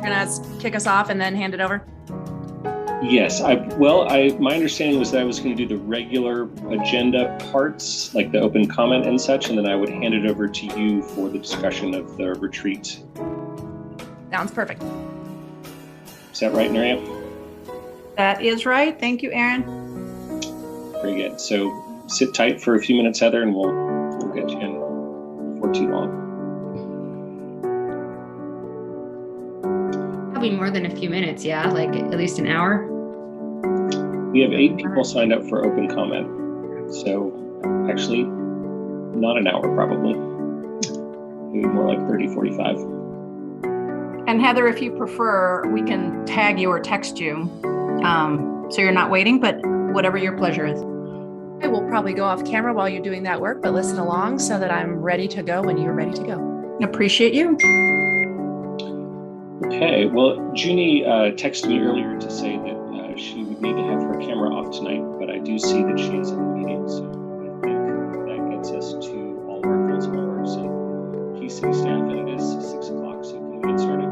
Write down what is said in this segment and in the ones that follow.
gonna kick us off and then hand it over? Yes, my understanding was that I was going to do the regular agenda parts, like the open comment and such, and then I would hand it over to you for the discussion of the retreat. Sounds perfect. Is that right, Nuria? That is right. Thank you, Aaron. Very good. So sit tight for a few minutes, Heather, and we'll get you in before too long. Probably more than a few minutes, yeah, like at least an hour. We have 8 people signed up for open comment. So actually, not an hour probably. Maybe more like 30, 45. And Heather, if you prefer, we can tag you or text you. So you're not waiting, but whatever your pleasure is. I will probably go off camera while you're doing that work, but listen along so that I'm ready to go when you're ready to go. Appreciate you. Okay, well, Junie texted me earlier to say that she would need to have her camera off tonight, but I do see that she is in the meeting, so I think that gets us to all of our council members and key city staff, and it is 6 o'clock, so can we get started?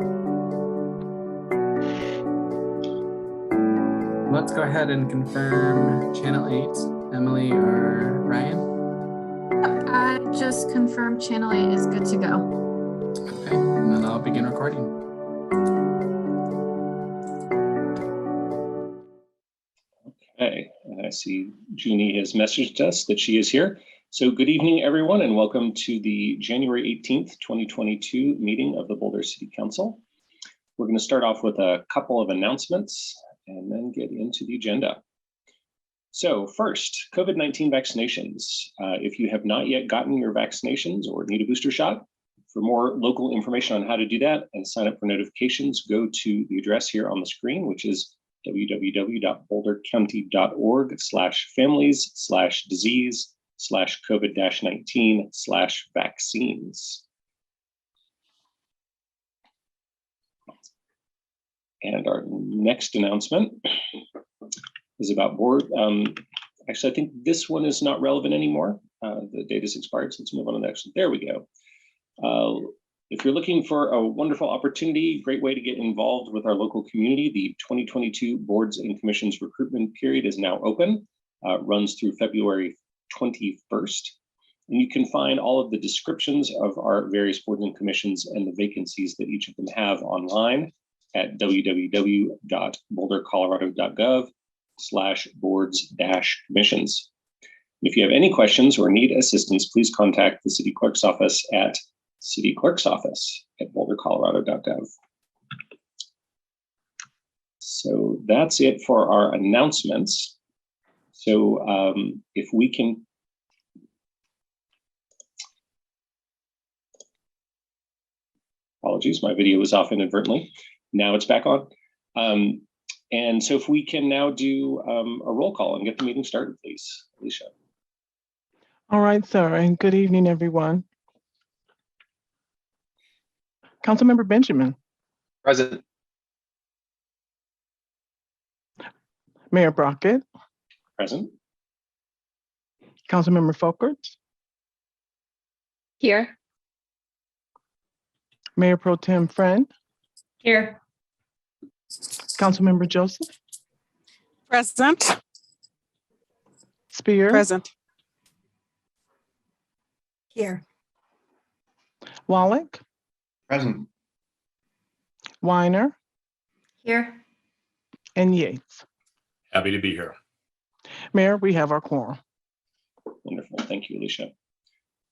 Let's go ahead and confirm channel 8, Emily or Ryan. I just confirmed channel 8 is good to go. Okay, and then I'll begin recording. Okay, and I see Junie has messaged us that she is here. So good evening, everyone, and welcome to the January 18th, 2022 meeting of the Boulder City Council. We're going to start off with a couple of announcements and then get into the agenda. So first, COVID-19 vaccinations. If you have not yet gotten your vaccinations or need a booster shot, for more local information on how to do that and sign up for notifications, go to the address here on the screen, which is www.bouldercounty.org/families/disease/COVID-19/vaccines. And our next announcement is about board. Actually, I think this one is not relevant anymore. The date is expired, so let's move on to the next one. There we go. If you're looking for a wonderful opportunity, great way to get involved with our local community, the 2022 Boards and Commissions recruitment period is now open, runs through February 21st. And you can find all of the descriptions of our various boards and commissions and the vacancies that each of them have online at www.bouldercolorado.gov/boards-commissions. If you have any questions or need assistance, please contact the city clerk's office at cityclerksoffice@bouldercolorado.gov. So that's it for our announcements. So if we can, apologies, my video was off inadvertently. Now it's back on. And so if we can now do a roll call and get the meeting started, please, Alicia. All right, sir, and good evening, everyone. Councilmember Benjamin. Present. Mayor Brockett. Present. Councilmember Folkert. Here. Mayor Pro Tem Friend. Here. Councilmember Joseph. Present. Spear. Present. Here. Wallach. Present. Weiner. Here. And Yates. Happy to be here. Mayor, we have our quorum. Wonderful. Thank you, Alicia.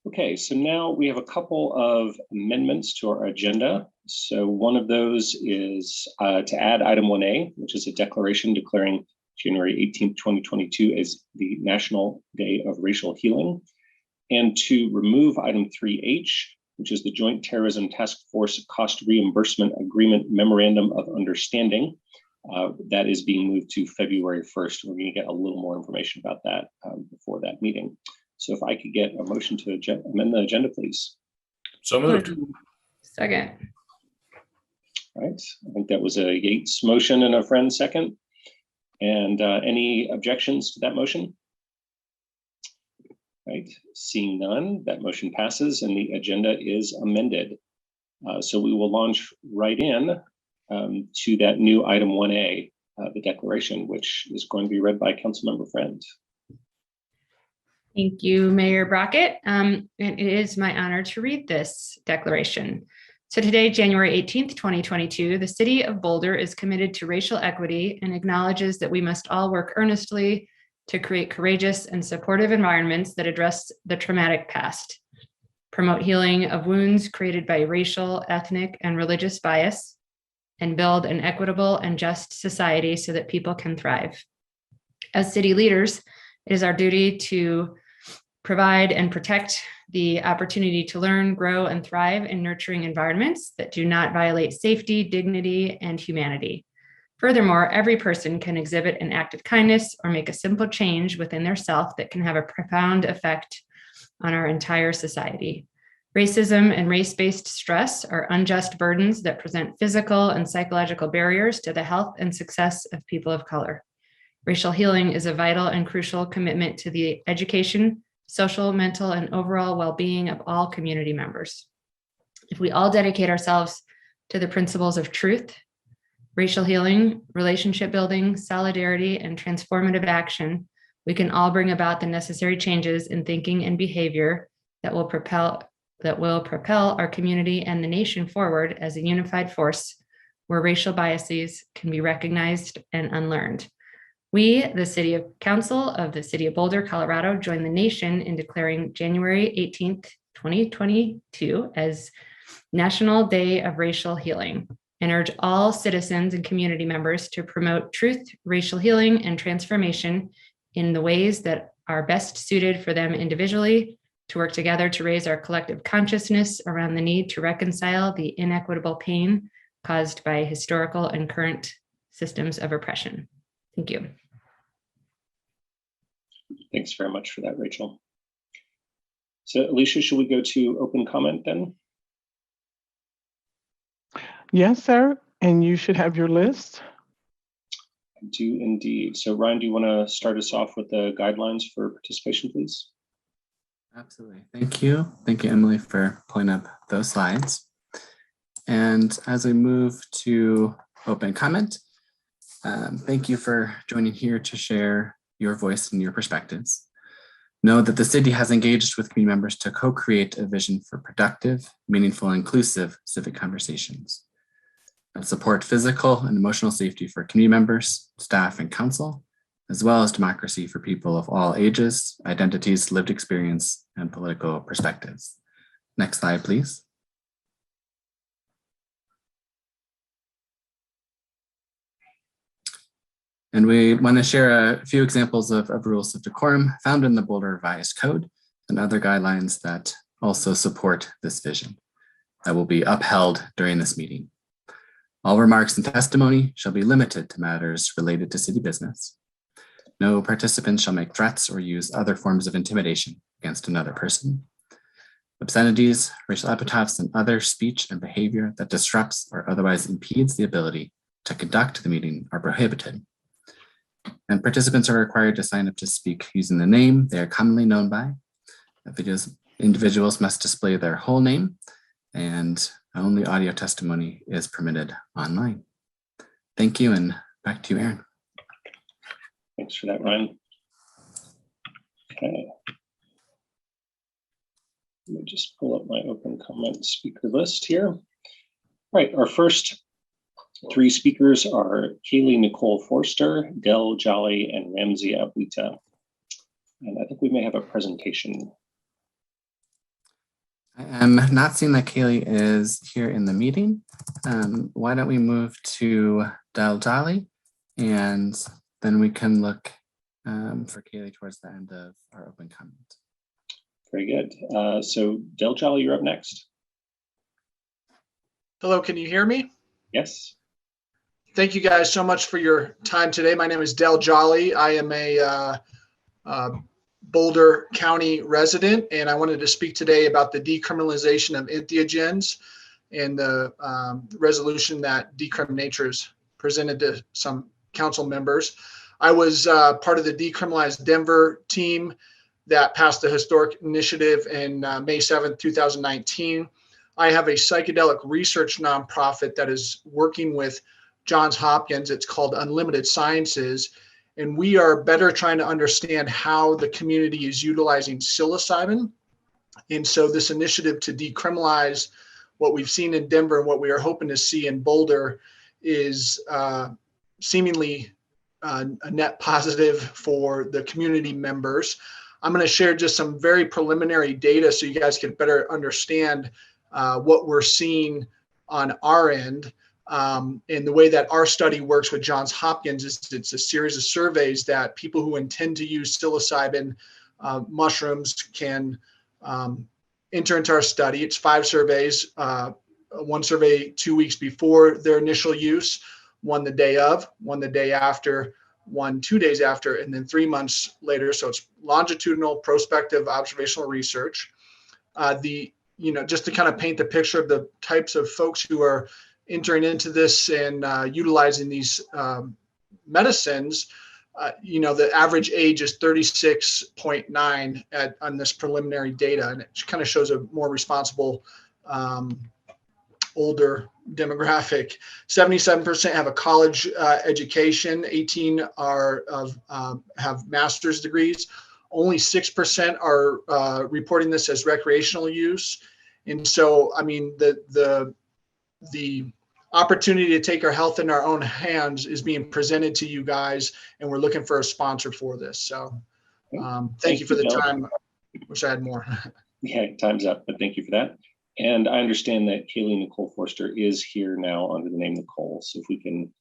Okay, so now we have a couple of amendments to our agenda. So one of those is to add item 1A, which is a declaration declaring January 18th, 2022 as the National Day of Racial Healing, and to remove item 3H, which is the Joint Terrorism Task Force Cost Reimbursement Agreement Memorandum of Understanding. That is being moved to February 1st. We're going to get a little more information about that before that meeting. So if I could get a motion to amend the agenda, please. So moved. Second. All right, I think that was a Yates motion and a Friend second. And any objections to that motion? Right, seeing none, that motion passes and the agenda is amended. So we will launch right in to that new item 1A, the declaration, which is going to be read by Councilmember Friend. Thank you, Mayor Brockett. And it is my honor to read this declaration. So today, January 18th, 2022, the City of Boulder is committed to racial equity and acknowledges that we must all work earnestly to create courageous and supportive environments that address the traumatic past, promote healing of wounds created by racial, ethnic, and religious bias, and build an equitable and just society so that people can thrive. As city leaders, it is our duty to provide and protect the opportunity to learn, grow, and thrive in nurturing environments that do not violate safety, dignity, and humanity. Furthermore, every person can exhibit an act of kindness or make a simple change within their self that can have a profound effect on our entire society. Racism and race-based stress are unjust burdens that present physical and psychological barriers to the health and success of people of color. Racial healing is a vital and crucial commitment to the education, social, mental, and overall well-being of all community members. If we all dedicate ourselves to the principles of truth, racial healing, relationship building, solidarity, and transformative action, we can all bring about the necessary changes in thinking and behavior that will propel our community and the nation forward as a unified force where racial biases can be recognized and unlearned. We, the City Council of the City of Boulder, Colorado, join the nation in declaring January 18th, 2022 as National Day of Racial Healing, and urge all citizens and community members to promote truth, racial healing, and transformation in the ways that are best suited for them individually, to work together to raise our collective consciousness around the need to reconcile the inequitable pain caused by historical and current systems of oppression. Thank you. Thanks very much for that, Rachel. So Alicia, should we go to open comment then? Yes, sir. And you should have your list. I do indeed. So Ryan, do you want to start us off with the guidelines for participation, please? Absolutely. Thank you. Thank you, Emily, for pulling up those slides. And as we move to open comment, thank you for joining here to share your voice and your perspectives. Know that the city has engaged with community members to co-create a vision for productive, meaningful, and inclusive civic conversations that support physical and emotional safety for community members, staff, and council, as well as democracy for people of all ages, identities, lived experience, and political perspectives. Next slide, please. And we want to share a few examples of rules of decorum found in the Boulder Revised Code and other guidelines that also support this vision that will be upheld during this meeting. All remarks and testimony shall be limited to matters related to city business. No participant shall make threats or use other forms of intimidation against another person. Obscenities, racial epithets, and other speech and behavior that disrupts or otherwise impedes the ability to conduct the meeting are prohibited. And participants are required to sign up to speak using the name they are commonly known by. Individuals must display their whole name, and only audio testimony is permitted online. Thank you, and back to you, Aaron. Thanks for that, Ryan. Okay. Let me just pull up my open comment speaker list here. All right, our first three speakers are Kaylee Nicole Forster, Del Jolly, and Ramsey Abuita. And I think we may have a presentation. I am not seeing that Kaylee is here in the meeting. Why don't we move to Del Jolly, and then we can look for Kaylee towards the end of our open comment. Very good. So Del Jolly, you're up next. Hello, can you hear me? Yes. Thank you guys so much for your time today. My name is Del Jolly. I am a Boulder County resident, and I wanted to speak today about the decriminalization of entheogens and the resolution that Decrim Natures presented to some council members. I was part of the Decriminalize Denver team that passed the historic initiative in May 7th, 2019. I have a psychedelic research nonprofit that is working with Johns Hopkins. It's called Unlimited Sciences. And we are better trying to understand how the community is utilizing psilocybin. And so this initiative to decriminalize what we've seen in Denver and what we are hoping to see in Boulder is seemingly a net positive for the community members. I'm going to share just some very preliminary data so you guys can better understand what we're seeing on our end. And the way that our study works with Johns Hopkins is it's a series of surveys that people who intend to use psilocybin mushrooms can enter into our study. It's 5 surveys, one survey 2 weeks before their initial use, one the day of, one the day after, one 2 days after, and then 3 months later. So it's longitudinal prospective observational research. Just to kind of paint the picture of the types of folks who are entering into this and utilizing these medicines, the average age is 36.9 on this preliminary data, and it kind of shows a more responsible older demographic. 77% have a college education, 18 have master's degrees. Only 6% are reporting this as recreational use. And so, I mean, the opportunity to take our health in our own hands is being presented to you guys, and we're looking for a sponsor for this. So thank you for the time. Wish I had more. Yeah, time's up, but thank you for that. And I understand that Kaylee Nicole Forster is here now under the name Nicole. So if we can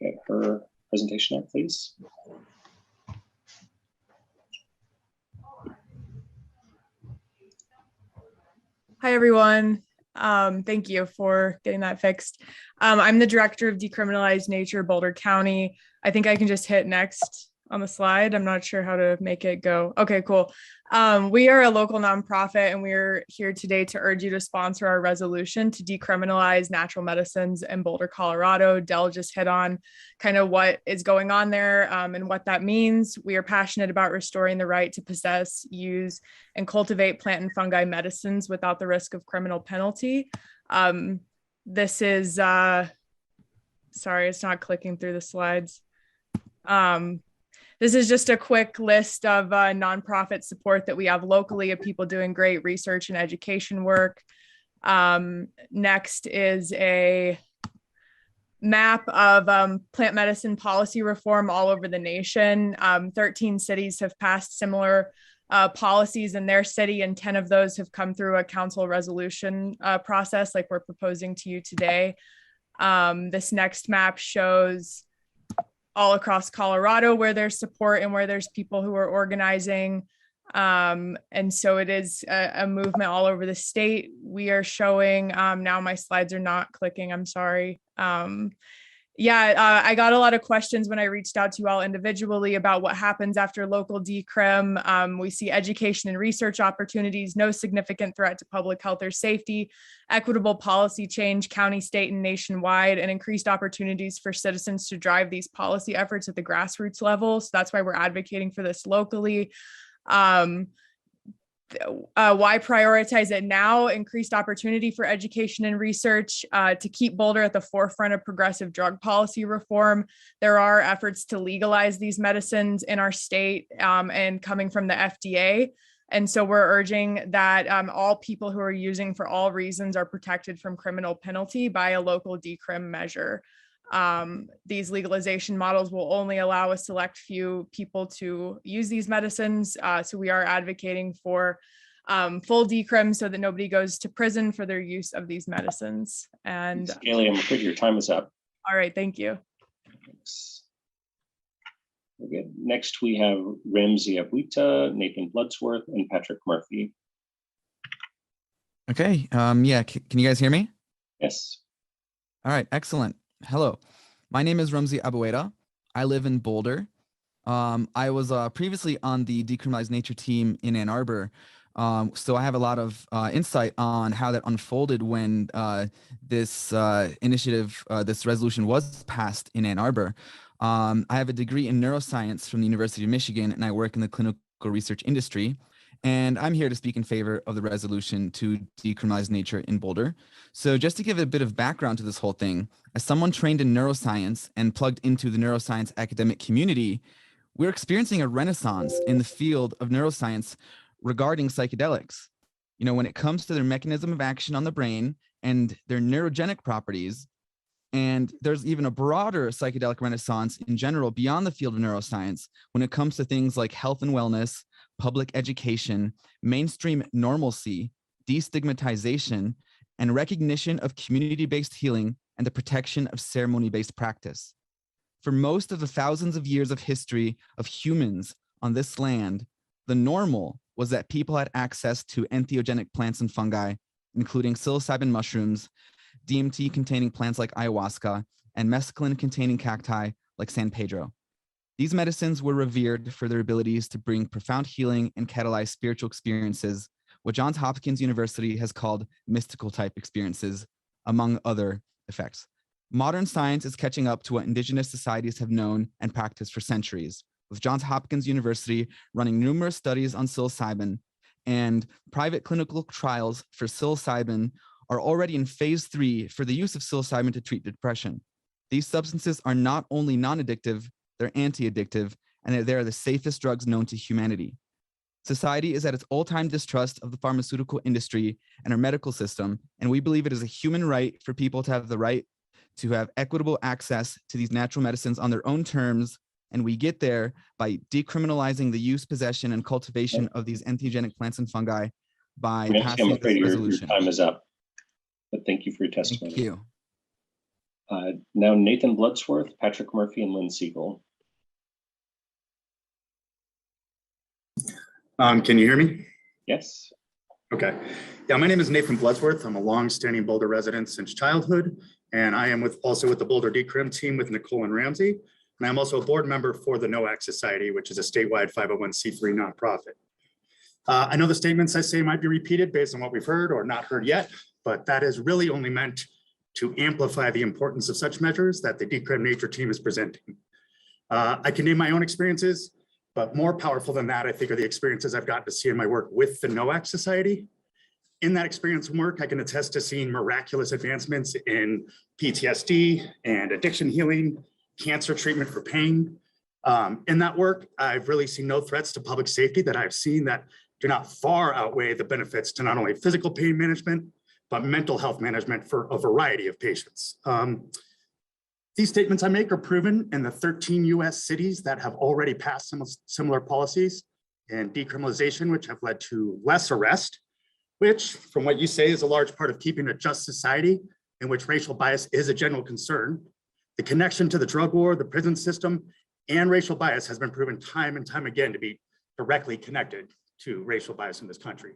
get her presentation up, please. Hi, everyone. Thank you for getting that fixed. I'm the director of Decriminalized Nature, Boulder County. I think I can just hit next on the slide. I'm not sure how to make it go. Okay, cool. We are a local nonprofit, and we're here today to urge you to sponsor our resolution to decriminalize natural medicines in Boulder, Colorado. Del just hit on kind of what is going on there and what that means. We are passionate about restoring the right to possess, use, and cultivate plant and fungi medicines without the risk of criminal penalty. This is, sorry, it's not clicking through the slides. This is just a quick list of nonprofit support that we have locally of people doing great research and education work. Next is a map of plant medicine policy reform all over the nation. 13 cities have passed similar policies in their city, and 10 of those have come through a council resolution process like we're proposing to you today. This next map shows all across Colorado where there's support and where there's people who are organizing. And so it is a movement all over the state. We are showing, now my slides are not clicking, I'm sorry. I got a lot of questions when I reached out to you all individually about what happens after local decrim. We see education and research opportunities, no significant threat to public health or safety, equitable policy change, county, state, and nationwide, and increased opportunities for citizens to drive these policy efforts at the grassroots level. So that's why we're advocating for this locally. Why prioritize it now? Increased opportunity for education and research to keep Boulder at the forefront of progressive drug policy reform. There are efforts to legalize these medicines in our state and coming from the FDA. And so we're urging that all people who are using for all reasons are protected from criminal penalty by a local decrim measure. These legalization models will only allow a select few people to use these medicines. So we are advocating for full decrim so that nobody goes to prison for their use of these medicines. And Kaylee, I'm afraid your time is up. All right, thank you. Thanks. Okay. Next, we have Ramsey Abuita, Nathan Bloodsworth, and Patrick Murphy. Okay. Can you guys hear me? Yes. All right. Excellent. Hello. My name is Ramsey Abuita. I live in Boulder. I was previously on the Decriminalized Nature team in Ann Arbor. So I have a lot of insight on how that unfolded when this initiative, this resolution was passed in Ann Arbor. I have a degree in neuroscience from the University of Michigan, and I work in the clinical research industry. and I'm here to speak in favor of the resolution to decriminalize nature in Boulder. So just to give a bit of background to this whole thing, as someone trained in neuroscience and plugged into the neuroscience academic community, we're experiencing a renaissance in the field of neuroscience regarding psychedelics. You know, when it comes to their mechanism of action on the brain and their neurogenic properties, and there's even a broader psychedelic renaissance in general beyond the field of neuroscience when it comes to things like health and wellness, public education, mainstream normalcy, destigmatization, and recognition of community-based healing and the protection of ceremony-based practice. For most of the thousands of years of history of humans on this land, the normal was that people had access to entheogenic plants and fungi, including psilocybin mushrooms, DMT-containing plants like ayahuasca, and mescaline-containing cacti like San Pedro. These medicines were revered for their abilities to bring profound healing and catalyze spiritual experiences, what Johns Hopkins University has called mystical type experiences, among other effects. Modern science is catching up to what indigenous societies have known and practiced for centuries, with Johns Hopkins University running numerous studies on psilocybin, and private clinical trials for psilocybin are already in phase 3 for the use of psilocybin to treat depression. These substances are not only non-addictive, they're anti-addictive, and they're the safest drugs known to humanity. Society is at its all-time distrust of the pharmaceutical industry and our medical system, and we believe it is a human right for people to have the right to have equitable access to these natural medicines on their own terms, and we get there by decriminalizing the use, possession, and cultivation of these entheogenic plants and fungi by passing I'm afraid this your resolution. time is up, but thank you for your testimony. Thank you. Now Nathan Bloodsworth, Patrick Murphy, and Lynn Siegel. Can you hear me? Yes. Okay. Yeah, my name is Nathan Bloodsworth. I'm a long-standing Boulder resident since childhood, and I am also with the Boulder Decrim team with Nicole and Ramsey. And I'm also a board member for the NOAC Society, which is a statewide 501c3 nonprofit. I know the statements I say might be repeated based on what we've heard or not heard yet, but that is really only meant to amplify the importance of such measures that the Decrim Nature team is presenting. I can name my own experiences, but more powerful than that, I think, are the experiences I've gotten to see in my work with the NOAC Society. In that experience and work, I can attest to seeing miraculous advancements in PTSD and addiction healing, cancer treatment for pain. In that work, I've really seen no threats to public safety that I've seen that do not far outweigh the benefits to not only physical pain management, but mental health management for a variety of patients. These statements I make are proven in the 13 US cities that have already passed some similar policies and decriminalization, which have led to less arrest, which, from what you say, is a large part of keeping a just society in which racial bias is a general concern. The connection to the drug war, the prison system, and racial bias has been proven time and time again to be directly connected to racial bias in this country.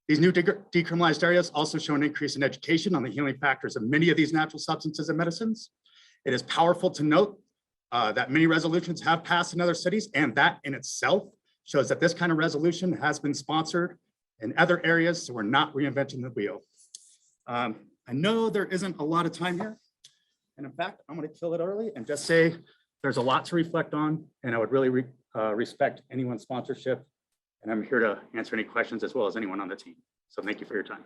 These new decriminalized areas also show an increase in education on the healing factors of many of these natural substances and medicines. It is powerful to note that many resolutions have passed in other cities, and that in itself shows that this kind of resolution has been sponsored in other areas, so we're not reinventing the wheel. I know there isn't a lot of time here, and in fact, I'm going to kill it early and just say there's a lot to reflect on, and I would really respect anyone's sponsorship. And I'm here to answer any questions as well as anyone on the team. So thank you for your time.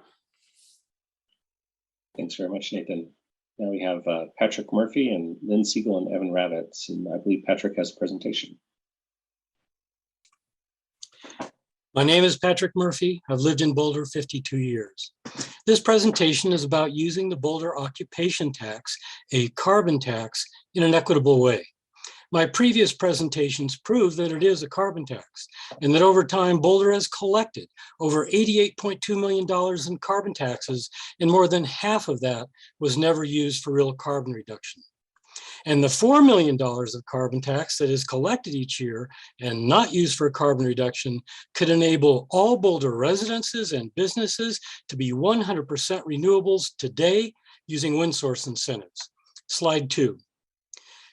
Thanks very much, Nathan. Now we have Patrick Murphy and Lynn Siegel and Evan Ravitz. And I believe Patrick has a presentation. My name is Patrick Murphy. I've lived in Boulder 52 years. This presentation is about using the Boulder occupation tax, a carbon tax, in an equitable way. My previous presentations prove that it is a carbon tax and that over time, Boulder has collected over $88.2 million in carbon taxes, and more than half of that was never used for real carbon reduction. And the $4 million of carbon tax that is collected each year and not used for carbon reduction could enable all Boulder residences and businesses to be 100% renewables today using wind source incentives. Slide 2.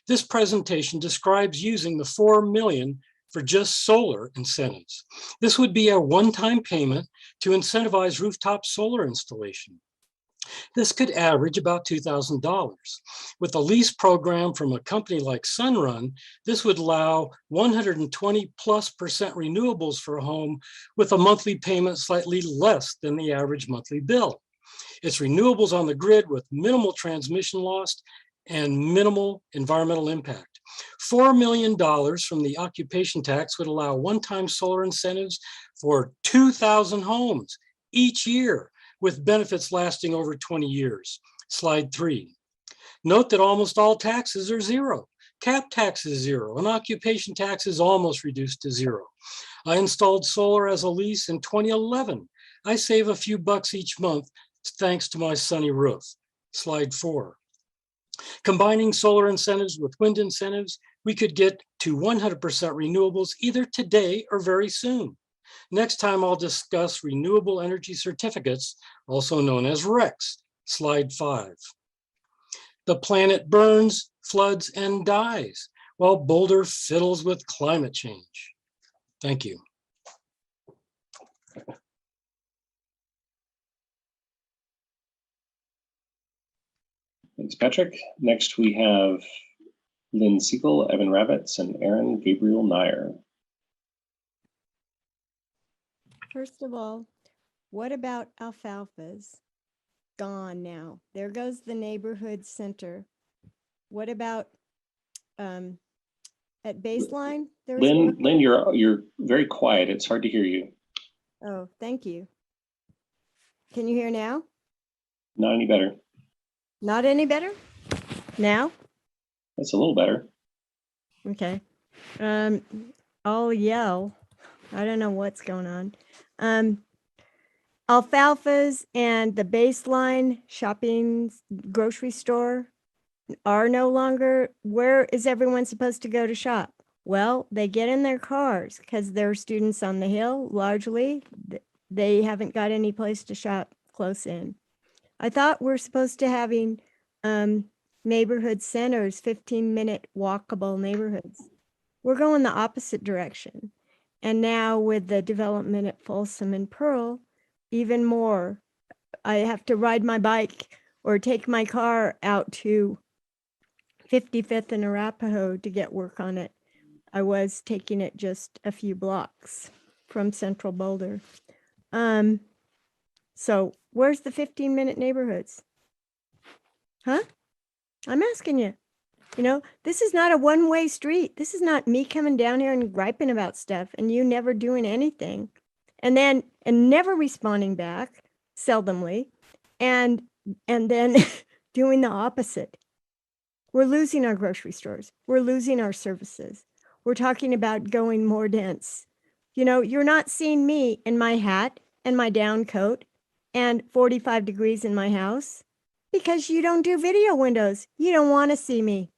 This presentation describes using the $4 million for just solar incentives. This would be a one-time payment to incentivize rooftop solar installation. This could average about $2,000. With a lease program from a company like Sunrun, this would allow 120+% renewables for a home with a monthly payment slightly less than the average monthly bill. It's renewables on the grid with minimal transmission loss and minimal environmental impact. $4 million from the occupation tax would allow one-time solar incentives for 2,000 homes each year, with benefits lasting over 20 years. Slide 3. Note that almost all taxes are zero. Cap tax is zero, and occupation tax is almost reduced to zero. I installed solar as a lease in 2011. I save a few bucks each month thanks to my sunny roof. Slide 4. Combining solar incentives with wind incentives, we could get to 100% renewables either today or very soon. Next time I'll discuss renewable energy certificates, also known as RECs. Slide 5. The planet burns, floods, and dies while Boulder fiddles with climate change. Thank you. Thanks, Patrick. Next, we have Lynn Siegel, Evan Ravitz, and Aaron Gabriel Nair. First of all, what about alfalfas? Gone now. There goes the neighborhood center. What about at Baseline? Lynn, you're very quiet. It's hard to hear you. Oh, thank you. Can you hear now? Not any better. Not any better? Now? That's a little better. Okay. I'll yell. I don't know what's going on. Alfalfas and the Baseline shopping grocery store are no longer, where is everyone supposed to go to shop? Well, they get in their cars because they're students on the Hill, largely. They haven't got any place to shop close in. I thought we're supposed to having neighborhood centers, 15-minute walkable neighborhoods. We're going the opposite direction. And now with the development at Folsom and Pearl, even more. I have to ride my bike or take my car out to 55th and Arapahoe to get work on it. I was taking it just a few blocks from Central Boulder. So where's the 15-minute neighborhoods? Huh? I'm asking you. You know, this is not a one-way street. This is not me coming down here and griping about stuff and you never doing anything. And never responding back, seldomly, and then doing the opposite. We're losing our grocery stores. We're losing our services. We're talking about going more dense. You know, you're not seeing me in my hat and my down coat and 45 degrees in my house because you don't do video windows. You don't want to see me.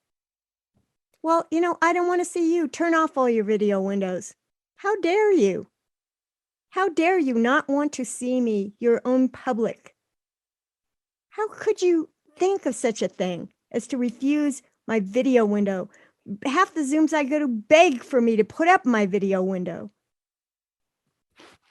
Well, you know, I don't want to see you. Turn off all your video windows. How dare you? How dare you not want to see me, your own public? How could you think of such a thing as to refuse my video window? Half the Zooms I go to beg for me to put up my video window.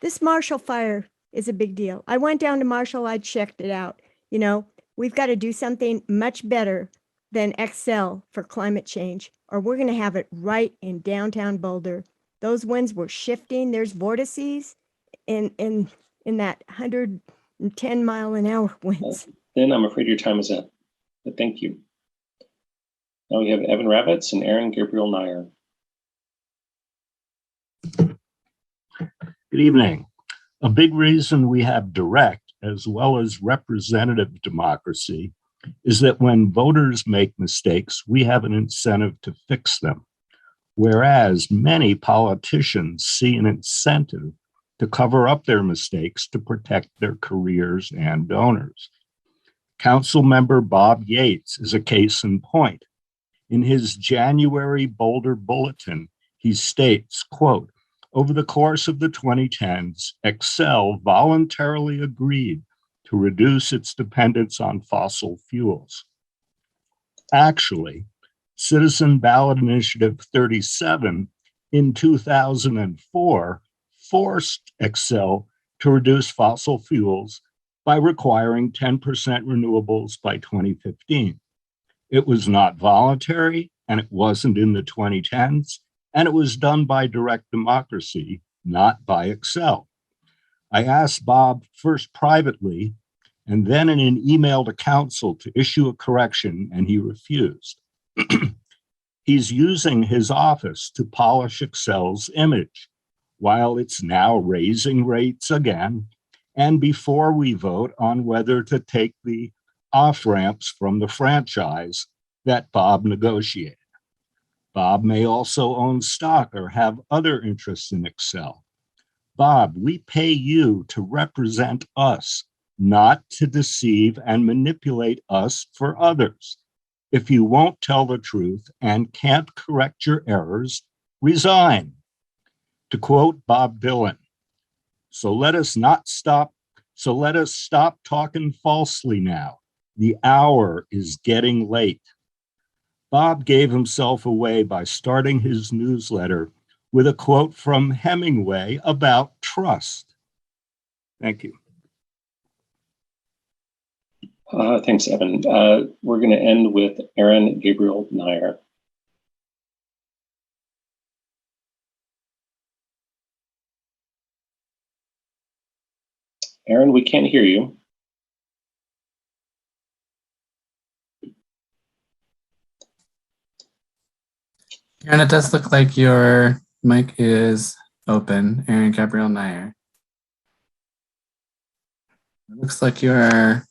This Marshall fire is a big deal. I went down to Marshall, I checked it out. You know, we've got to do something much better than Excel for climate change, or we're going to have it right in downtown Boulder. Those winds were shifting. There's vortices in that 110 mile an hour winds. Then I'm afraid your time is up, but thank you. Now we have Evan Ravitz and Aaron Gabriel Nair. Good evening. A big reason we have direct as well as representative democracy is that when voters make mistakes, we have an incentive to fix them. Whereas many politicians see an incentive to cover up their mistakes to protect their careers and donors. Council member Bob Yates is a case in point. In his January Boulder Bulletin, he states, quote, over the course of the 2010s, Excel voluntarily agreed to reduce its dependence on fossil fuels. Actually, Citizen Ballot Initiative 37 in 2004 forced Excel to reduce fossil fuels by requiring 10% renewables by 2015. It was not voluntary, and it wasn't in the 2010s, and it was done by direct democracy, not by Excel. I asked Bob first privately and then in an email to council to issue a correction, and he refused. He's using his office to polish Excel's image while it's now raising rates again, and before we vote on whether to take the off-ramps from the franchise that Bob negotiated. Bob may also own stock or have other interests in Excel. Bob, we pay you to represent us, not to deceive and manipulate us for others. If you won't tell the truth and can't correct your errors, resign. To quote Bob Dylan, so let us stop talking falsely now. The hour is getting late. Bob gave himself away by starting his newsletter with a quote from Hemingway about trust. Thank you. Thanks, Evan. We're going to end with Aaron Gabriel Nair. Aaron, we can't hear you. Aaron, it does look like your mic is open. Aaron Gabriel Nair. It looks like you are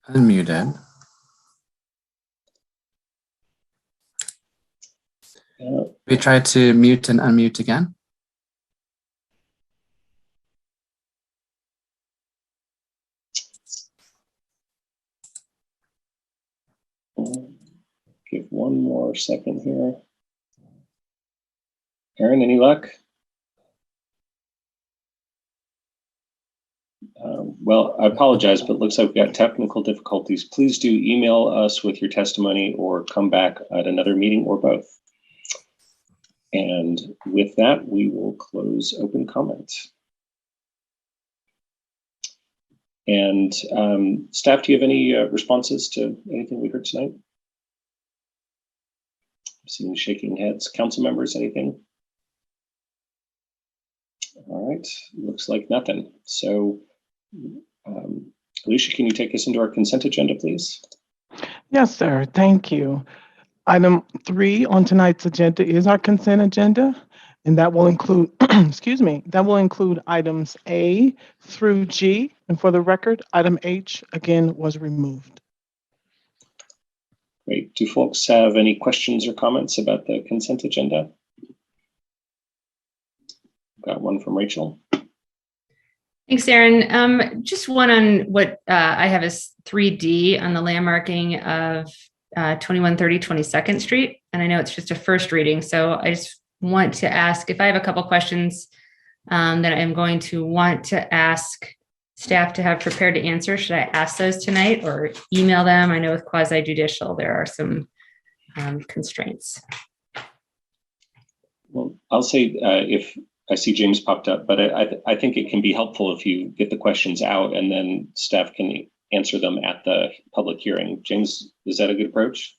unmuted. We try to mute and unmute again. Give one more second here. Aaron, any luck? Well, I apologize, but it looks like we've got technical difficulties. Please do email us with your testimony or come back at another meeting or both. And with that, we will close open comments. And staff, do you have any responses to anything we heard tonight? I'm seeing shaking heads. Council members, anything? All right, looks like nothing. So, Alicia, can you take us into our consent agenda, please? Yes, sir. Thank you. Item 3 on tonight's agenda is our consent agenda, and that will include, excuse me, that will include items A through G. And for the record, item H again was removed. Great. Do folks have any questions or comments about the consent agenda? Got one from Rachel. Thanks, Aaron. Just one on what I have as 3D on the landmarking of 2130 22nd Street. And I know it's just a first reading, so I just want to ask if I have a couple questions that I'm going to want to ask staff to have prepared to answer. Should I ask those tonight or email them? I know with quasi-judicial, there are some constraints. Well, I'll say if I see James popped up, but I think it can be helpful if you get the questions out and then staff can answer them at the public hearing. James, is that a good approach?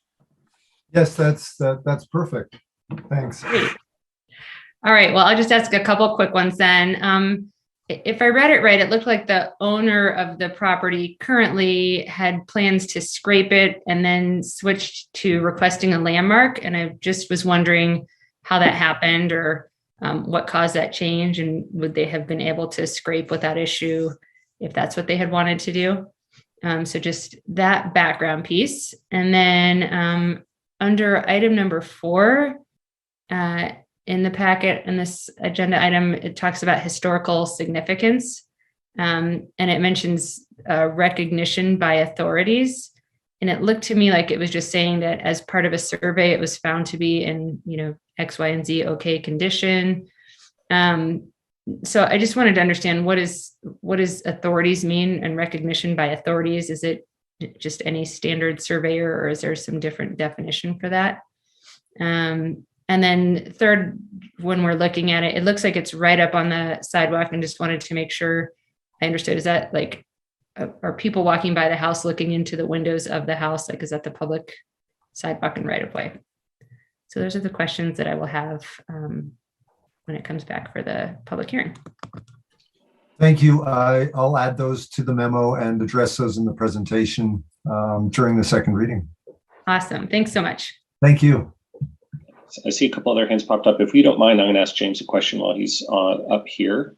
Yes, that's perfect. Thanks. Great. All right, well, I'll just ask a couple quick ones then. If I read it right, it looked like the owner of the property currently had plans to scrape it and then switched to requesting a landmark. And I just was wondering how that happened or what caused that change, and would they have been able to scrape without issue if that's what they had wanted to do? So just that background piece. And then under item number 4 in the packet, in this agenda item, it talks about historical significance. And it mentions recognition by authorities. And it looked to me like it was just saying that as part of a survey, it was found to be in, X, Y, and Z okay condition. So I just wanted to understand what does authorities mean and recognition by authorities? Is it just any standard surveyor, or is there some different definition for that? And then third, when we're looking at it, it looks like it's right up on the sidewalk, and just wanted to make sure I understood. Is that like are people walking by the house looking into the windows of the house? Like, is that the public sidewalk and right of way? So those are the questions that I will have when it comes back for the public hearing. Thank you. I'll add those to the memo and address those in the presentation during the second reading. Awesome. Thanks so much. Thank you. I see a couple other hands popped up. If you don't mind, I'm going to ask James a question while he's up here.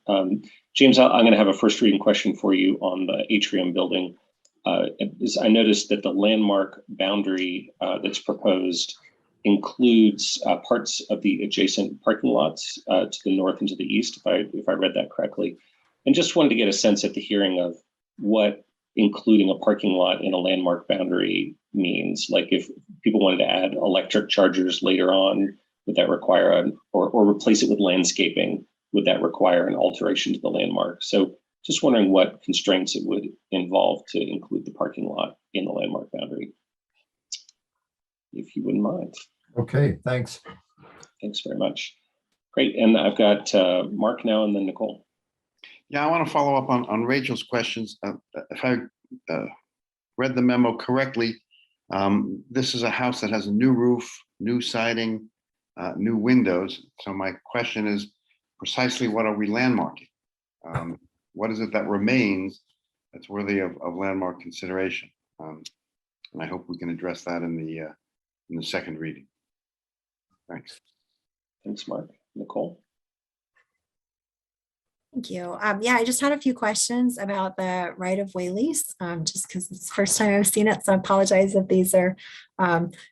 James, I'm going to have a first reading question for you on the atrium building. I noticed that the landmark boundary that's proposed includes parts of the adjacent parking lots to the north and to the east, if I read that correctly. And just wanted to get a sense at the hearing of what including a parking lot in a landmark boundary means. Like if people wanted to add electric chargers later on, would that require or replace it with landscaping? Would that require an alteration to the landmark? So just wondering what constraints it would involve to include the parking lot in the landmark boundary, if you wouldn't mind. Okay, thanks. Thanks very much. Great, and I've got Mark now and then Nicole. Yeah, I want to follow up on Rachel's questions. If I read the memo correctly, this is a house that has a new roof, new siding, new windows. So my question is precisely what are we landmarking? What is it that remains that's worthy of landmark consideration? And I hope we can address that in the second reading. Thanks. Thanks, Mark. Nicole? Thank you. Yeah, I just had a few questions about the right-of-way lease, just because it's the first time I've seen it. So I apologize if these are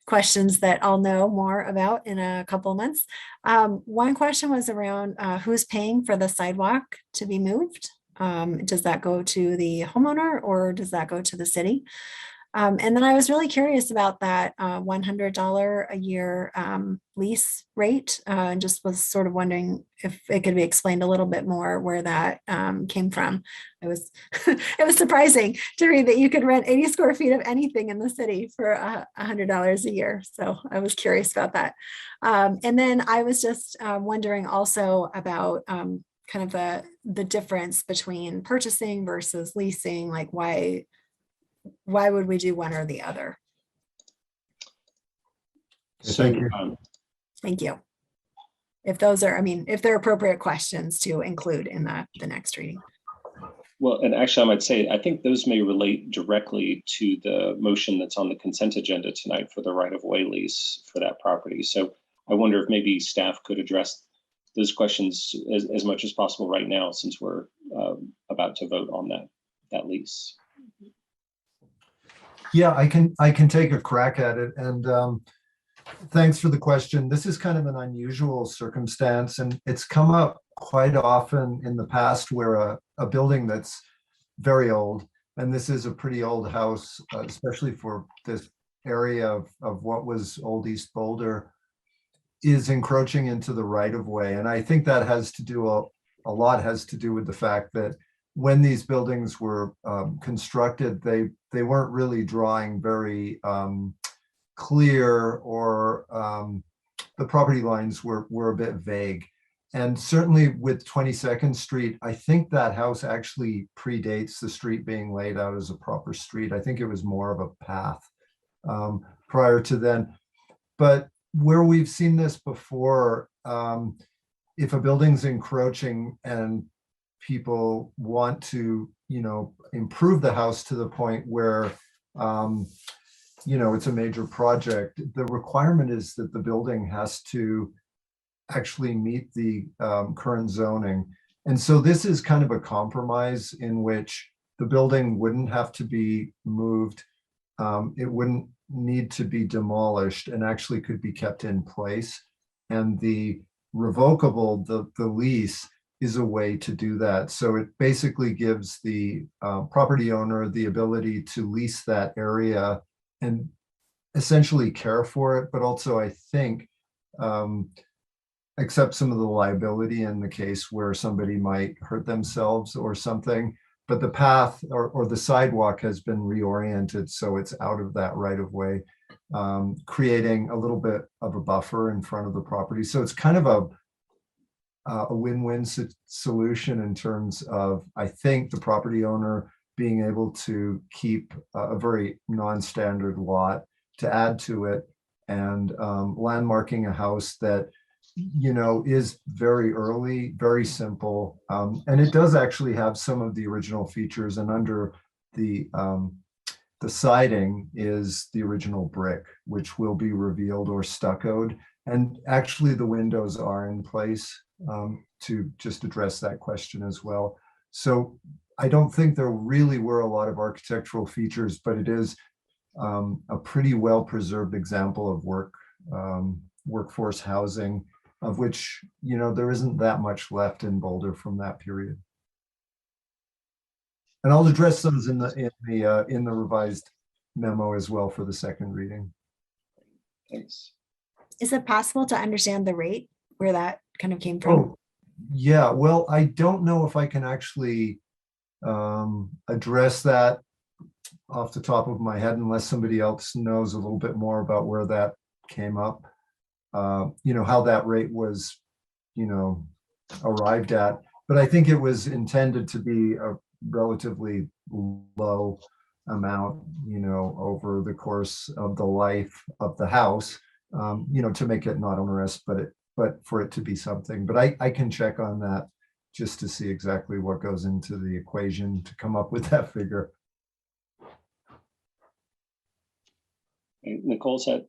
questions that I'll know more about in a couple of months. One question was around who's paying for the sidewalk to be moved? Does that go to the homeowner or does that go to the city? And then I was really curious about that $100 a year lease rate, and just was sort of wondering if it could be explained a little bit more where that came from. It was it was surprising to read that you could rent 80 square feet of anything in the city for $100 a year. So I was curious about that. And then I was just wondering also about kind of the difference between purchasing versus leasing, like why would we do one or the other? Thank you. Thank you. If those are, if they're appropriate questions to include in the next reading. Well, and actually I might say, I think those may relate directly to the motion that's on the consent agenda tonight for the right-of-way lease for that property. So I wonder if maybe staff could address those questions as much as possible right now, since we're about to vote on that lease. Yeah, I can take a crack at it. And thanks for the question. This is kind of an unusual circumstance, and it's come up quite often in the past where a building that's very old, and this is a pretty old house, especially for this area of what was Old East Boulder, is encroaching into the right of way. And I think that has to do, a lot has to do with the fact that when these buildings were constructed, they weren't really drawing very clear, or the property lines were a bit vague. And certainly with 22nd Street, I think that house actually predates the street being laid out as a proper street. I think it was more of a path prior to then. But where we've seen this before, if a building's encroaching and people want to, improve the house to the point where, it's a major project, the requirement is that the building has to actually meet the current zoning. And so this is kind of a compromise in which the building wouldn't have to be moved. It wouldn't need to be demolished and actually could be kept in place. And the revocable, the lease, is a way to do that. So it basically gives the property owner the ability to lease that area and essentially care for it, but also, I think, accept some of the liability in the case where somebody might hurt themselves or something. But the path or the sidewalk has been reoriented so it's out of that right of way, creating a little bit of a buffer in front of the property. So it's kind of a win-win solution in terms of, I think, the property owner being able to keep a very non-standard lot to add to it, and landmarking a house that, you know, is very early, very simple. And it does actually have some of the original features, and under the siding is the original brick, which will be revealed or stuccoed. And actually the windows are in place to just address that question as well. So I don't think there really were a lot of architectural features, but it is a pretty well preserved example of workforce housing, of which, you know, there isn't that much left in Boulder from that period. And I'll address those in the revised memo as well for the second reading. Thanks. Is it possible to understand the rate where that kind of came from? Oh, yeah. Well, I don't know if I can actually address that off the top of my head, unless somebody else knows a little bit more about where that came up. You know, how that rate was, you know, arrived at. But I think it was intended to be a relatively low amount, you know, over the course of the life of the house, you know, to make it not onerous, but for it to be something. But I can check on that just to see exactly what goes into the equation to come up with that figure. Nicole, is that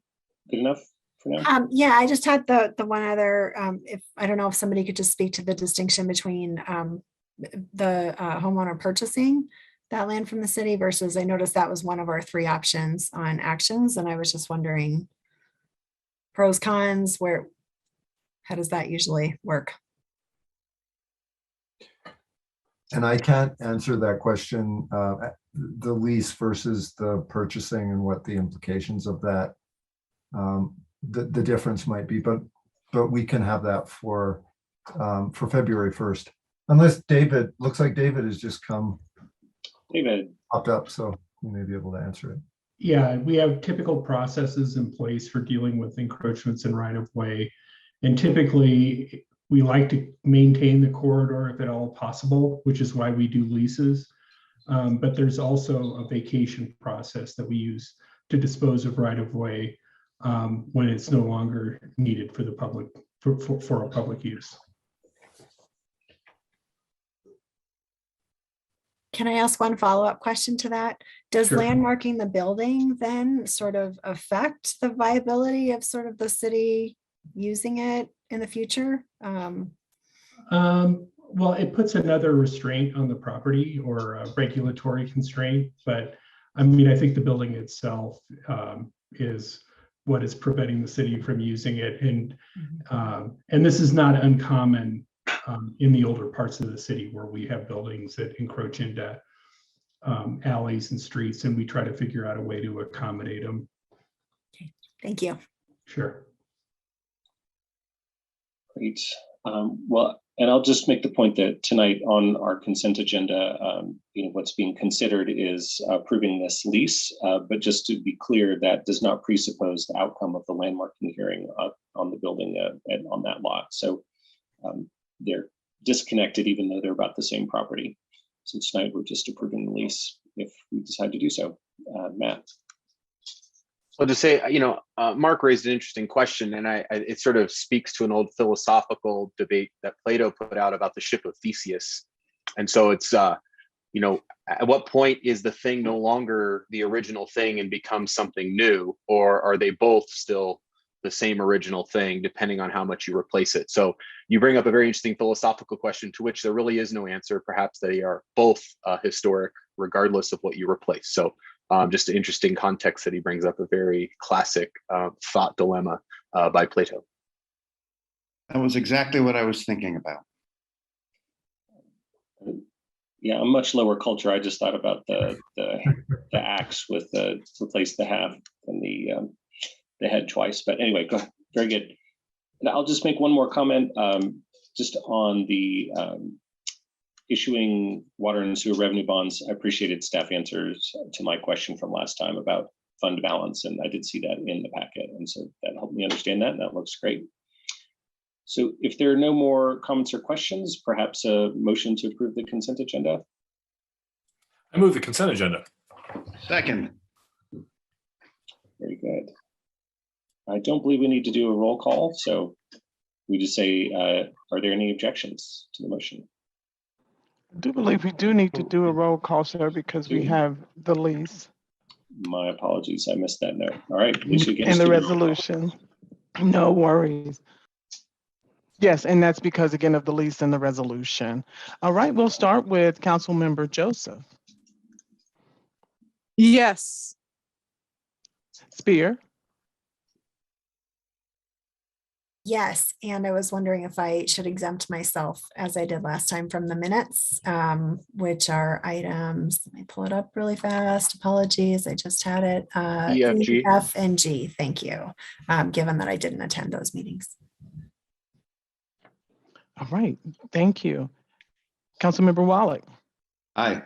good enough for now? Yeah, I just had the one other, if I don't know if somebody could just speak to the distinction between the homeowner purchasing that land from the city versus, I noticed that was one of our 3 options on actions. And I was just wondering pros, cons, how does that usually work? And I can't answer that question, the lease versus the purchasing and what the implications of that, the difference might be, but we can have that for February 1st. Unless David, looks like David has just popped up, so we may be able to answer it. Yeah, we have typical processes in place for dealing with encroachments in right of way. And typically we like to maintain the corridor if at all possible, which is why we do leases. But there's also a vacation process that we use to dispose of right of way when it's no longer needed for the public, for a public use. Can I ask one follow-up question to that? Does Sure. landmarking the building then sort of affect the viability of sort of the city using it in the future? Well, it puts another restraint on the property or a regulatory constraint, but I mean, I think the building itself is what is preventing the city from using it. And this is not uncommon in the older parts of the city where we have buildings that encroach into alleys and streets, and we try to figure out a way to accommodate them. Okay, thank you. Sure. Great. Well, and I'll just make the point that tonight on our consent agenda, you know, what's being considered is approving this lease, but just to be clear, that does not presuppose the outcome of the landmarking hearing on the building and on that lot. So they're disconnected, even though they're about the same property. So tonight we're just approving the lease if we decide to do so. Matt. Well, to say, you know, Mark raised an interesting question, and it sort of speaks to an old philosophical debate that Plato put out about the ship of Theseus. And so it's, you know, at what point is the thing no longer the original thing and becomes something new, or are they both still the same original thing, depending on how much you replace it? So you bring up a very interesting philosophical question to which there really is no answer. Perhaps they are both historic, regardless of what you replace. So just an interesting context that he brings up, a very classic thought dilemma by Plato. That was exactly what I was thinking about. Yeah, a much lower culture. I just thought about the axe with the replace the half and the head twice. But anyway, go ahead. Very good. And I'll just make one more comment just on the issuing water and sewer revenue bonds. I appreciated staff answers to my question from last time about fund balance, and I did see that in the packet, and so that helped me understand that, and that looks great. So if there are no more comments or questions, perhaps a motion to approve the consent agenda. I move the consent agenda. Second. Very good. I don't believe we need to do a roll call, so we just say, are there any objections to the motion? I do believe we do need to do a roll call, sir, because we have the lease My apologies, I missed that note. All right, Alicia, get us and the through roll call. resolution. No worries. Yes, and that's because, again, of the lease and the resolution. All right, we'll start with Councilmember Joseph. Yes. Spear. Yes, and I was wondering if I should exempt myself, as I did last time, from the minutes, which are items, let me pull it up really fast. Apologies, I just had it. E, F, G. E, F, and G, thank you, given that I didn't attend those meetings. All right, thank you. Councilmember Wallach. Aye.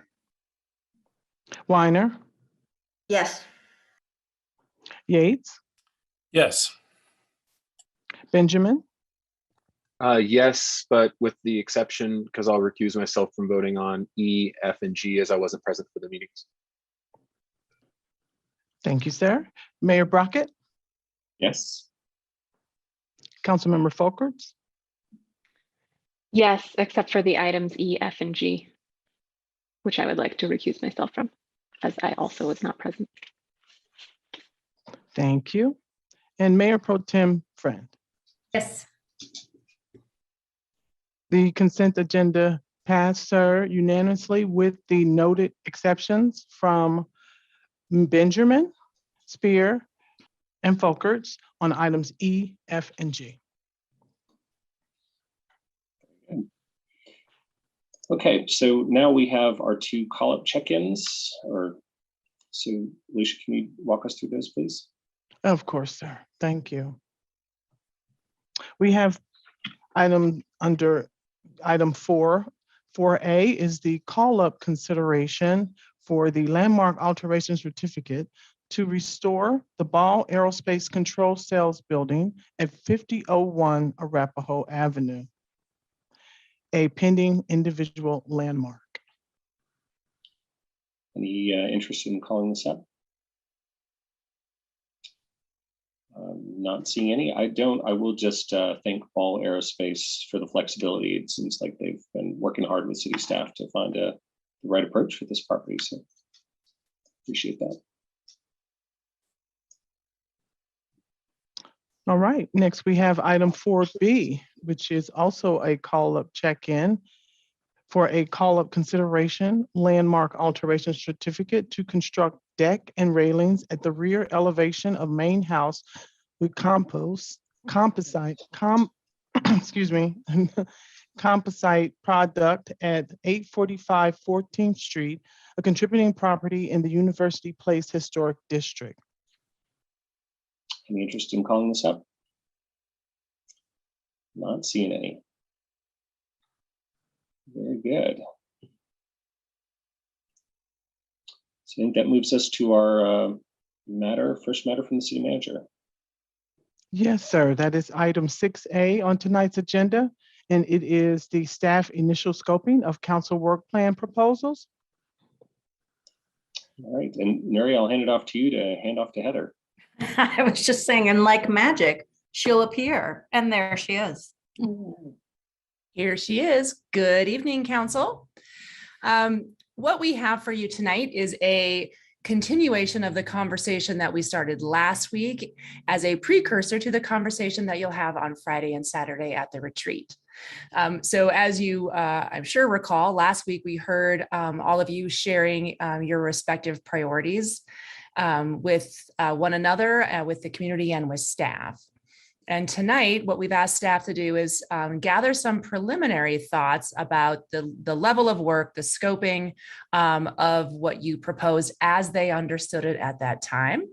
Weiner. Yes. Yates. Yes. Benjamin. Yes, but with the exception, because I'll recuse myself from voting on E, F, and G as I wasn't present for the meetings. Thank you, sir. Mayor Brockett. Yes. Councilmember Folkerts. Yes, except for the items E, F, and G, which I would like to recuse myself from, as I also was not present. Thank you. And Mayor Pro Tem Friend. Yes. The consent agenda passed, sir, unanimously with the noted exceptions from Benjamin, Spear, and Folkerts on items E, F, and G. Okay, so now we have our two call-up check-ins. So Alicia, can you walk us through those, please? Of course, sir. Thank you. We have item under item 4A is the call-up consideration for the landmark alteration certificate to restore the Ball Aerospace Control Cells building at 5001 Arapahoe Avenue, a pending individual landmark. Any interest in calling this up? Not seeing any. I will just thank Ball Aerospace for the flexibility. It seems like they've been working hard with city staff to find the right approach for this property. So appreciate that. All right, next we have item 4B, which is also a call-up check-in for a call-up consideration landmark alteration certificate to construct deck and railings at the rear elevation of main house with composite product at 845 14th Street, a contributing property in the University Place Historic District. Any interest in calling this up? Not seeing any. Very good. So I think that moves us to our first matter from the city manager. Yes, sir. That is item 6A on tonight's agenda, and it is the staff initial scoping of council work plan proposals. All right, and Mary, I'll hand it off to you to hand off to Heather. I was just saying, and like magic, she'll appear, and there she is. Here she is. Good evening, Council. What we have for you tonight is a continuation of the conversation that we started last week as a precursor to the conversation that you'll have on Friday and Saturday at the retreat. So as you, I'm sure recall, last week we heard all of you sharing your respective priorities with one another, with the community, and with staff. And tonight, what we've asked staff to do is gather some preliminary thoughts about the level of work, the scoping of what you proposed as they understood it at that time.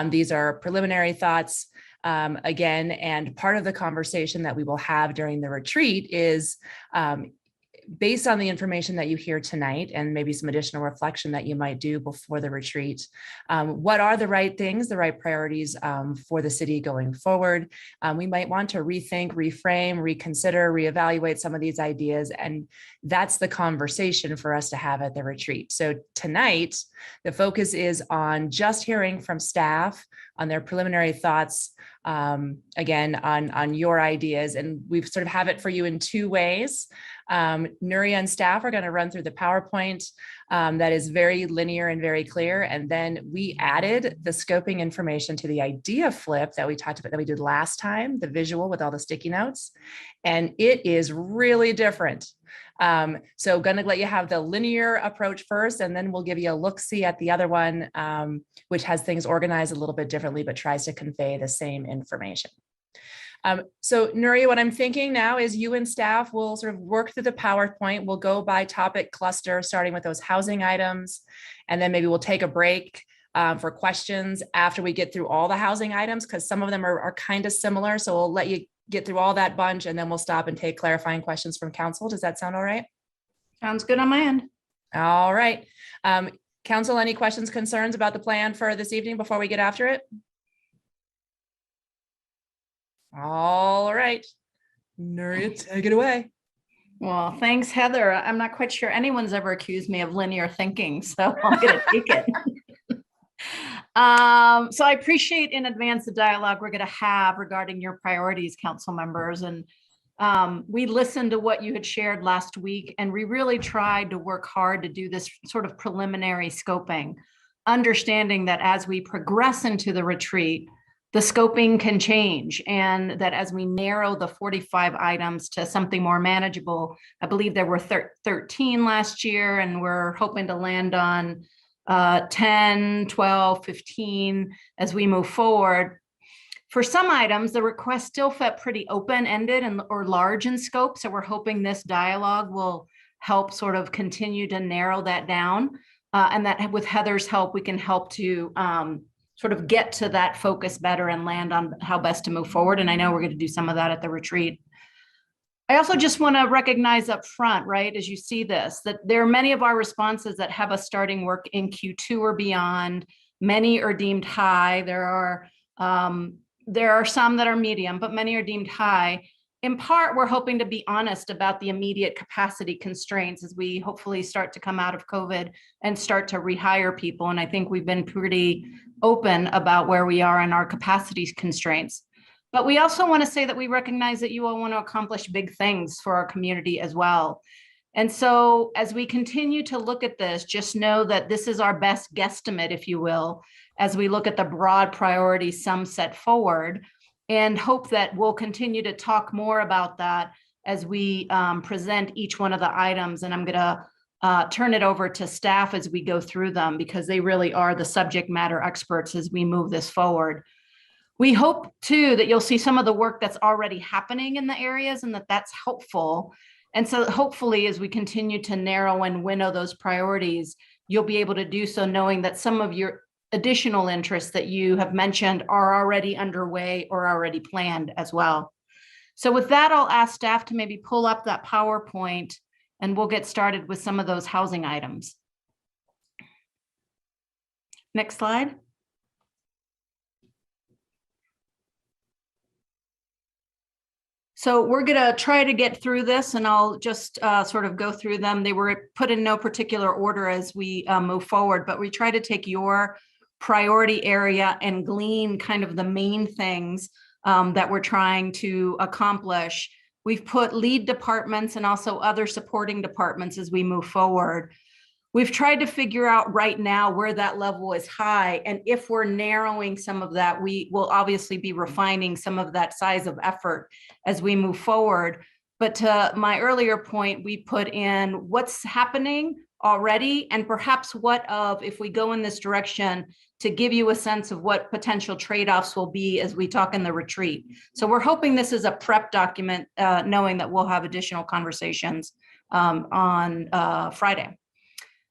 These are preliminary thoughts again, and part of the conversation that we will have during the retreat is based on the information that you hear tonight and maybe some additional reflection that you might do before the retreat, what are the right things, the right priorities for the city going forward? We might want to rethink, reframe, reconsider, reevaluate some of these ideas. And that's the conversation for us to have at the retreat. So tonight, the focus is on just hearing from staff on their preliminary thoughts, again, on your ideas. And we've sort of have it for you in two ways. Nuria and staff are going to run through the PowerPoint that is very linear and very clear. And then we added the scoping information to the idea flip that we talked about, that we did last time, the visual with all the sticky notes. And it is really different. So going to let you have the linear approach first, and then we'll give you a look-see at the other one, which has things organized a little bit differently, but tries to convey the same information. So Nuria, what I'm thinking now is you and staff will sort of work through the PowerPoint. We'll go by topic cluster, starting with those housing items, and then maybe we'll take a break for questions after we get through all the housing items, because some of them are kind of similar. So we'll let you get through all that bunch, and then we'll stop and take clarifying questions from council. Does that sound all right? Sounds good on my end. All right. Council, any questions, concerns about the plan for this evening before we get after it? All right. Nuria, take it away. Well, thanks, Heather. I'm not quite sure anyone's ever accused me of linear thinking, so I'm going to take it. So I appreciate in advance the dialogue we're going to have regarding your priorities, council members. And we listened to what you had shared last week, and we really tried to work hard to do this sort of preliminary scoping, understanding that as we progress into the retreat, the scoping can change, and that as we narrow the 45 items to something more manageable, I believe there were 13 last year, and we're hoping to land on 10, 12, 15 as we move forward. For some items, the request still felt pretty open-ended or large in scope. So we're hoping this dialogue will help sort of continue to narrow that down. And that with Heather's help, we can help to sort of get to that focus better and land on how best to move forward. And I know we're going to do some of that at the retreat. I also just want to recognize up front, right, as you see this, that there are many of our responses that have us starting work in Q2 or beyond. Many are deemed high. There are some that are medium, but many are deemed high. In part, we're hoping to be honest about the immediate capacity constraints as we hopefully start to come out of COVID and start to rehire people. And I think we've been pretty open about where we are in our capacity constraints. But we also want to say that we recognize that you all want to accomplish big things for our community as well. And so as we continue to look at this, just know that this is our best guesstimate, if you will, as we look at the broad priorities some set forward, and hope that we'll continue to talk more about that as we present each one of the items. And I'm going to turn it over to staff as we go through them, because they really are the subject matter experts as we move this forward. We hope too that you'll see some of the work that's already happening in the areas, and that that's helpful. And so hopefully as we continue to narrow and winnow those priorities, you'll be able to do so knowing that some of your additional interests that you have mentioned are already underway or already planned as well. So with that, I'll ask staff to maybe pull up that PowerPoint, and we'll get started with some of those housing items. Next slide. So we're going to try to get through this, and I'll just sort of go through them. They were put in no particular order as we move forward, but we try to take your priority area and glean kind of the main things that we're trying to accomplish. We've put lead departments and also other supporting departments as we move forward. We've tried to figure out right now where that level is high. And if we're narrowing some of that, we will obviously be refining some of that size of effort as we move forward. But to my earlier point, we put in what's happening already, and perhaps what of, if we go in this direction, to give you a sense of what potential trade-offs will be as we talk in the retreat. So we're hoping this is a prep document, knowing that we'll have additional conversations on Friday.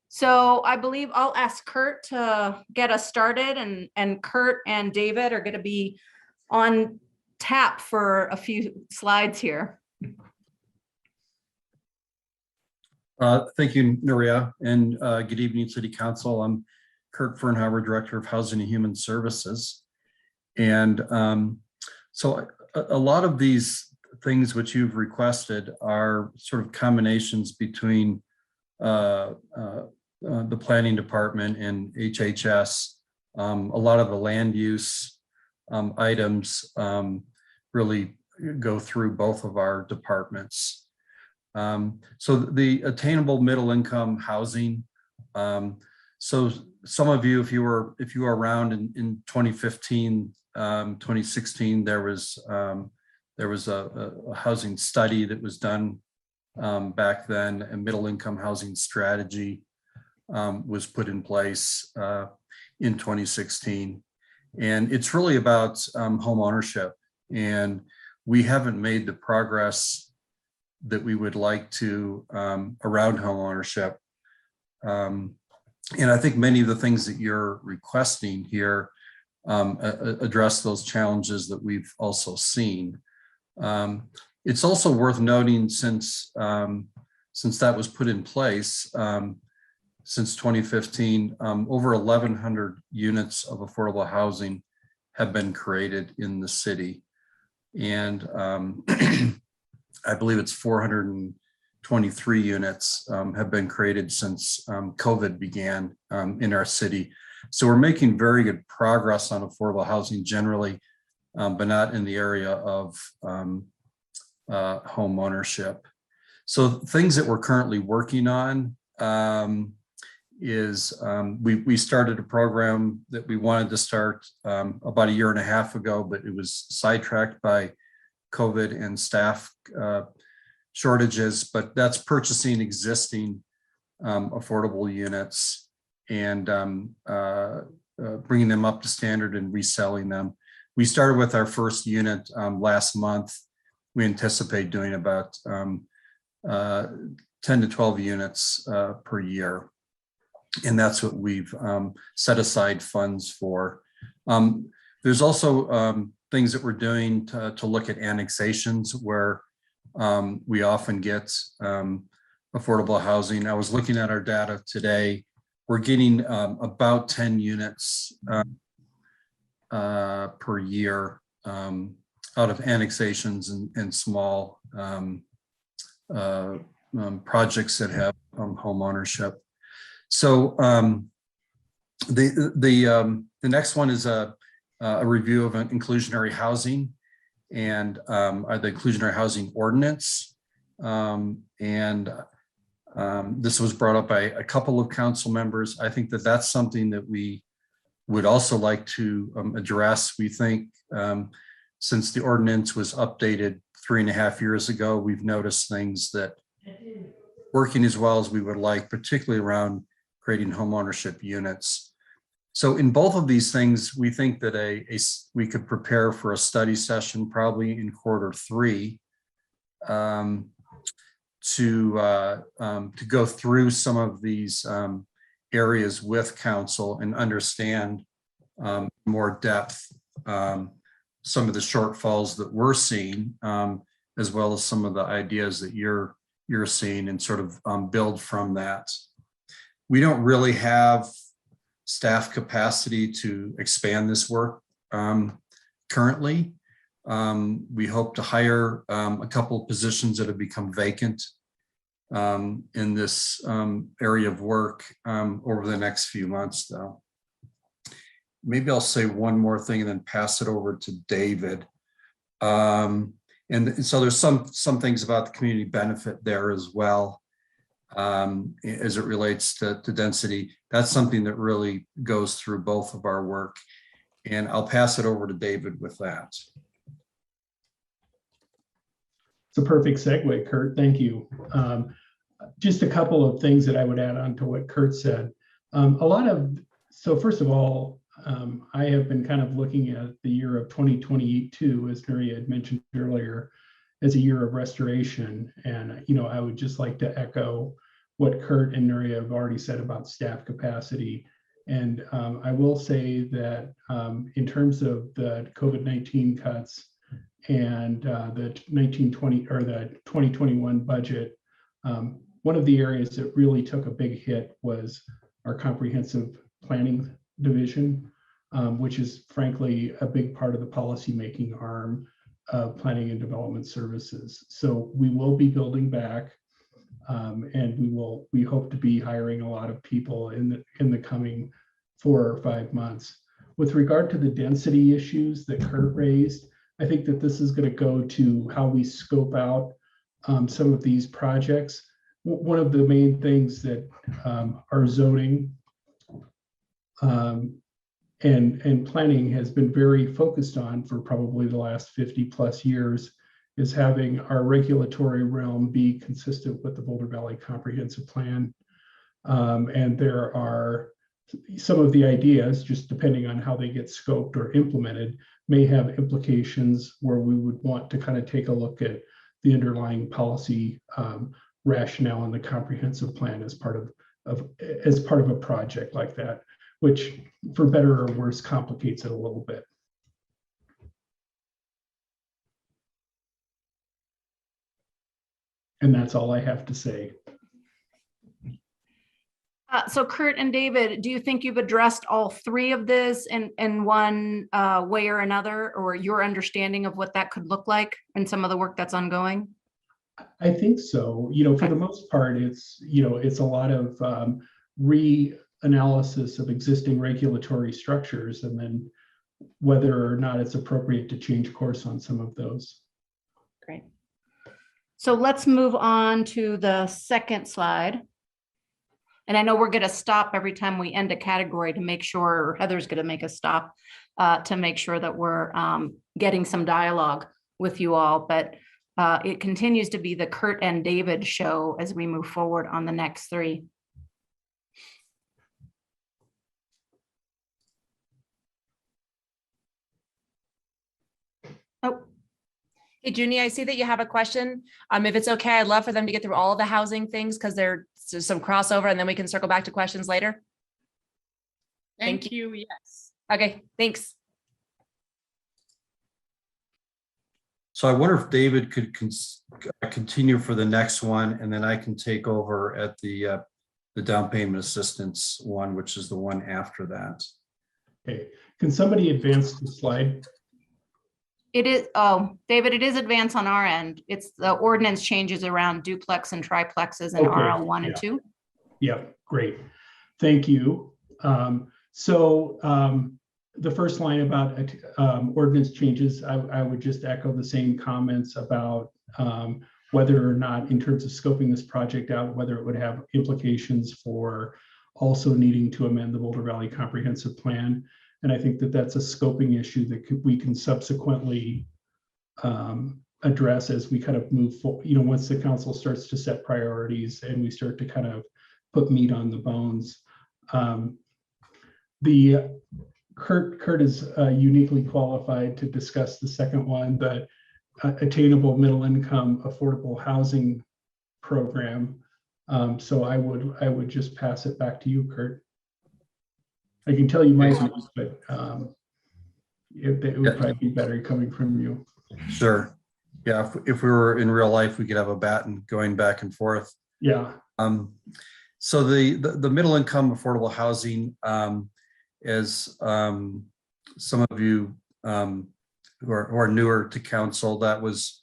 So I believe I'll ask Kurt to get us started, and Kurt and David are going to be on tap for a few slides here. Thank you, Nuria, and good evening, City Council. I'm Kurt Fernhauer, Director of Housing and Human Services. And so a lot of these things which you've requested are sort of combinations between the Planning Department and HHS. A lot of the land use items really go through both of our departments. So the attainable middle income housing. So some of you, if you were around in 2015, 2016, there was a housing study that was done back then. A middle income housing strategy was put in place in 2016, and it's really about home ownership. And we haven't made the progress that we would like to around home ownership. And I think many of the things that you're requesting here address those challenges that we've also seen. It's also worth noting, since that was put in place, since 2015, over 1,100 units of affordable housing have been created in the city. And I believe it's 423 units have been created since COVID began in our city. So we're making very good progress on affordable housing generally, but not in the area of home ownership. So things that we're currently working on is we started a program that we wanted to start about 1.5 years ago, but it was sidetracked by COVID and staff shortages, but that's purchasing existing affordable units and bringing them up to standard and reselling them. We started with our first unit last month. We anticipate doing about 10 to 12 units per year. And that's what we've set aside funds for. There's also things that we're doing to look at annexations where we often get affordable housing. I was looking at our data today. We're getting about 10 units per year out of annexations and small projects that have home ownership. So the next one is a review of an inclusionary housing and the inclusionary housing ordinance. This was brought up by a couple of council members. I think that that's something that we would also like to address. We think since the ordinance was updated 3.5 years ago, we've noticed things that working as well as we would like, particularly around creating home ownership units. So in both of these things, we think that we could prepare for a study session probably in Q3 to go through some of these areas with council and understand more depth some of the shortfalls that we're seeing, as well as some of the ideas that you're seeing, and sort of build from that. We don't really have staff capacity to expand this work currently. We hope to hire a couple of positions that have become vacant in this area of work over the next few months, though. Maybe I'll say one more thing and then pass it over to David. And so there's some things about the community benefit there as well, as it relates to density. That's something that really goes through both of our work. And I'll pass it over to David with that. It's a perfect segue, Kurt. Thank you. Just a couple of things that I would add on to what Kurt said. So first of all, I have been kind of looking at the year of 2022, as Nuria had mentioned earlier, as a year of restoration. And, I would just like to echo what Kurt and Nuria have already said about staff capacity. And I will say that in terms of the COVID-19 cuts and the 2021 budget, one of the areas that really took a big hit was our comprehensive planning division, which is frankly a big part of the policymaking arm of planning and development services. So we will be building back, and we hope to be hiring a lot of people in the coming 4 or 5 months. With regard to the density issues that Kurt raised, I think that this is going to go to how we scope out some of these projects. One of the main things that our zoning and planning has been very focused on for probably the last 50 plus years is having our regulatory realm be consistent with the Boulder Valley Comprehensive Plan. And there are some of the ideas, just depending on how they get scoped or implemented, may have implications where we would want to kind of take a look at the underlying policy rationale in the comprehensive plan as part of a project like that, which for better or worse complicates it a little bit. And that's all I have to say. So Kurt and David, do you think you've addressed all 3 of this in one way or another, or your understanding of what that could look like in some of the work that's ongoing? I think so. For the most part, it's a lot of reanalysis of existing regulatory structures, and then whether or not it's appropriate to change course on some of those. Great. So let's move on to the second slide. And I know we're going to stop every time we end a category to make sure, or Heather's going to make us stop to make sure that we're getting some dialogue with you all. But it continues to be the Kurt and David show as we move forward on the next 3. Oh. Hey, Junie, I see that you have a question. If it's okay, I'd love for them to get through all of the housing things because there's some crossover, and then we can circle back to questions later. Thank you. Yes. Okay, thanks. So I wonder if David could continue for the next one, and then I can take over at the down payment assistance one, which is the one after that. Okay, can somebody advance the slide? It is, David, it is advanced on our end. It's the ordinance changes around duplex and triplexes and RL1 and 2. Yep, great. Thank you. The first line about ordinance changes, I would just echo the same comments about whether or not, in terms of scoping this project out, whether it would have implications for also needing to amend the Boulder Valley Comprehensive Plan. And I think that that's a scoping issue that we can subsequently address as we kind of move forward. Once the council starts to set priorities and we start to kind of put meat on the bones. Kurt is uniquely qualified to discuss the second one, the attainable middle income affordable housing program. So I would just pass it back to you, Kurt. I can tell you my views, but it would probably be better coming from you. Sure. Yeah, if we were in real life, we could have a baton going back and forth. Yeah. So the middle income affordable housing, as some of you who are newer to council, that was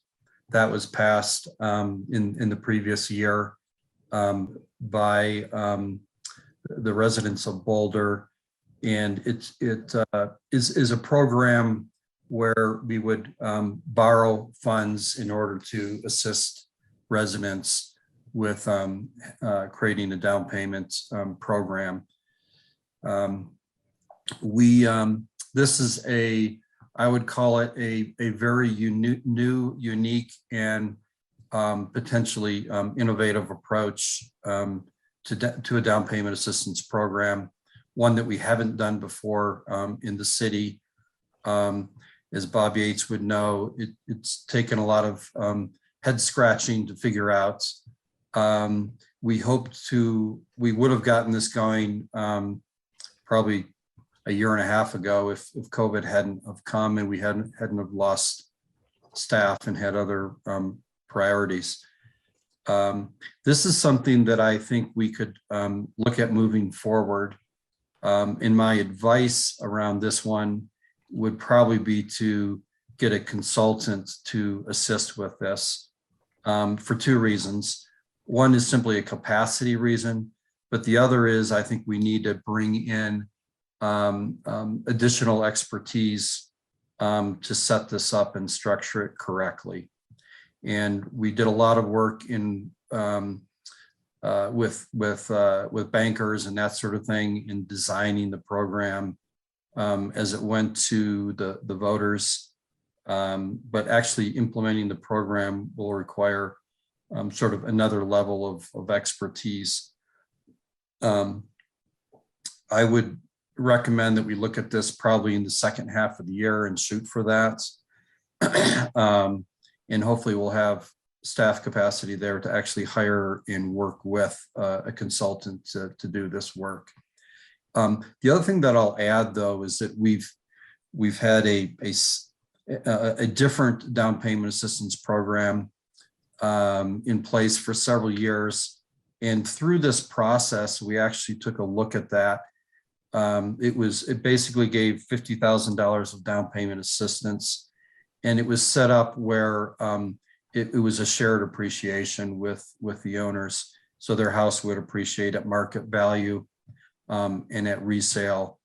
passed in the previous year by the residents of Boulder. And it is a program where we would borrow funds in order to assist residents with creating a down payment program. This is I would call it a very unique and potentially innovative approach to a down payment assistance program. One that we haven't done before in the city. As Bob Yates would know, it's taken a lot of head scratching to figure out. We would have gotten this going probably a year and a half ago if COVID hadn't have come and we hadn't have lost staff and had other priorities. This is something that I think we could look at moving forward. And my advice around this one would probably be to get a consultant to assist with this for two reasons. One is simply a capacity reason, but the other is I think we need to bring in additional expertise to set this up and structure it correctly. And we did a lot of work in with bankers and that sort of thing in designing the program as it went to the voters. But actually implementing the program will require sort of another level of expertise. I would recommend that we look at this probably in the second half of the year and shoot for that. And hopefully we'll have staff capacity there to actually hire and work with a consultant to do this work. The other thing that I'll add though is that we've had a different down payment assistance program in place for several years. And through this process, we actually took a look at that. It basically gave $50,000 of down payment assistance, and it was set up where it was a shared appreciation with the owners. So their house would appreciate at market value, and at resale,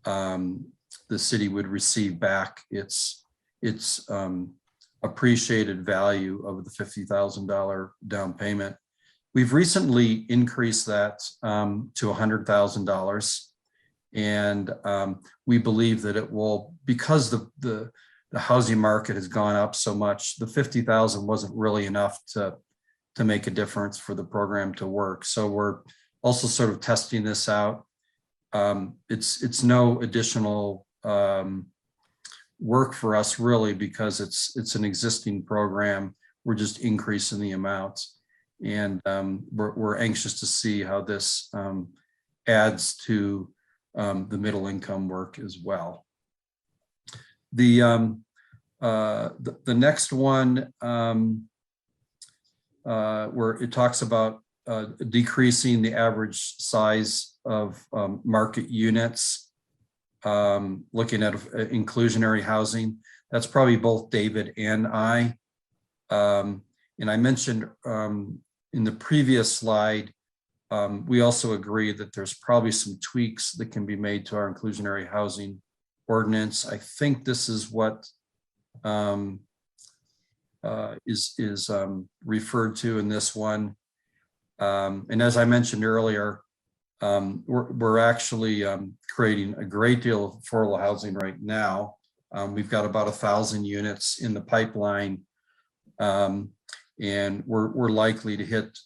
the city would receive back its appreciated value of the $50,000 down payment. We've recently increased that to $100,000. And we believe that it will, because the housing market has gone up so much, the 50,000 wasn't really enough to make a difference for the program to work. So we're also sort of testing this out. It's no additional work for us really, because it's an existing program. We're just increasing the amount, and we're anxious to see how this adds to the middle income work as well. The next one where it talks about decreasing the average size of market units, looking at inclusionary housing. That's probably both David and I. And I mentioned in the previous slide, we also agree that there's probably some tweaks that can be made to our inclusionary housing ordinance. I think this is what is referred to in this one. And as I mentioned earlier, we're actually creating a great deal of affordable housing right now. We've got about 1,000 units in the pipeline, and we're likely to hit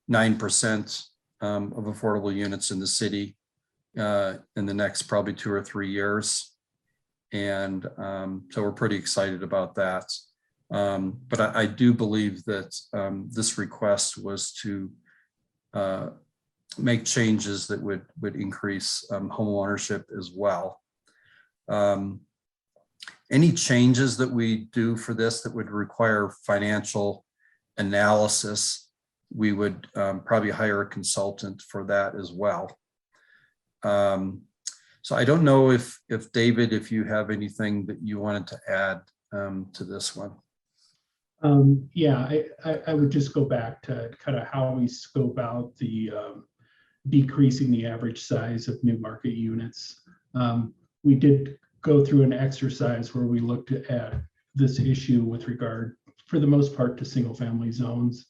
9% of affordable units in the city in the next probably 2 or 3 years. And so we're pretty excited about that. But I do believe that this request was to make changes that would increase home ownership as well. Any changes that we do for this that would require financial analysis, we would probably hire a consultant for that as well. So I don't know if David, if you have anything that you wanted to add to this one. Yeah, I would just go back to kind of how we scope out the decreasing the average size of new market units. We did go through an exercise where we looked at this issue with regard, for the most part, to single family zones.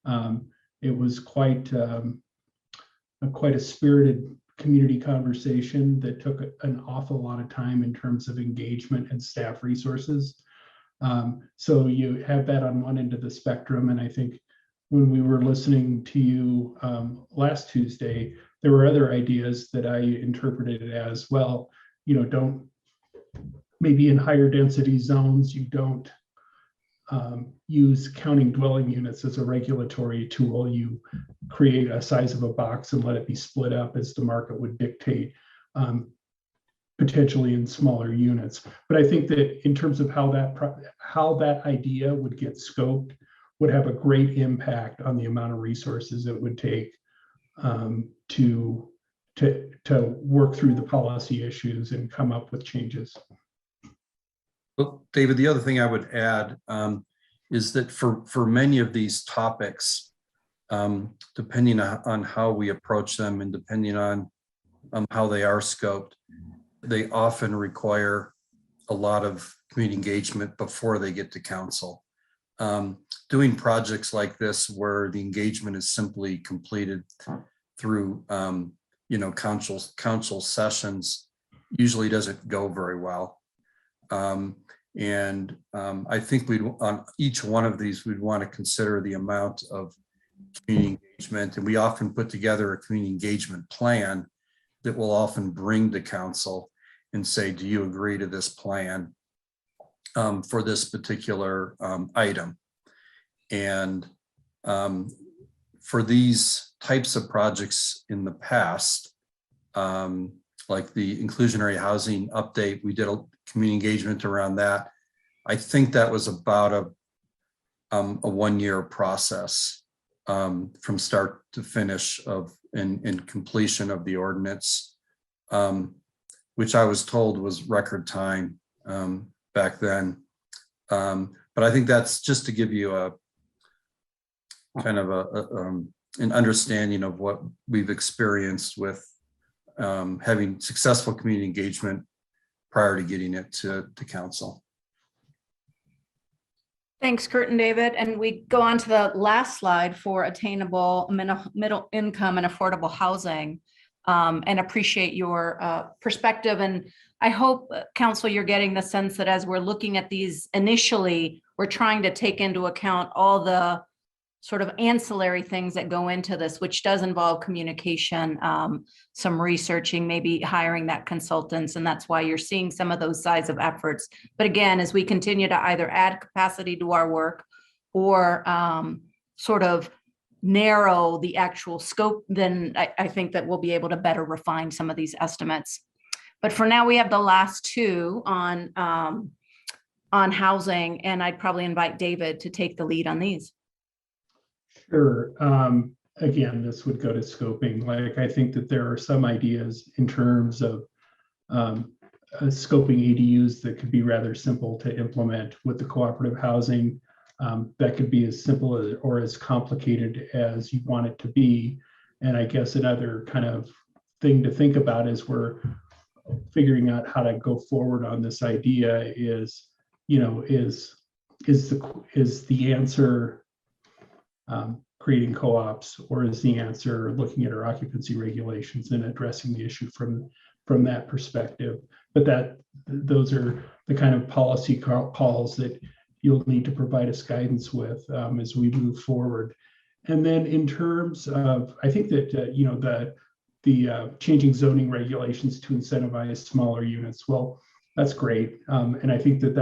It was quite a spirited community conversation that took an awful lot of time in terms of engagement and staff resources. So you have that on one end of the spectrum. And I think when we were listening to you last Tuesday, there were other ideas that I interpreted as, well, you know, don't, maybe in higher density zones, you don't use counting dwelling units as a regulatory tool. You create a size of a box and let it be split up as the market would dictate, potentially in smaller units. But I think that in terms of how that idea would get scoped, would have a great impact on the amount of resources it would take to work through the policy issues and come up with changes. Well, David, the other thing I would add is that for many of these topics, depending on how we approach them and depending on how they are scoped, they often require a lot of community engagement before they get to council. Doing projects like this where the engagement is simply completed through council sessions usually doesn't go very well. I think on each one of these, we'd want to consider the amount of community engagement, and we often put together a community engagement plan that will often bring to council and say, do you agree to this plan for this particular item? And for these types of projects in the past, like the inclusionary housing update, we did a community engagement around that. I think that was about a 1-year process from start to finish in completion of the ordinance, which I was told was record time back then. But I think that's just to give you a kind of an understanding of what we've experienced with having successful community engagement prior to getting it to council. Thanks, Kurt and David. And we go on to the last slide for attainable middle income and affordable housing, and appreciate your perspective. And I hope, Council, you're getting the sense that as we're looking at these initially, we're trying to take into account all the sort of ancillary things that go into this, which does involve communication, some researching, maybe hiring that consultants. And that's why you're seeing some of those sides of efforts. But again, as we continue to either add capacity to our work or sort of narrow the actual scope, then I think that we'll be able to better refine some of these estimates. But for now, we have the last two on housing, and I'd probably invite David to take the lead on these. Sure. Again, this would go to scoping. Like, I think that there are some ideas in terms of scoping ADUs that could be rather simple to implement with the cooperative housing. That could be as simple as or as complicated as you want it to be. And I guess another kind of thing to think about as we're figuring out how to go forward on this idea is, is the answer creating co-ops, or is the answer looking at our occupancy regulations and addressing the issue from that perspective? But those are the kind of policy calls that you'll need to provide us guidance with as we move forward. And then in terms of, I think that the changing zoning regulations to incentivize smaller units, well, that's great, and I think that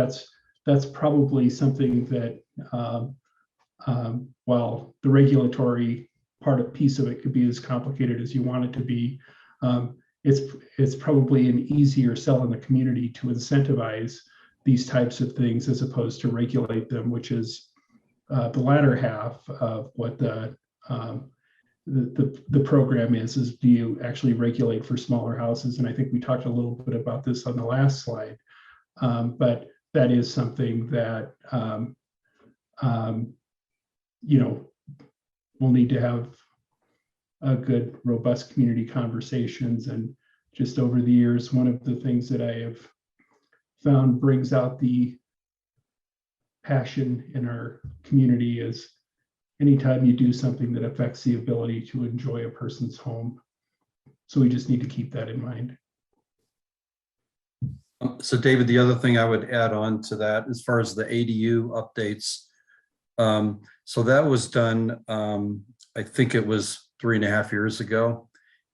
that's probably something that while the regulatory piece of it could be as complicated as you want it to be, it's probably an easier sell in the community to incentivize these types of things as opposed to regulate them, which is the latter half of what the program is do you actually regulate for smaller houses? And I think we talked a little bit about this on the last slide, but that is something that we'll need to have a good, robust community conversations. And just over the years, one of the things that I have found brings out the passion in our community is anytime you do something that affects the ability to enjoy a person's home. So we just need to keep that in mind. So David, the other thing I would add on to that, as far as the ADU updates, so that was done, I think it was 3.5 years ago.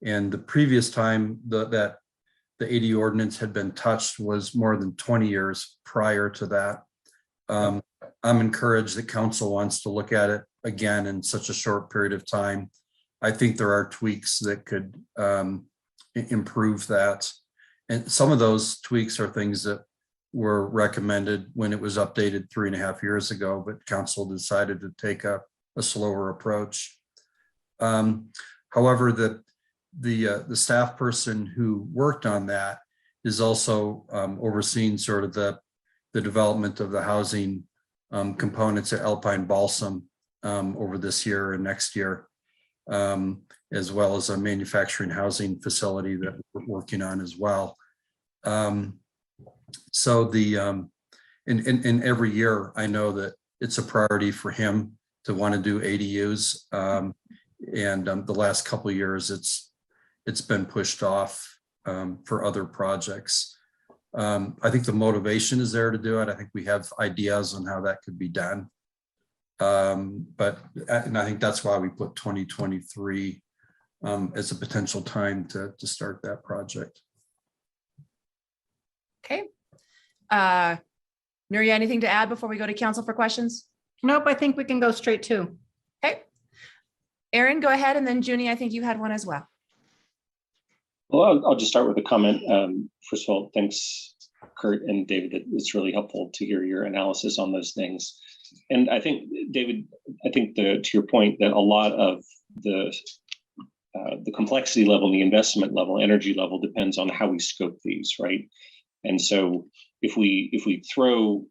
And the previous time that the ADU ordinance had been touched was more than 20 years prior to that. I'm encouraged that council wants to look at it again in such a short period of time. I think there are tweaks that could improve that. And some of those tweaks are things that were recommended when it was updated 3.5 years ago, but council decided to take a slower approach. However, the staff person who worked on that is also overseeing sort of the development of the housing components at Alpine Balsam over this year and next year, as well as a manufacturing housing facility that we're working on as well. So in every year, I know that it's a priority for him to want to do ADUs. The last couple of years, it's been pushed off for other projects. I think the motivation is there to do it. I think we have ideas on how that could be done. And I think that's why we put 2023 as a potential time to start that project. Okay. Nuria, anything to add before we go to council for questions? Nope, I think we can go straight to. Okay. Aaron, go ahead. And then Junie, I think you had one as well. Well, I'll just start with a comment. First of all, thanks, Kurt and David. It's really helpful to hear your analysis on those things. And I think, David, to your point that a lot of the complexity level, the investment level, energy level depends on how we scope these, right? And so if we throw,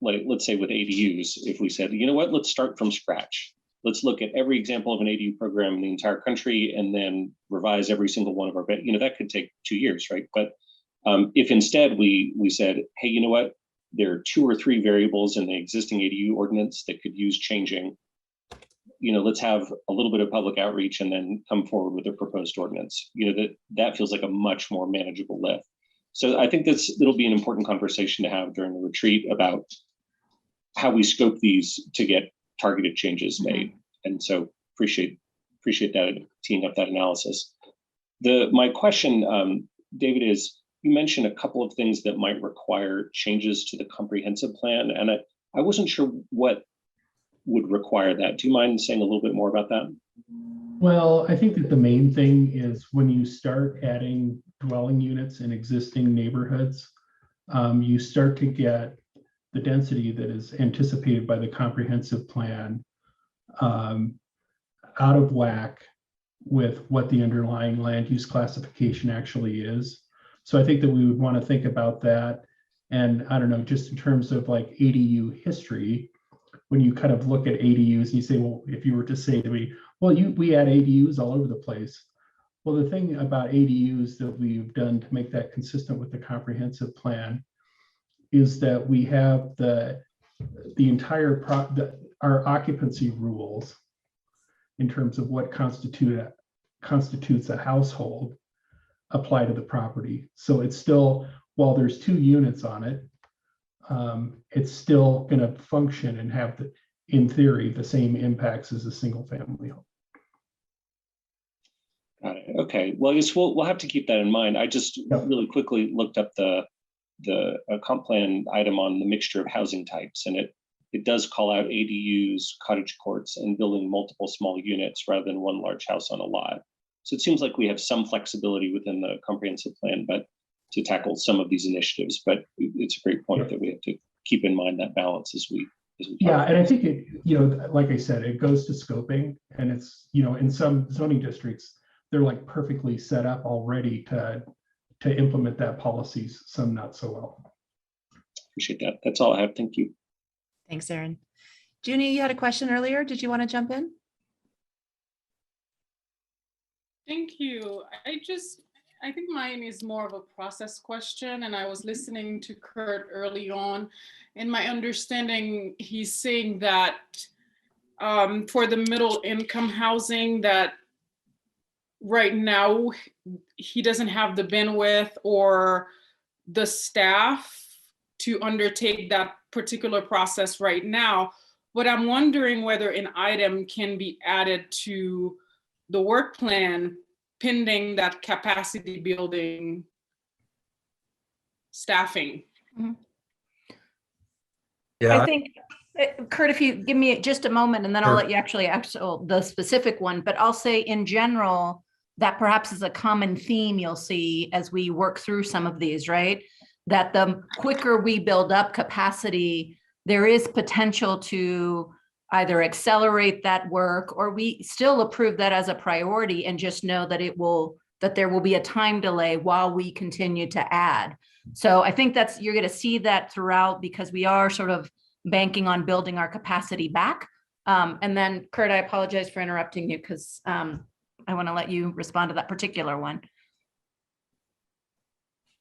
like, let's say with ADUs, if we said, you know what, let's start from scratch. Let's look at every example of an ADU program in the entire country and then revise every single one of our, that could take 2 years, right? But if instead we said, hey, you know what, there are 2 or 3 variables in the existing ADU ordinance that could use changing, let's have a little bit of public outreach and then come forward with a proposed ordinance. That feels like a much more manageable lift. So I think it'll be an important conversation to have during the retreat about how we scope these to get targeted changes made. And so appreciate that, teeing up that analysis. My question, David, is you mentioned a couple of things that might require changes to the comprehensive plan, and I wasn't sure what would require that. Do you mind saying a little bit more about that? Well, I think that the main thing is when you start adding dwelling units in existing neighborhoods, you start to get the density that is anticipated by the comprehensive plan out of whack with what the underlying land use classification actually is. So I think that we would want to think about that. And I don't know, just in terms of like ADU history, when you kind of look at ADUs and you say, well, if you were to say to me, well, we add ADUs all over the place. Well, the thing about ADUs that we've done to make that consistent with the comprehensive plan is that we have the entire our occupancy rules in terms of what constitutes a household apply to the property. So it's still, while there's 2 units on it, it's still going to function and have, in theory, the same impacts as a single family home. Got it. Okay. Well, I guess we'll have to keep that in mind. I just really quickly looked up the comp plan item on the mixture of housing types, and it does call out ADUs, cottage courts, and building multiple small units rather than one large house on a lot. So it seems like we have some flexibility within the comprehensive plan, but to tackle some of these initiatives. But it's a great point that we have to keep in mind that balance as we yeah, and I think it, like I said, it goes to scoping, and it's, in some zoning districts, they're like perfectly set up already to implement that policies, some not so well. Appreciate that. That's all I have. Thank you. Thanks, Aaron. Junie, you had a question earlier. Did you want to jump in? Thank you. I think mine is more of a process question, and I was listening to Kurt early on. In my understanding, he's saying that for the middle income housing, that right now he doesn't have the bandwidth or the staff to undertake that particular process right now. But I'm wondering whether an item can be added to the work plan pending that capacity building staffing. Mm-hmm. Yeah. I think, Kurt, if you give me just a moment and then I'll let you actually the specific one, but I'll say in general, that perhaps is a common theme you'll see as we work through some of these, right? that the quicker we build up capacity, there is potential to either accelerate that work, or we still approve that as a priority and just know that that there will be a time delay while we continue to add. So I think you're going to see that throughout, because we are sort of banking on building our capacity back. And then Kurt, I apologize for interrupting you, because I want to let you respond to that particular one.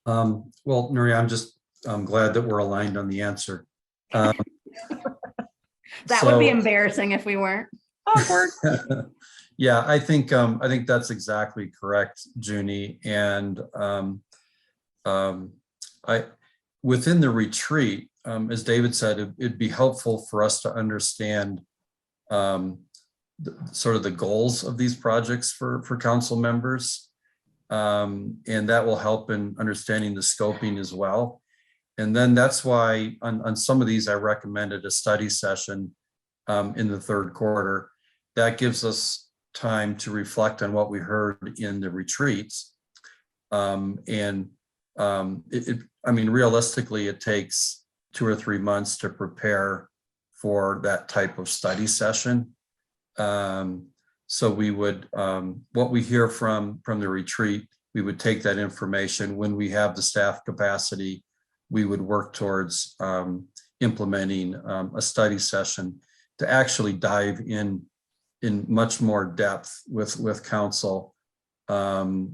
Well, Nuria, I'm glad that we're aligned on the answer. That would be embarrassing if we weren't. Awkward. Yeah, I think that's exactly correct, Junie. And within the retreat, as David said, it'd be helpful for us to understand sort of the goals of these projects for council members. And that will help in understanding the scoping as well. And then that's why on some of these, I recommended a study session in the third quarter. That gives us time to reflect on what we heard in the retreats. I mean, realistically, it takes 2 or 3 months to prepare for that type of study session. So we would, what we hear from the retreat, we would take that information. When we have the staff capacity, we would work towards implementing a study session to actually dive in much more depth with council to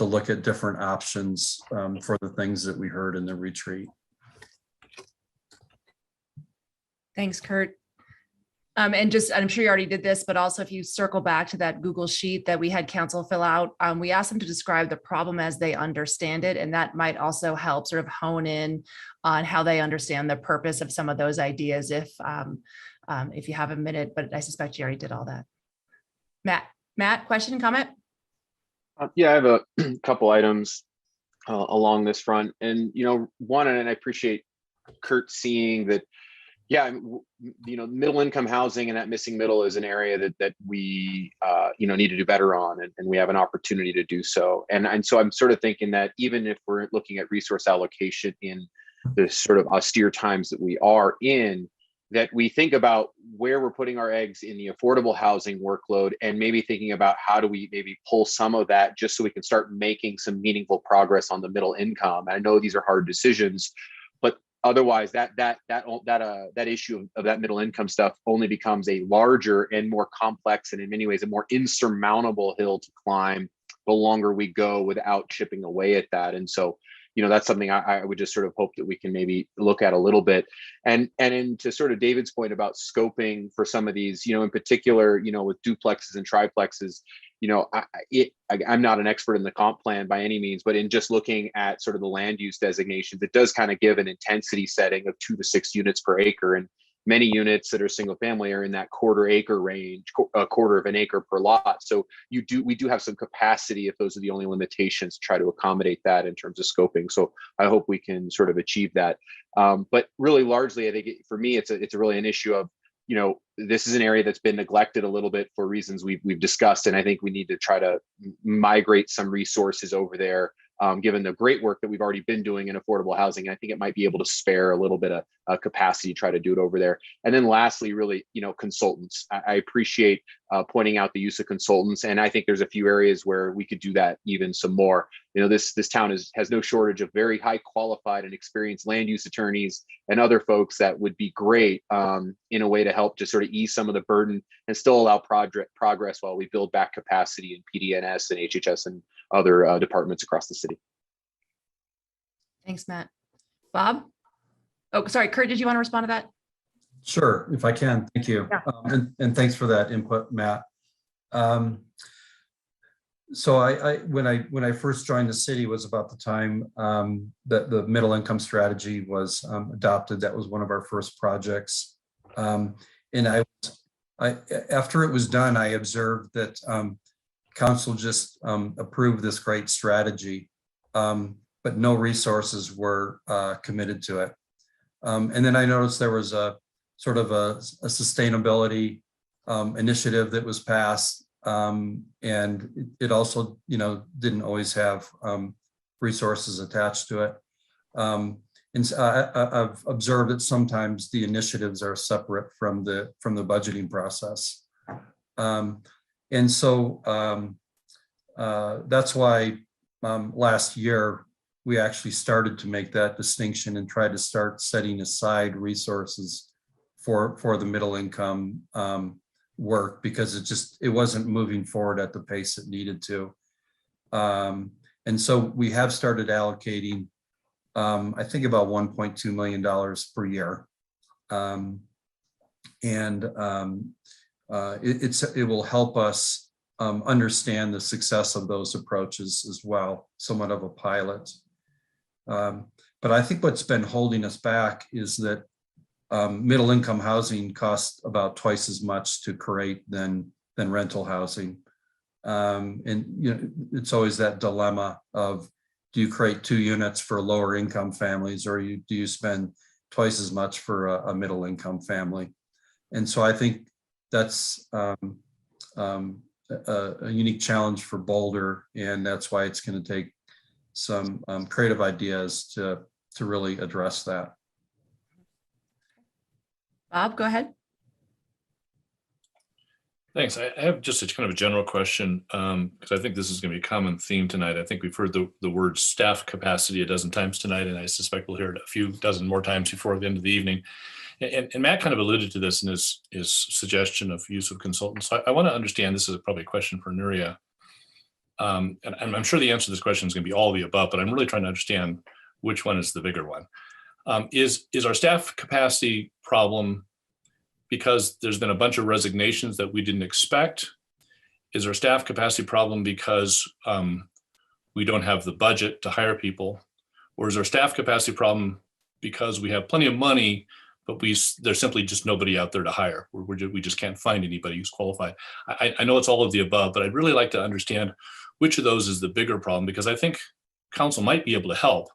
look at different options for the things that we heard in the retreat. Thanks, Kurt. And just, I'm sure you already did this, but also if you circle back to that Google sheet that we had council fill out, we asked them to describe the problem as they understand it. And that might also help sort of hone in on how they understand the purpose of some of those ideas if you have a minute, but I suspect you already did all that. Matt, question, comment? Yeah, I have a couple items along this front. And, one, and I appreciate Kurt seeing that, yeah, middle income housing and that missing middle is an area that we, need to do better on, and we have an opportunity to do so. And so I'm sort of thinking that even if we're looking at resource allocation in the sort of austere times that we are in, that we think about where we're putting our eggs in the affordable housing workload, and maybe thinking about how do we maybe pull some of that just so we can start making some meaningful progress on the middle income. I know these are hard decisions, but otherwise that issue of that middle income stuff only becomes a larger and more complex, and in many ways a more insurmountable hill to climb the longer we go without chipping away at that. And so that's something I would just sort of hope that we can maybe look at a little bit. And to sort of David's point about scoping for some of these, in particular, with duplexes and triplexes, I'm not an expert in the comp plan by any means, but in just looking at sort of the land use designations, it does kind of give an intensity setting of 2 to 6 units per acre. And many units that are single family are in that quarter acre range, a quarter of an acre per lot. So we do have some capacity, if those are the only limitations, to try to accommodate that in terms of scoping. So I hope we can sort of achieve that. But really largely, I think for me, it's really an issue of, this is an area that's been neglected a little bit for reasons we've discussed. And I think we need to try to migrate some resources over there, given the great work that we've already been doing in affordable housing. I think it might be able to spare a little bit of capacity to try to do it over there. And then lastly, really, consultants. I appreciate pointing out the use of consultants. And I think there's a few areas where we could do that even some more. This town has no shortage of very high qualified and experienced land use attorneys and other folks that would be great in a way to help to sort of ease some of the burden and still allow progress while we build back capacity in PDNS and HHS and other departments across the city. Thanks, Matt. Bob? Oh, sorry, Kurt, did you want to respond to that? Sure, if I can, thank you. Yeah. And thanks for that input, Matt. So when I first joined the city was about the time that the middle income strategy was adopted. That was one of our first projects. And after it was done, I observed that council just approved this great strategy, but no resources were committed to it. And then I noticed there was a sort of a sustainability initiative that was passed. And it also, didn't always have resources attached to it. And I've observed that sometimes the initiatives are separate from the budgeting process. And so that's why last year we actually started to make that distinction and try to start setting aside resources for the middle income work, because it wasn't moving forward at the pace it needed to. And so we have started allocating, I think, about $1.2 million per year. It will help us understand the success of those approaches as well, somewhat of a pilot. But I think what's been holding us back is that middle income housing costs about twice as much to create than rental housing. And it's always that dilemma of, do you create 2 units for lower income families, or do you spend twice as much for a middle income family? And so I think that's a unique challenge for Boulder, and that's why it's going to take some creative ideas to really address that. Bob, go ahead. Thanks. I have just a kind of a general question, because I think this is going to be a common theme tonight. I think we've heard the word staff capacity a dozen times tonight, and I suspect we'll hear it a few dozen more times before the end of the evening. And Matt kind of alluded to this in his suggestion of use of consultants. So I want to understand, this is probably a question for Nuria. And I'm sure the answer to this question is going to be all of the above, but I'm really trying to understand which one is the bigger one. Is our staff capacity problem because there's been a bunch of resignations that we didn't expect? Is our staff capacity problem because we don't have the budget to hire people? Or is our staff capacity problem because we have plenty of money, but there's simply just nobody out there to hire? We just can't find anybody who's qualified. I know it's all of the above, but I'd really like to understand which of those is the bigger problem, because I think council might be able to help.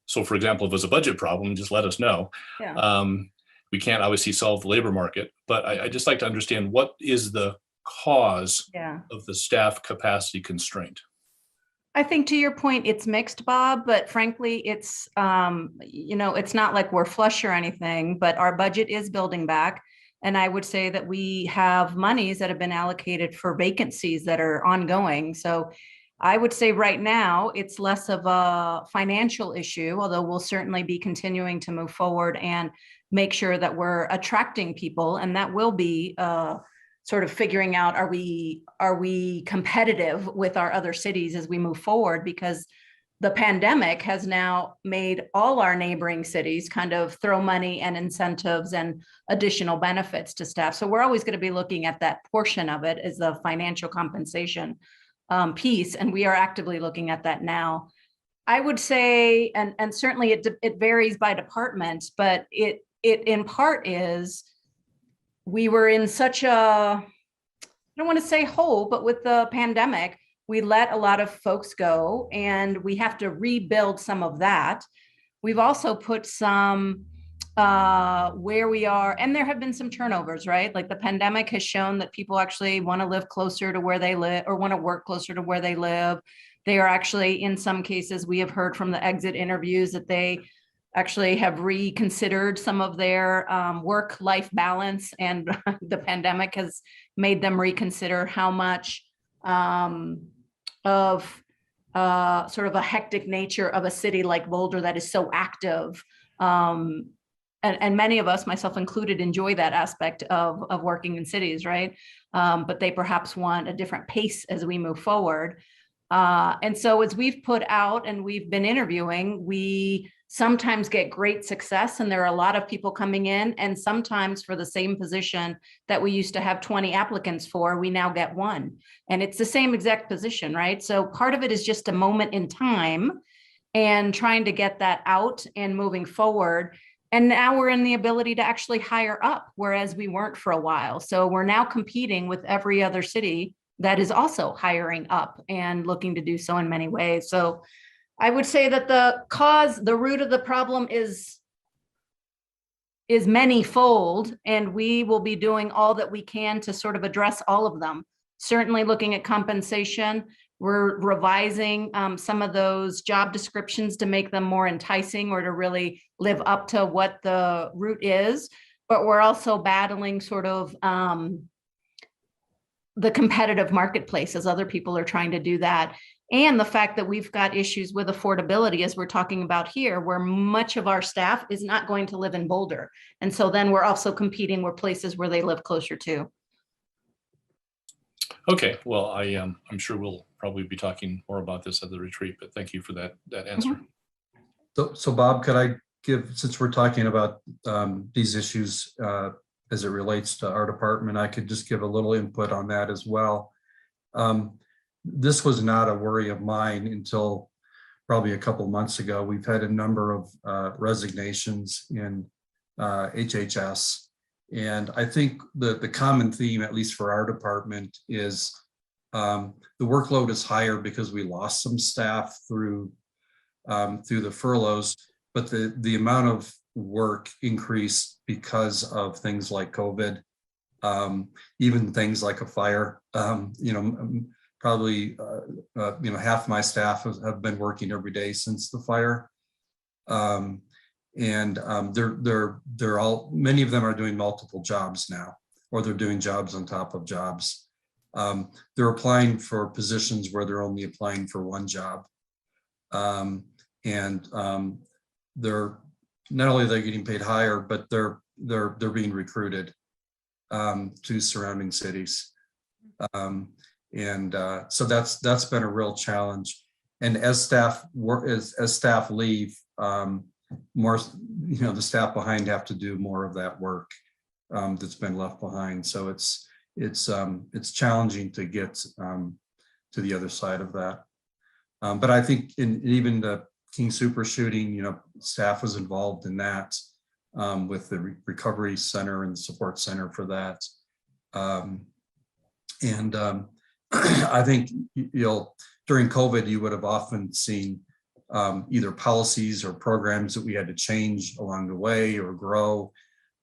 So for example, if it was a budget problem, just let us know. Yeah. We can't obviously solve the labor market, but I just like to understand what is the cause of the staff capacity constraint. I think, to your point, it's mixed, Bob, but frankly, it's, it's not like we're flush or anything, but our budget is building back. And I would say that we have monies that have been allocated for vacancies that are ongoing. So I would say right now it's less of a financial issue, although we'll certainly be continuing to move forward and make sure that we're attracting people. And that will be sort of figuring out, are we competitive with our other cities as we move forward? Because the pandemic has now made all our neighboring cities kind of throw money and incentives and additional benefits to staff. So we're always going to be looking at that portion of it as the financial compensation piece. And we are actively looking at that now. I would say, and certainly it varies by department, but it in part is, we were in such a, I don't want to say hole, but with the pandemic, we let a lot of folks go, and we have to rebuild some of that. We've also put some where we are, and there have been some turnovers, right? Like the pandemic has shown that people actually want to live closer to where they live, or want to work closer to where they live. They are actually, in some cases, we have heard from the exit interviews that they actually have reconsidered some of their work-life balance, and the pandemic has made them reconsider how much of sort of a hectic nature of a city like Boulder that is so active. And many of us, myself included, enjoy that aspect of working in cities, right? But they perhaps want a different pace as we move forward. And so as we've put out and we've been interviewing, we sometimes get great success, and there are a lot of people coming in, and sometimes for the same position that we used to have 20 applicants for, we now get 1. And it's the same exact position, right? So part of it is just a moment in time and trying to get that out and moving forward. And now we're in the ability to actually hire up, whereas we weren't for a while. So we're now competing with every other city that is also hiring up and looking to do so in many ways. So I would say that the root of the problem is many-fold, and we will be doing all that we can to sort of address all of them. Certainly looking at compensation, We're revising some of those job descriptions to make them more enticing or to really live up to what the route is. But we're also battling sort of the competitive marketplace as other people are trying to do that. And the fact that we've got issues with affordability, as we're talking about here, where much of our staff is not going to live in Boulder. And so then we're also competing with places where they live closer to. Okay, well, I'm sure we'll probably be talking more about this at the retreat, but thank you for that answer. So Bob, could I give, since we're talking about these issues as it relates to our department, I could just give a little input on that as well. This was not a worry of mine until probably a couple of months ago. We've had a number of resignations in HHS. And I think the common theme, at least for our department, is the workload is higher because we lost some staff through the furloughs, but the amount of work increased because of things like COVID, even things like a fire. Probably half my staff have been working every day since the fire. They're all, many of them are doing multiple jobs now, or they're doing jobs on top of jobs. They're applying for positions where they're only applying for one job. They're not only they're getting paid higher, but they're being recruited to surrounding cities. So that's been a real challenge. And as staff leave, more, the staff behind have to do more of that work that's been left behind. So it's challenging to get to the other side of that. But I think in even the King Super shooting, staff was involved in that with the recovery center and the support center for that. I think during COVID, you would have often seen either policies or programs that we had to change along the way or grow.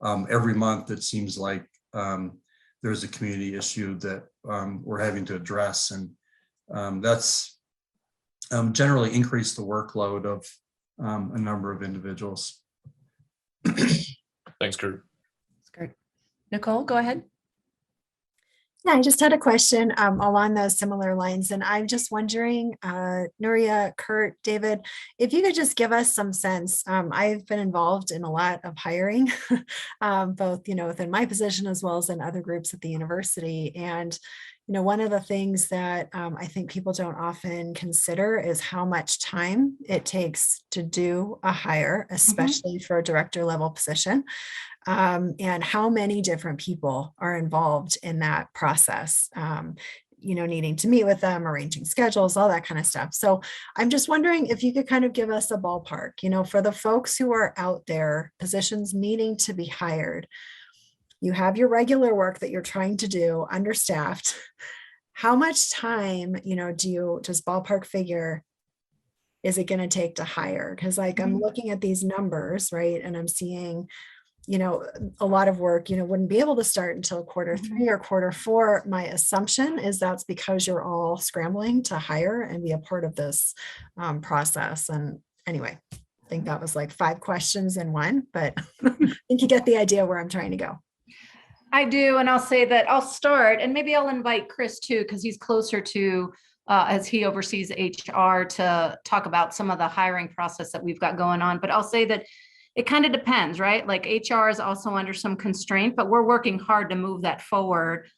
Every month, it seems like there's a community issue that we're having to address, and that's generally increased the workload of a number of individuals. Thanks, Kurt. That's great. Nicole, go ahead. Yeah, I just had a question along those similar lines. And I'm just wondering, Nuria, Kurt, David, if you could just give us some sense. I've been involved in a lot of hiring, both, within my position as well as in other groups at the university. And, one of the things that I think people don't often consider is how much time it takes to do a hire, especially for a director level position. And how many different people are involved in that process, needing to meet with them, arranging schedules, all that kind of stuff. So I'm just wondering if you could kind of give us a ballpark, for the folks who are out there, positions needing to be hired. You have your regular work that you're trying to do, understaffed. How much time, just ballpark figure, is it going to take to hire? Because I'm looking at these numbers, right? And I'm seeing a lot of work, wouldn't be able to start until Q3 or Q4. My assumption is that's because you're all scrambling to hire and be a part of this process. And anyway, I think that was like 5 questions in one, but I think you get the idea where I'm trying to go. I do. And I'll say that I'll start, and maybe I'll invite Chris too, because he's closer to, as he oversees HR, to talk about some of the hiring process that we've got going on. But I'll say that it kind of depends, right? Like HR is also under some constraint, but we're working hard to move that forward.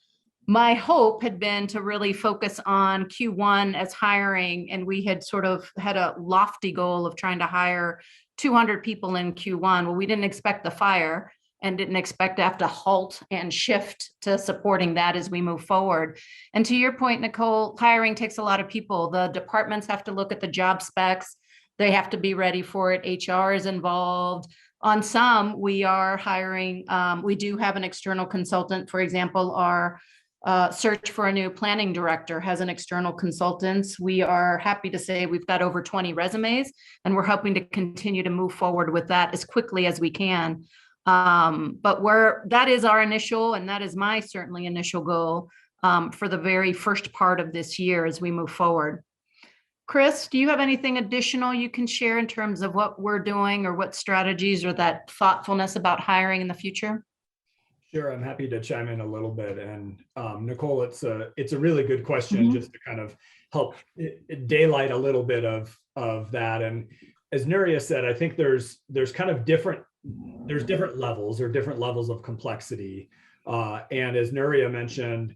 My hope had been to really focus on Q1 as hiring, and we had sort of had a lofty goal of trying to hire 200 people in Q1. Well, we didn't expect the fire and didn't expect to have to halt and shift to supporting that as we move forward. And to your point, Nicole, hiring takes a lot of people. The departments have to look at the job specs. They have to be ready for it. HR is involved. On some, we are hiring. We do have an external consultant. For example, our search for a new planning director has an external consultant. We are happy to say we've got over 20 resumes, and we're hoping to continue to move forward with that as quickly as we can. But that is our initial, and that is my certainly initial goal, for the very first part of this year as we move forward. Chris, do you have anything additional you can share in terms of what we're doing or what strategies or that thoughtfulness about hiring in the future? Sure, I'm happy to chime in a little bit. And Nicole, it's a really good question, just to kind of help daylight a little bit of that. And as Nuria said, I think there's kind of different levels or different levels of complexity. And as Nuria mentioned,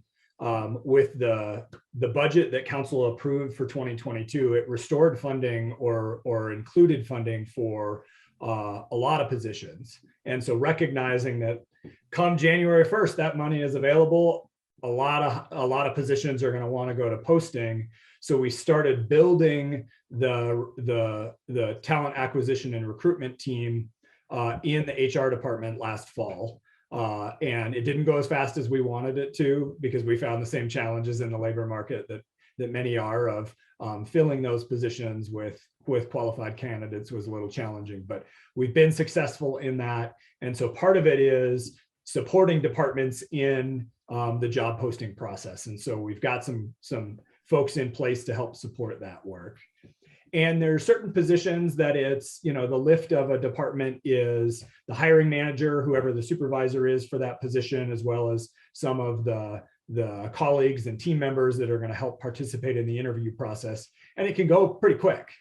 with the budget that council approved for 2022, it restored funding or included funding for a lot of positions. And so recognizing that come January 1st, that money is available, a lot of positions are going to want to go to posting. So we started building the talent acquisition and recruitment team in the HR department last fall. And it didn't go as fast as we wanted it to, because we found the same challenges in the labor market that many are of filling those positions with qualified candidates was a little challenging, but we've been successful in that. And so part of it is supporting departments in the job posting process. And so we've got some folks in place to help support that work. And there are certain positions that it's, the lift of a department is the hiring manager, whoever the supervisor is for that position, as well as some of the colleagues and team members that are going to help participate in the interview process. And it can go pretty quick.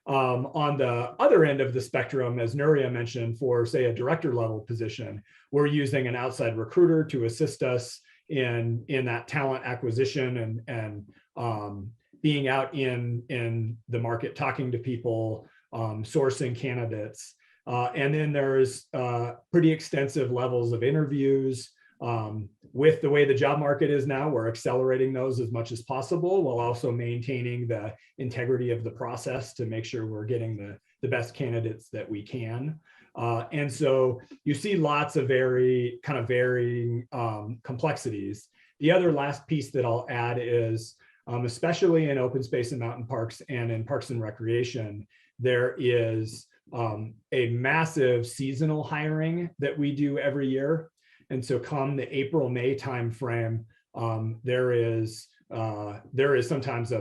On the other end of the spectrum, as Nuria mentioned, for say a director level position, we're using an outside recruiter to assist us in that talent acquisition and being out in the market, talking to people, sourcing candidates. And then there's pretty extensive levels of interviews. With the way the job market is now, we're accelerating those as much as possible, while also maintaining the integrity of the process to make sure we're getting the best candidates that we can. And so you see lots of varying complexities. The other last piece that I'll add is, especially in open space and mountain parks and in parks and recreation, there is a massive seasonal hiring that we do every year. And so come the April-May timeframe, there is sometimes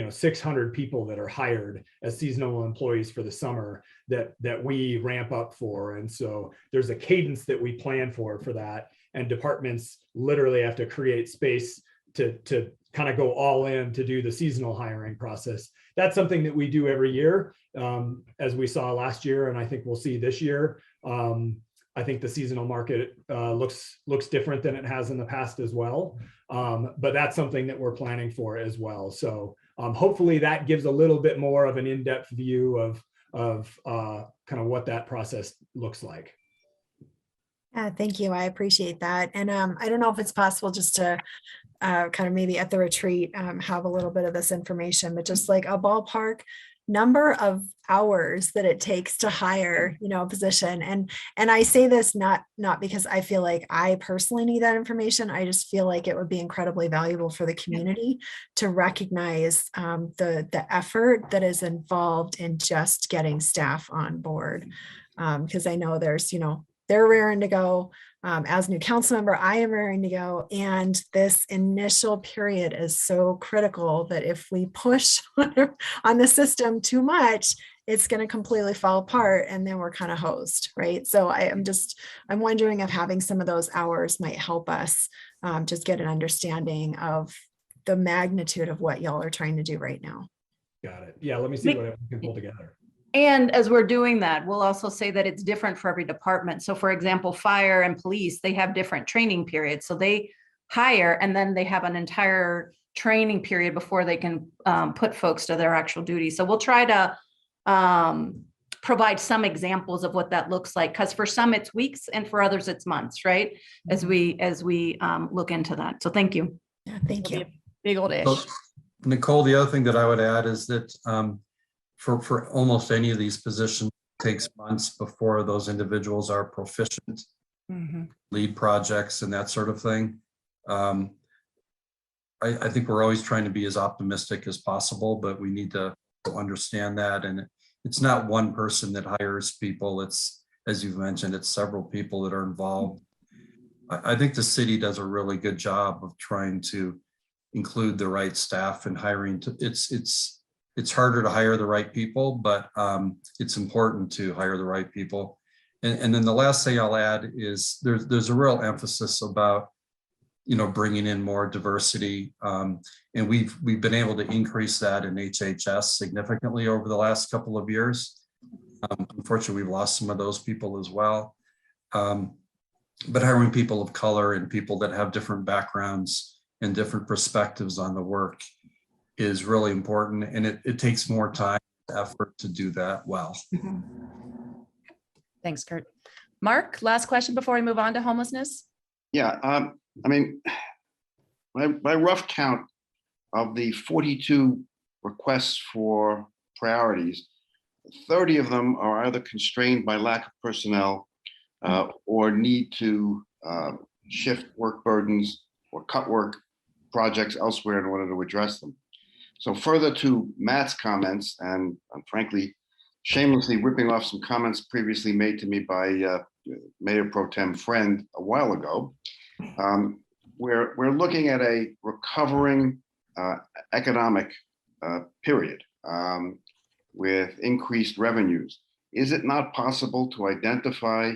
600 people that are hired as seasonal employees for the summer that we ramp up for. And so there's a cadence that we plan for that. And departments literally have to create space to kind of go all in to do the seasonal hiring process. That's something that we do every year, as we saw last year, and I think we'll see this year. I think the seasonal market looks different than it has in the past as well, but that's something that we're planning for as well. So hopefully that gives a little bit more of an in-depth view of kind of what that process looks like. Yeah, thank you. I appreciate that. And I don't know if it's possible just to kind of maybe at the retreat have a little bit of this information, but just like a ballpark number of hours that it takes to hire, a position. And I say this not because I feel like I personally need that information. I just feel like it would be incredibly valuable for the community to recognize the effort that is involved in just getting staff on board. Because I know there's, they're raring to go. As new council member, I am raring to go. And this initial period is so critical that if we push on the system too much, it's going to completely fall apart and then we're kind of hosed, right? So I'm wondering if having some of those hours might help us just get an understanding of the magnitude of what y'all are trying to do right now. Got it. Yeah, let me see what we can pull together. And as we're doing that, we'll also say that it's different for every department. So for example, fire and police, they have different training periods. So they hire and then they have an entire training period before they can put folks to their actual duty. So we'll try to provide some examples of what that looks like, because for some it's weeks and for others it's months, right? As we look into that. So thank you. Yeah, thank you. Big old ish. So, Nicole, the other thing that I would add is that for almost any of these positions, it takes months before those individuals are proficient, lead projects and that sort of thing. I think we're always trying to be as optimistic as possible, but we need to understand that. And it's not one person that hires people. It's, as you've mentioned, it's several people that are involved. I think the city does a really good job of trying to include the right staff and hiring. It's harder to hire the right people, but it's important to hire the right people. And then the last thing I'll add is there's a real emphasis about, bringing in more diversity. And we've been able to increase that in HHS significantly over the last couple of years. Unfortunately, we've lost some of those people as well. But hiring people of color and people that have different backgrounds and different perspectives on the work is really important. And it takes more time and effort to do that well. Thanks, Kurt. Mark, last question before we move on to homelessness. Yeah, I mean, by rough count of the 42 requests for priorities, 30 of them are either constrained by lack of personnel or need to shift work burdens or cut work projects elsewhere in order to address them. So further to Matt's comments, and frankly, shamelessly ripping off some comments previously made to me by Mayor Pro Tem Friend a while ago, we're looking at a recovering economic period with increased revenues. Is it not possible to identify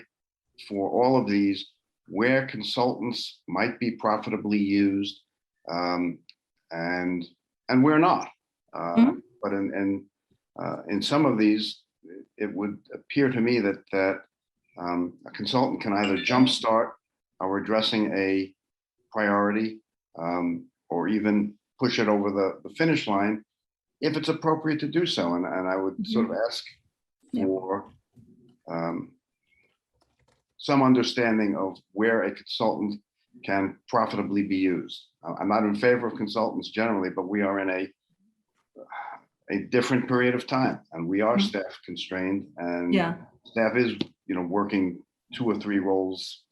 for all of these where consultants might be profitably used and where not? But in some of these, it would appear to me that a consultant can either jumpstart our addressing a priority or even push it over the finish line if it's appropriate to do so. And I would sort of ask for some understanding of where a consultant can profitably be used. I'm not in favor of consultants generally, but we are in a different period of time, and we are staff constrained, and staff is working 2 or 3 roles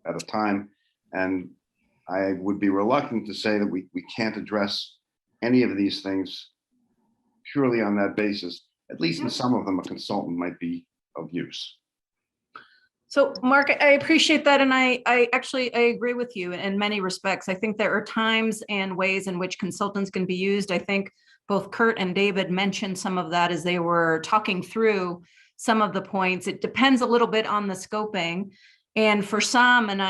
at a time. And I would be reluctant to say that we can't address any of these things purely on that basis. At least in some of them, a consultant might be of use. So Mark, I appreciate that. And I agree with you in many respects. I think there are times and ways in which consultants can be used. I think both Kurt and David mentioned some of that as they were talking through some of the points. It depends a little bit on the scoping. And for some, and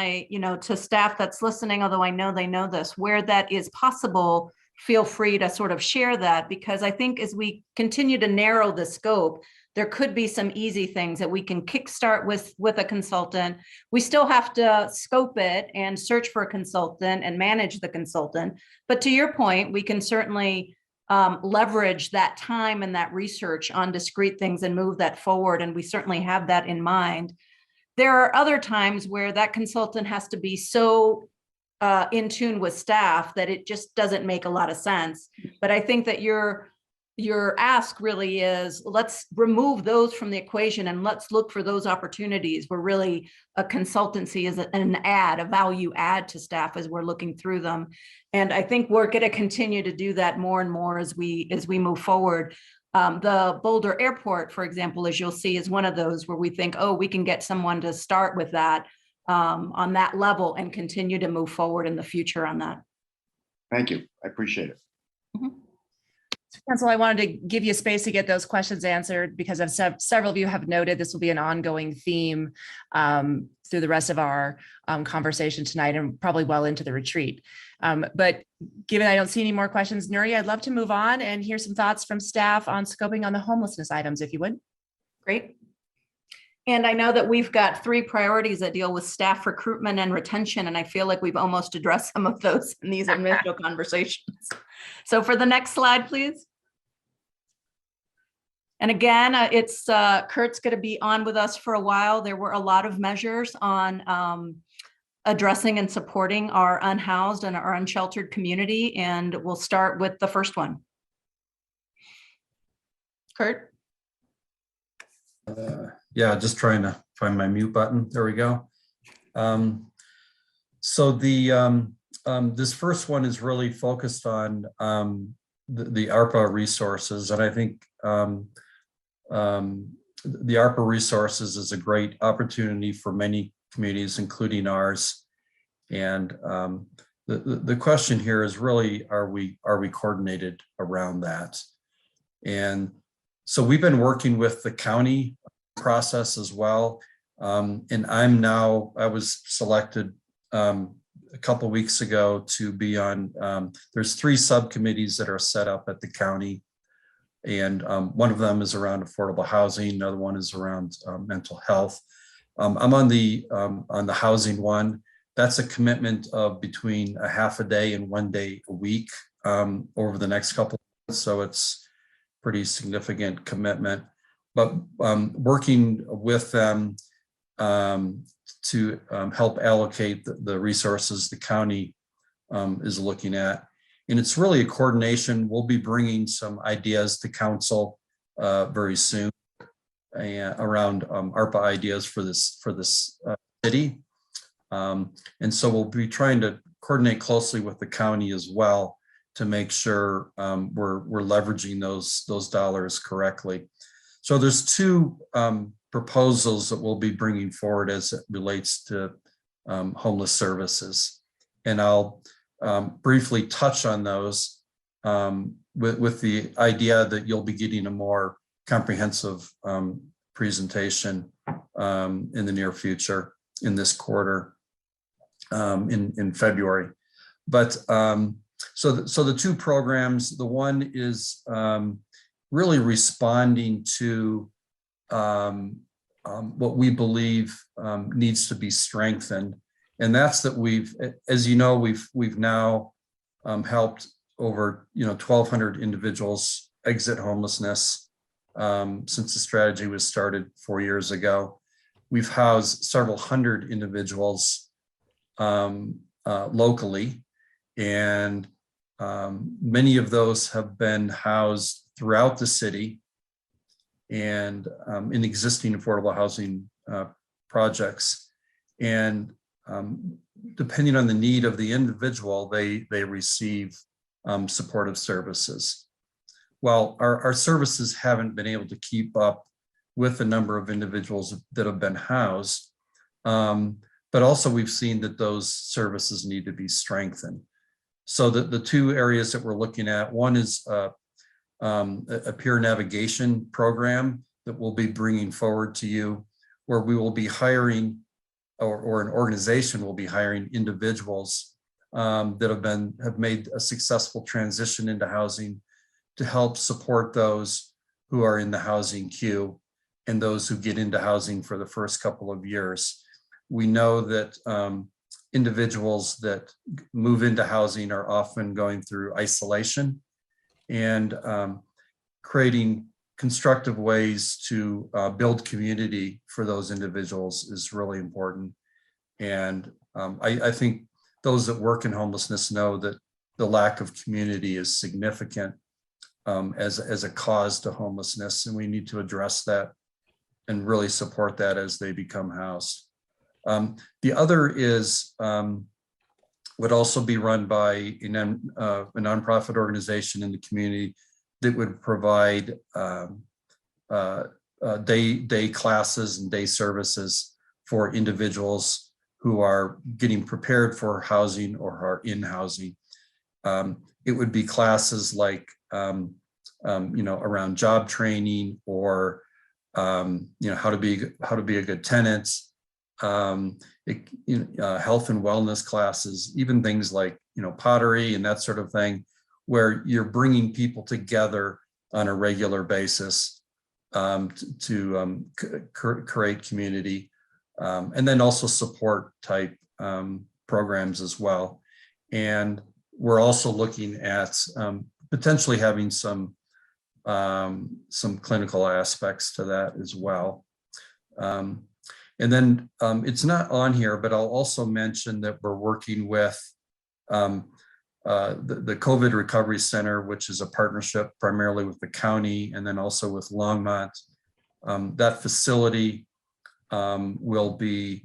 to staff that's listening, although I know they know this, where that is possible, feel free to sort of share that, because I think as we continue to narrow the scope, there could be some easy things that we can kickstart with a consultant. We still have to scope it and search for a consultant and manage the consultant. But to your point, we can certainly leverage that time and that research on discrete things and move that forward. And we certainly have that in mind. There are other times where that consultant has to be so in tune with staff that it just doesn't make a lot of sense. But I think that your ask really is, let's remove those from the equation and let's look for those opportunities where really a consultancy is a value add to staff as we're looking through them. And I think we're going to continue to do that more and more as we move forward. The Boulder Airport, for example, as you'll see, is one of those where we think, oh, we can get someone to start with that on that level and continue to move forward in the future on that. Thank you. I appreciate it. Council, I wanted to give you space to get those questions answered because as several of you have noted, this will be an ongoing theme through the rest of our conversation tonight and probably well into the retreat. But given I don't see any more questions, Nuri, I'd love to move on and hear some thoughts from staff on scoping on the homelessness items, if you would. Great. And I know that we've got 3 priorities that deal with staff recruitment and retention, and I feel like we've almost addressed some of those in these initial conversations. So for the next slide, please. And again, it's Kurt's going to be on with us for a while. There were a lot of measures on addressing and supporting our unhoused and our unsheltered community, and we'll start with the first one. Kurt? Yeah, just trying to find my mute button. There we go. So the this first one is really focused on the ARPA resources, and I think the ARPA resources is a great opportunity for many communities, including ours. And the question here is really, are we coordinated around that? And so we've been working with the county process as well. And I was selected a couple of weeks ago to be on, there's 3 subcommittees that are set up at the county. And one of them is around affordable housing. Another one is around mental health. I'm on the housing one. That's a commitment of between a half a day and 1 day a week over the next couple of months. So it's pretty significant commitment. But working with them to help allocate the resources the county is looking at. And it's really a coordination. We'll be bringing some ideas to council very soon around ARPA ideas for this city. And so we'll be trying to coordinate closely with the county as well to make sure we're leveraging those dollars correctly. So there's 2 proposals that we'll be bringing forward as it relates to homeless services. And I'll briefly touch on those with the idea that you'll be getting a more comprehensive presentation in the near future in this quarter in February. But so the 2 programs, the one is really responding to what we believe needs to be strengthened. And that's that as you know, we've now helped over 1,200 individuals exit homelessness since the strategy was started 4 years ago. We've housed several hundred individuals locally, and many of those have been housed throughout the city and in existing affordable housing projects. And depending on the need of the individual, they receive supportive services. Well, our services haven't been able to keep up with the number of individuals that have been housed, but also we've seen that those services need to be strengthened. So the 2 areas that we're looking at, one is a peer navigation program that we'll be bringing forward to you, where we will be hiring, or an organization will be hiring individuals that have made a successful transition into housing to help support those who are in the housing queue and those who get into housing for the first couple of years. We know that individuals that move into housing are often going through isolation, and creating constructive ways to build community for those individuals is really important. And I think those that work in homelessness know that the lack of community is significant as a cause to homelessness, and we need to address that and really support that as they become housed. The other is would also be run by a nonprofit organization in the community that would provide day classes and day services for individuals who are getting prepared for housing or are in housing. It would be classes like around job training, or how to be a good tenant, health and wellness classes, even things like pottery and that sort of thing, where you're bringing people together on a regular basis to create community, and then also support type programs as well. And we're also looking at potentially having some clinical aspects to that as well. And then it's not on here, but I'll also mention that we're working with the COVID Recovery Center, which is a partnership primarily with the county and then also with Longmont. That facility will be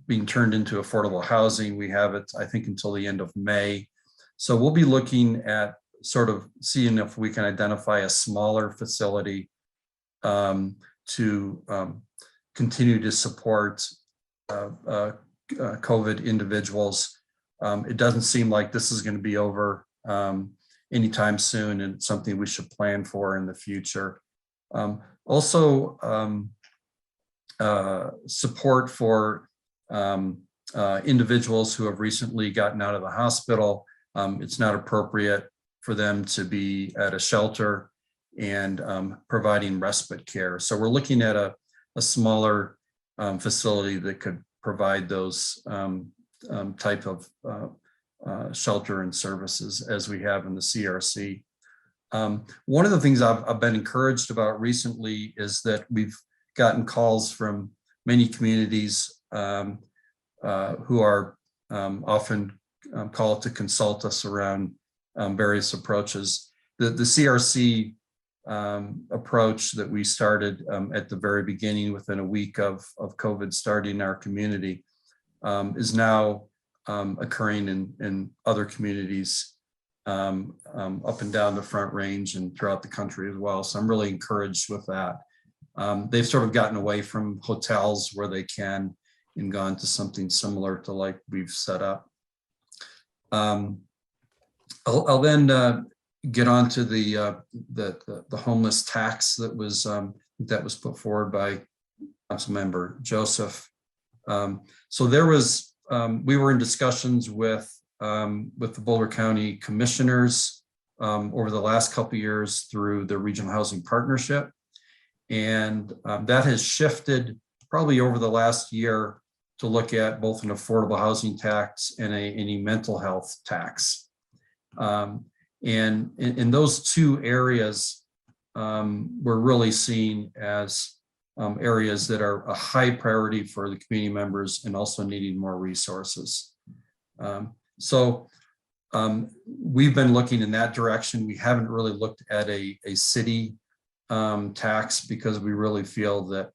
being turned into affordable housing. We have it, I think, until the end of May. So we'll be looking at sort of seeing if we can identify a smaller facility to continue to support COVID individuals. It doesn't seem like this is going to be over anytime soon, and it's something we should plan for in the future. Also, support for individuals who have recently gotten out of the hospital. It's not appropriate for them to be at a shelter and providing respite care. So we're looking at a smaller facility that could provide those type of shelter and services as we have in the CRC. One of the things I've been encouraged about recently is that we've gotten calls from many communities who are often called to consult us around various approaches. The CRC approach that we started at the very beginning within a week of COVID starting in our community is now occurring in other communities up and down the Front Range and throughout the country as well. So I'm really encouraged with that. They've sort of gotten away from hotels where they can and gone to something similar to like we've set up. I'll then get on to the homeless tax that was put forward by Councilmember Joseph. So there was we were in discussions with the Boulder County Commissioners over the last couple of years through the Regional Housing Partnership, and that has shifted probably over the last year to look at both an affordable housing tax and a mental health tax. And in those two areas, we're really seen as areas that are a high priority for the community members and also needing more resources. So we've been looking in that direction. We haven't really looked at a city tax because we really feel that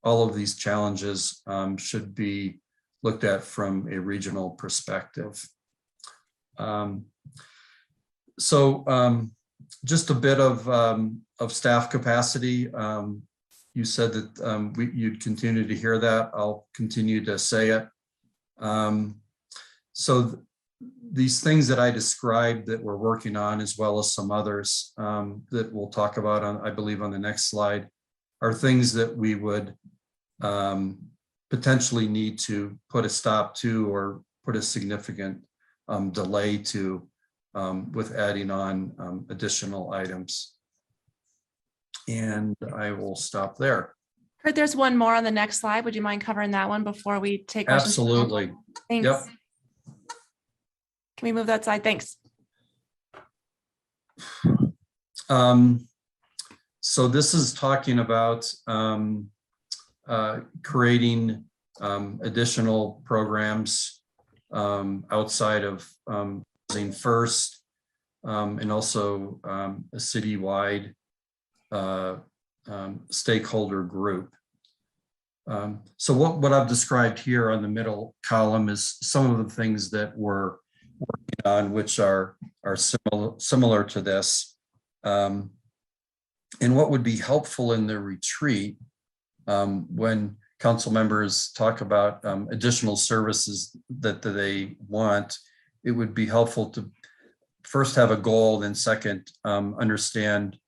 all of these challenges should be looked at from a regional perspective. Just a bit of staff capacity. You said that you'd continue to hear that. I'll continue to say it. These things that I described that we're working on, as well as some others that we'll talk about on, I believe, on the next slide, are things that we would potentially need to put a stop to or put a significant delay to with adding on additional items. And I will stop there. Kurt, there's one more on the next slide. Would you mind covering that one before we take questions? Absolutely. Thanks. Yep. Can we move that slide? Thanks. So this is talking about creating additional programs outside of Housing First and also a citywide stakeholder group. So what I've described here on the middle column is some of the things that we're working on, which are similar to this. And what would be helpful in the retreat when council members talk about additional services that they want, it would be helpful to first have a goal, then second, understand,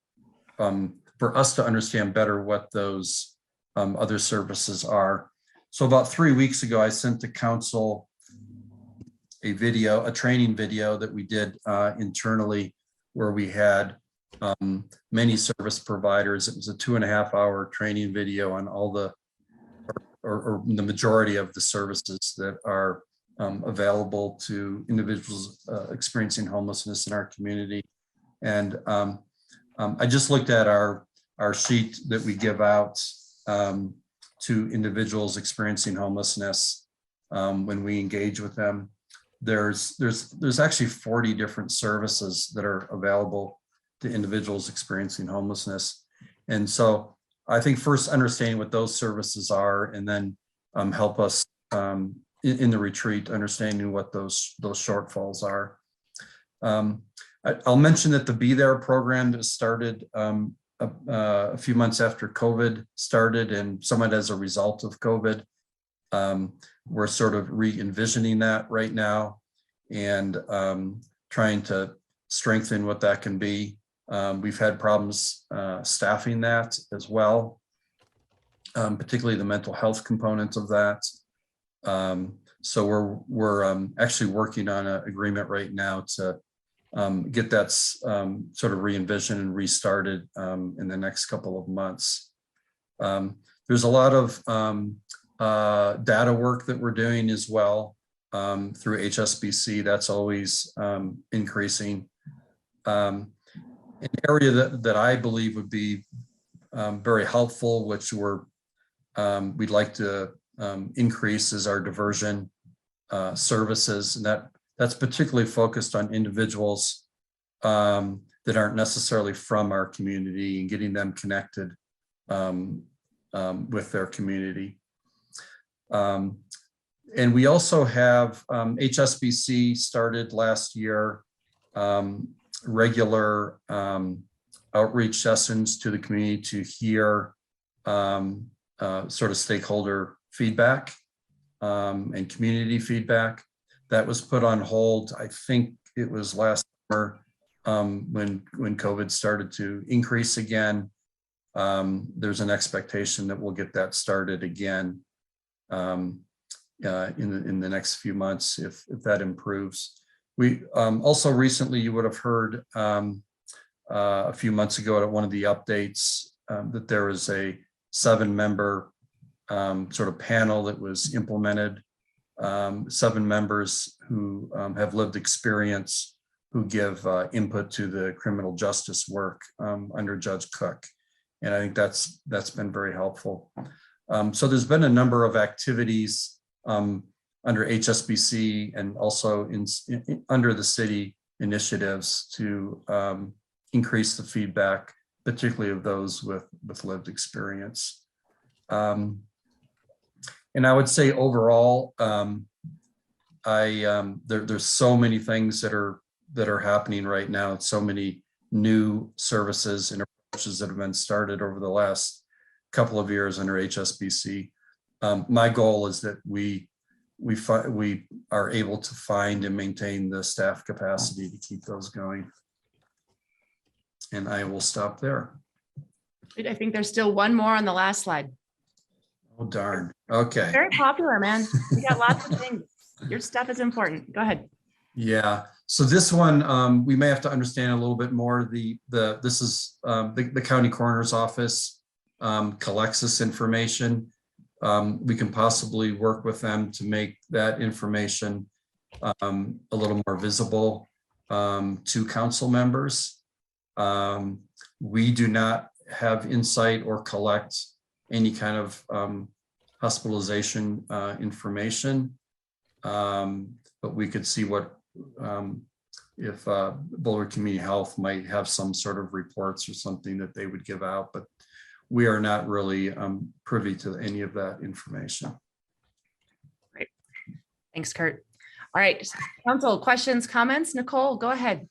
for us to understand better what those other services are. So about 3 weeks ago, I sent to council a training video that we did internally, where we had many service providers. It was a 2.5-hour training video on all the, or the majority of the services that are available to individuals experiencing homelessness in our community. And I just looked at our sheet that we give out to individuals experiencing homelessness when we engage with them. There's actually 40 different services that are available to individuals experiencing homelessness. And so I think first understanding what those services are, and then help us in the retreat, understanding what those shortfalls are. I'll mention that the Be There program that started a few months after COVID started, and somewhat as a result of COVID. We're sort of re-envisioning that right now and trying to strengthen what that can be. We've had problems staffing that as well, particularly the mental health component of that. So we're actually working on an agreement right now to get that sort of re-envisioned and restarted in the next couple of months. There's a lot of data work that we're doing as well through HSBC. That's always increasing. An area that I believe would be very helpful, which we'd like to increase, is our diversion services, and that's particularly focused on individuals that aren't necessarily from our community and getting them connected with their community. And we also have HSBC started last year regular outreach sessions to the community to hear sort of stakeholder feedback and community feedback. That was put on hold. I think it was last summer when COVID started to increase again. There's an expectation that we'll get that started again in the next few months if that improves. We also recently, you would have heard a few months ago at one of the updates that there was a 7-member sort of panel that was implemented. 7 members who have lived experience, who give input to the criminal justice work under Judge Cook. And I think that's been very helpful. So there's been a number of activities under HSBC and also under the city initiatives to increase the feedback, particularly of those with lived experience. And I would say overall, there's so many things that are happening right now. So many new services and approaches that have been started over the last couple of years under HSBC. My goal is that we are able to find and maintain the staff capacity to keep those going. And I will stop there. I think there's still one more on the last slide. Oh, darn. Okay. Very popular, man. We got lots of things. Your stuff is important. Go ahead. Yeah. So this one, we may have to understand a little bit more. This is the county coroner's office collects this information. We can possibly work with them to make that information a little more visible to council members. We do not have insight or collect any kind of hospitalization information, but we could see what if Boulder Community Health might have some sort of reports or something that they would give out, but we are not really privy to any of that information. Great. Thanks, Kurt. All right, council questions, comments? Nicole, go ahead.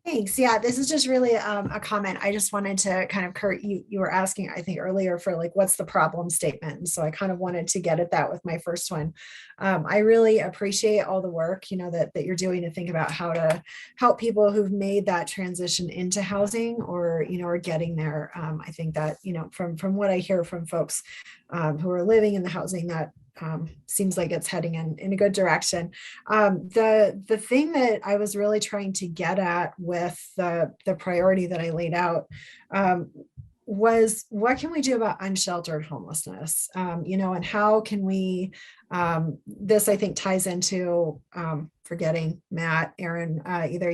Thanks. Yeah, this is just really a comment. I just wanted to kind of, Kurt, you were asking, I think earlier, for like, what's the problem statement? And so I kind of wanted to get at that with my first one. I really appreciate all the work, that you're doing to think about how to help people who've made that transition into housing or, or getting there. I think that, from what I hear from folks who are living in the housing, that seems like it's heading in a good direction. The thing that I was really trying to get at with the priority that I laid out was, what can we do about unsheltered homelessness? And how can we, this I think ties into, forgetting Matt, Aaron, either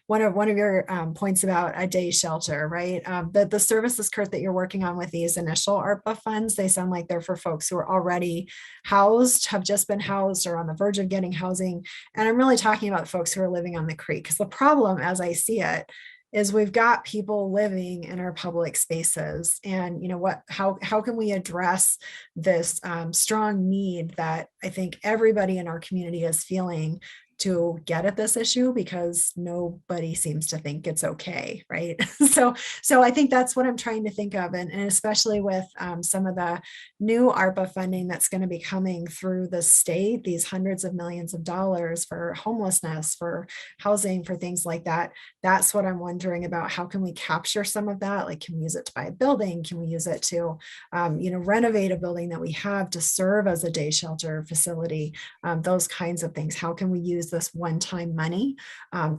one of your points about a day shelter, right? The services, Kurt, that you're working on with these initial ARPA funds, they sound like they're for folks who are already housed, have just been housed, or on the verge of getting housing. And I'm really talking about folks who are living on the creek, because the problem, as I see it, is we've got people living in our public spaces, and how can we address this strong need that I think everybody in our community is feeling to get at this issue because nobody seems to think it's okay, right? So I think that's what I'm trying to think of, and especially with some of the new ARPA funding that's going to be coming through the state, these hundreds of millions of dollars for homelessness, for housing, for things like that. That's what I'm wondering about. How can we capture some of that? Like, can we use it to buy a building? Can we use it to, renovate a building that we have to serve as a day shelter facility? Those kinds of things. How can we use this one-time money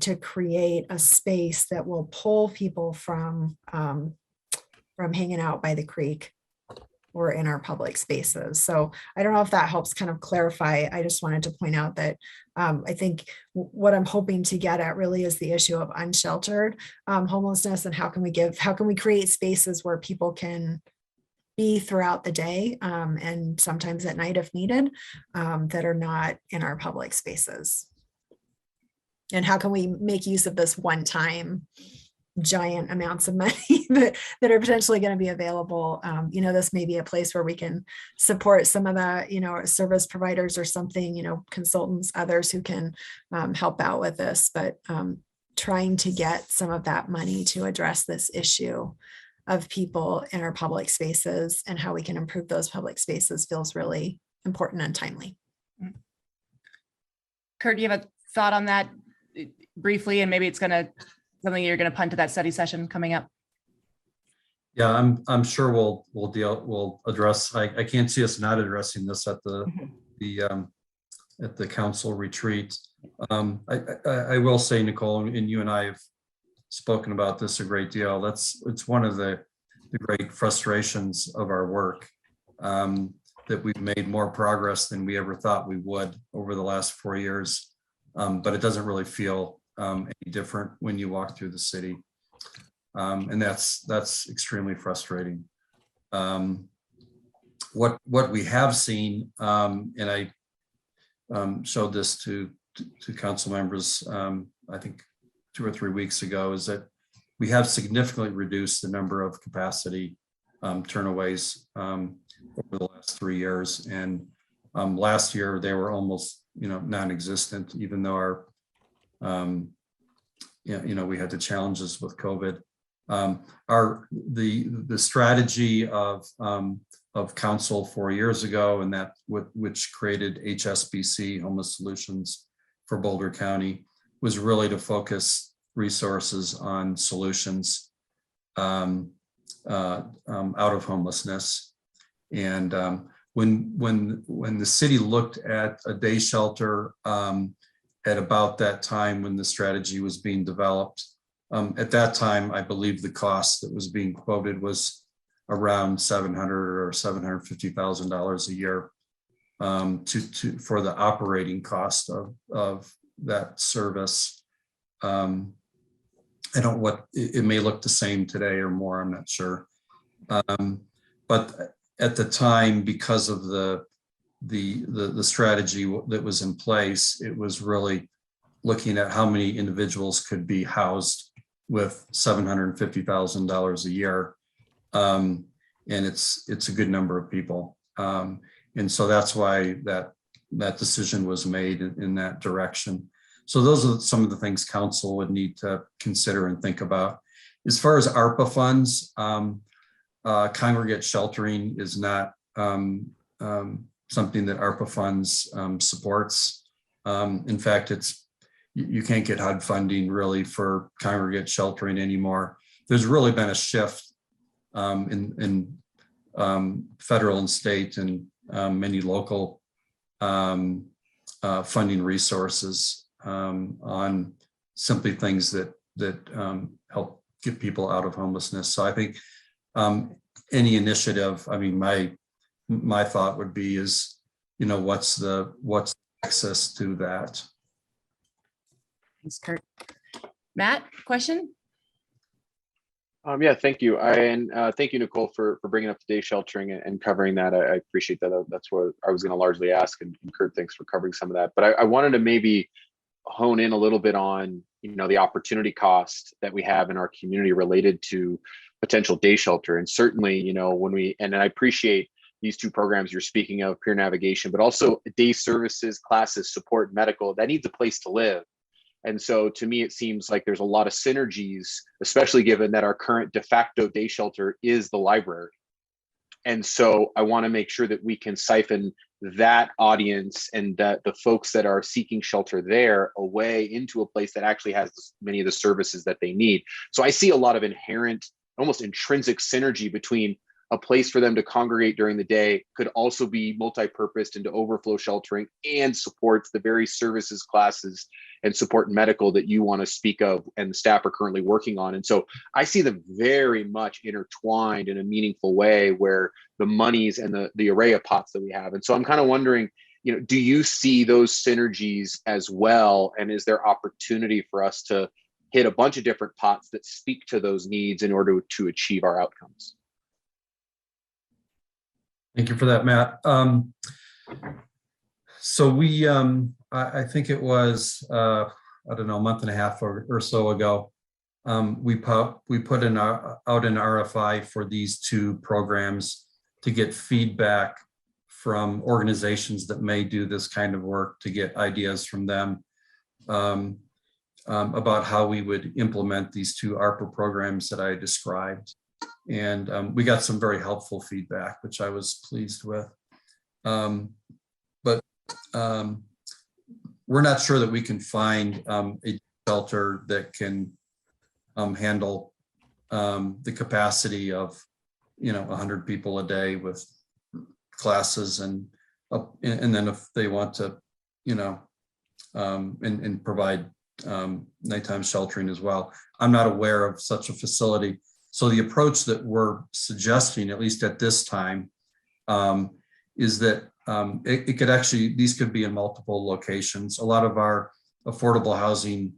to create a space that will pull people from hanging out by the creek or in our public spaces? So I don't know if that helps kind of clarify. I just wanted to point out that I think what I'm hoping to get at really is the issue of unsheltered homelessness, and how can we create spaces where people can be throughout the day and sometimes at night if needed, that are not in our public spaces. And how can we make use of this one-time giant amounts of money that are potentially going to be available? This may be a place where we can support some of the, service providers or something, consultants, others who can help out with this, but trying to get some of that money to address this issue of people in our public spaces and how we can improve those public spaces feels really important and timely. Kurt, do you have a thought on that briefly? And maybe it's something you're going to punt to that study session coming up. Yeah, I'm sure we'll address. I can't see us not addressing this at the council retreat. I will say, Nicole, and you and I have spoken about this a great deal. It's one of the great frustrations of our work, that we've made more progress than we ever thought we would over the last 4 years. But it doesn't really feel any different when you walk through the city. And that's extremely frustrating. What we have seen, and I showed this to council members, I think 2 or 3 weeks ago, is that we have significantly reduced the number of capacity turnaways over the last 3 years. And last year they were almost non-existent, even though our we had the challenges with COVID. The strategy of council 4 years ago, and that which created HSBC, Homeless Solutions for Boulder County, was really to focus resources on solutions out of homelessness. And when the city looked at a day shelter at about that time when the strategy was being developed, at that time, I believe the cost that was being quoted was around $700,000 or $750,000 a year for the operating cost of that service. It may look the same today or more, I'm not sure. But at the time, because of the strategy that was in place, it was really looking at how many individuals could be housed with $750,000 a year. And it's a good number of people. And so that's why that decision was made in that direction. So those are some of the things council would need to consider and think about. As far as ARPA funds, congregate sheltering is not something that ARPA funds supports. In fact, you can't get HUD funding really for congregate sheltering anymore. There's really been a shift in federal and state and many local funding resources on simply things that help get people out of homelessness. So I think any initiative, I mean, my thought would be is, what's access to that? Thanks, Kurt. Matt, question? Yeah, thank you. And thank you, Nicole, for bringing up the day sheltering and covering that. I appreciate that. That's what I was going to largely ask. And Kurt, thanks for covering some of that. But I wanted to maybe hone in a little bit on, the opportunity cost that we have in our community related to potential day shelter. And certainly, and I appreciate these two programs you're speaking of, peer navigation, but also day services, classes, support, medical, that needs a place to live. And so to me, it seems like there's a lot of synergies, especially given that our current de facto day shelter is the library. And so I want to make sure that we can siphon that audience and that the folks that are seeking shelter there away into a place that actually has many of the services that they need. So I see a lot of inherent, almost intrinsic synergy between a place for them to congregate during the day could also be multi-purposed into overflow sheltering and supports the very services, classes, and support medical that you want to speak of and the staff are currently working on. And so I see them very much intertwined in a meaningful way where the monies and the array of pots that we have. And so I'm kind of wondering, do you see those synergies as well? And is there opportunity for us to hit a bunch of different pots that speak to those needs in order to achieve our outcomes? Thank you for that, Matt. So we, I think it was, I don't know, a month and a half or so ago, we put out an RFI for these two programs to get feedback from organizations that may do this kind of work, to get ideas from them about how we would implement these two ARPA programs that I described. And we got some very helpful feedback, which I was pleased with. But we're not sure that we can find a shelter that can handle the capacity of 100 people a day with classes and then if they want to and provide nighttime sheltering as well. I'm not aware of such a facility. So the approach that we're suggesting, at least at this time, is that it could actually, these could be in multiple locations. A lot of our affordable housing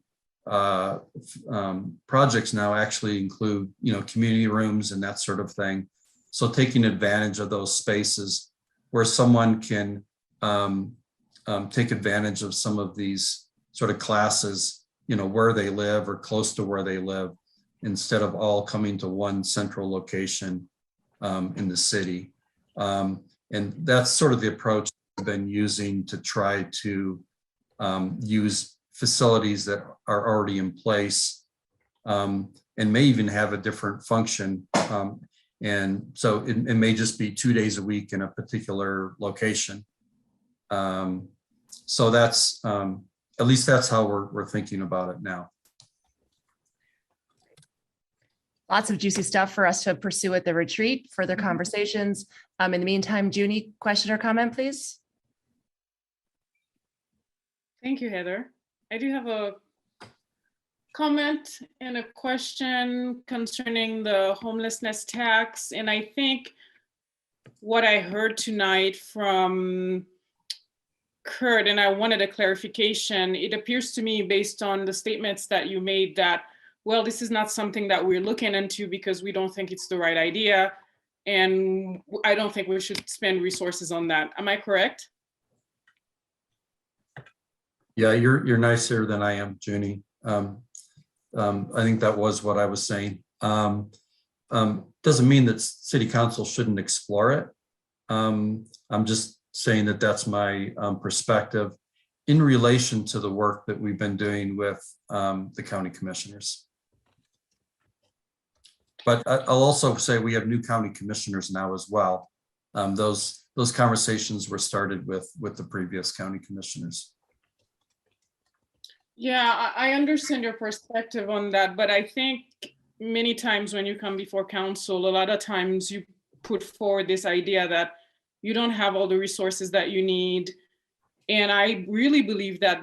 projects now actually include, community rooms and that sort of thing. So taking advantage of those spaces where someone can take advantage of some of these sort of classes, where they live or close to where they live, instead of all coming to one central location in the city. And that's sort of the approach we've been using to try to use facilities that are already in place and may even have a different function. And so it may just be 2 days a week in a particular location. So that's, at least that's how we're thinking about it now. Lots of juicy stuff for us to pursue at the retreat, further conversations. In the meantime, Junie, question or comment, please? Thank you, Heather. I do have a comment and a question concerning the homelessness tax. And I think what I heard tonight from Kurt, and I wanted a clarification, it appears to me based on the statements that you made that, well, this is not something that we're looking into because we don't think it's the right idea. And I don't think we should spend resources on that. Am I correct? Yeah, you're nicer than I am, Junie. I think that was what I was saying. Doesn't mean that City Council shouldn't explore it. I'm just saying that that's my perspective in relation to the work that we've been doing with the county commissioners. But I'll also say we have new county commissioners now as well. Those conversations were started with the previous county commissioners. Yeah, I understand your perspective on that, but I think many times when you come before council, a lot of times you put forward this idea that you don't have all the resources that you need. And I really believe that,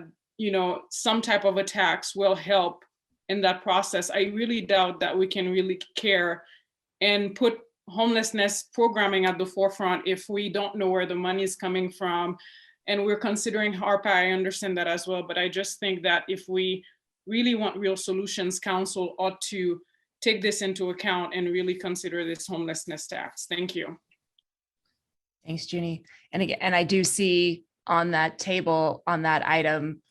some type of a tax will help in that process. I really doubt that we can really care and put homelessness programming at the forefront if we don't know where the money is coming from. And we're considering ARPA, I understand that as well, but I just think that if we really want real solutions, council ought to take this into account and really consider this homelessness tax. Thank you. Thanks, Junie. And again, and I do see on that table, on that item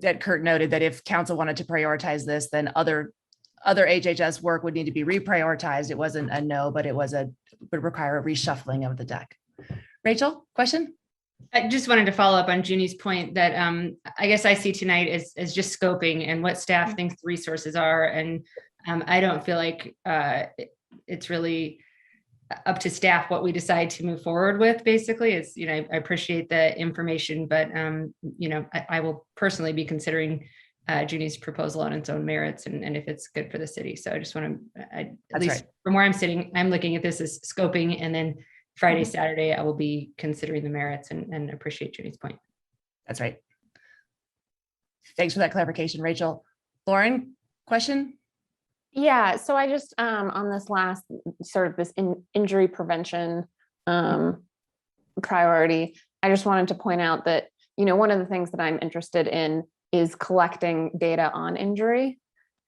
that Kurt noted that if council wanted to prioritize this, then other other HHS work would need to be reprioritized. It wasn't a no, but it would require a reshuffling of the deck. Rachel, question? I just wanted to follow up on Junie's point that I guess I see tonight as just scoping and what staff thinks the resources are. And I don't feel like it's really up to staff what we decide to move forward with. Basically, it's, you know, I appreciate the information, but you know, I will personally be considering Junie's proposal on its own merits and if it's good for the city. So I just want to, at least from where I'm sitting, I'm looking at this as scoping, and then Friday, Saturday, I will be considering the merits and appreciate Junie's point. That's right. Thanks for that clarification, Rachel. Lauren, question? Yeah, so I just, on this last sort of this injury prevention priority, I just wanted to point out that, you know, one of the things that I'm interested in is collecting data on injury.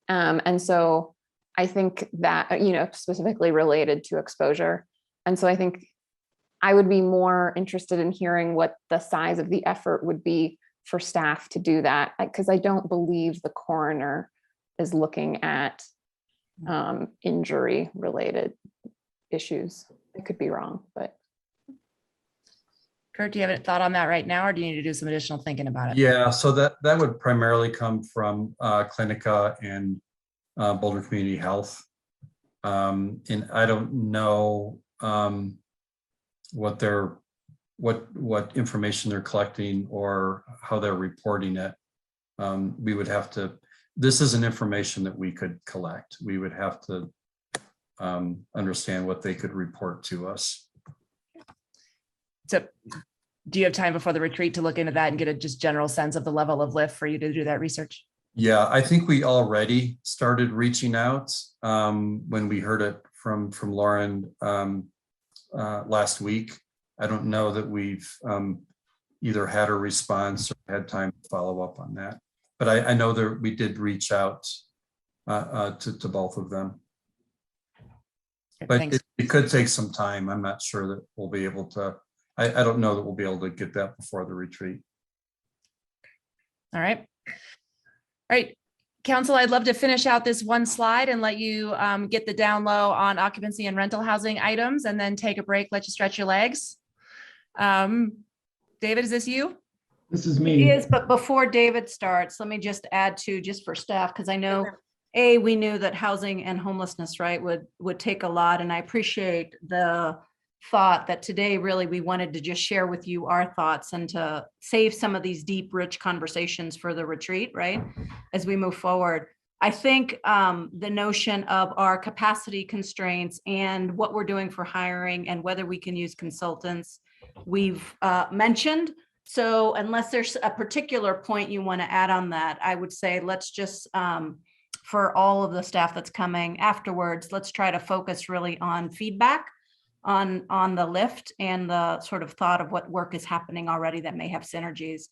And so I think that, you know, specifically related to exposure. And so I think I would be more interested in hearing what the size of the effort would be for staff to do that, because I don't believe the coroner is looking at injury related issues. I could be wrong, but. Kurt, do you have a thought on that right now, or do you need to do some additional thinking about it? Yeah, so that would primarily come from Clinica and Boulder Community Health. And I don't know what information they're collecting or how they're reporting it. We would have to, this isn't information that we could collect. We would have to understand what they could report to us. So do you have time before the retreat to look into that and get a just general sense of the level of lift for you to do that research? Yeah, I think we already started reaching out when we heard it from Lauren last week. I don't know that we've either had a response or had time to follow up on that. But I know that we did reach out to both of them. But it could take some time. I'm not sure that we'll be able to, I don't know that we'll be able to get that before the retreat. All right. All right, Council, I'd love to finish out this one slide and let you get the down low on occupancy and rental housing items, and then take a break, let you stretch your legs. David, is this you? This is me. It is, but before David starts, let me just add to, just for staff, because I know, we knew that housing and homelessness, right, would take a lot. And I appreciate the thought that today, really, we wanted to just share with you our thoughts and to save some of these deep, rich conversations for the retreat, right, as we move forward. I think the notion of our capacity constraints and what we're doing for hiring and whether we can use consultants, we've mentioned. So unless there's a particular point you want to add on that, I would say let's just, for all of the staff that's coming afterwards, let's try to focus really on feedback on the lift and the sort of thought of what work is happening already that may have synergies,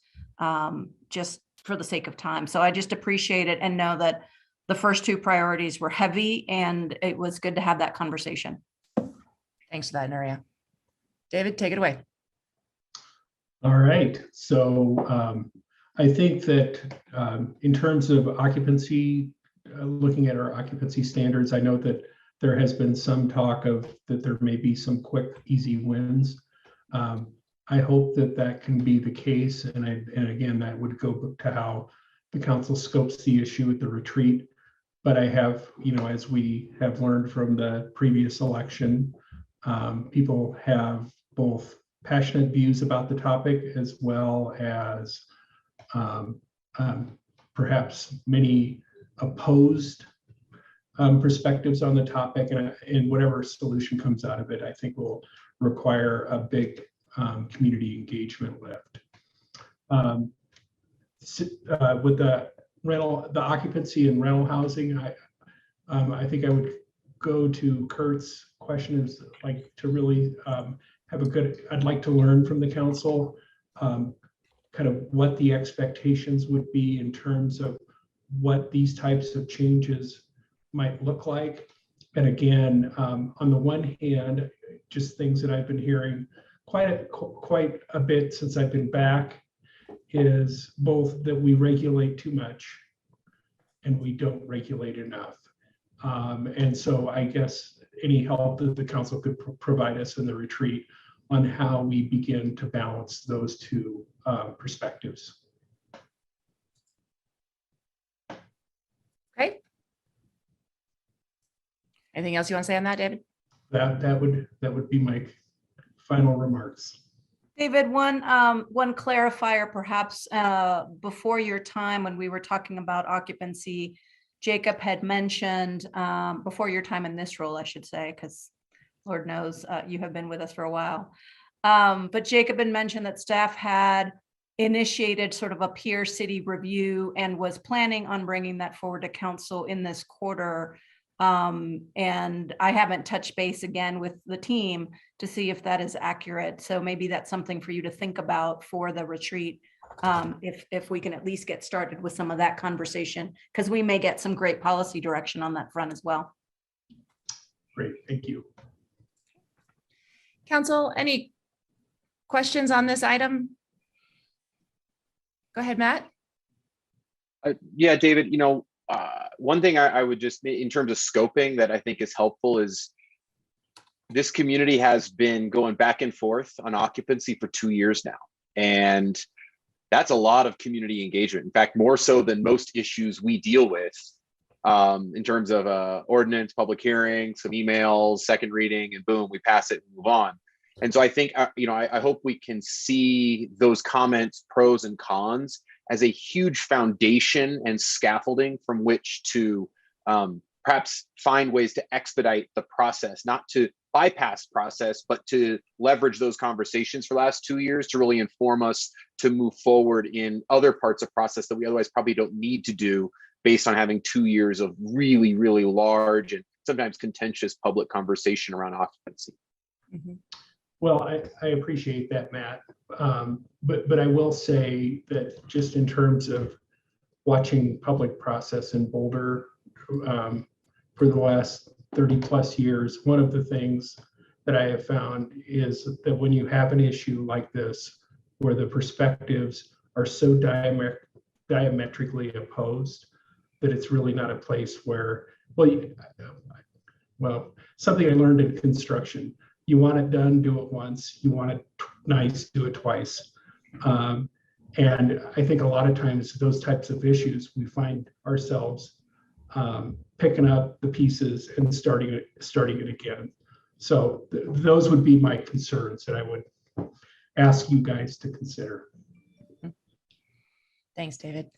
just for the sake of time. So I just appreciate it and know that the first two priorities were heavy, and it was good to have that conversation. Thanks for that, Nuria. David, take it away. All right. So I think that in terms of occupancy, looking at our occupancy standards, I know that there has been some talk of that there may be some quick, easy wins. I hope that that can be the case. And again, that would go to how the council scopes the issue at the retreat. But I have, you know, as we have learned from the previous election, people have both passionate views about the topic as well as perhaps many opposed perspectives on the topic, and whatever solution comes out of it, I think will require a big community engagement lift. With the occupancy and rental housing, I think I would go to Kurt's question, is like to really have a good, I'd like to learn from the council kind of what the expectations would be in terms of what these types of changes might look like. And again, on the one hand, just things that I've been hearing quite a bit since I've been back is both that we regulate too much and we don't regulate enough. And so I guess any help that the council could provide us in the retreat on how we begin to balance those two perspectives. Okay. Anything else you want to say on that, David? That would be my final remarks. David, one clarifier perhaps before your time when we were talking about occupancy, Jacob had mentioned before your time in this role, I should say, because Lord knows you have been with us for a while. But Jacob had mentioned that staff had initiated sort of a peer city review and was planning on bringing that forward to council in this quarter. And I haven't touched base again with the team to see if that is accurate. So maybe that's something for you to think about for the retreat. If we can at least get started with some of that conversation, because we may get some great policy direction on that front as well. Great, thank you. Council, any questions on this item? Go ahead, Matt. Yeah, David, one thing I would just, in terms of scoping that I think is helpful is this community has been going back and forth on occupancy for 2 years now. And that's a lot of community engagement. In fact, more so than most issues we deal with in terms of ordinance, public hearing, some emails, second reading, and boom, we pass it and move on. And so I think, I hope we can see those comments, pros and cons, as a huge foundation and scaffolding from which to perhaps find ways to expedite the process, not to bypass process, but to leverage those conversations for the last 2 years to really inform us to move forward in other parts of process that we otherwise probably don't need to do based on having 2 years of really, really large and sometimes contentious public conversation around occupancy. Mm-hmm. Well, I appreciate that, Matt. But I will say that just in terms of watching public process in Boulder for the last 30 plus years, one of the things that I have found is that when you have an issue like this, where the perspectives are so diametrically opposed, that it's really not a place where, well, something I learned in construction. You want it done, do it once. You want it nice, do it twice. And I think a lot of times those types of issues, we find ourselves picking up the pieces and starting it again. So those would be my concerns that I would ask you guys to consider. Thanks, David.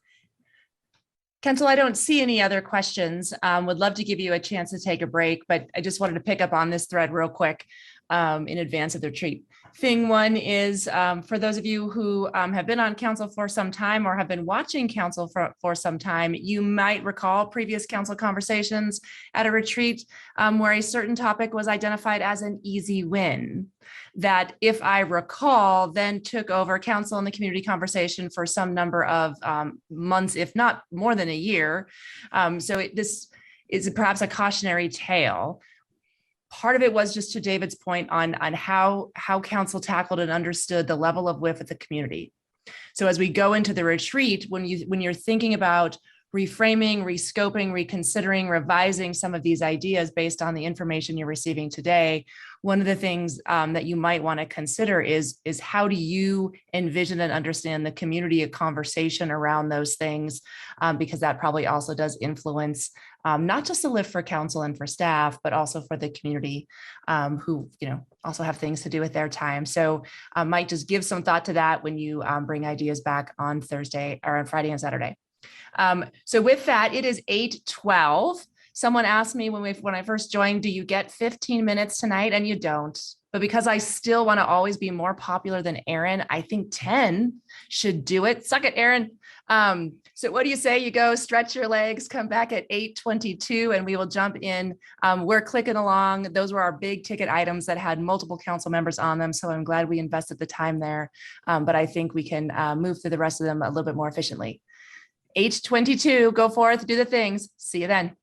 Council, I don't see any other questions. Would love to give you a chance to take a break, but I just wanted to pick up on this thread real quick in advance of the retreat. Thing one is for those of you who have been on council for some time or have been watching council for some time, you might recall previous council conversations at a retreat where a certain topic was identified as an easy win. That, if I recall, then took over council and the community conversation for some number of months, if not more than a year. This is perhaps a cautionary tale. Part of it was just to David's point on how council tackled and understood the level of WIF at the community. So as we go into the retreat, when you're thinking about reframing, rescoping, reconsidering, revising some of these ideas based on the information you're receiving today, one of the things that you might want to consider is how do you envision and understand the community of conversation around those things, because that probably also does influence not just the lift for council and for staff, but also for the community who also have things to do with their time. So might just give some thought to that when you bring ideas back on Thursday or on Friday and Saturday. So with that, it is 8:12. Someone asked me when I first joined, do you get 15 minutes tonight? And you don't. But because I still want to always be more popular than Aaron, I think 10 should do it. Suck it, Aaron. So what do you say? You go stretch your legs, come back at 8:22, and we will jump in. We're clicking along. Those were our big ticket items that had multiple council members on them. So I'm glad we invested the time there. But I think we can move through the rest of them a little bit more efficiently. 8:22, go forth, do the things. See you then.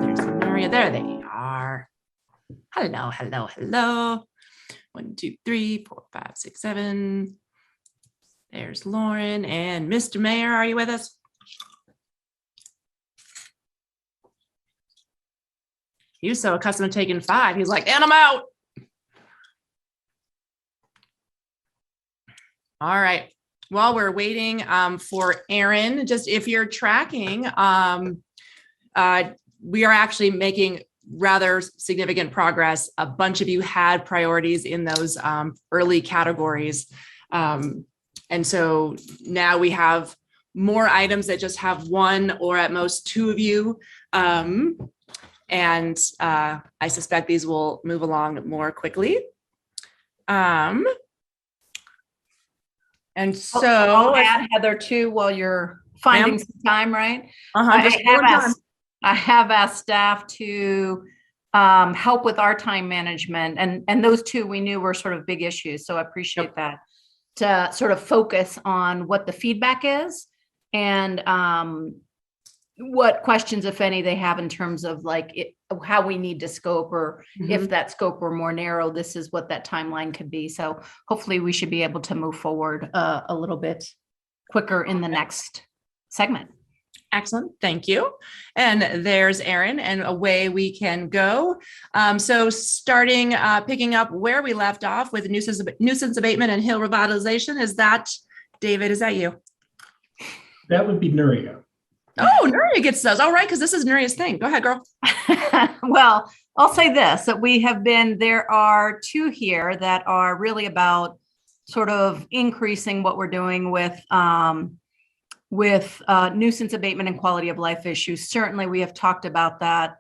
There's Nuria. There they are. Hello, hello, hello. 1, 2, 3, 4, 5, 6, 7. There's Lauren and Mr. Mayor. Are you with us? He was so accustomed to taking 5. He's like, and I'm out. All right. While we're waiting for Aaron, just if you're tracking, we are actually making rather significant progress. A bunch of you had priorities in those early categories. And so now we have more items that just have 1 or at most 2 of you. And I suspect these will move along more quickly. And so I'll add Heather too while you're finding some time, right? I have asked staff to help with our time management, and those 2 we knew were sort of big issues. So I appreciate that, to sort of focus on what the feedback is and what questions, if any, they have in terms of like how we need to scope, or if that scope were more narrow, this is what that timeline could be. So hopefully we should be able to move forward a little bit quicker in the next segment. Excellent. Thank you. And there's Aaron, and away we can go. So starting, picking up where we left off with nuisance abatement and hill revitalization. Is that, David, is that you? That would be Nuria. Oh, Nuria gets those. All right, because this is Nuria's thing. Go ahead, girl. Well, I'll say this, that there are 2 here that are really about sort of increasing what we're doing with nuisance abatement and quality of life issues. Certainly, we have talked about that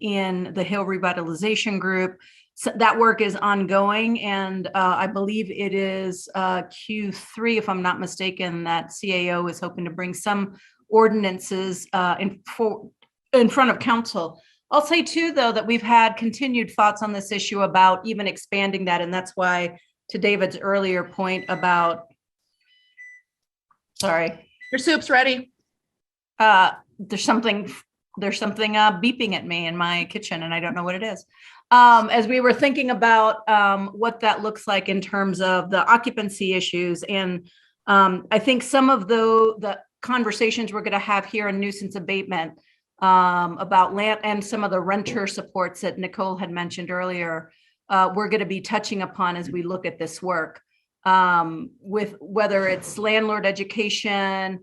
in the Hill Revitalization Group. So that work is ongoing, and I believe it is Q3, if I'm not mistaken, that CAO is hoping to bring some ordinances in front of council. I'll say too, though, that we've had continued thoughts on this issue about even expanding that, and that's why, to David's earlier point about, sorry. Your soup's ready. There's something beeping at me in my kitchen, and I don't know what it is. As we were thinking about what that looks like in terms of the occupancy issues, and I think some of the conversations we're going to have here in nuisance abatement about land and some of the renter supports that Nicole had mentioned earlier, we're going to be touching upon as we look at this work, with whether it's landlord education,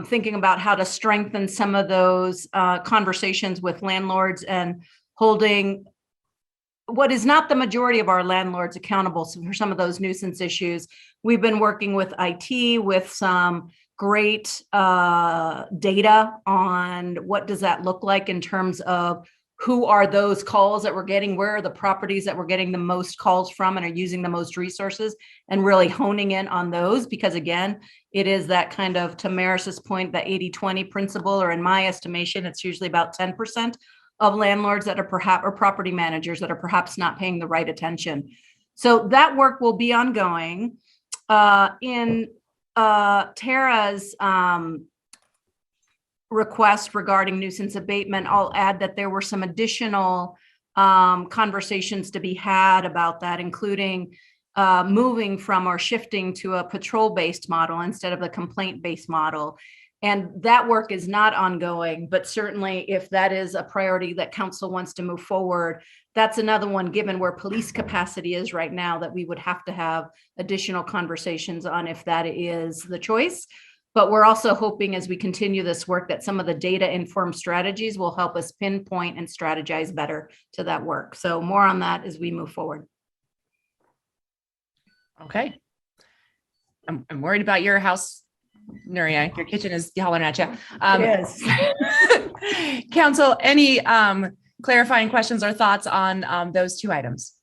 thinking about how to strengthen some of those conversations with landlords and holding what is not the majority of our landlords accountable for some of those nuisance issues. We've been working with IT with some great data on what does that look like in terms of who are those calls that we're getting, where are the properties that we're getting the most calls from and are using the most resources, and really honing in on those, because again, it is that kind of, to Maris's point, the 80-20 principle, or in my estimation, it's usually about 10% of landlords that are perhaps, or property managers that are perhaps not paying the right attention. So that work will be ongoing. In Tara's request regarding nuisance abatement, I'll add that there were some additional conversations to be had about that, including moving from or shifting to a patrol-based model instead of a complaint-based model. And that work is not ongoing, but certainly if that is a priority that council wants to move forward, that's another one, given where police capacity is right now, that we would have to have additional conversations on if that is the choice. But we're also hoping, as we continue this work, that some of the data-informed strategies will help us pinpoint and strategize better to that work. So more on that as we move forward. Okay. I'm worried about your house, Nuria. Your kitchen is hollering at you. It is. Council, any clarifying questions or thoughts on those 2 items?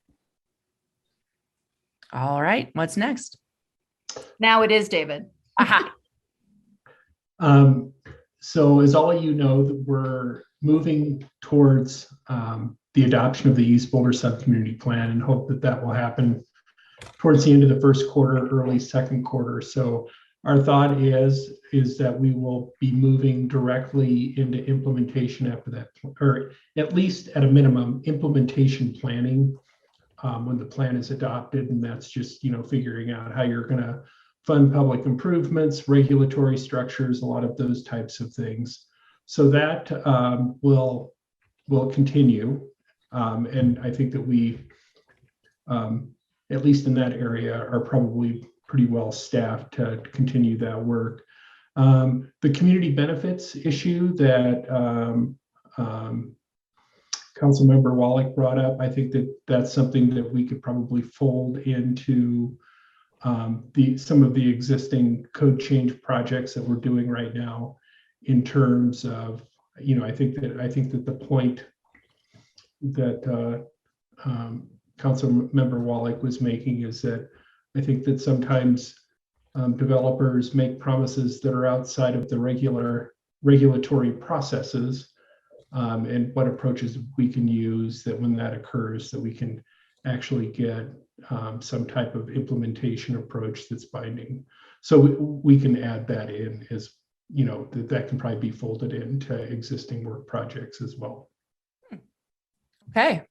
All right, what's next? Now it is David. Aha. So as all of you know, that we're moving towards the adoption of the East Boulder Subcommunity Plan, and hope that that will happen towards the end of the first quarter, early second quarter. So our thought is that we will be moving directly into implementation after that, or at least at a minimum, implementation planning when the plan is adopted. And that's just, figuring out how you're going to fund public improvements, regulatory structures, a lot of those types of things. So that will continue. And I think that we, at least in that area, are probably pretty well staffed to continue that work. The community benefits issue that Councilmember Wallach brought up, I think that that's something that we could probably fold into some of the existing code change projects that we're doing right now. In terms of, I think that the point that Councilmember Wallach was making is that I think that sometimes developers make promises that are outside of the regulatory processes, and what approaches we can use that when that occurs, that we can actually get some type of implementation approach that's binding. So we can add that in as, that can probably be folded into existing work projects as well. Okay.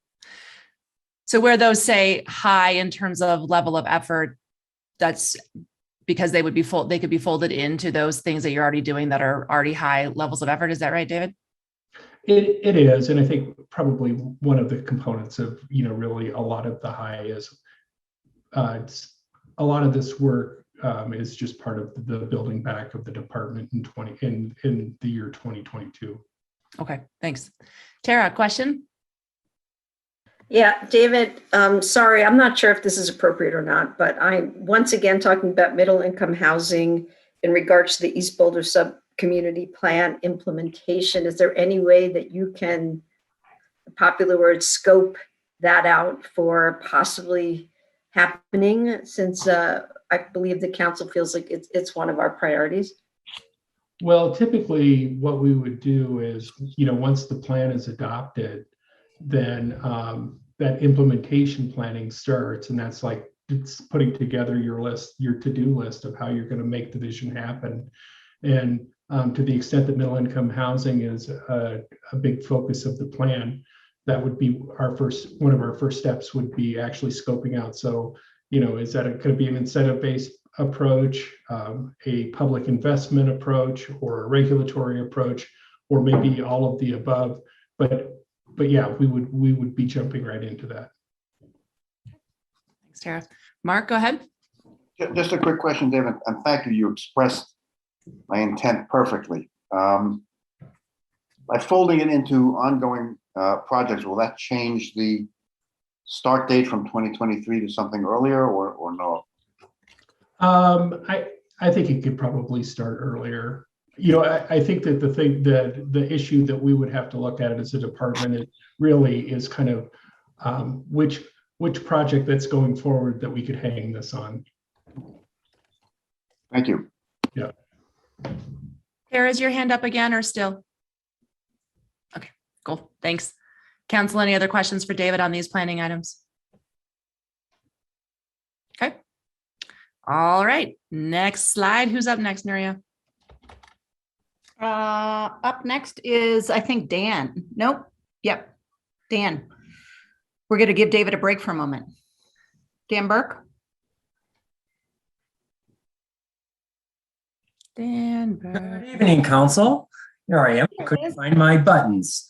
So where those say high in terms of level of effort, that's because they could be folded into those things that you're already doing that are already high levels of effort. Is that right, David? It is. And I think probably one of the components of, really a lot of the high is a lot of this work is just part of the building back of the department in the year 2022. Okay, thanks. Tara, question? Yeah, David, sorry, I'm not sure if this is appropriate or not, but I'm once again talking about middle income housing in regards to the East Boulder sub-community plan implementation. Is there any way that you can, popular word, scope that out for possibly happening, since I believe the council feels like it's one of our priorities? Well, typically what we would do is, once the plan is adopted, then that implementation planning starts, and that's like it's putting together your to-do list of how you're going to make the vision happen. And to the extent that middle income housing is a big focus of the plan, that would be one of our first steps would be actually scoping out. So, is that it could be an incentive-based approach, a public investment approach, or a regulatory approach, or maybe all of the above. But yeah, we would be jumping right into that. Thanks, Tara. Mark, go ahead. Just a quick question, David, and thank you. You expressed my intent perfectly. By folding it into ongoing projects, will that change the start date from 2023 to something earlier, or no? I think it could probably start earlier. I think that the issue that we would have to look at it as a department is kind of which project that's going forward that we could hang this on. Thank you. Yeah. Tara, is your hand up again or still? Okay, cool. Thanks. Council, any other questions for David on these planning items? Okay. All right. Next slide. Who's up next, Nuria? Up next is, I think, Dan. Nope. Yep. Dan. We're going to give David a break for a moment. Dan Burke. Dan Burke. Good evening, Council. Here I am. I couldn't find my buttons.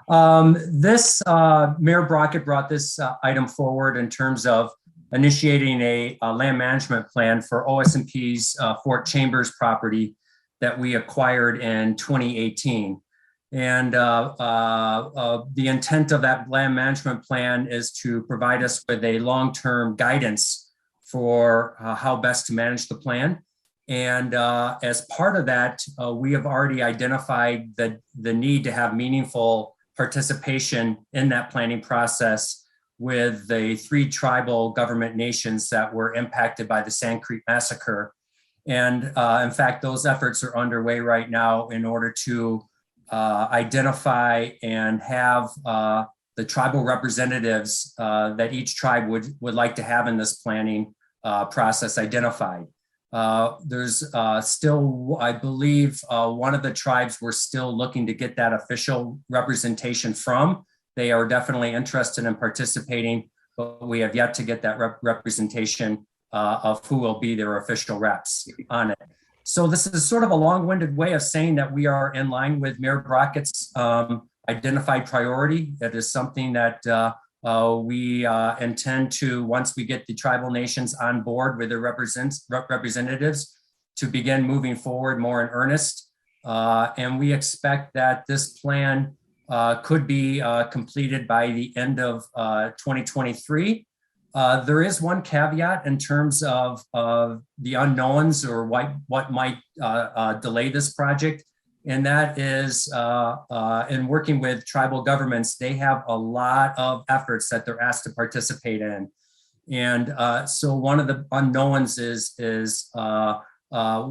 Mayor Brockett brought this item forward in terms of initiating a land management plan for OS&P's Fort Chambers property that we acquired in 2018. And the intent of that land management plan is to provide us with a long-term guidance for how best to manage the plan. And as part of that, we have already identified the need to have meaningful participation in that planning process with the 3 tribal government nations that were impacted by the Sand Creek Massacre. And in fact, those efforts are underway right now in order to identify and have the tribal representatives that each tribe would like to have in this planning process identified. There's still, I believe, one of the tribes we're still looking to get that official representation from. They are definitely interested in participating, but we have yet to get that representation of who will be their official reps on it. So this is sort of a long-winded way of saying that we are in line with Mayor Brockett's identified priority. That is something that we intend to, once we get the tribal nations on board with their representatives, to begin moving forward more in earnest. And we expect that this plan could be completed by the end of 2023. There is one caveat in terms of the unknowns or what might delay this project. And that is in working with tribal governments, they have a lot of efforts that they're asked to participate in. And so one of the unknowns is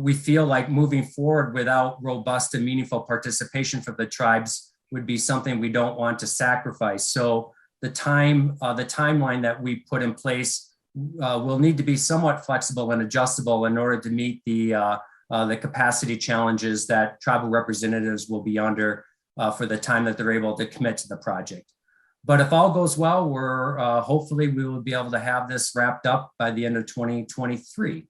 we feel like moving forward without robust and meaningful participation from the tribes would be something we don't want to sacrifice. So the timeline that we put in place will need to be somewhat flexible and adjustable in order to meet the capacity challenges that tribal representatives will be under for the time that they're able to commit to the project. But if all goes well, we're hopefully we will be able to have this wrapped up by the end of 2023.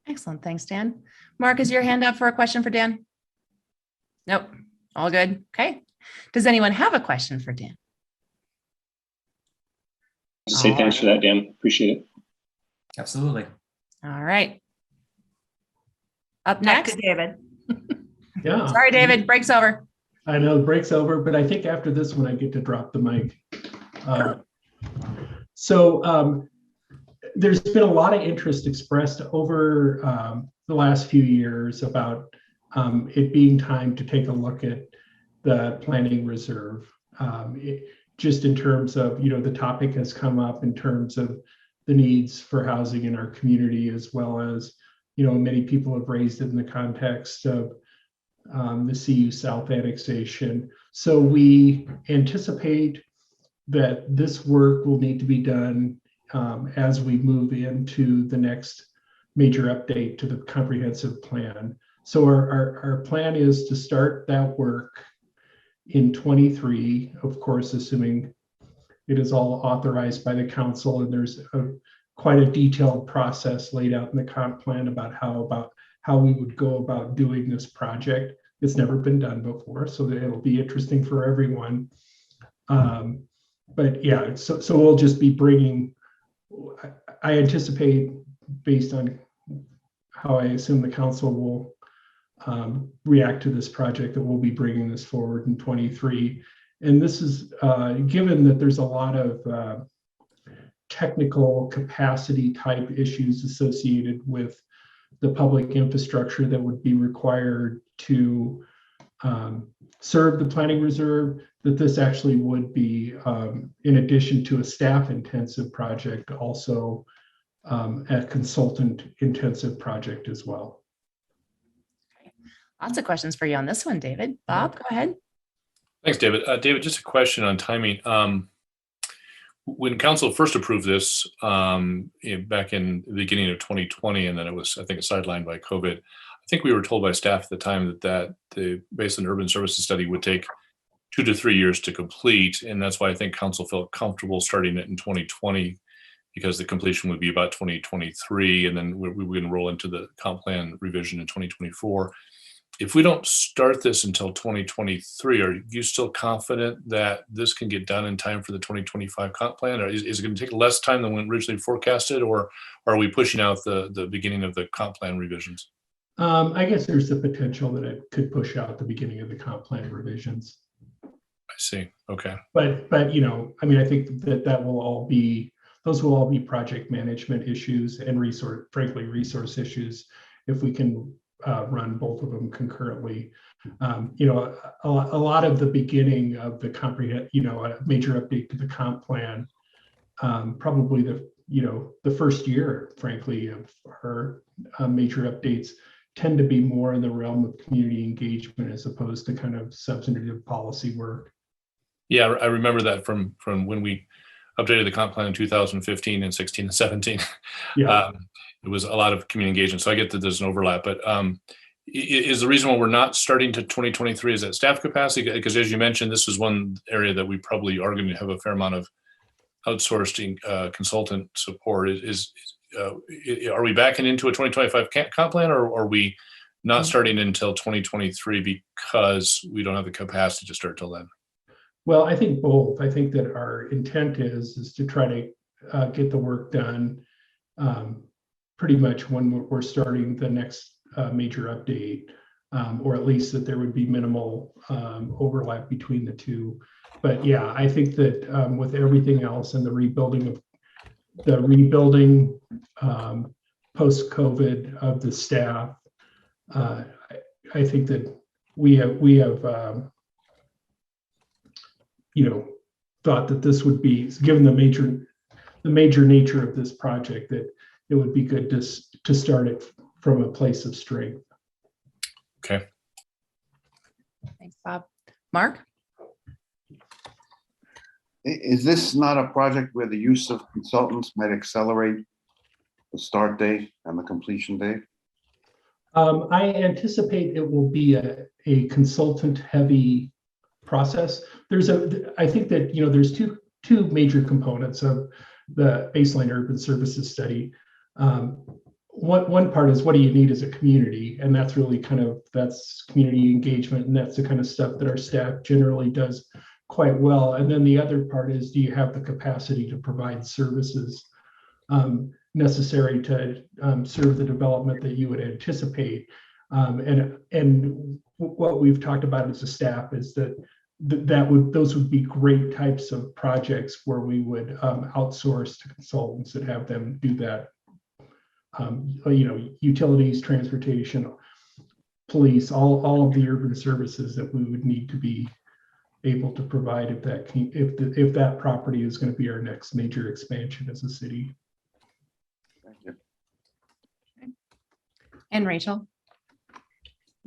Excellent. Thanks, Dan. Mark, is your hand up for a question for Dan? Nope. All good. Okay. Does anyone have a question for Dan? Say thanks for that, Dan. Appreciate it. Absolutely. All right. Up next, David. Yeah. Sorry, David. Break's over. I know the break's over, but I think after this one, I get to drop the mic. There's been a lot of interest expressed over the last few years about it being time to take a look at the planning reserve. Just in terms of, the topic has come up in terms of the needs for housing in our community, as well as, many people have raised it in the context of the CU South annexation. So we anticipate that this work will need to be done as we move into the next major update to the comprehensive plan. So our plan is to start that work in 23, of course, assuming it is all authorized by the council, and there's quite a detailed process laid out in the comp plan about how we would go about doing this project. It's never been done before, so that it'll be interesting for everyone. But yeah, so we'll just be bringing, I anticipate, based on how I assume the council will react to this project, that we'll be bringing this forward in 23. And this is given that there's a lot of technical capacity type issues associated with the public infrastructure that would be required to serve the planning reserve, that this actually would be, in addition to a staff intensive project, also a consultant intensive project as well. Lots of questions for you on this one, David. Bob, go ahead. Thanks, David. David, just a question on timing. When council first approved this back in the beginning of 2020, and then it was, I think, sidelined by COVID, I think we were told by staff at the time that the Basin Urban Services Study would take 2 to 3 years to complete. And that's why I think council felt comfortable starting it in 2020, because the completion would be about 2023. And then we're going to roll into the comp plan revision in 2024. If we don't start this until 2023, are you still confident that this can get done in time for the 2025 comp plan? Or is it going to take less time than when originally forecasted, or are we pushing out the beginning of the comp plan revisions? I guess there's the potential that it could push out the beginning of the comp plan revisions. I see. Okay. But I think that will all be, those will all be project management issues and resource issues if we can run both of them concurrently. A lot of the beginning of the a major update to the comp plan, probably the first year, frankly, of our major updates tend to be more in the realm of community engagement as opposed to kind of substantive policy work. Yeah, I remember that from when we updated the comp plan in 2015 and 16 and 17. Yeah. it was a lot of community engagement. So I get that there's an overlap, but is the reason why we're not starting to 2023 is that staff capacity? Because as you mentioned, this is one area that we probably are going to have a fair amount of outsourcing consultant support. Are we backing into a 2025 comp plan, or are we not starting until 2023 because we don't have the capacity to start till then? Well, I think both. I think that our intent is to try to get the work done pretty much when we're starting the next major update, or at least that there would be minimal overlap between the two. But yeah, I think that with everything else and the rebuilding post-COVID of the staff, I think that we have thought that this would be, given the major nature of this project, that it would be good to start it from a place of strength. Okay. Thanks, Bob. Mark? Is this not a project where the use of consultants might accelerate the start date and the completion date? I anticipate it will be a consultant-heavy process. I think that there's two major components of the baseline urban services study. One part is, what do you need as a community, and that's really that's community engagement, and that's the kind of stuff that our staff generally does quite well. And then the other part is, do you have the capacity to provide services necessary to serve the development that you would anticipate? And what we've talked about as a staff is those would be great types of projects where we would outsource to consultants and have them do that. Utilities, transportation, police, all of the urban services that we would need to be able to provide if that property is going to be our next major expansion as a city. Thank you. And Rachel?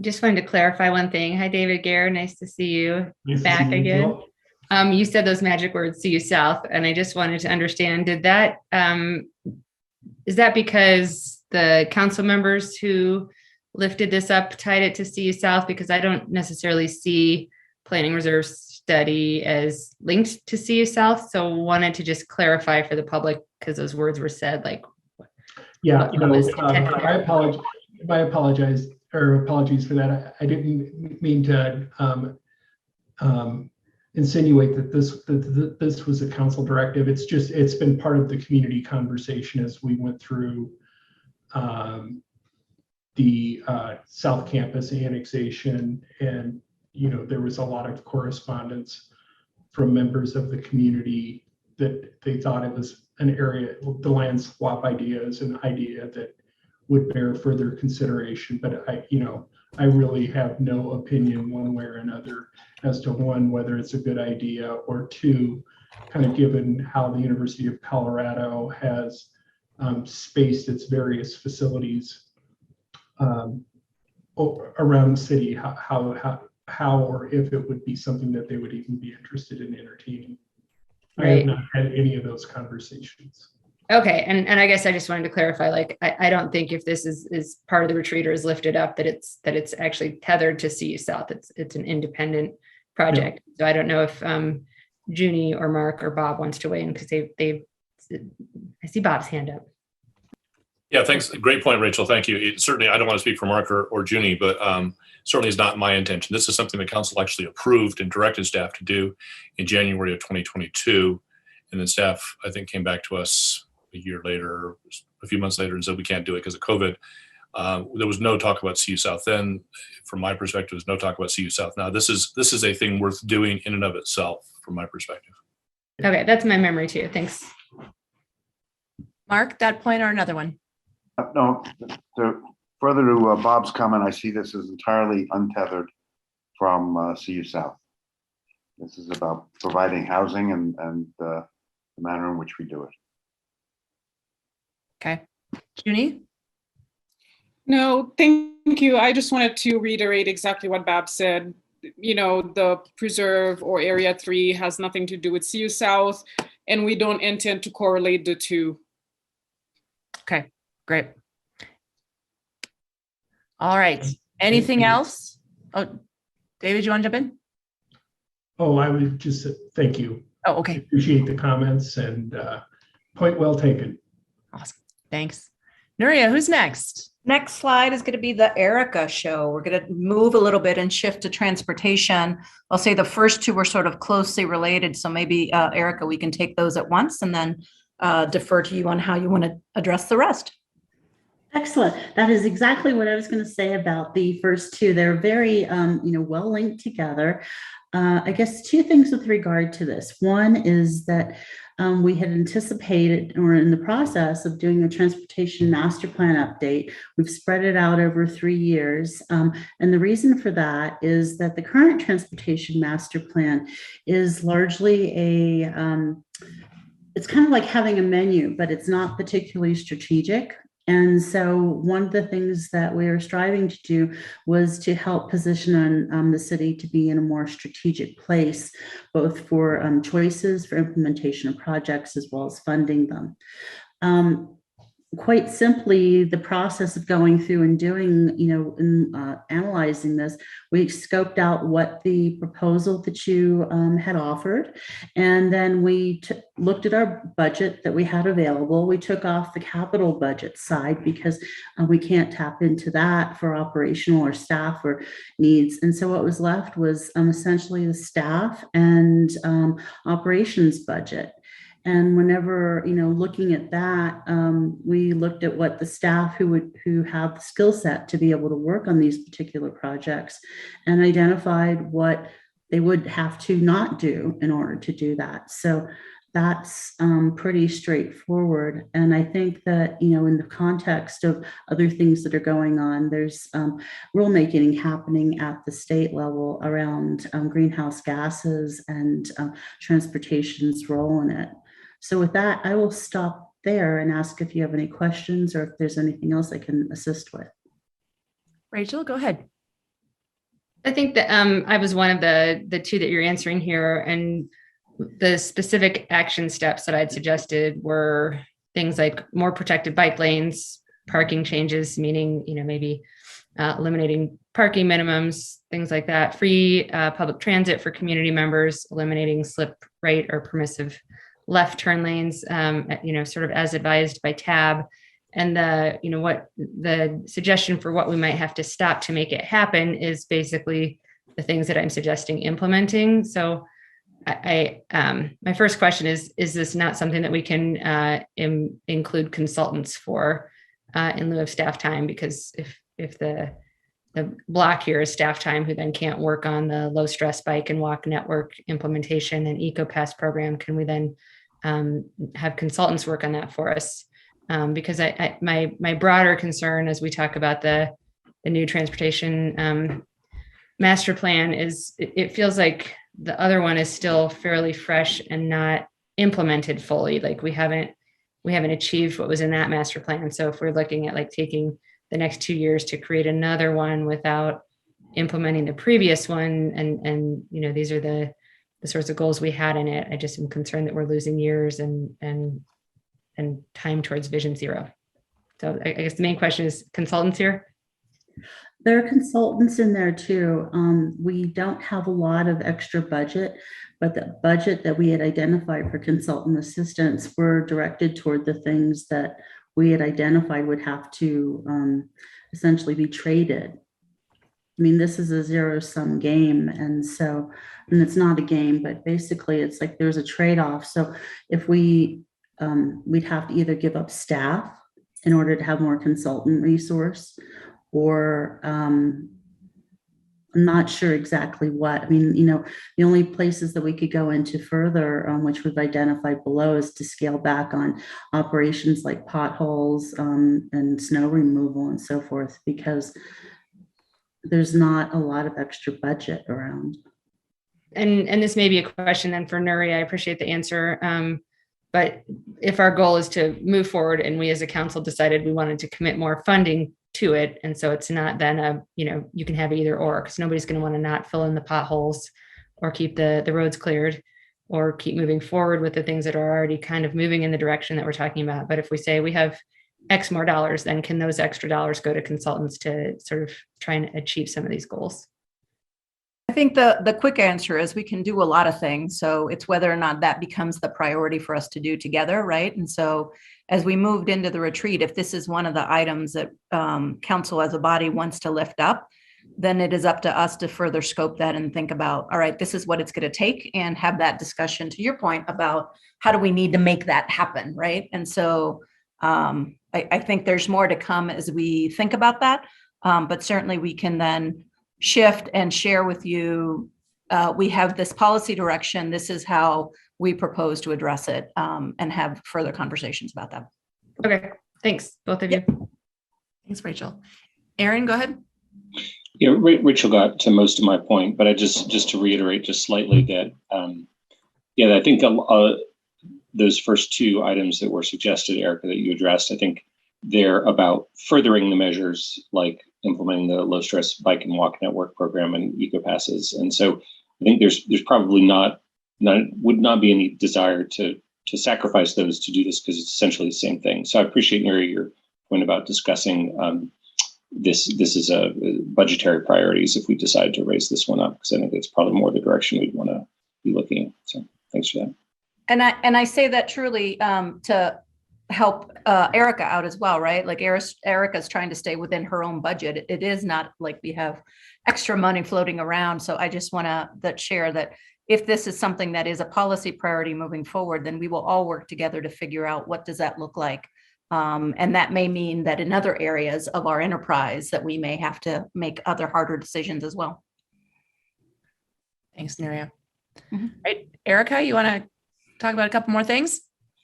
Just wanted to clarify one thing. Hi, David Gare. Nice to see you back again. You said those magic words, "see you south," and I just wanted to understand, is that because the council members who lifted this up tied it to see you south? Because I don't necessarily see planning reserve study as linked to see you south. So wanted to just clarify for the public, because those words were said like. Yeah, apologies for that. I didn't mean to insinuate that this was a council directive. It's been part of the community conversation as we went through the South Campus annexation, and there was a lot of correspondence from members of the community that they thought it was an area, the land swap idea is an idea that would bear further consideration. But I really have no opinion one way or another as to, one, whether it's a good idea, or two, kind of given how the University of Colorado has spaced its various facilities around the city, how or if it would be something that they would even be interested in entertaining. I have not had any of those conversations. Okay, and I guess I just wanted to clarify, like, I don't think if this is part of the retreat or is lifted up that it's actually tethered to CU South. It's an independent project. No. So I don't know if Junie or Mark or Bob wants to weigh in, because I see Bob's hand up. Yeah, thanks. Great point, Rachel. Thank you. Certainly, I don't want to speak for Mark or Junie, but certainly is not my intention. This is something the council actually approved and directed staff to do in January of 2022. And then staff, I think, came back to us a year later, a few months later, and said we can't do it because of COVID. There was no talk about CU South then. From my perspective, there's no talk about CU South now. This is a thing worth doing in and of itself, from my perspective. Okay, that's my memory too. Thanks. Mark, that point or another one? No, further to Bob's comment, I see this as entirely untethered from CU South. This is about providing housing and the manner in which we do it. Okay. Junie? No, thank you. I just wanted to reiterate exactly what Bob said. The preserve or Area 3 has nothing to do with CU South, and we don't intend to correlate the two. Okay, great. All right. Anything else? Oh, David, you want to jump in? Oh, I would just thank you. Oh, okay. Appreciate the comments and point well taken. Awesome. Thanks. Nuria, who's next? Next slide is going to be the Erica show. We're going to move a little bit and shift to transportation. I'll say the first two were sort of closely related. So maybe Erica, we can take those at once and then defer to you on how you want to address the rest. Excellent. That is exactly what I was going to say about the first two. They're very, well linked together. I guess two things with regard to this. One is that we had anticipated or in the process of doing a transportation master plan update. We've spread it out over 3 years. And the reason for that is that the current transportation master plan is largely it's kind of like having a menu, but it's not particularly strategic. And so one of the things that we were striving to do was to help position the city to be in a more strategic place, both for choices for implementation of projects as well as funding them. Quite simply, the process of going through and doing, analyzing this, we scoped out what the proposal that you had offered. And then we looked at our budget that we had available. We took off the capital budget side because we can't tap into that for operational or staff or needs. And so what was left was essentially the staff and operations budget. And whenever, looking at that, we looked at what the staff who have the skill set to be able to work on these particular projects and identified what they would have to not do in order to do that. So that's pretty straightforward. And I think that, in the context of other things that are going on, there's rulemaking happening at the state level around greenhouse gases and transportation's role in it. So with that, I will stop there and ask if you have any questions or if there's anything else I can assist with. Rachel, go ahead. I think that I was one of the two that you're answering here, and the specific action steps that I'd suggested were things like more protected bike lanes, parking changes, meaning maybe eliminating parking minimums, things like that, free public transit for community members, eliminating slip right or permissive left turn lanes, sort of as advised by TAB. And what the suggestion for what we might have to stop to make it happen is basically the things that I'm suggesting implementing. So my first question is this not something that we can include consultants for in lieu of staff time? Because if the block here is staff time, who then can't work on the low stress bike and walk network implementation and EcoPass program, can we then have consultants work on that for us? Because my broader concern as we talk about the new transportation master plan is it feels like the other one is still fairly fresh and not implemented fully. Like we haven't achieved what was in that master plan. So if we're looking at like taking the next 2 years to create another one without implementing the previous one, and these are the sorts of goals we had in it, I just am concerned that we're losing years and time towards Vision Zero. So I guess the main question is consultants here. There are consultants in there too. We don't have a lot of extra budget, but the budget that we had identified for consultant assistance were directed toward the things that we had identified would have to essentially be traded. I mean, this is a zero-sum game. And it's not a game, but basically it's like there's a trade-off. So if we'd have to either give up staff in order to have more consultant resource, or I'm not sure exactly what. I mean, the only places that we could go into further, which we've identified below, is to scale back on operations like potholes and snow removal and so forth, because there's not a lot of extra budget around. And this may be a question then for Nuri. I appreciate the answer. But if our goal is to move forward and we as a council decided we wanted to commit more funding to it, and so it's not then you can have either or, because nobody's going to want to not fill in the potholes or keep the roads cleared or keep moving forward with the things that are already kind of moving in the direction that we're talking about. But if we say we have X more dollars, then can those extra dollars go to consultants to sort of try and achieve some of these goals? I think the quick answer is we can do a lot of things. So it's whether or not that becomes the priority for us to do together, right? And so as we moved into the retreat, if this is one of the items that council as a body wants to lift up, then it is up to us to further scope that and think about, all right, this is what it's going to take, and have that discussion, to your point, about how do we need to make that happen, right? And so I think there's more to come as we think about that, but certainly we can then shift and share with you, we have this policy direction, this is how we propose to address it, and have further conversations about that. Okay, thanks, both of you. Thanks, Rachel. Aaron, go ahead. Yeah, Rachel got to most of my point, but I just to reiterate just slightly that, yeah, I think those first two items that were suggested, Erica, that you addressed, I think they're about furthering the measures like implementing the low stress bike and walk network program and eco passes. And so I think there's probably would not be any desire to sacrifice those to do this, because it's essentially the same thing. So I appreciate, Mary, your point about discussing this is a budgetary priorities if we decide to raise this one up, because I think it's probably more the direction we'd want to be looking at. So thanks for that. And I say that truly to help Erica out as well, right? Like Erica's trying to stay within her own budget. It is not like we have extra money floating around. So I just want to share that if this is something that is a policy priority moving forward, then we will all work together to figure out what does that look like. And that may mean that in other areas of our enterprise that we may have to make other harder decisions as well. Thanks, Neria. Right, Erica, you want to talk about a couple more things?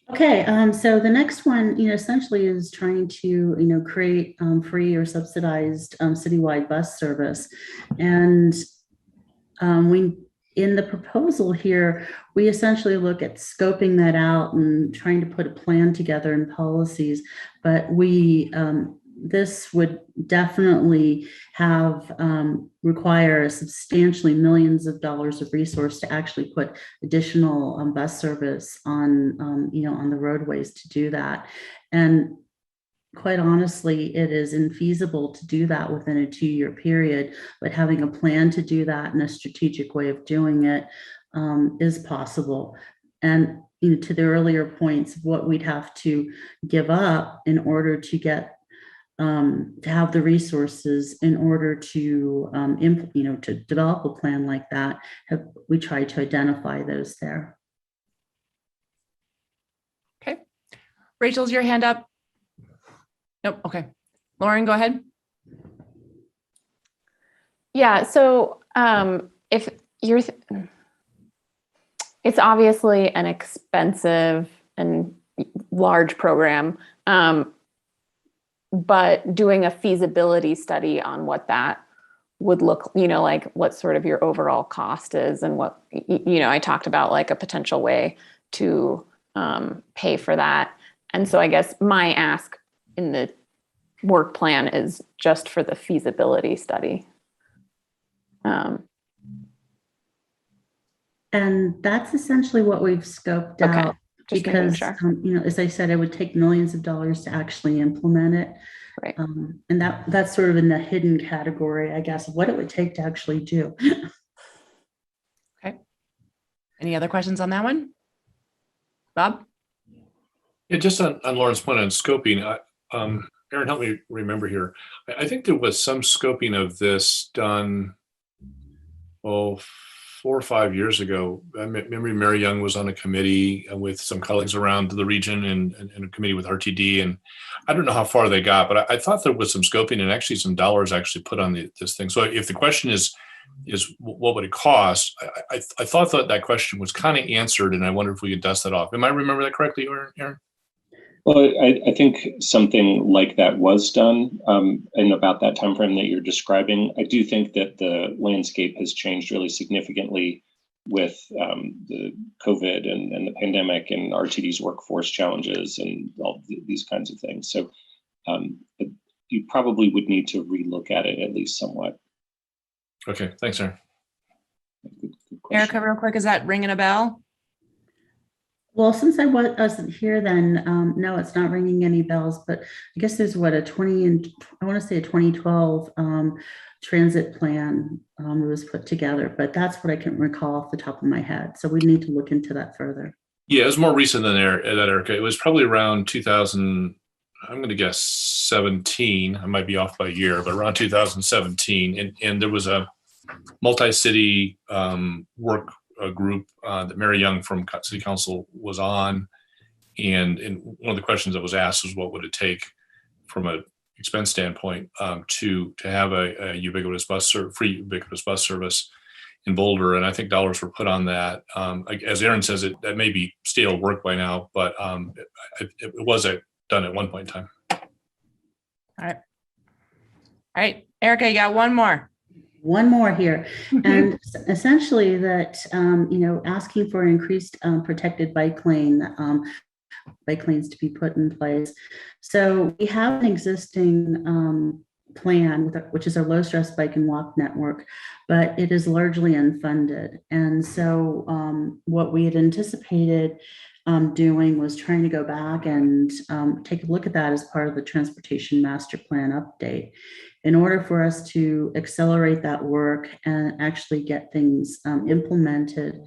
Okay, so the next one, essentially is trying to, create free or subsidized citywide bus service. And in the proposal here, we essentially look at scoping that out and trying to put a plan together and policies, but this would definitely require substantially millions of dollars of resource to actually put additional bus service on the roadways to do that. And quite honestly, it is infeasible to do that within a 2-year period, but having a plan to do that and a strategic way of doing it is possible. And to the earlier points of what we'd have to give up in order to get to have the resources in order to to develop a plan like that, we tried to identify those there. Okay, Rachel's your hand up. Nope. Okay, Lauren, go ahead. Yeah. So if you're, it's obviously an expensive and large program. But doing a feasibility study on what that would look, like what sort of your overall cost is, and what, I talked about like a potential way to pay for that. And so I guess my ask in the work plan is just for the feasibility study. And that's essentially what we've scoped out. Just because, sure. As I said, it would take millions of dollars to actually implement it. Right. And that's sort of in the hidden category, I guess, of what it would take to actually do. Okay. Any other questions on that one? Bob? Yeah, just on Lauren's point on scoping, Aaron, help me remember here. I think there was some scoping of this done, 4 or 5 years ago. I remember Mary Young was on a committee with some colleagues around the region and a committee with RTD. And I don't know how far they got, but I thought there was some scoping and actually some dollars actually put on this thing. So if the question is what would it cost? I thought that question was kind of answered, and I wonder if we could dust that off. Am I remember that correctly, Aaron? Well, I think something like that was done in about that time frame that you're describing. I do think that the landscape has changed really significantly with the COVID and the pandemic and RTD's workforce challenges and all these kinds of things. So you probably would need to relook at it at least somewhat. Okay, thanks, Aaron. Erica, real quick, is that ringing a bell? Well, since wasn't here then, no, it's not ringing any bells, but I guess there's what, I want to say a 2012 transit plan was put together, but that's what I can recall off the top of my head. So we need to look into that further. Yeah, it was more recent than that, Erica. It was probably around 2000, I'm going to guess 17. I might be off by a year, but around 2017. And there was a multi-city work group that Mary Young from City Council was on. And one of the questions that was asked was, what would it take from an expense standpoint to have a ubiquitous free ubiquitous bus service in Boulder? And I think dollars were put on that. As Aaron says, that may be stale work by now, but it was done at one point in time. All right, Erica, you got one more. One more here, and essentially that, asking for increased protected bike lanes to be put in place. So we have an existing plan, which is our low stress bike and walk network, but it is largely unfunded. And so what we had anticipated doing was trying to go back and take a look at that as part of the transportation master plan update. In order for us to accelerate that work and actually get things implemented,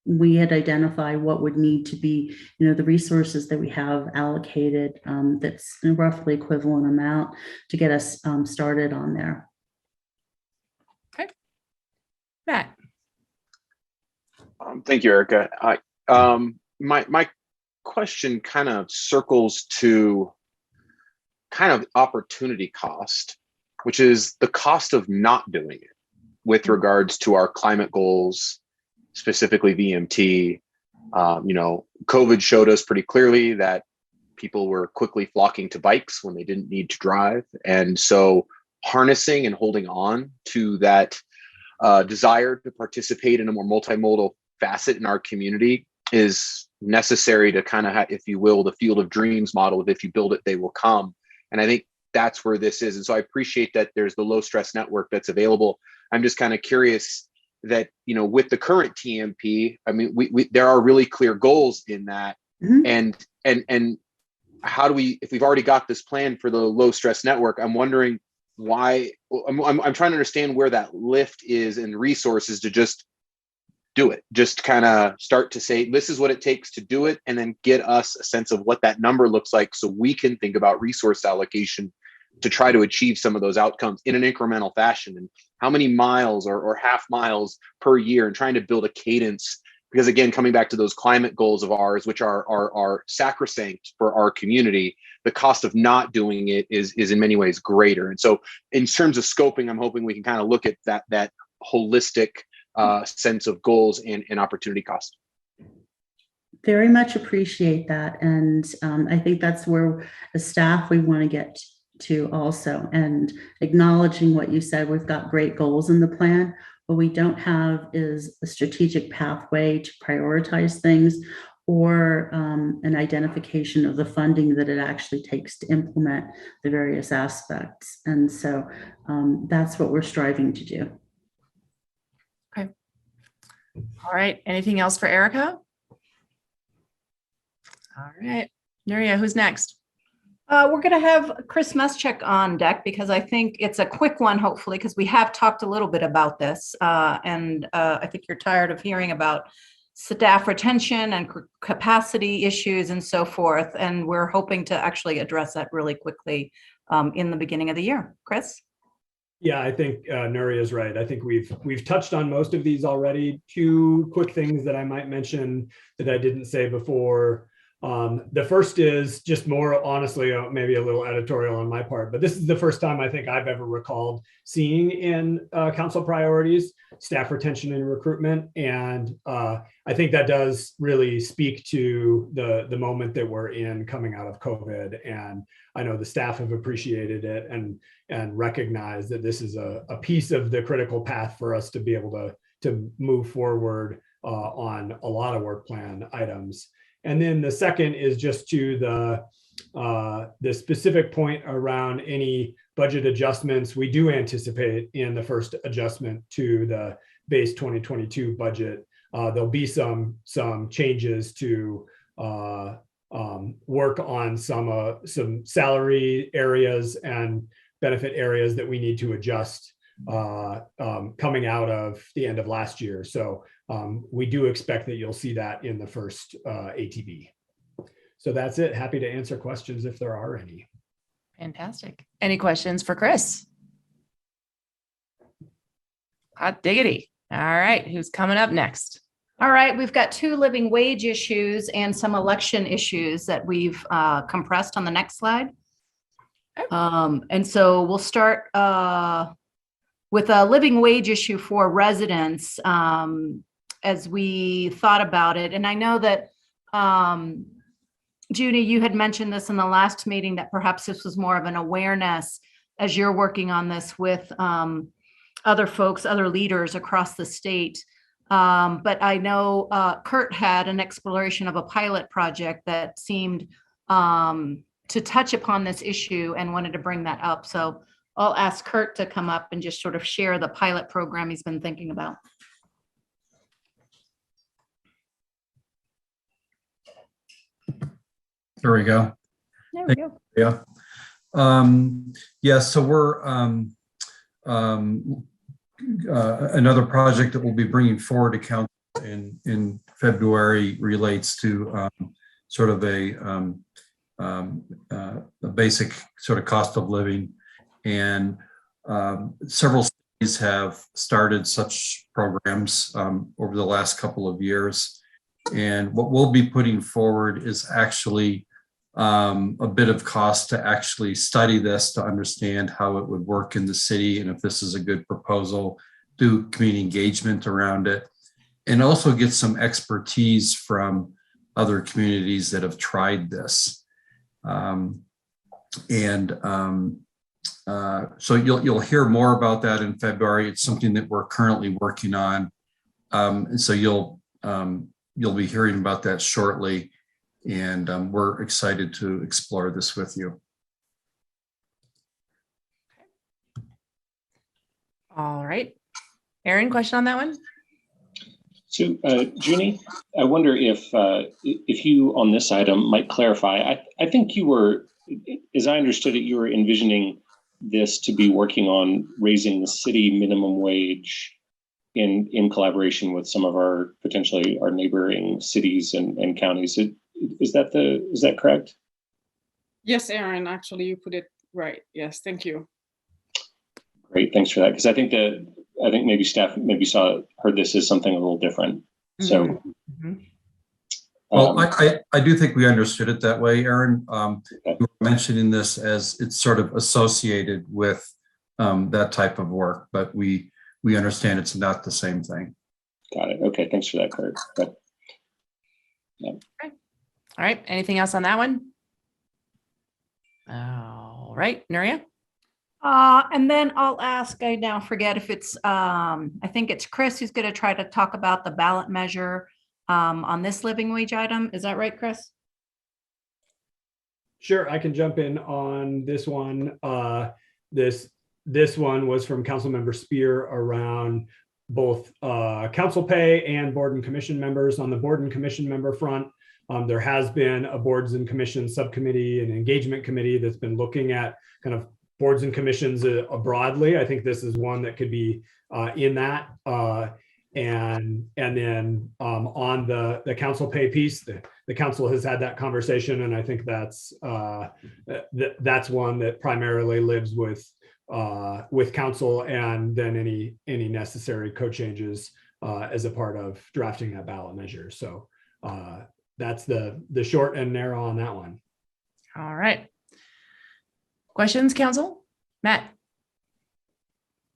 we had identified what would need to be, the resources that we have allocated, that's a roughly equivalent amount to get us started on there. Okay. Matt. Thank you, Erica. My question kind of circles to kind of opportunity cost, which is the cost of not doing it with regards to our climate goals, specifically VMT. COVID showed us pretty clearly that people were quickly flocking to bikes when they didn't need to drive. And so harnessing and holding on to that desire to participate in a more multimodal facet in our community is necessary to kind of have, if you will, the field of dreams model of if you build it, they will come. And I think that's where this is. And so I appreciate that there's the low stress network that's available. I'm just kind of curious that, with the current TMP, I mean, we there are really clear goals in that. Mm-hmm. And how do we, if we've already got this plan for the low stress network, I'm wondering why, I'm trying to understand where that lift is and resources to just do it, just kind of start to say, this is what it takes to do it, and then get us a sense of what that number looks like so we can think about resource allocation to try to achieve some of those outcomes in an incremental fashion, and how many miles or half miles per year, and trying to build a cadence. Because again, coming back to those climate goals of ours, which are sacrosanct for our community, the cost of not doing it is in many ways greater. And so in terms of scoping, I'm hoping we can kind of look at that holistic sense of goals and opportunity cost. Very much appreciate that. And I think that's where as staff, we want to get to also, and acknowledging what you said, we've got great goals in the plan. What we don't have is a strategic pathway to prioritize things, or an identification of the funding that it actually takes to implement the various aspects. And so that's what we're striving to do. Okay. All right. Anything else for Erica? All right. Nuria, who's next? We're going to have Chris Muschek on deck, because I think it's a quick one, hopefully, because we have talked a little bit about this. And I think you're tired of hearing about staff retention and capacity issues and so forth. And we're hoping to actually address that really quickly in the beginning of the year. Chris? Yeah, I think Nuria is right. I think we've touched on most of these already. Two quick things that I might mention that I didn't say before. The first is just more honestly, maybe a little editorial on my part, but this is the first time I think I've ever recalled seeing in council priorities staff retention and recruitment. And I think that does really speak to the moment that we're in coming out of COVID. And I know the staff have appreciated it and recognized that this is a piece of the critical path for us to be able to move forward on a lot of work plan items. And then the second is just to the specific point around any budget adjustments. We do anticipate in the first adjustment to the base 2022 budget there'll be some changes to work on some salary areas and benefit areas that we need to adjust coming out of the end of last year. So we do expect that you'll see that in the first ATB. So that's it. Happy to answer questions if there are any. Fantastic. Any questions for Chris? Hot diggity. All right, who's coming up next? All right, we've got 2 living wage issues and some election issues that we've compressed on the next slide. And so we'll start with a living wage issue for residents as we thought about it. And I know that Judy, you had mentioned this in the last meeting, that perhaps this was more of an awareness as you're working on this with other folks, other leaders across the state. But I know Kurt had an exploration of a pilot project that seemed to touch upon this issue and wanted to bring that up. So I'll ask Kurt to come up and just sort of share the pilot program he's been thinking about. There we go. There we go. Yeah. Yeah, so we're another project that we'll be bringing forward to council in February relates to sort of a basic sort of cost of living, and several cities have started such programs over the last couple of years. And what we'll be putting forward is actually a bit of cost to actually study this, to understand how it would work in the city, and if this is a good proposal, do community engagement around it, and also get some expertise from other communities that have tried this. So you'll hear more about that in February. It's something that we're currently working on, and so you'll be hearing about that shortly. And we're excited to explore this with you. All right. Aaron, question on that one? So, Junie, I wonder if you on this item might clarify. I think you were, as I understood it, you were envisioning this to be working on raising the city minimum wage in collaboration with some of our potentially our neighboring cities and counties. Is that correct? Yes, Aaron, actually you put it right. Yes, thank you. Great, thanks for that. Because I think maybe staff heard this as something a little different. So well, I do think we understood it that way, Aaron. We were mentioning this as it's sort of associated with that type of work, but we understand it's not the same thing. Got it. Okay, thanks for that, Kurt. Yeah. Okay. All right. Anything else on that one? All right, Nuria. And then I'll ask, I now forget if it's, I think it's Chris who's going to try to talk about the ballot measure on this living wage item. Is that right, Chris? Sure, I can jump in on this one. This one was from Councilmember Spear around both council pay and board and commission members. On the board and commission member front, there has been a boards and commissions subcommittee and engagement committee that's been looking at kind of boards and commissions broadly. I think this is one that could be in that. And then on the council pay piece, the council has had that conversation, and I think that's one that primarily lives with council, and then any necessary code changes as a part of drafting that ballot measure. So that's the short and narrow on that one. All right. Questions, council? Matt.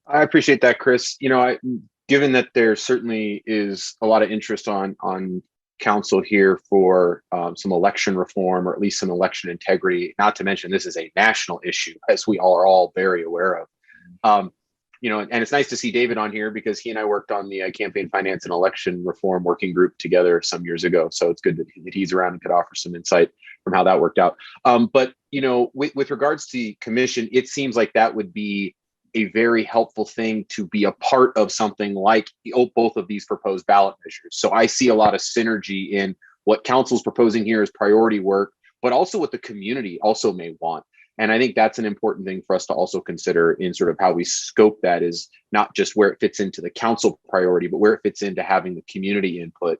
I appreciate that, Chris. Given that there certainly is a lot of interest on council here for some election reform, or at least some election integrity, not to mention this is a national issue, as we all are all very aware of. And it's nice to see David on here, because he and I worked on the campaign finance and election reform working group together some years ago. So it's good that he's around and could offer some insight from how that worked out. But with regards to the commission, it seems like that would be a very helpful thing to be a part of something like both of these proposed ballot measures. So I see a lot of synergy in what council's proposing here as priority work, but also what the community also may want. And I think that's an important thing for us to also consider in sort of how we scope that, is not just where it fits into the council priority, but where it fits into having the community input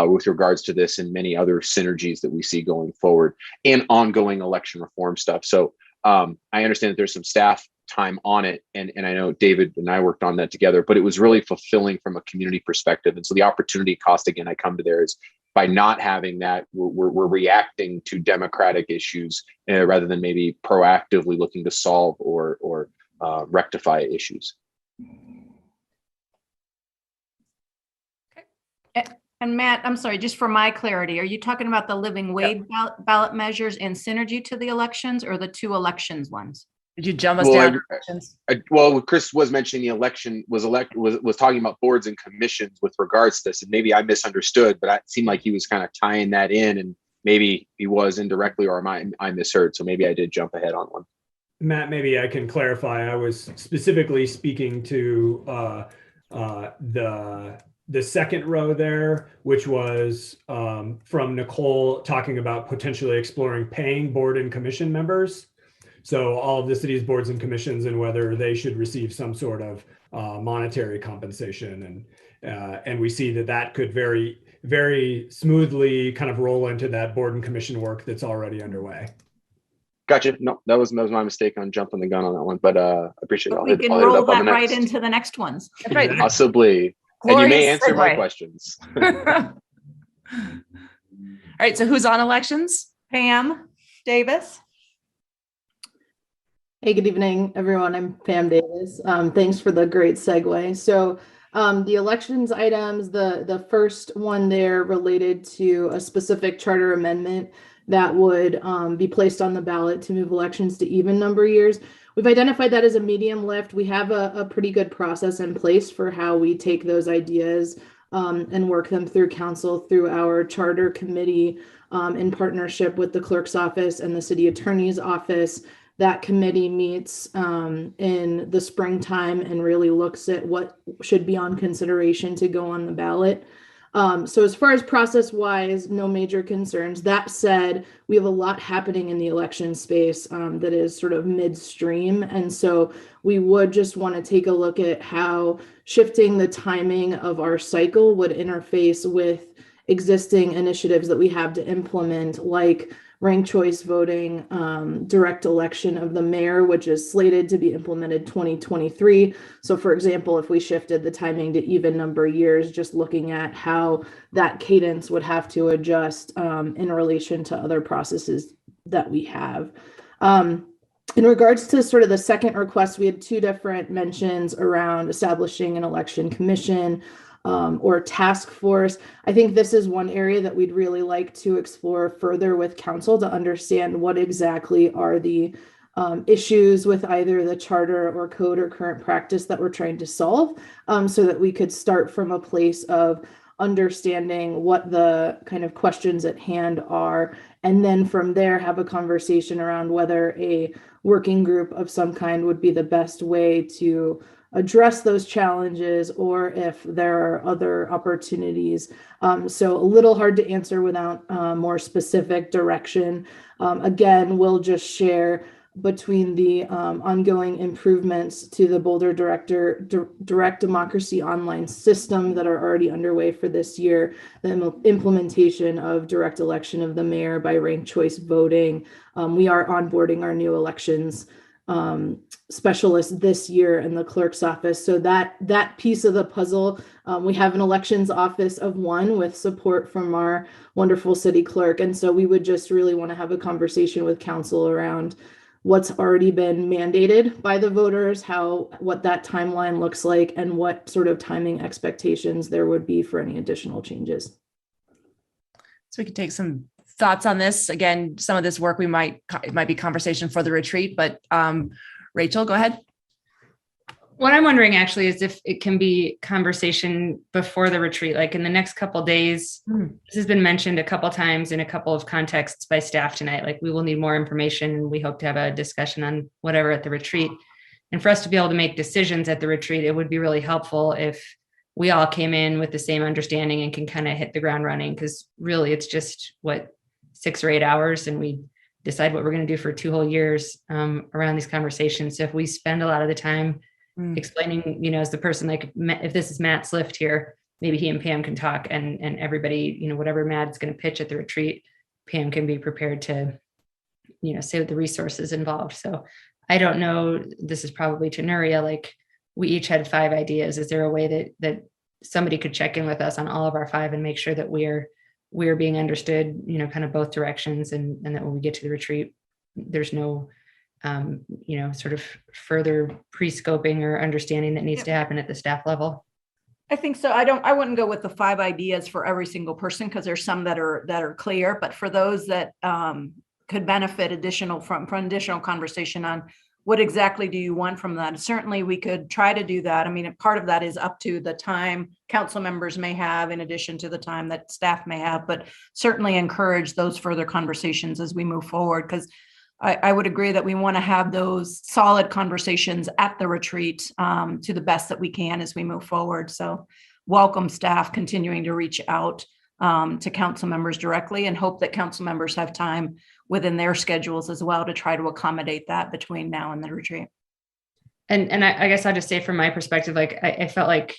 with regards to this and many other synergies that we see going forward and ongoing election reform stuff. So I understand that there's some staff time on it, and I know David and I worked on that together, but it was really fulfilling from a community perspective. And so the opportunity cost, again, I come to there is by not having that, we're reacting to democratic issues rather than maybe proactively looking to solve or rectify issues. And Matt, I'm sorry, just for my clarity, are you talking about the living wage ballot measures in synergy to the elections, or the two elections ones? Did you jump us down? Well, Chris was mentioning the election was talking about boards and commissions with regards to this, and maybe I misunderstood, but it seemed like he was kind of tying that in, and maybe he was indirectly, or I misheard. So maybe I did jump ahead on one. Matt, maybe I can clarify. I was specifically speaking to the second row there, which was from Nicole talking about potentially exploring paying board and commission members. So all of the city's boards and commissions, and whether they should receive some sort of monetary compensation. And we see that could very, very smoothly kind of roll into that board and commission work that's already underway. Gotcha. No, that was my mistake on jumping the gun on that one, but I appreciate it. We can roll that right into the next ones. That's right. Possibly. And you may answer my questions. All right. So who's on elections? Pam Davis. Hey, good evening, everyone. I'm Pam Davis. Thanks for the great segue. So the elections items, the first one there related to a specific charter amendment that would be placed on the ballot to move elections to even number years. We've identified that as a medium lift. We have a pretty good process in place for how we take those ideas and work them through council, through our charter committee in partnership with the clerk's office and the city attorney's office. That committee meets in the springtime and really looks at what should be on consideration to go on the ballot. So as far as process-wise, no major concerns. That said, we have a lot happening in the election space that is sort of midstream. And so we would just want to take a look at how shifting the timing of our cycle would interface with existing initiatives that we have to implement, like ranked choice voting, direct election of the mayor, which is slated to be implemented 2023. So for example, if we shifted the timing to even number years, just looking at how that cadence would have to adjust in relation to other processes that we have. In regards to sort of the second request, we had two different mentions around establishing an election commission or task force. I think this is one area that we'd really like to explore further with council to understand what exactly are the issues with either the charter or code or current practice that we're trying to solve, so that we could start from a place of understanding what the kind of questions at hand are, and then from there have a conversation around whether a working group of some kind would be the best way to address those challenges, or if there are other opportunities. So a little hard to answer without more specific direction. Again, we'll just share between the ongoing improvements to the Boulder Direct Democracy online system that are already underway for this year, the implementation of direct election of the mayor by ranked choice voting. We are onboarding our new elections specialist this year in the clerk's office. So that piece of the puzzle, we have an elections office of one with support from our wonderful city clerk. And so we would just really want to have a conversation with council around what's already been mandated by the voters, what that timeline looks like, and what sort of timing expectations there would be for any additional changes. So we could take some thoughts on this. Again, some of this work it might be conversation for the retreat, but Rachel, go ahead. What I'm wondering actually is if it can be conversation before the retreat, like in the next couple of days. This has been mentioned a couple of times in a couple of contexts by staff tonight. Like, we will need more information. We hope to have a discussion on whatever at the retreat. and for us to be able to make decisions at the retreat, it would be really helpful if we all came in with the same understanding and can kind of hit the ground running, because really it's just 6 or 8 hours, and we decide what we're going to do for 2 whole years around these conversations. So if we spend a lot of the time explaining, as the person, like if this is Matt's lift here, maybe he and Pam can talk, and everybody, whatever Matt's going to pitch at the retreat, Pam can be prepared to, say what the resources involved. So I don't know, this is probably to Nuria, like we each had 5 ideas. Is there a way that somebody could check in with us on all of our 5 and make sure that we're being understood, kind of both directions, and that when we get to the retreat, there's no, sort of further pre-scoping or understanding that needs to happen at the staff level? I think so. I wouldn't go with the 5 ideas for every single person, because there's some that are clear, but for those that could benefit from additional conversation on what exactly do you want from that? Certainly we could try to do that. I mean, part of that is up to the time council members may have in addition to the time that staff may have, but certainly encourage those further conversations as we move forward, because I would agree that we want to have those solid conversations at the retreat to the best that we can as we move forward. So welcome staff continuing to reach out to council members directly, and hope that council members have time within their schedules as well to try to accommodate that between now and the retreat. And I guess I'll just say from my perspective, like I felt like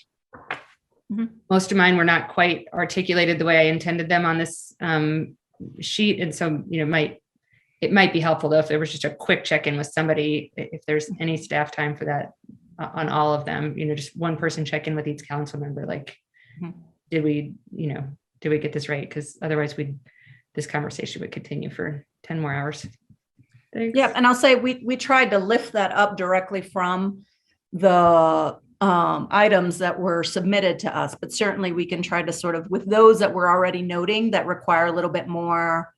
most of mine were not quite articulated the way I intended them on this sheet. And so, it might be helpful though, if there was just a quick check-in with somebody, if there's any staff time for that on all of them, just one person check in with each council member, like, did we get this right? Because otherwise this conversation would continue for 10 more hours. Thanks. Yeah, and I'll say we tried to lift that up directly from the items that were submitted to us, but certainly we can try to sort of, with those that we're already noting that require a little bit more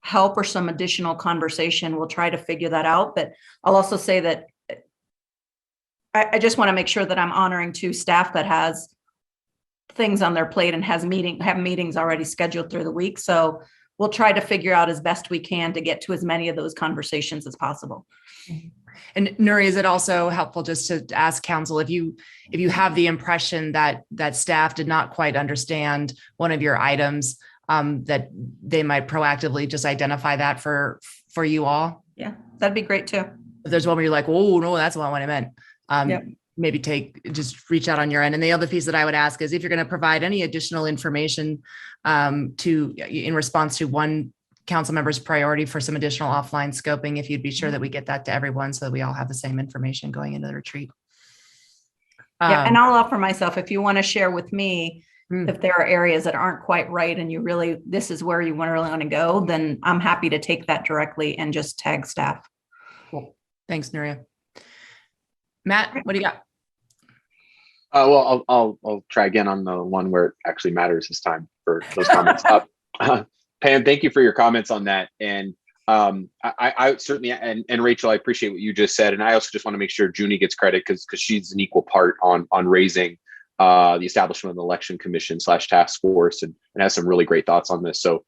help or some additional conversation, we'll try to figure that out. But I'll also say that I just want to make sure that I'm honoring to staff that has things on their plate and have meetings already scheduled through the week. So we'll try to figure out as best we can to get to as many of those conversations as possible. And Nuri, is it also helpful just to ask council if you have the impression that staff did not quite understand one of your items, that they might proactively just identify that for you all? Yeah, that'd be great too. If there's one where you're like, oh no, that's not what I meant. Maybe just reach out on your end. And the other piece that I would ask is if you're going to provide any additional information in response to one council member's priority for some additional offline scoping, if you'd be sure that we get that to everyone so that we all have the same information going into the retreat. Yeah, and I'll offer myself, if you want to share with me, if there are areas that aren't quite right and this is where you really want to go, then I'm happy to take that directly and just tag staff. Cool. Thanks, Nuria. Matt, what do you got? Well, I'll try again on the one where it actually matters this time for those comments. Pam, thank you for your comments on that. And I certainly, and Rachel, I appreciate what you just said. And I also just want to make sure Junie gets credit because she's an equal part on raising the establishment of the election commission / task force and has some really great thoughts on this. So,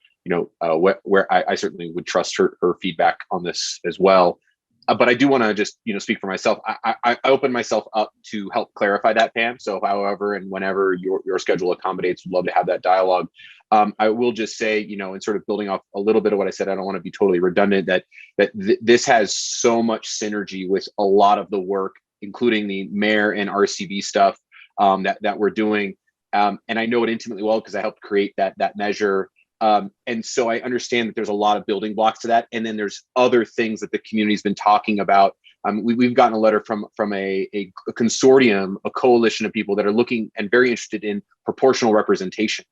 where I certainly would trust her feedback on this as well. But I do want to just, speak for myself. I open myself up to help clarify that, Pam. So however and whenever your schedule accommodates, would love to have that dialogue. I will just say, and sort of building off a little bit of what I said, I don't want to be totally redundant, that this has so much synergy with a lot of the work, including the mayor and RCB stuff that we're doing. And I know it intimately well because I helped create that measure. And so I understand that there's a lot of building blocks to that. And then there's other things that the community's been talking about. We've gotten a letter from a consortium, a coalition of people that are looking and very interested in proportional representation.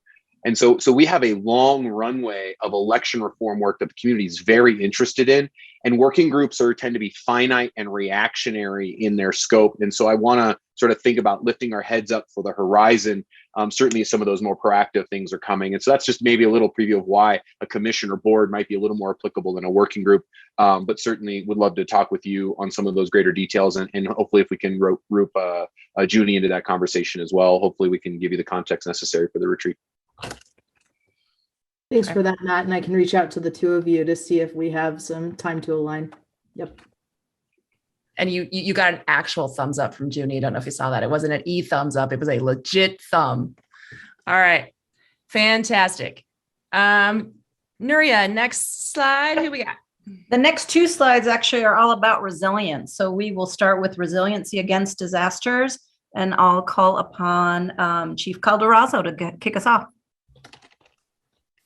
And so we have a long runway of election reform work that the community is very interested in. And working groups tend to be finite and reactionary in their scope. And so I want to sort of think about lifting our heads up for the horizon. Certainly some of those more proactive things are coming. And so that's just maybe a little preview of why a commission or board might be a little more applicable than a working group. But certainly would love to talk with you on some of those greater details. And hopefully if we can rope Junie into that conversation as well, hopefully we can give you the context necessary for the retreat. Thanks for that, Matt. And I can reach out to the two of you to see if we have some time to align. Yep. And you got an actual thumbs up from Junie. I don't know if you saw that. It wasn't an thumbs up. It was a legit thumb. All right. Fantastic. Nuria, next slide. Who we got? The next two slides actually are all about resilience. So we will start with resiliency against disasters, and I'll call upon Chief Calderazzo to kick us off.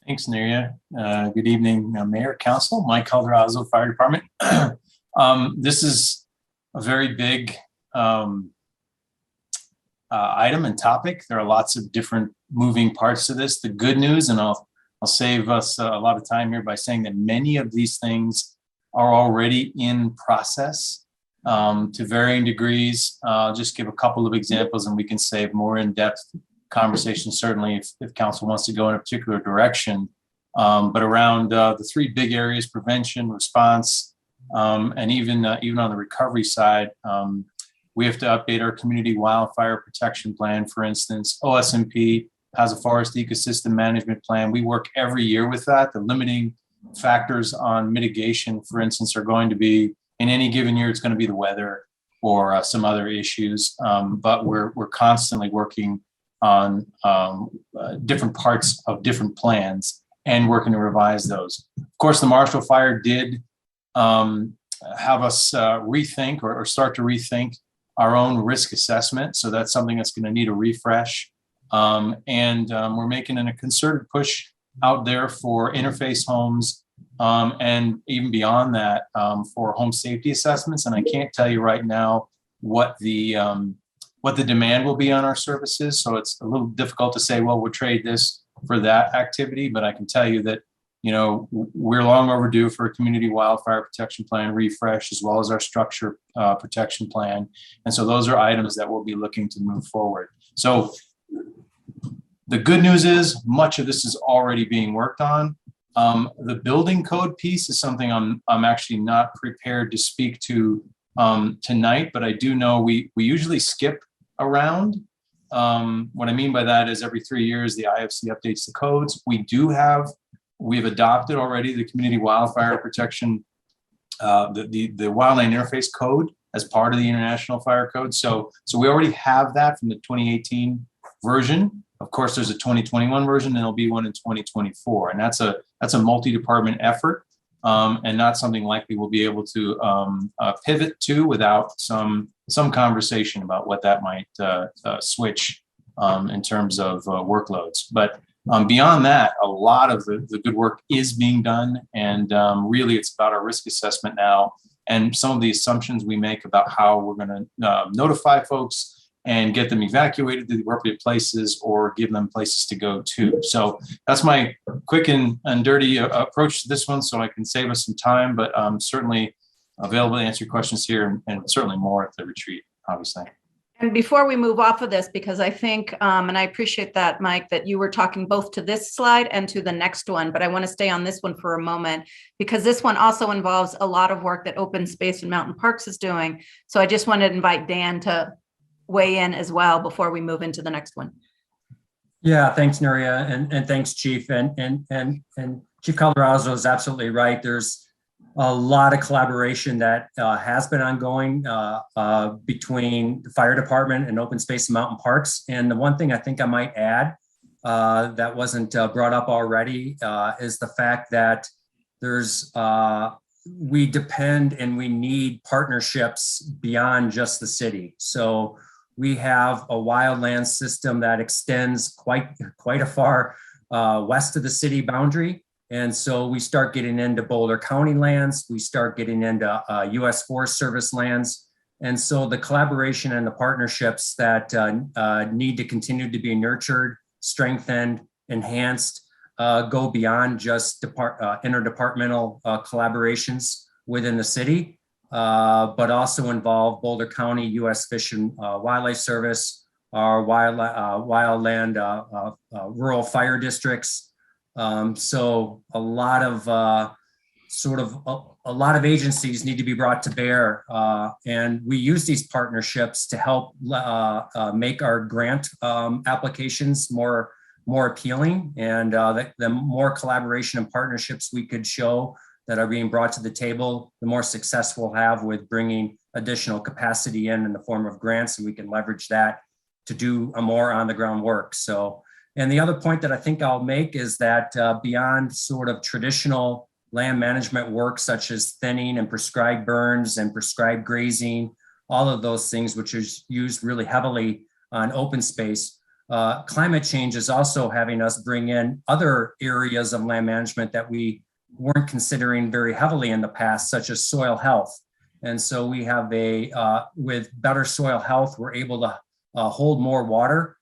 Thanks, Nuria. Good evening, Mayor, Council. Mike Calderazzo, Fire Department. This is a very big item and topic. There are lots of different moving parts to this. The good news, and I'll save us a lot of time here by saying that many of these things are already in process to varying degrees. I'll just give a couple of examples and we can save more in-depth conversation, certainly if council wants to go in a particular direction. But around the three big areas, prevention, response, and even on the recovery side, we have to update our community wildfire protection plan, for instance. OSMP has a forest ecosystem management plan. We work every year with that. The limiting factors on mitigation, for instance, are going to be, in any given year, it's going to be the weather or some other issues. But we're constantly working on different parts of different plans and working to revise those. Of course, the Marshall Fire did have us rethink or start to rethink our own risk assessment. So that's something that's going to need a refresh. We're making a concerted push out there for interface homes and even beyond that for home safety assessments. And I can't tell you right now what the demand will be on our services. So it's a little difficult to say, well, we'll trade this for that activity. But I can tell you that, you know, we're long overdue for a community wildfire protection plan refresh, as well as our structure protection plan. And so those are items that we'll be looking to move forward. So the good news is much of this is already being worked on. The building code piece is something I'm actually not prepared to speak to tonight, but I do know we usually skip around. What I mean by that is every 3 years, the IFC updates the codes. We've adopted already the community wildfire protection, the wildland interface code as part of the International Fire Code. So we already have that from the 2018 version. Of course, there's a 2021 version, and there'll be one in 2024, and that's a multi-department effort, and not something likely we'll be able to pivot to without some conversation about what that might switch in terms of workloads. But beyond that, a lot of the good work is being done, and really it's about our risk assessment now and some of the assumptions we make about how we're going to notify folks and get them evacuated to the appropriate places or give them places to go to. So that's my quick and dirty approach to this one, so I can save us some time, but I'm certainly available to answer your questions here and certainly more at the retreat, obviously. And before we move off of this, because I think, and I appreciate that, Mike, that you were talking both to this slide and to the next one, but I want to stay on this one for a moment, because this one also involves a lot of work that Open Space and Mountain Parks is doing. So I just wanted to invite Dan to weigh in as well before we move into the next one. Yeah, thanks, Nuria, and thanks, Chief. And Chief Calderazzo is absolutely right. There's a lot of collaboration that has been ongoing between the fire department and Open Space and Mountain Parks. And the one thing I think I might add that wasn't brought up already is the fact that we depend and we need partnerships beyond just the city. So we have a wildland system that extends quite a far west of the city boundary. And so we start getting into Boulder County lands, we start getting into U.S. Forest Service lands. And so the collaboration and the partnerships that need to continue to be nurtured, strengthened, enhanced, go beyond just interdepartmental collaborations within the city, but also involve Boulder County, U.S. Fish and Wildlife Service, our wildland rural fire districts. So a lot of agencies need to be brought to bear, and we use these partnerships to help make our grant applications more appealing, and the more collaboration and partnerships we could show that are being brought to the table, the more success we'll have with bringing additional capacity in the form of grants, and we can leverage that to do a more on the ground work. So, and the other point that I think I'll make is that beyond sort of traditional land management work, such as thinning and prescribed burns and prescribed grazing, all of those things, which is used really heavily on open space, climate change is also having us bring in other areas of land management that we weren't considering very heavily in the past, such as soil health. And so we have with better soil health, we're able to hold more water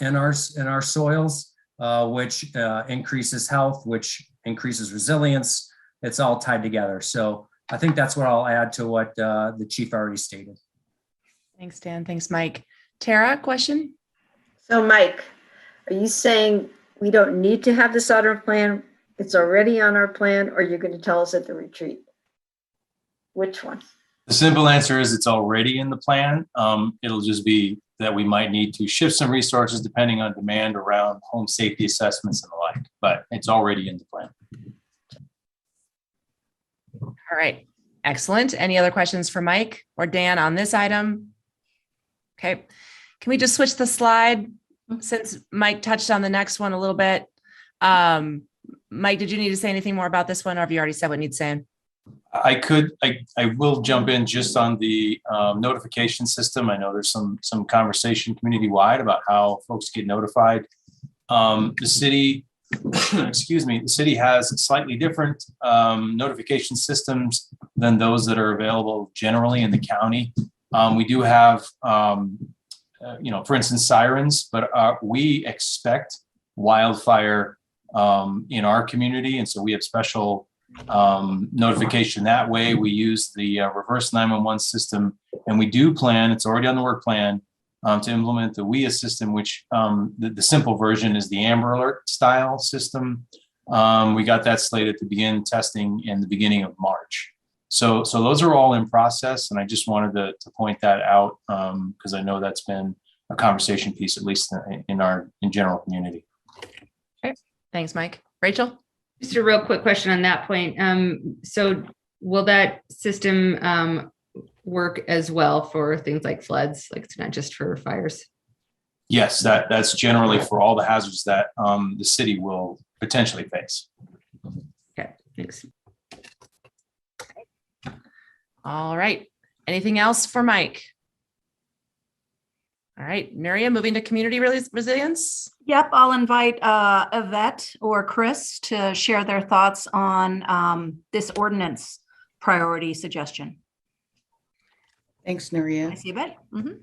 in our soils, which increases health, which increases resilience. It's all tied together. So I think that's what I'll add to what the chief already stated. Thanks, Dan. Thanks, Mike. Tara, question? So Mike, are you saying we don't need to have this on our plan? It's already on our plan, or you're going to tell us at the retreat? Which one? The simple answer is it's already in the plan. It'll just be that we might need to shift some resources depending on demand around home safety assessments and the like, but it's already in the plan. All right, excellent. Any other questions for Mike or Dan on this item? Okay, can we just switch the slide since Mike touched on the next one a little bit? Mike, did you need to say anything more about this one, or have you already said what needs saying? I will jump in just on the notification system. I know there's some conversation community-wide about how folks get notified. The city, excuse me, the city has slightly different notification systems than those that are available generally in the county. We do have, for instance, sirens, but we expect wildfire in our community, and so we have special notification that way. We use the reverse 911 system, and we do plan, it's already on the work plan, to implement the WIA system, which the simple version is the Amber Alert style system. We got that slated to begin testing in the beginning of March. So those are all in process, and I just wanted to point that out because I know that's been a conversation piece, at least in general community. Okay, thanks, Mike. Rachel? Just a real quick question on that point. So will that system work as well for things like floods? Like it's not just for fires? Yes, that's generally for all the hazards that the city will potentially face. Okay, thanks. All right. Anything else for Mike? All right, Nuria, moving to community resilience. Yep, I'll invite Yvette or Chris to share their thoughts on this ordinance priority suggestion. Thanks, Nuria. I see Yvette. Mm-hmm.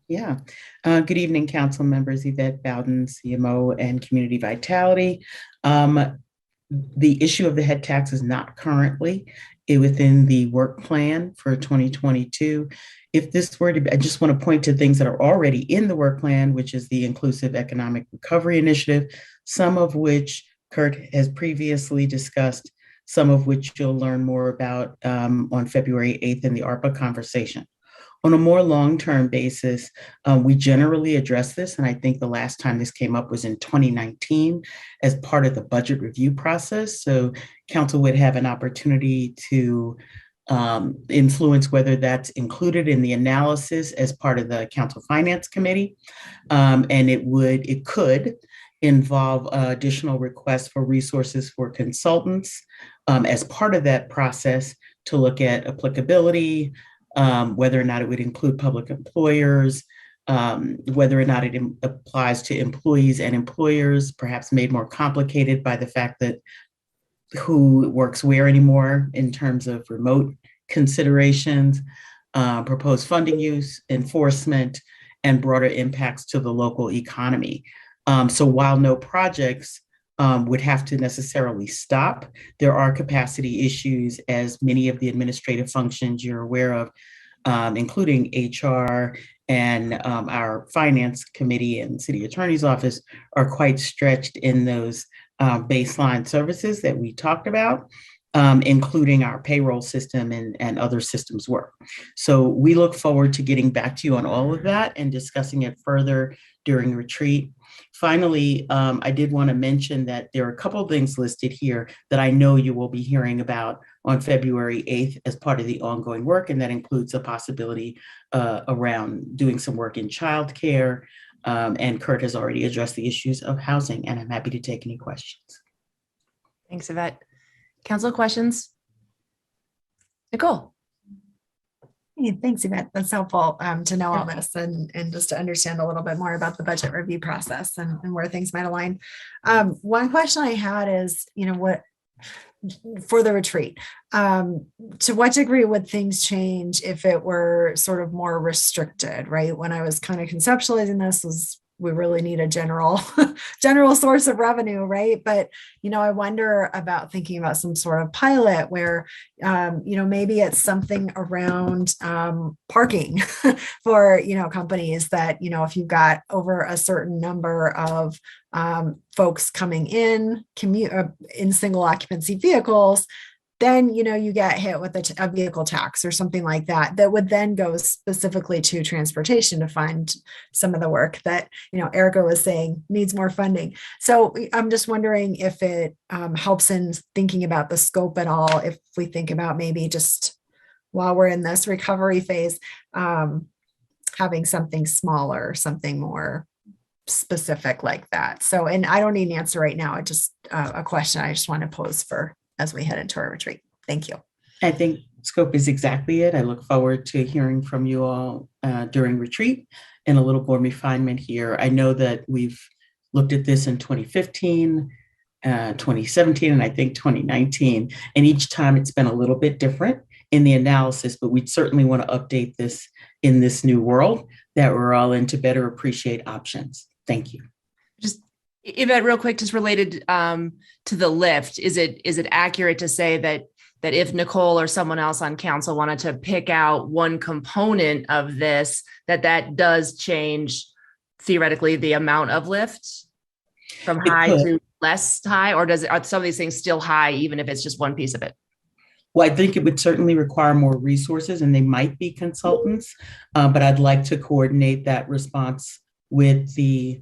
Yeah. Good evening, council members. Yvette Bowden, CMO and Community Vitality. The issue of the head tax is not currently within the work plan for 2022. If this were to be, I just want to point to things that are already in the work plan, which is the Inclusive Economic Recovery Initiative, some of which Kurt has previously discussed, some of which you'll learn more about on February 8th in the ARPA conversation. On a more long-term basis, we generally address this, and I think the last time this came up was in 2019 as part of the budget review process. So council would have an opportunity to influence whether that's included in the analysis as part of the Council Finance Committee. And it could involve additional requests for resources for consultants as part of that process to look at applicability, whether or not it would include public employers, whether or not it applies to employees and employers, perhaps made more complicated by the fact that who works where anymore in terms of remote considerations, proposed funding use, enforcement, and broader impacts to the local economy. So while no projects would have to necessarily stop, there are capacity issues as many of the administrative functions you're aware of, including HR and our finance committee and city attorney's office, are quite stretched in those baseline services that we talked about, including our payroll system and other systems work. So we look forward to getting back to you on all of that and discussing it further during retreat. Finally, I did want to mention that there are a couple of things listed here that I know you will be hearing about on February 8th as part of the ongoing work. And that includes a possibility around doing some work in childcare. And Kurt has already addressed the issues of housing, and I'm happy to take any questions. Thanks, Yvette. Council questions? Nicole. Hey, thanks, Yvette. That's helpful to know all this and just to understand a little bit more about the budget review process and where things might align. One question I had is, what for the retreat, to what degree would things change if it were sort of more restricted, right? When I was kind of conceptualizing this, was we really need a general source of revenue, right? But I wonder about thinking about some sort of pilot where maybe it's something around parking for companies that if you've got over a certain number of folks coming in in single occupancy vehicles, then you get hit with a vehicle tax or something like that would then go specifically to transportation to fund some of the work that Erica was saying needs more funding. So I'm just wondering if it helps in thinking about the scope at all, if we think about maybe just while we're in this recovery phase, having something smaller, something more specific like that. So, and I don't need an answer right now. I just a question I just want to pose for as we head into our retreat. Thank you. I think scope is exactly it. I look forward to hearing from you all during retreat and a little more refinement here. I know that we've looked at this in 2015, 2017, and I think 2019. And each time it's been a little bit different in the analysis, but we certainly want to update this in this new world that we're all in to better appreciate options. Thank you. Just Yvette, real quick, just related to the lift, is it accurate to say that if Nicole or someone else on council wanted to pick out one component of this, that does change theoretically the amount of lift from high to less high, or are some of these things still high even if it's just one piece of it? Well, I think it would certainly require more resources, and they might be consultants, but I'd like to coordinate that response with the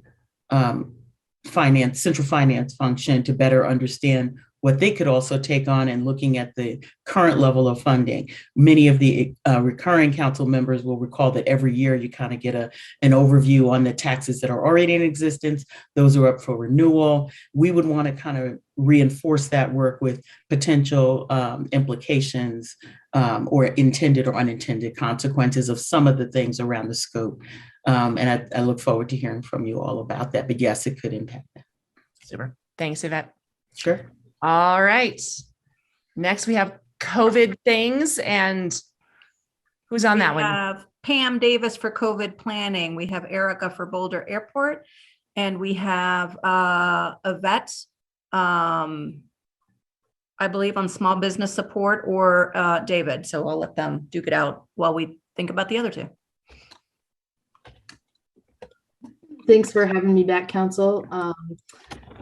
central finance function to better understand what they could also take on and looking at the current level of funding. Many of the recurring council members will recall that every year you kind of get an overview on the taxes that are already in existence. Those are up for renewal. We would want to kind of reinforce that work with potential implications or intended or unintended consequences of some of the things around the scope. And I look forward to hearing from you all about that. But yes, it could impact that. Super. Thanks, Yvette. Sure. All right. Next, we have COVID things, and who's on that one? We have Pam Davis for COVID planning. We have Erica for Boulder Airport, and we have Yvette, I believe, on small business support, or David. So I'll let them duke it out while we think about the other two. Thanks for having me back, Council.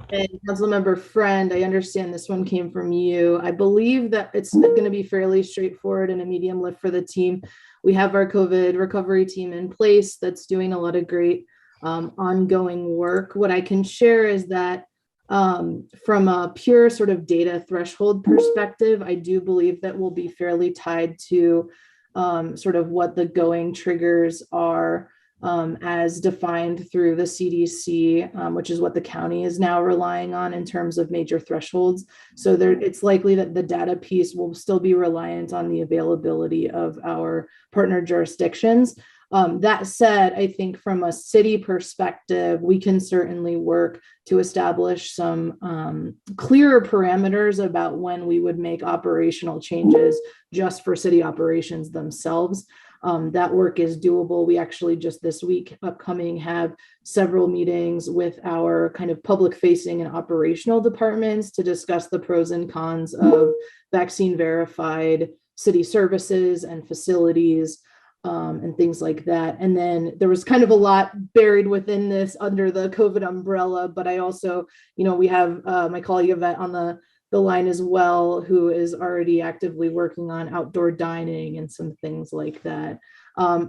And Councilmember Friend, I understand this one came from you. I believe that it's going to be fairly straightforward and a medium lift for the team. We have our COVID recovery team in place that's doing a lot of great ongoing work. What I can share is that from a pure sort of data threshold perspective, I do believe that we'll be fairly tied to sort of what the going triggers are as defined through the CDC, which is what the county is now relying on in terms of major thresholds. So it's likely that the data piece will still be reliant on the availability of our partner jurisdictions. That said, I think from a city perspective, we can certainly work to establish some clearer parameters about when we would make operational changes just for city operations themselves. That work is doable. We actually just this week upcoming have several meetings with our kind of public facing and operational departments to discuss the pros and cons of vaccine verified city services and facilities and things like that. And then there was kind of a lot buried within this under the COVID umbrella, but I also, we have my colleague Yvette on the line as well, who is already actively working on outdoor dining and some things like that.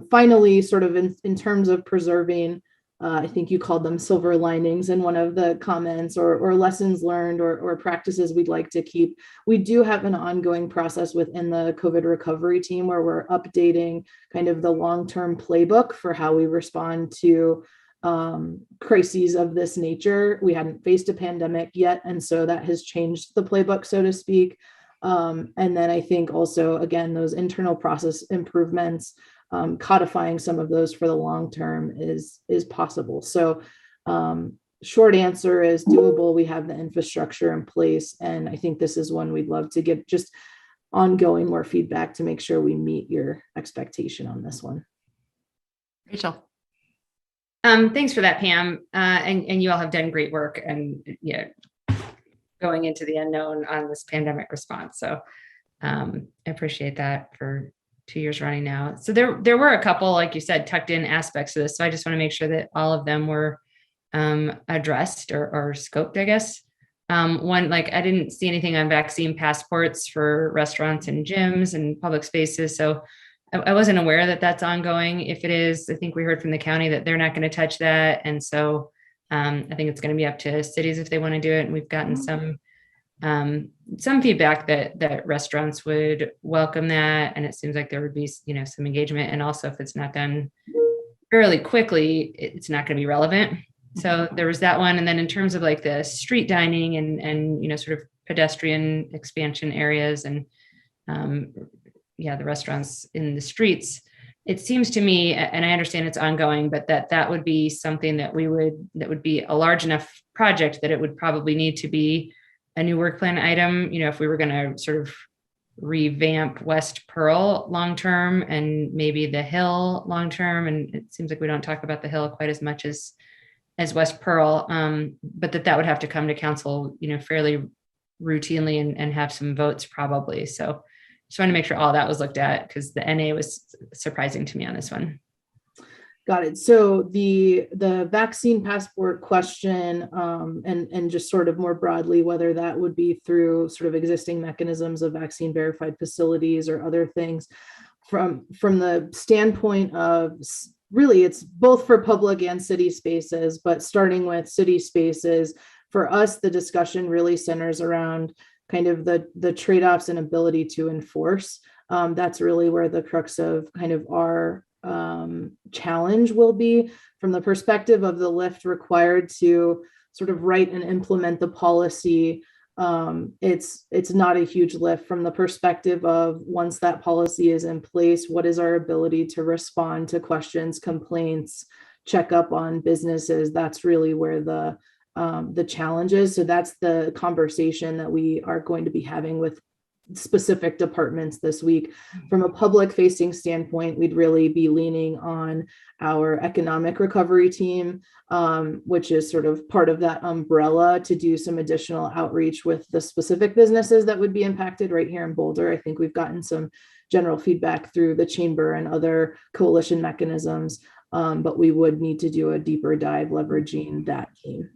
Finally, sort of in terms of preserving I think you called them silver linings in one of the comments, or lessons learned, or practices we'd like to keep. We do have an ongoing process within the COVID recovery team where we're updating kind of the long-term playbook for how we respond to crises of this nature. We hadn't faced a pandemic yet, and so that has changed the playbook, so to speak. And then I think also, again, those internal process improvements, codifying some of those for the long term is possible. So short answer is doable. We have the infrastructure in place, and I think this is one we'd love to get just ongoing more feedback to make sure we meet your expectation on this one. Rachel. Thanks for that, Pam. And you all have done great work, and going into the unknown on this pandemic response. So I appreciate that for 2 years running now. So there were a couple, like you said, tucked in aspects of this. So I just want to make sure that all of them were addressed or scoped, I guess. One, like I didn't see anything on vaccine passports for restaurants and gyms and public spaces. So I wasn't aware that that's ongoing. If it is, I think we heard from the county that they're not going to touch that. And so I think it's going to be up to cities if they want to do it. And we've gotten some feedback that restaurants would welcome that. And it seems like there would be, some engagement. And also if it's not done fairly quickly, it's not going to be relevant. So there was that one. And then in terms of like the street dining and sort of pedestrian expansion areas and the restaurants in the streets, it seems to me, and I understand it's ongoing, but that would be something that would be a large enough project that it would probably need to be a new work plan item, if we were going to sort of revamp West Pearl long-term and maybe the Hill long-term. And it seems like we don't talk about the Hill quite as much as West Pearl, but that would have to come to council, fairly routinely and have some votes probably. So just want to make sure all that was looked at because the NA was surprising to me on this one. Got it. So the vaccine passport question, and just sort of more broadly, whether that would be through sort of existing mechanisms of vaccine verified facilities or other things, from the standpoint of really, it's both for public and city spaces, but starting with city spaces, for us, the discussion really centers around kind of the trade-offs and ability to enforce. That's really where the crux of kind of our challenge will be from the perspective of the lift required to sort of write and implement the policy. It's not a huge lift from the perspective of once that policy is in place, what is our ability to respond to questions, complaints, check up on businesses? That's really where the challenges. So that's the conversation that we are going to be having with specific departments this week. From a public facing standpoint, we'd really be leaning on our economic recovery team, which is sort of part of that umbrella to do some additional outreach with the specific businesses that would be impacted right here in Boulder. I think we've gotten some general feedback through the chamber and other coalition mechanisms, but we would need to do a deeper dive leveraging that team.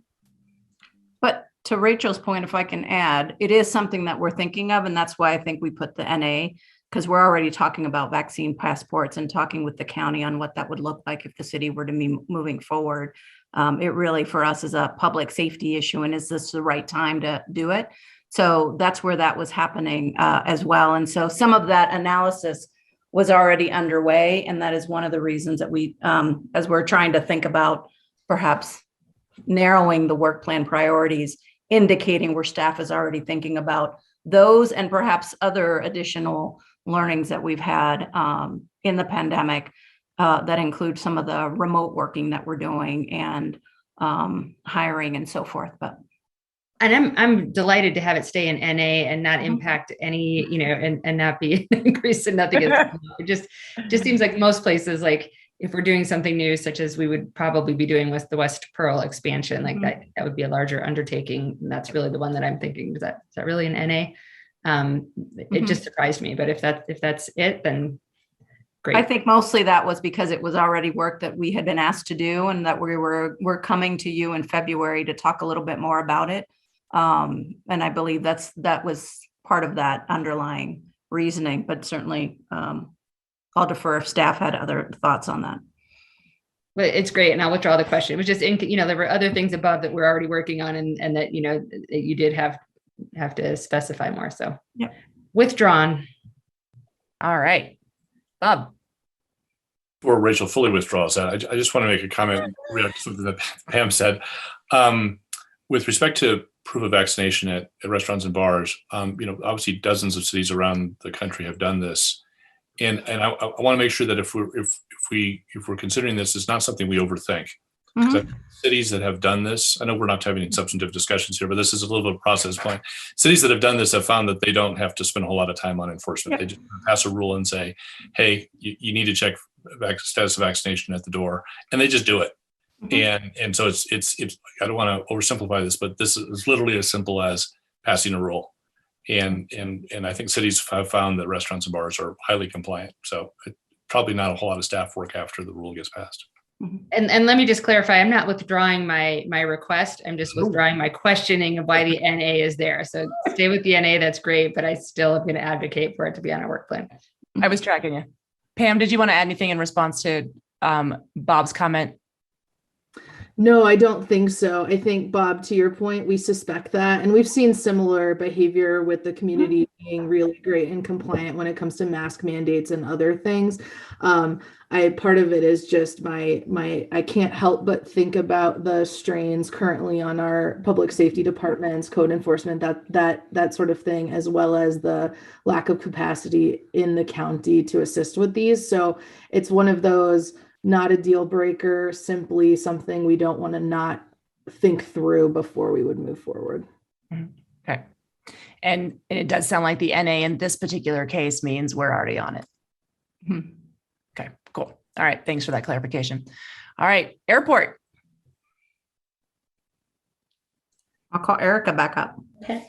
But to Rachel's point, if I can add, it is something that we're thinking of, and that's why I think we put the NA, because we're already talking about vaccine passports and talking with the county on what that would look like if the city were to be moving forward. It really, for us, is a public safety issue, and is this the right time to do it? So that's where that was happening as well. And so some of that analysis was already underway, and that is one of the reasons that we, as we're trying to think about perhaps narrowing the work plan priorities, indicating where staff is already thinking about those and perhaps other additional learnings that we've had in the pandemic that include some of the remote working that we're doing and hiring and so forth. And I'm delighted to have it stay in NA and not impact any, and not be an increase in nothing. It just seems like most places, like if we're doing something new, such as we would probably be doing with the West Pearl expansion, like that would be a larger undertaking. And that's really the one that I'm thinking, is that really an NA? It just surprised me, but if that's it, then great. I think mostly that was because it was already work that we had been asked to do, and that we're coming to you in February to talk a little bit more about it. And I believe that was part of that underlying reasoning, but certainly I'll defer if staff had other thoughts on that. But it's great, and I'll withdraw the question. It was just, there were other things above that we're already working on, and that, that you did have to specify more. So Yep. Withdrawn. All right, Bob. Before Rachel fully withdraws that, I just want to make a comment, react to something that Pam said. With respect to proof of vaccination at restaurants and bars, obviously dozens of cities around the country have done this. And I want to make sure that if we're considering this, it's not something we overthink. Because cities that have done this, I know we're not having any substantive discussions here, but this is a little bit of a process point. Cities that have done this have found that they don't have to spend a whole lot of time on enforcement. They just pass a rule and say, hey, you need to check status of vaccination at the door, and they just do it. And so it's I don't want to oversimplify this, but this is literally as simple as passing a rule. And I think cities have found that restaurants and bars are highly compliant. So probably not a whole lot of staff work after the rule gets passed. And let me just clarify, I'm not withdrawing my request. I'm just withdrawing my questioning of why the NA is there. So stay with the NA, that's great, but I still am going to advocate for it to be on our work plan. I was tracking you. Pam, did you want to add anything in response to Bob's comment? No, I don't think so. I think, Bob, to your point, we suspect that. And we've seen similar behavior with the community being really great and compliant when it comes to mask mandates and other things. Part of it is just I can't help but think about the strains currently on our public safety departments, code enforcement, that sort of thing, as well as the lack of capacity in the county to assist with these. So it's one of those, not a deal breaker, simply something we don't want to not think through before we would move forward. Okay. And it does sound like the NA in this particular case means we're already on it. Okay, cool. All right. Thanks for that clarification. All right. Airport. I'll call Erica back up. Okay.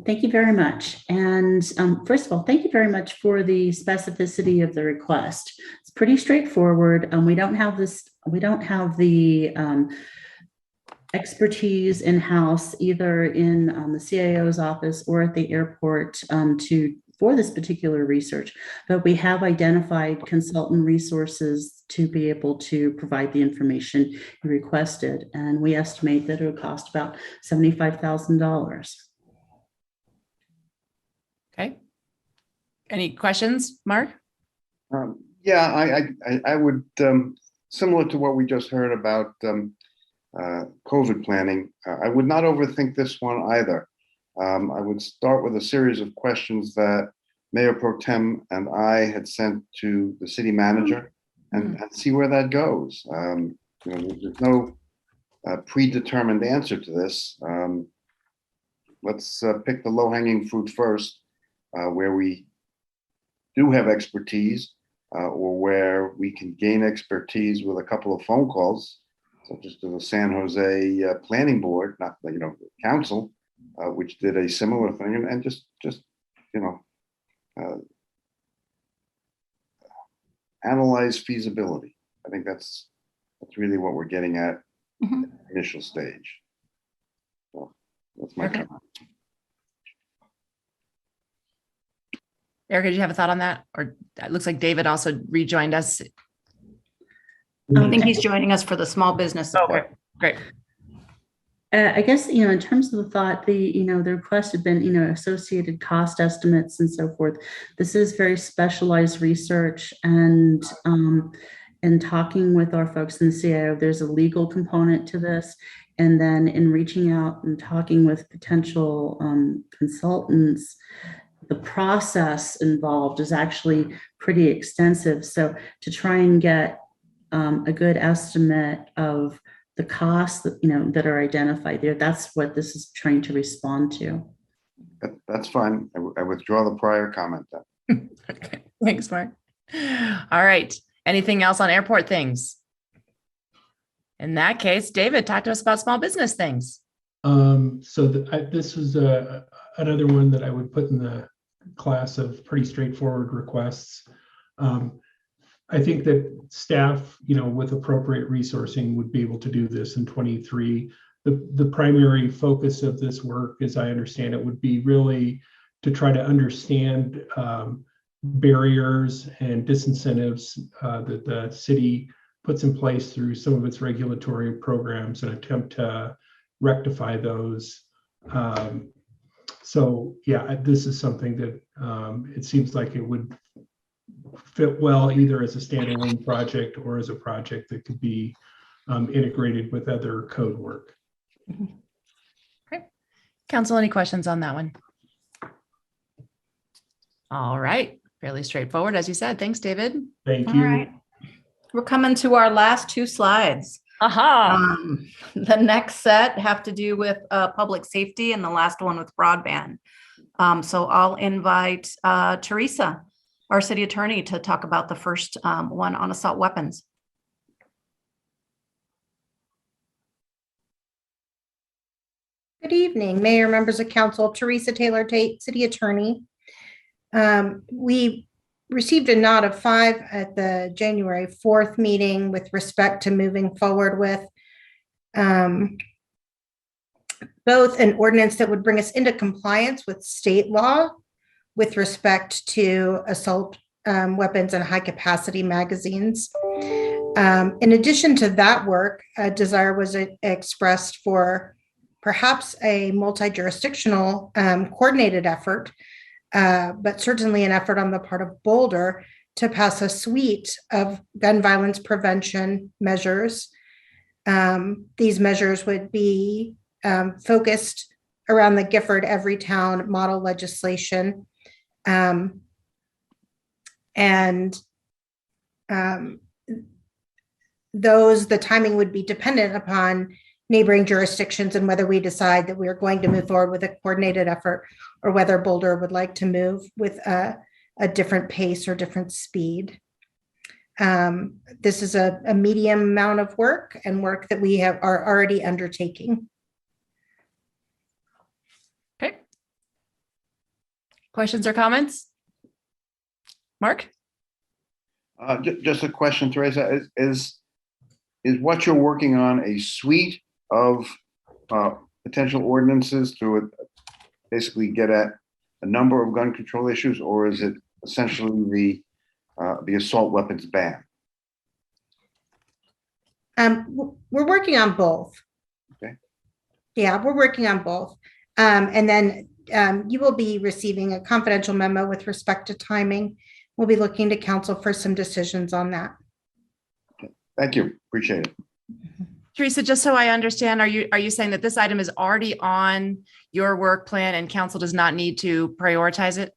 Thank you very much. And first of all, thank you very much for the specificity of the request. It's pretty straightforward. We don't have the expertise in-house, either in the CIO's office or at the airport for this particular research, but we have identified consultant resources to be able to provide the information you requested. And we estimate that it would cost about $75,000. Okay. Any questions, Mark? Yeah, I would, similar to what we just heard about COVID planning, I would not overthink this one either. I would start with a series of questions that Mayor Pro Tem and I had sent to the city manager and see where that goes. There's no predetermined answer to this. Let's pick the low-hanging fruit first, where we do have expertise or where we can gain expertise with a couple of phone calls, such as to the San Jose Planning Board, not council, which did a similar thing, and just analyze feasibility. I think that's really what we're getting at the initial stage. So that's my comment. Erica, did you have a thought on that? Or it looks like David also rejoined us. I think he's joining us for the small business support. Okay, great. I guess, in terms of the thought, the request had been, associated cost estimates and so forth. This is very specialized research, and in talking with our folks in the CIO, there's a legal component to this. And then in reaching out and talking with potential consultants, the process involved is actually pretty extensive. So to try and get a good estimate of the costs that are identified there, that's what this is trying to respond to. That's fine. I withdraw the prior comment then. Okay, thanks, Mark. All right. Anything else on airport things? In that case, David, talk to us about small business things. This was another one that I would put in the class of pretty straightforward requests. I think that staff, with appropriate resourcing, would be able to do this in 23. The primary focus of this work, as I understand it, would be really to try to understand barriers and disincentives that the city puts in place through some of its regulatory programs and attempt to rectify those. So yeah, this is something that it seems like it would fit well either as a standalone project or as a project that could be integrated with other code work. Okay. Council, any questions on that one? All right. Fairly straightforward, as you said. Thanks, David. Thank All you. right. We're coming to our last two slides. Aha. The next set have to do with public safety and the last one with broadband. So I'll invite Teresa, our city attorney, to talk about the first one on assault weapons. Good evening, Mayor, members of council. Teresa Taylor Tate, City Attorney. We received a nod of 5 at the January 4th meeting with respect to moving forward with both an ordinance that would bring us into compliance with state law with respect to assault weapons and high capacity magazines. In addition to that work, a desire was expressed for perhaps a multi-jurisdictional coordinated effort, but certainly an effort on the part of Boulder to pass a suite of gun violence prevention measures. These measures would be focused around the Gifford Everytown model legislation. The timing would be dependent upon neighboring jurisdictions and whether we decide that we are going to move forward with a coordinated effort or whether Boulder would like to move with a different pace or different speed. This is a medium amount of work and work that we are already undertaking. Okay. Questions or comments? Mark? Just a question, Teresa. Is what you're working on a suite of potential ordinances to basically get at a number of gun control issues, or is it essentially the assault weapons ban? We're working on both. Okay. Yeah, we're working on both. And then you will be receiving a confidential memo with respect to timing. We'll be looking to council for some decisions on that. Okay. Thank you. Appreciate it. Teresa, just so I understand, are you saying that this item is already on your work plan and council does not need to prioritize it?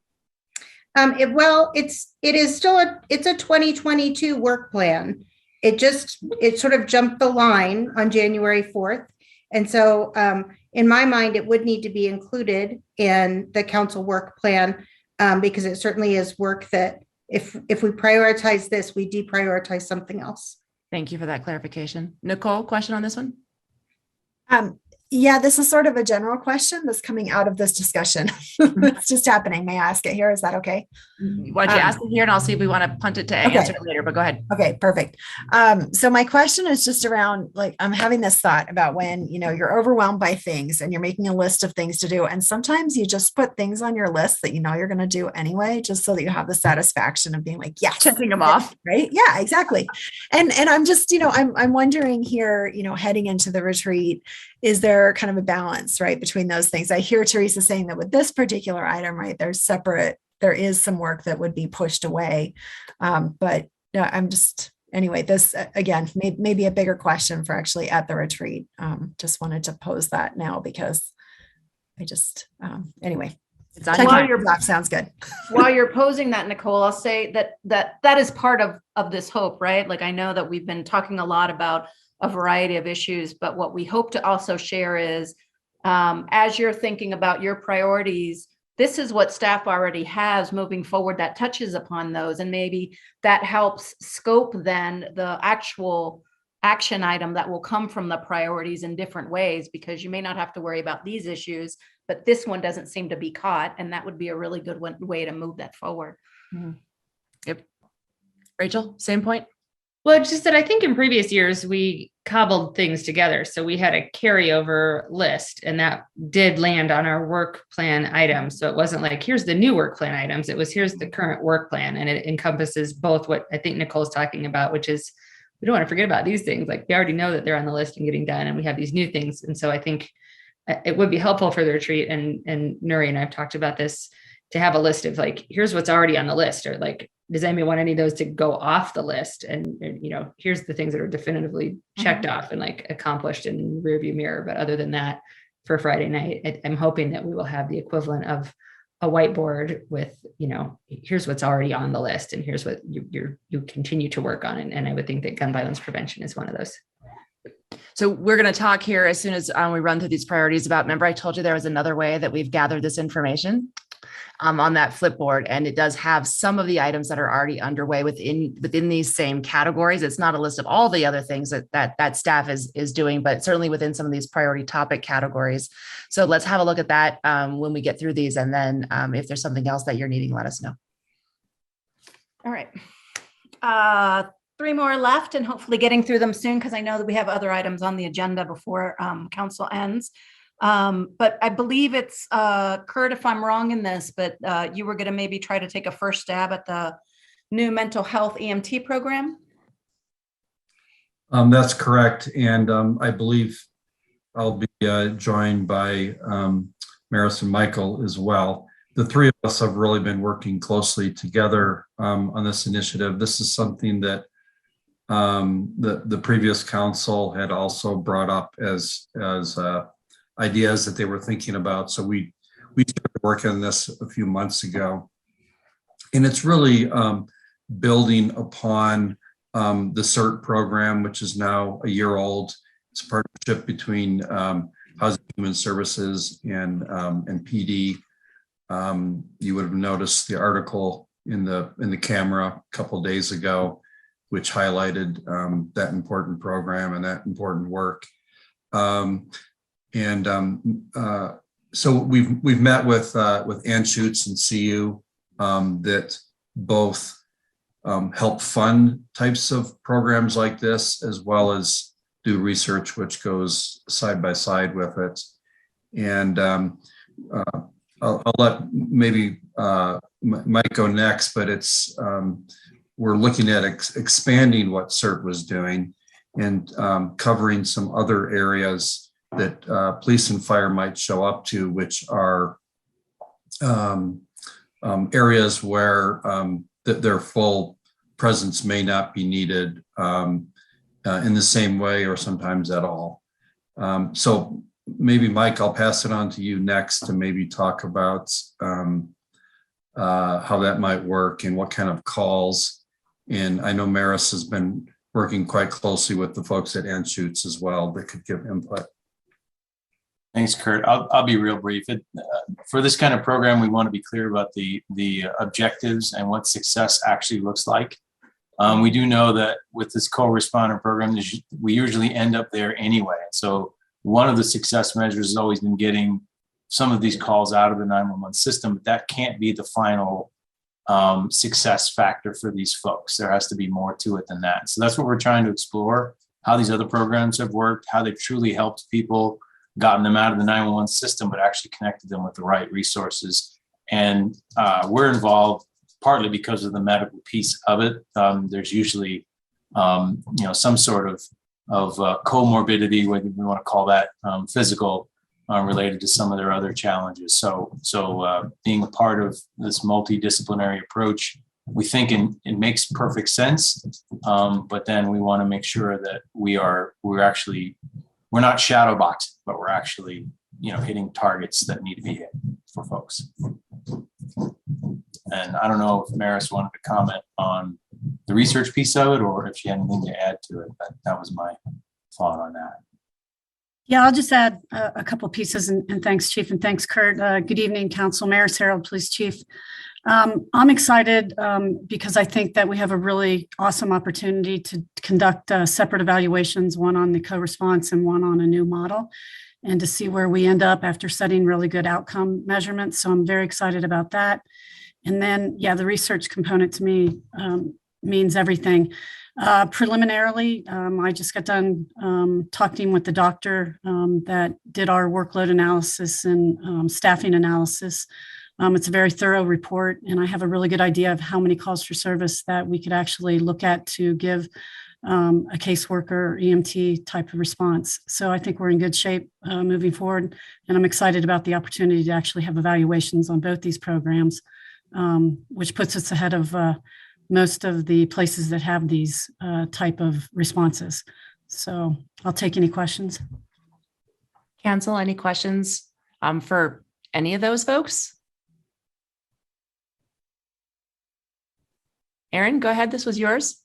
It is still it's a 2022 work plan. It sort of jumped the line on January 4th. And so in my mind, it would need to be included in the council work plan because it certainly is work that if we prioritize this, we deprioritize something else. Thank you for that clarification. Nicole, question on this one? Yeah, this is sort of a general question that's coming out of this discussion. It's just happening. May I ask it here? Is that okay? Why don't you ask it here and I'll see if we want to punt it to answer it later, but go ahead. Okay, perfect. So my question is just around, like, I'm having this thought about when, you're overwhelmed by things and you're making a list of things to do. And sometimes you just put things on your list that you're going to do anyway, just so that you have the satisfaction of being like, yes, checking them off. Right. Yeah, exactly. And I'm just, I'm wondering here, heading into the retreat, is there kind of a balance, right, between those things? I hear Teresa saying that with this particular item, right, there is some work that would be pushed away. But I'm just, anyway, this, again, may be a bigger question for actually at the retreat. Just wanted to pose that now because I just, anyway. That sounds good. While you're posing that, Nicole, I'll say that is part of this hope, right? Like, I know that we've been talking a lot about a variety of issues, but what we hope to also share is as you're thinking about your priorities, this is what staff already has moving forward that touches upon those. And maybe that helps scope then the actual action item that will come from the priorities in different ways, because you may not have to worry about these issues, but this one doesn't seem to be caught. And that would be a really good way to move that forward. Mm-hmm. Yep. Rachel, same point. Well, it's just that I think in previous years, we cobbled things together. So we had a carryover list and that did land on our work plan items. So it wasn't like, here's the new work plan items. It was, here's the current work plan. And it encompasses both what I think Nicole's talking about, which is we don't want to forget about these things. Like we already know that they're on the list and getting done, and we have these new things. And so I think it would be helpful for the retreat, and Nuri and I've talked about this, to have a list of like, here's what's already on the list, or like, does anybody want any of those to go off the list? And you know, here's the things that are definitively checked off and like accomplished in rearview mirror. But other than that, for Friday night, I'm hoping that we will have the equivalent of a whiteboard with, you know, here's what's already on the list, and here's what you continue to work on. And I would think that gun violence prevention is one of those. So we're going to talk here as soon as we run through these priorities about, remember I told you there was another way that we've gathered this information on that flipboard, and it does have some of the items that are already underway within these same categories. It's not a list of all the other things that staff is doing, but certainly within some of these priority topic categories. So let's have a look at that when we get through these, and then if there's something else that you're needing, let us know. All right. 3 more left, and hopefully getting through them soon, because I know that we have other items on the agenda before council ends. But I believe it's Kurt, if I'm wrong in this, but you were going to maybe try to take a first stab at the new mental health EMT program. That's correct. And I believe I'll be joined by Maris and Michael as well. The three of us have really been working closely together on this initiative. This is something that the previous council had also brought up as ideas that they were thinking about. So we started working on this a few months ago, and it's really building upon the CERT program, which is now a year old. It's a partnership between Housing and Human Services and PD. You would have noticed the article in the camera a couple of days ago, which highlighted that important program and that important work. So we've met with Anschutz and CU that both help fund types of programs like this, as well as do research which goes side by side with it. And I'll let maybe Mike go next, but it's we're looking at expanding what CERT was doing and covering some other areas that police and fire might show up to, which are areas where their full presence may not be needed in the same way or sometimes at all. So maybe Mike, I'll pass it on to you next to maybe talk about how that might work and what kind of calls. And I know Maris has been working quite closely with the folks at Anschutz as well that could give input. Thanks, Kurt. I'll be real brief. For this kind of program, we want to be clear about the objectives and what success actually looks like. We do know that with this co-responder program, we usually end up there anyway. So one of the success measures has always been getting some of these calls out of the 911 system, but that can't be the final success factor for these folks. There has to be more to it than that. So that's what we're trying to explore, how these other programs have worked, how they've truly helped people, gotten them out of the 911 system, but actually connected them with the right resources. And we're involved partly because of the medical piece of it. There's usually, some sort of comorbidity, whether we want to call that physical, related to some of their other challenges. So being a part of this multidisciplinary approach, we think it makes perfect sense. But then we want to make sure that we're not shadow boxing, but we're actually, hitting targets that need to be hit for folks. And I don't know if Maris wanted to comment on the research piece of it, or if she had anything to add to it, but that was my thought on that. Yeah, I'll just add a couple pieces, and thanks, Chief, and thanks, Kurt. Good evening, Council. Maris Harold, Police Chief. I'm excited because I think that we have a really awesome opportunity to conduct separate evaluations, one on the co-response and one on a new model, and to see where we end up after setting really good outcome measurements. So I'm very excited about that. And then, the research component to me means everything. Preliminarily, I just got done talking with the doctor that did our workload analysis and staffing analysis. It's a very thorough report, and I have a really good idea of how many calls for service that we could actually look at to give a caseworker, EMT type of response. So I think we're in good shape moving forward. And I'm excited about the opportunity to actually have evaluations on both these programs, which puts us ahead of most of the places that have these type of responses. So I'll take any questions. Council, any questions for any of those folks? Aaron, go ahead. This was yours.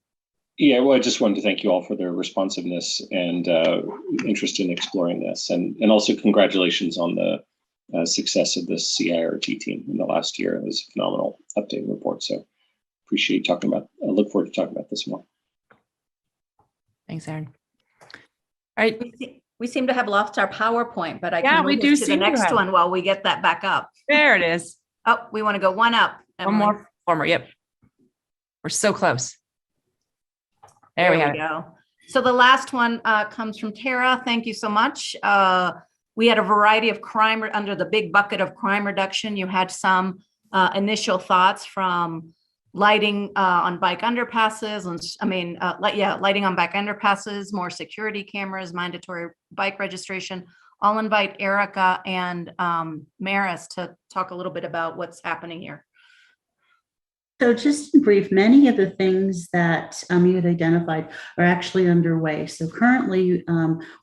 Yeah, well, I just wanted to thank you all for their responsiveness and interest in exploring this. And also congratulations on the success of this CIRT team in the last year. It was a phenomenal updating report. So appreciate talking about, I look forward to talking about this more. Thanks, Aaron. All right. We seem to have lost our PowerPoint, but I Yeah, can we move do us to the seem to next have. one while we get that back up. There it is. Oh, we want to go one up. One more former. Yep. We're so close. There we go. So the last one comes from Tara. Thank you so much. We had a variety of crime under the big bucket of crime reduction. You had some initial thoughts from lighting on bike underpasses, lighting on bike underpasses, more security cameras, mandatory bike registration. I'll invite Erica and Maris to talk a little bit about what's happening here. So just in brief, many of the things that you had identified are actually underway. So currently,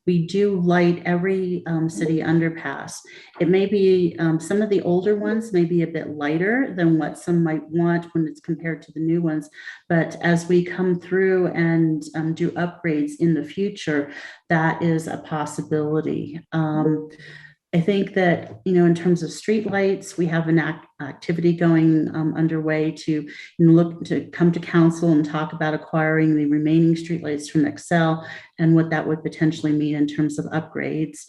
we do light every city underpass. It may be some of the older ones may be a bit lighter than what some might want when it's compared to the new ones. But as we come through and do upgrades in the future, that is a possibility. I think that, in terms of street lights, we have an activity going underway to look to come to council and talk about acquiring the remaining street lights from Excel and what that would potentially mean in terms of upgrades.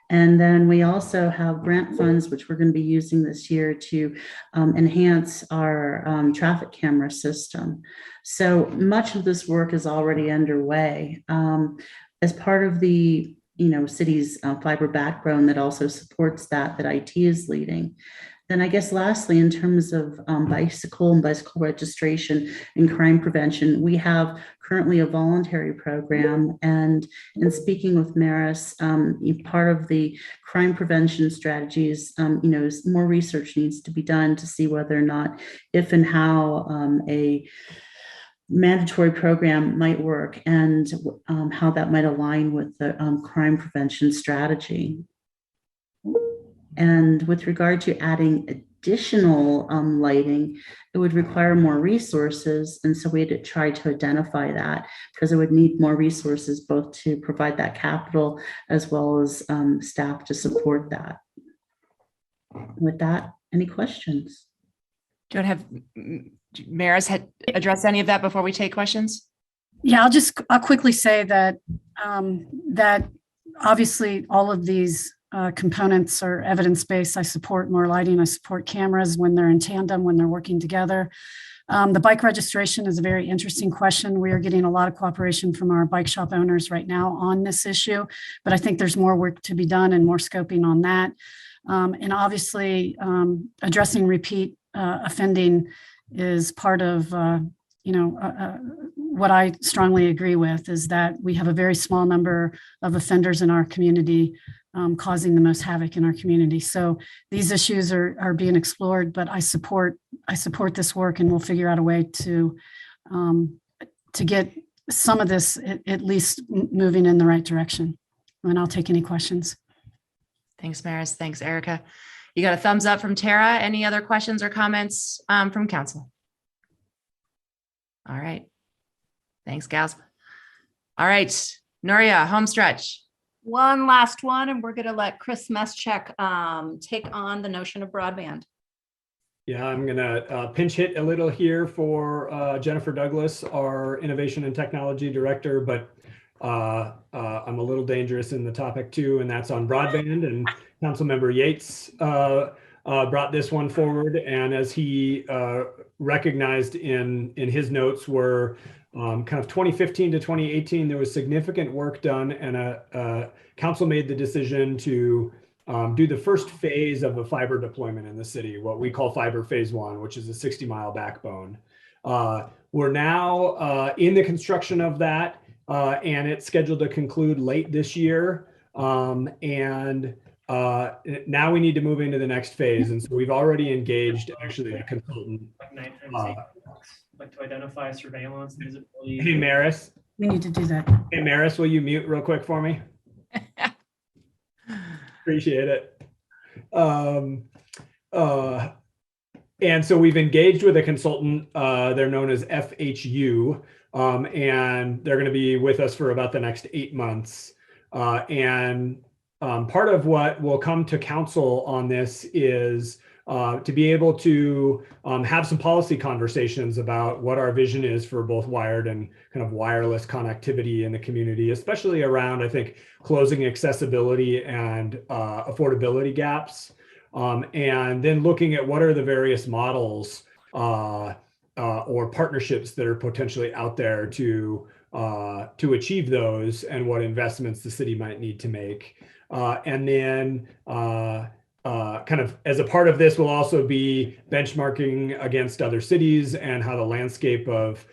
And then we also have grant funds, which we're going to be using this year to enhance our traffic camera system. So much of this work is already underway. As part of the city's fiber backbone that also supports that IT is leading. Then I guess lastly, in terms of bicycle and bicycle registration and crime prevention, we have currently a voluntary program. And in speaking with Maris, part of the crime prevention strategies, is more research needs to be done to see whether or not, if and how a mandatory program might work and how that might align with the crime prevention strategy. And with regard to adding additional lighting, it would require more resources. And so we had to try to identify that because it would need more resources both to provide that capital as well as staff to support that. With that, any questions? Do you want to have Maris address any of that before we take questions? Yeah, I'll quickly say that that obviously all of these components are evidence-based. I support more lighting. I support cameras when they're in tandem, when they're working together. The bike registration is a very interesting question. We are getting a lot of cooperation from our bike shop owners right now on this issue, but I think there's more work to be done and more scoping on that. And obviously, addressing repeat offending is part of what I strongly agree with is that we have a very small number of offenders in our community causing the most havoc in our community. So these issues are being explored, but I support this work, and we'll figure out a way to get some of this at least moving in the right direction. And I'll take any questions. Thanks, Maris. Thanks, Erica. You got a thumbs up from Tara. Any other questions or comments from council? All right. Thanks, gals. All right, Nuria, home stretch. One last one, and we're going to let Chris Meschek take on the notion of broadband. Yeah, I'm going to pinch hit a little here for Jennifer Douglas, our Innovation and Technology Director, but I'm a little dangerous in the topic too, and that's on broadband. And Councilmember Yates brought this one forward, and as he recognized in his notes, were kind of 2015 to 2018, there was significant work done, and council made the decision to do the first phase of a fiber deployment in the city, what we call fiber phase 1, which is a 60-mile backbone. We're now in the construction of that. and it's scheduled to conclude late this year. And now we need to move into the next phase. And so we've already engaged actually a consultant. Like to identify surveillance and visibility. Hey, Maris. We need to do that. Hey, Maris, will you mute real quick for me? Appreciate it. And so we've engaged with a consultant. They're known as FHU, and they're going to be with us for about the next 8 months. And part of what will come to council on this is to be able to have some policy conversations about what our vision is for both wired and kind of wireless connectivity in the community, especially around, I think, closing accessibility and affordability gaps. And then looking at what are the various models or partnerships that are potentially out there to achieve those, and what investments the city might need to make. And then kind of as a part of this will also be benchmarking against other cities and how the landscape of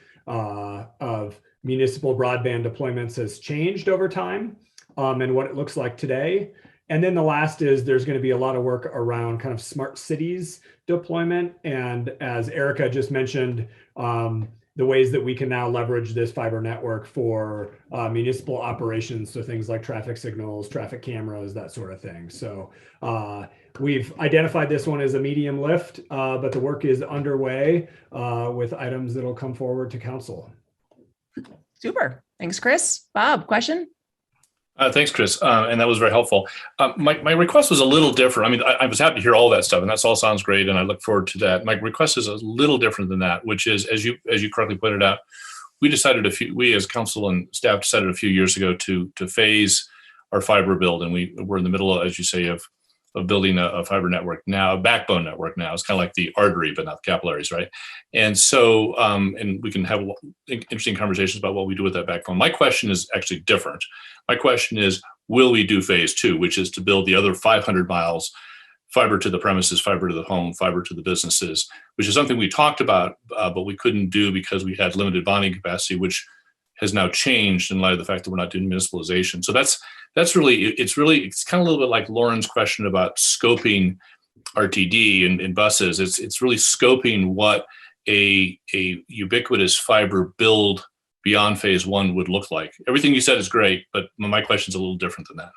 municipal broadband deployments has changed over time, and what it looks like today. And then the last is there's going to be a lot of work around kind of smart cities deployment. And as Erica just mentioned, the ways that we can now leverage this fiber network for municipal operations. So things like traffic signals, traffic cameras, that sort of thing. So we've identified this one as a medium lift, but the work is underway with items that'll come forward to council. Super. Thanks, Chris. Bob, question? Thanks, Chris. And that was very helpful. My request was a little different. I mean, I was happy to hear all that stuff, and that's all sounds great, and I look forward to that. My request is a little different than that, which is, as you correctly pointed out, we as council and staff decided a few years ago to phase our fiber build, and we're in the middle of, as you say, of building a fiber network now, a backbone network now. It's kind of like the artery, but not the capillaries, right? And so, and we can have interesting conversations about what we do with that backbone. My question is actually different. My question is, will we do phase 2, which is to build the other 500 miles fiber to the premises, fiber to the home, fiber to the businesses, which is something we talked about, but we couldn't do because we had limited bonding capacity, which has now changed in light of the fact that we're not doing municipalization. So it's kind of a little bit like Lauren's question about scoping RTD in buses. It's really scoping what a ubiquitous fiber build beyond phase 1 would look like. Everything you said is great, but my question is a little different than that.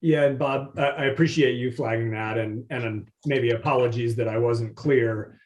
Yeah, and Bob, I appreciate you flagging that, and maybe apologies that I wasn't clear.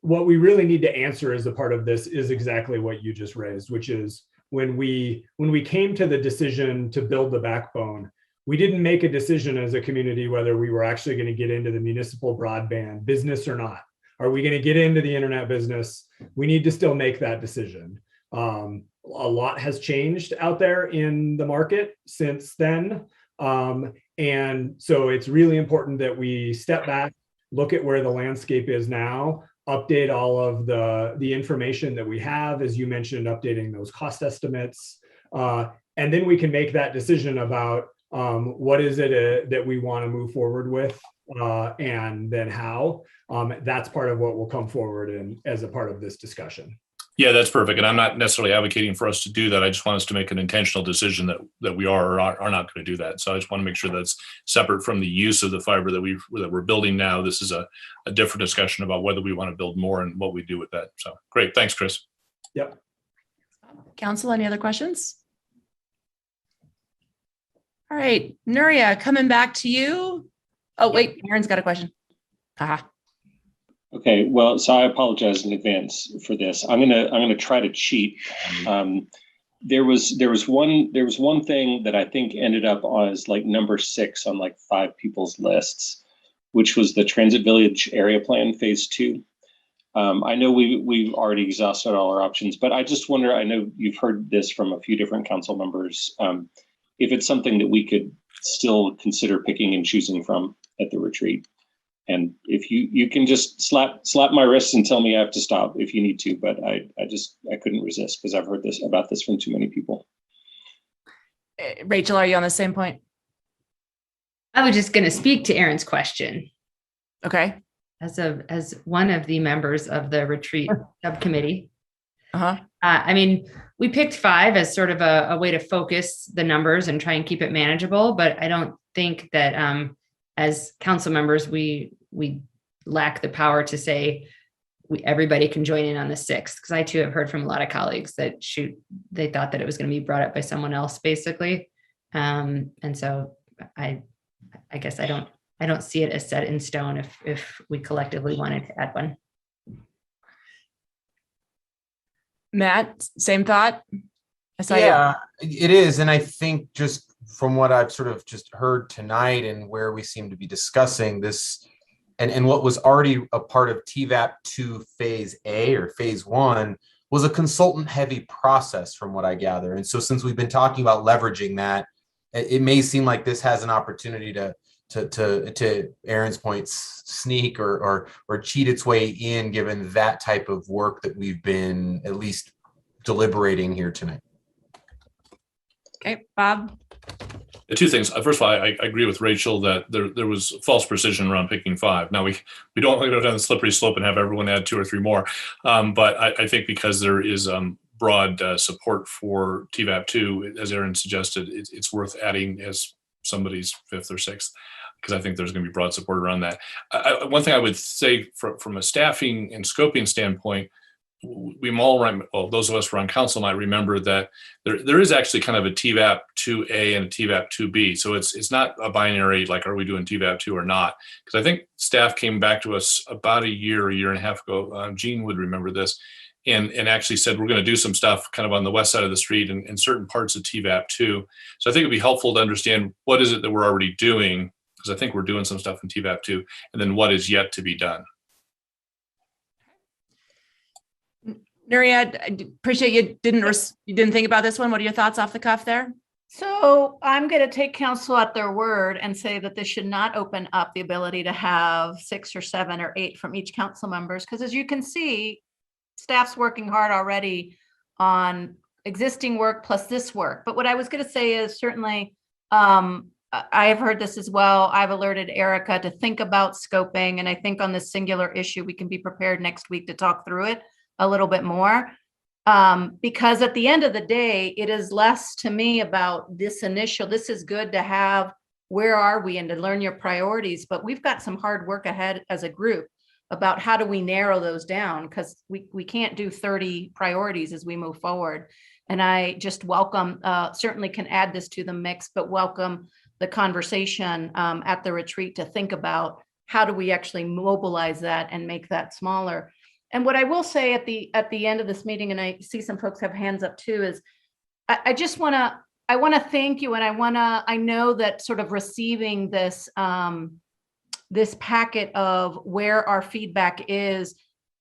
What we really need to answer as a part of this is exactly what you just raised, which is when we came to the decision to build the backbone, we didn't make a decision as a community whether we were actually going to get into the municipal broadband business or not. Are we going to get into the internet business? We need to still make that decision. A lot has changed out there in the market since then. And so it's really important that we step back, look at where the landscape is now, update all of the information that we have, as you mentioned, updating those cost estimates. And then we can make that decision about what is it that we want to move forward with, and then how. That's part of what will come forward as a part of this discussion. Yeah, that's perfect. And I'm not necessarily advocating for us to do that. I just want us to make an intentional decision that we are or are not going to do that. So I just want to make sure that's separate from the use of the fiber that we're building now. This is a different discussion about whether we want to build more and what we do with that. So great. Thanks, Chris. Yep. Council, any other questions? All right, Nuria, coming back to you. Oh, wait, Aaron's got a question. Aha. Okay, well, so I apologize in advance for this. I'm gonna try to cheat. There was one thing that I think ended up as like number 6 on like 5 people's lists, which was the Transit Village Area Plan Phase 2. I know we've already exhausted all our options, but I just wonder. I know you've heard this from a few different council members. If it's something that we could still consider picking and choosing from at the retreat. And if you can just slap my wrist and tell me I have to stop if you need to, but I couldn't resist because I've heard about this from too many people. Rachel, are you on the same point? I was just going to speak to Aaron's question. Okay. As one of the members of the retreat subcommittee. I mean, we picked 5 as sort of a way to focus the numbers and try and keep it manageable. But I don't think that as council members, we lack the power to say everybody can join in on the 6th. Because I too have heard from a lot of colleagues that they thought that it was going to be brought up by someone else, basically. And so I guess I don't see it as set in stone if we collectively wanted to add one. Matt, same thought? Yeah, it is. And I think just from what I've sort of just heard tonight and where we seem to be discussing this and what was already a part of TVAP 2 phase A or phase 1 was a consultant heavy process from what I gather. And so since we've been talking about leveraging that, it may seem like this has an opportunity to Aaron's point, sneak or cheat its way in, given that type of work that we've been at least deliberating here tonight. Okay, Bob. 2 things. First of all, I agree with Rachel that there was false precision around picking 5. Now we don't want to go down the slippery slope and have everyone add 2 or 3 more. But I think because there is broad support for TVAP 2, as Aaron suggested, it's worth adding as somebody's 5th or 6th, because I think there's going to be broad support around that. One thing I would say from a staffing and scoping standpoint, we all, well, those of us who are on council might remember that there is actually kind of a TVAP 2A and a TVAP 2B. So it's not a binary, like, are we doing TVAP 2 or not? Because I think staff came back to us about a year and a half ago. Gene would remember this, and actually said, we're going to do some stuff kind of on the west side of the street and in certain parts of TVAP 2. So I think it'd be helpful to understand what is it that we're already doing, because I think we're doing some stuff in TVAP 2, and then what is yet to be done. Nuria, I appreciate you didn't think about this one. What are your thoughts off the cuff there? So I'm going to take council at their word and say that this should not open up the ability to have 6 or 7 or 8 from each council members, because as you can see, staff's working hard already on existing work plus this work. But what I was going to say is certainly, I've heard this as well. I've alerted Erica to think about scoping, and I think on this singular issue, we can be prepared next week to talk through it a little bit more. Because at the end of the day, it is less to me about this is good to have, where are we, and to learn your priorities, but we've got some hard work ahead as a group about how do we narrow those down, because we can't do 30 priorities as we move forward. And I just welcome, certainly can add this to the mix, but welcome the conversation at the retreat to think about how do we actually mobilize that and make that smaller. And what I will say at the end of this meeting, and I see some folks have hands up too, is I want to thank you, and I know that sort of receiving this this packet of where our feedback is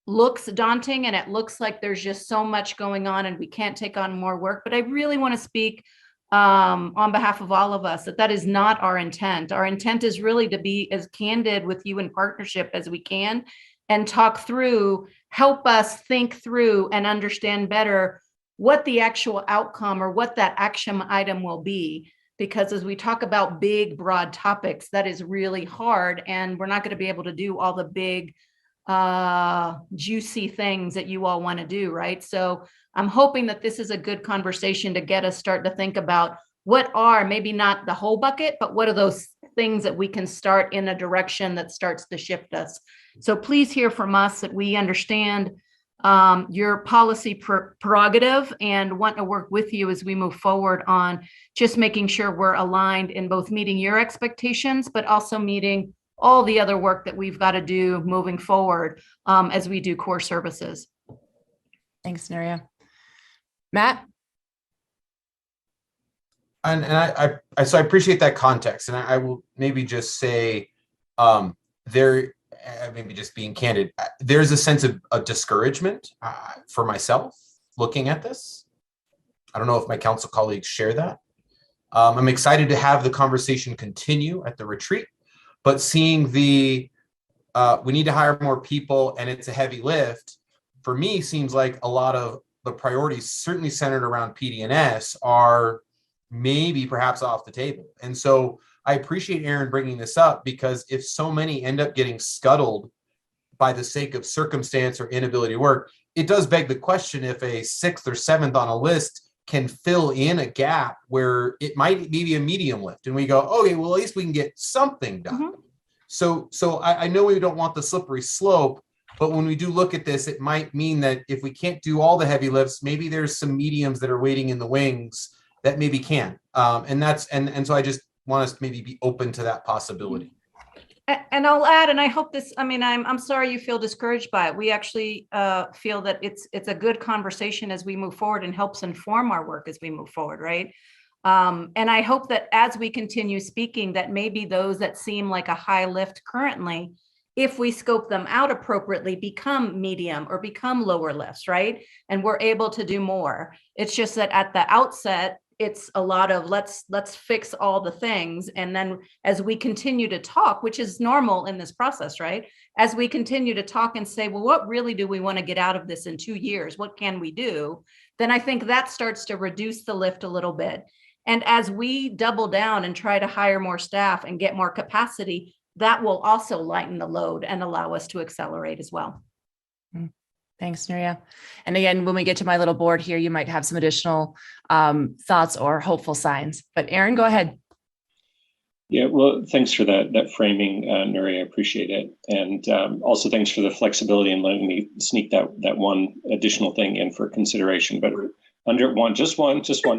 looks daunting, and it looks like there's just so much going on and we can't take on more work. But I really want to speak on behalf of all of us that is not our intent. Our intent is really to be as candid with you in partnership as we can and talk through, help us think through and understand better what the actual outcome or what that action item will be. Because as we talk about big, broad topics, that is really hard, and we're not going to be able to do all the big, juicy things that you all want to do, right? So I'm hoping that this is a good conversation to get us start to think about what are, maybe not the whole bucket, but what are those things that we can start in a direction that starts to shift us. So please hear from us that we understand your policy prerogative and want to work with you as we move forward on just making sure we're aligned in both meeting your expectations, but also meeting all the other work that we've got to do moving forward as we do core services. Thanks, Nuria. Matt? And I appreciate that context, and I will maybe just say maybe just being candid, there's a sense of a discouragement for myself looking at this. I don't know if my council colleagues share that. I'm excited to have the conversation continue at the retreat, but seeing we need to hire more people and it's a heavy lift, for me seems like a lot of the priorities certainly centered around PD&S are maybe perhaps off the table. And so I appreciate Aaron bringing this up, because if so many end up getting scuttled by the sake of circumstance or inability to work, it does beg the question if a 6th or 7th on a list can fill in a gap where it might be a medium lift, and we go, okay, well, at least we can get something done. So I know we don't want the slippery slope, but when we do look at this, it might mean that if we can't do all the heavy lifts, maybe there's some mediums that are waiting in the wings that maybe can. And so I just want us to maybe be open to that possibility. And I'll add, and I hope this, I mean, I'm sorry you feel discouraged by it. We actually feel that it's a good conversation as we move forward and helps inform our work as we move forward, right? And I hope that as we continue speaking, that maybe those that seem like a high lift currently, if we scope them out appropriately, become medium or become lower lifts, right? And we're able to do more. It's just that at the outset, it's a lot of let's fix all the things. And then as we continue to talk, which is normal in this process, right? As we continue to talk and say, well, what really do we want to get out of this in 2 years? What can we do? Then I think that starts to reduce the lift a little bit. And as we double down and try to hire more staff and get more capacity, that will also lighten the load and allow us to accelerate as well. Thanks, Nuria. And again, when we get to my little board here, you might have some additional thoughts or hopeful signs. But Aaron, go ahead. Yeah, well, thanks for that framing, Nuria. I appreciate it. And also thanks for the flexibility and letting me sneak that one additional thing in for consideration. But under just one. But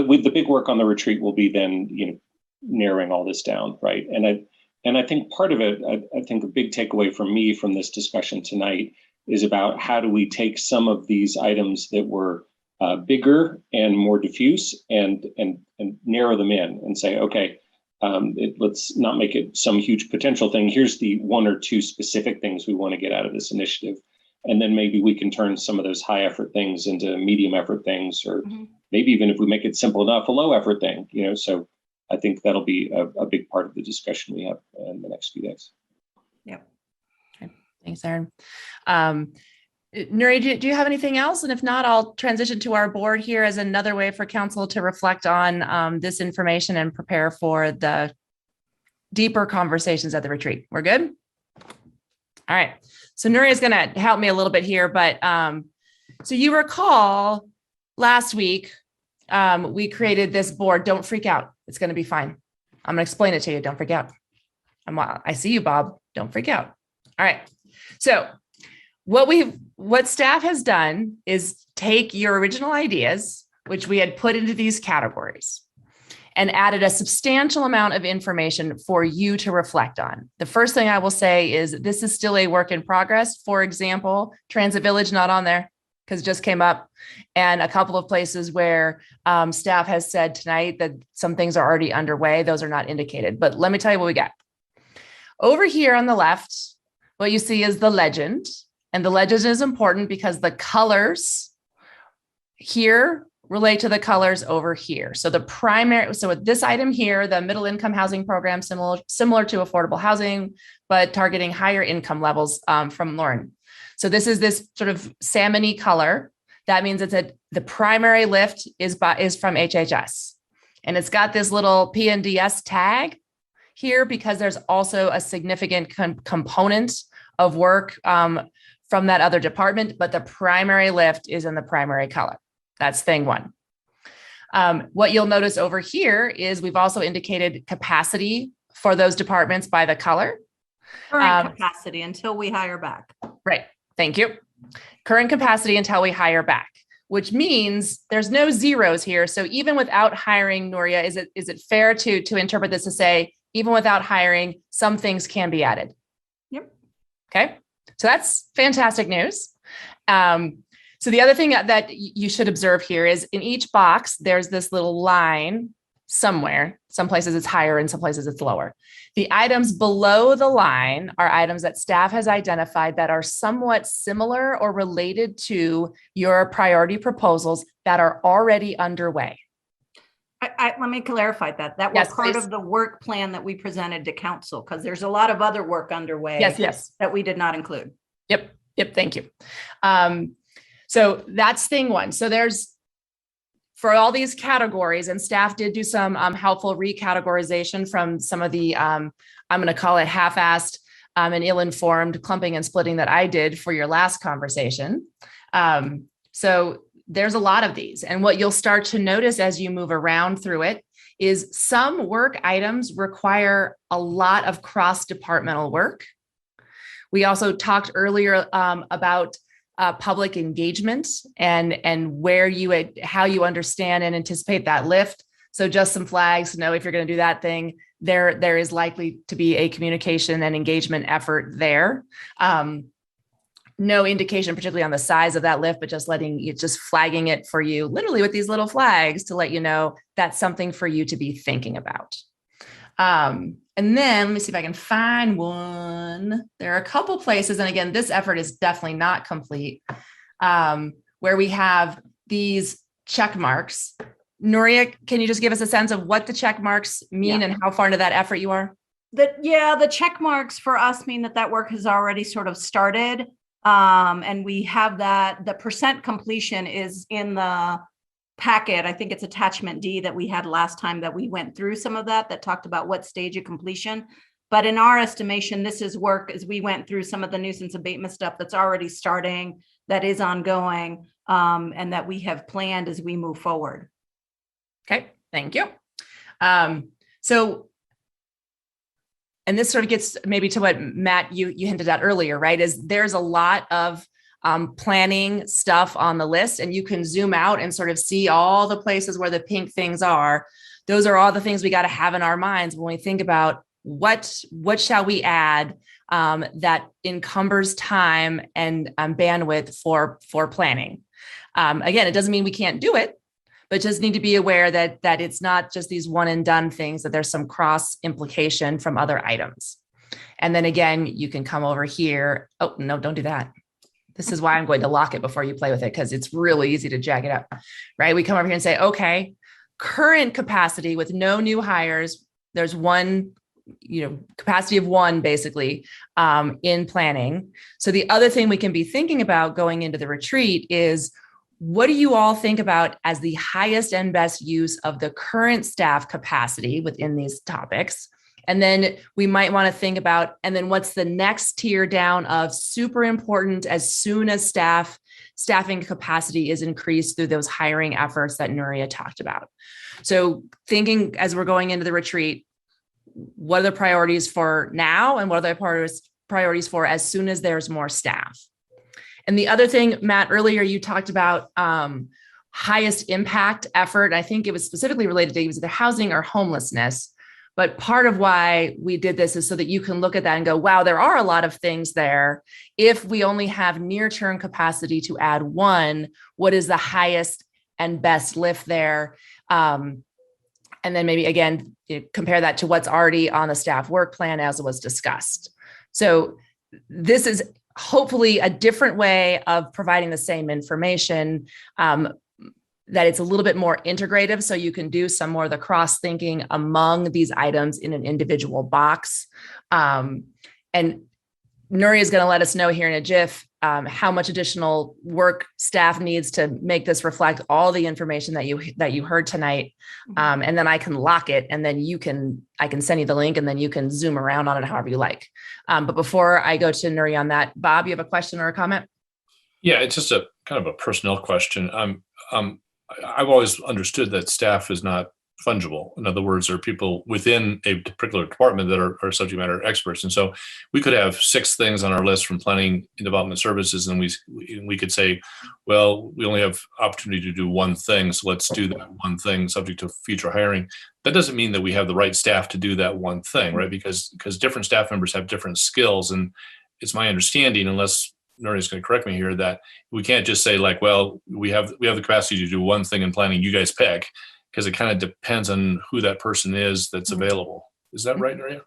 with the big work on the retreat will be then, narrowing all this down, right? And I think part of it, I think a big takeaway for me from this discussion tonight is about how do we take some of these items that were bigger and more diffuse and narrow them in and say, okay, let's not make it some huge potential thing. Here's the 1 or 2 specific things we want to get out of this initiative. And then maybe we can turn some of those high effort things into medium effort things, or maybe even if we make it simple enough, a low effort thing, so I think that'll be a big part of the discussion we have in the next few days. Yep. Okay. Thanks, Aaron. Nuri, do you have anything else? And if not, I'll transition to our board here as another way for council to reflect on this information and prepare for the deeper conversations at the retreat. We're good? All right. So Nuri is going to help me a little bit here, but so you recall last week, we created this board. Don't freak out. It's going to be fine. I'm going to explain it to you. Don't freak out. I see you, Bob. Don't freak out. All right. So what staff has done is take your original ideas, which we had put into these categories, and added a substantial amount of information for you to reflect on. The first thing I will say is this is still a work in progress. For example, Transit Village, not on there because it just came up, and a couple of places where staff has said tonight that some things are already underway. Those are not indicated, but let me tell you what we got. Over here on the left, what you see is the legend, and the legend is important because the colors here relate to the colors over here. So with this item here, the middle income housing program, similar to affordable housing, but targeting higher income levels from Lauren. So this is this sort of salmony color. That means the primary lift is from HHS. And it's got this little PNDS tag here because there's also a significant component of work from that other department, but the primary lift is in the primary color. That's thing one. What you'll notice over here is we've also indicated capacity for those departments by the color. Current capacity until we hire back. Right. Thank you. Current capacity until we hire back, which means there's no zeros here. So even without hiring, Nuria, is it fair to interpret this to say, even without hiring, some things can be added? Yep. Okay. So that's fantastic news. So the other thing that you should observe here is in each box, there's this little line somewhere. Some places it's higher and some places it's lower. The items below the line are items that staff has identified that are somewhat similar or related to your priority proposals that are already underway. Let me clarify that. That was part of the work plan that we presented to council, because there's a lot of other work underway that we did not include. Yep. Thank you. So that's thing one. So for all these categories, and staff did do some helpful recategorization from some of the, I'm going to call it half-assed and ill-informed clumping and splitting that I did for your last conversation. So there's a lot of these. And what you'll start to notice as you move around through it is some work items require a lot of cross-departmental work. We also talked earlier about public engagement and how you understand and anticipate that lift. So just some flags to know if you're going to do that thing, there is likely to be a communication and engagement effort there. No indication particularly on the size of that lift, but just flagging it for you literally with these little flags to let you know that's something for you to be thinking about. And then let me see if I can find one. There are a couple places, and again, this effort is definitely not complete, where we have these check marks. Nuria, can you just give us a sense of what the check marks mean and how far into that effort you are? The check marks for us mean that work has already sort of started. And we have the percent completion is in the packet. I think it's attachment D that we had last time that we went through some of that talked about what stage of completion. But in our estimation, this is work as we went through some of the nuisance abatement stuff that's already starting, that is ongoing, and that we have planned as we move forward. Okay, thank you. And this sort of gets maybe to what Matt, you hinted at earlier, right? Is there's a lot of planning stuff on the list, and you can zoom out and sort of see all the places where the pink things are. Those are all the things we got to have in our minds when we think about what shall we add that encumbers time and bandwidth for planning. Again, it doesn't mean we can't do it, but just need to be aware that it's not just these one and done things, that there's some cross implication from other items. And then again, you can come over here. Oh, no, don't do that. This is why I'm going to lock it before you play with it, because it's really easy to jack it up, right? We come over here and say, okay, current capacity with no new hires, there's one, capacity of one basically in planning. So the other thing we can be thinking about going into the retreat is, what do you all think about as the highest and best use of the current staff capacity within these topics? And then we might want to think about, and then what's the next tier down of super important as soon as staffing capacity is increased through those hiring efforts that Nuria talked about. So thinking as we're going into the retreat, what are the priorities for now, and what are the priorities for as soon as there's more staff? And the other thing, Matt, earlier you talked about highest impact effort. I think it was specifically related to either housing or homelessness. But part of why we did this is so that you can look at that and go, wow, there are a lot of things there. If we only have near-term capacity to add one, what is the highest and best lift there? And then maybe, again, compare that to what's already on the staff work plan as was discussed. So this is hopefully a different way of providing the same information, that it's a little bit more integrative, so you can do some more of the cross thinking among these items in an individual box. And Nuria is going to let us know here in a jiff how much additional work staff needs to make this reflect all the information that you heard tonight. And then I can lock it, and then I can send you the link, and then you can zoom around on it however you like. But before I go to Nuria on that, Bob, you have a question or a comment? Yeah, it's just a kind of a personnel question. I've always understood that staff is not fungible. In other words, there are people within a particular department that are subject matter experts. And so we could have 6 things on our list from planning and development services, and we could say, well, we only have opportunity to do one thing, so let's do that one thing subject to future hiring. That doesn't mean that we have the right staff to do that one thing, right? Because different staff members have different skills. And it's my understanding, unless Nuri's going to correct me here, that we can't just say like, well, we have the capacity to do one thing in planning, you guys pick, because it kind of depends on who that person is that's available. Is that right, Nuria?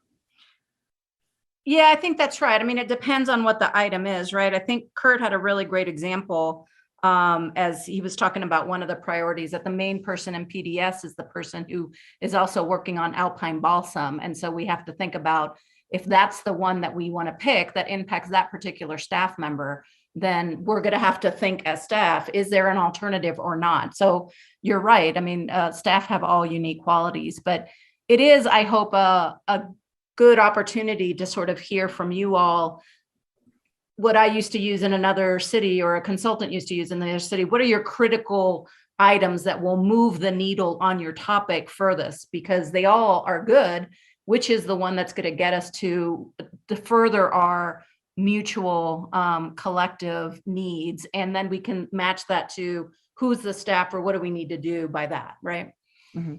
Yeah, I think that's right. I mean, it depends on what the item is, right? I think Kurt had a really great example as he was talking about one of the priorities, that the main person in PDS is the person who is also working on alpine balsam. And so we have to think about, if that's the one that we want to pick that impacts that particular staff member, then we're going to have to think as staff, is there an alternative or not? So you're right. I mean, staff have all unique qualities, but it is, I hope, a good opportunity to sort of hear from you all what I used to use in another city or a consultant used to use in another city. What are your critical items that will move the needle on your topic furthest? Because they all are good. Which is the one that's going to get us to further our mutual collective needs? And then we can match that to who's the staff or what do we need to do by that, right? Mm-hmm.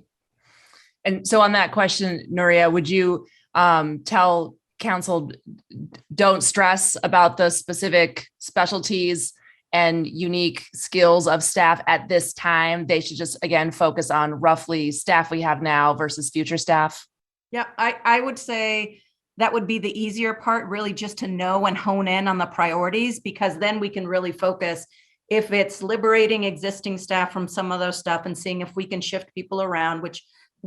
And so on that question, Nuria, would you tell council, don't stress about the specific specialties and unique skills of staff at this time? They should just, again, focus on roughly staff we have now versus future staff? Yeah, I would say that would be the easier part, really, just to know and hone in on the priorities, because then we can really focus if it's liberating existing staff from some of those stuff and seeing if we can shift people around, which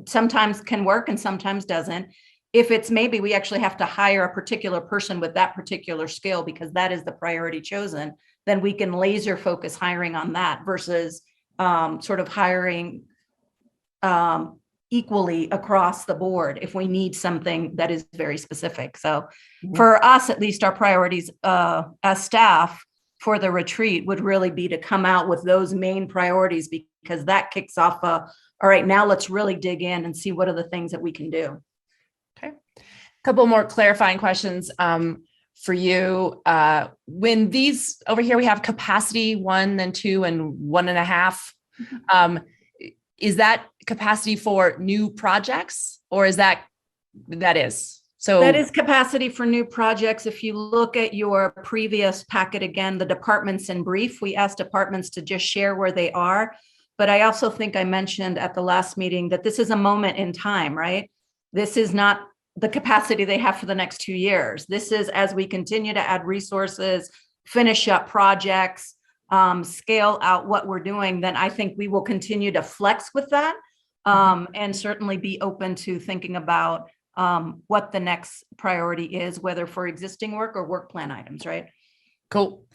sometimes can work and sometimes doesn't. If it's maybe we actually have to hire a particular person with that particular skill because that is the priority chosen, then we can laser focus hiring on that versus sort of hiring equally across the board if we need something that is very specific. So for us, at least our priorities as staff for the retreat would really be to come out with those main priorities, because that kicks off all right, now let's really dig in and see what are the things that we can do. Okay. A couple more clarifying questions for you. When these over here, we have capacity 1 and 2 and 1.5. Is that capacity for new projects, or is that is? So that is capacity for new projects. If you look at your previous packet, again, the departments in brief, we asked departments to just share where they are. But I also think I mentioned at the last meeting that this is a moment in time, right? This is not the capacity they have for the next 2 years. This is as we continue to add resources, finish up projects, scale out what we're doing, then I think we will continue to flex with that and certainly be open to thinking about what the next priority is, whether for existing work or work plan items, right? Cool.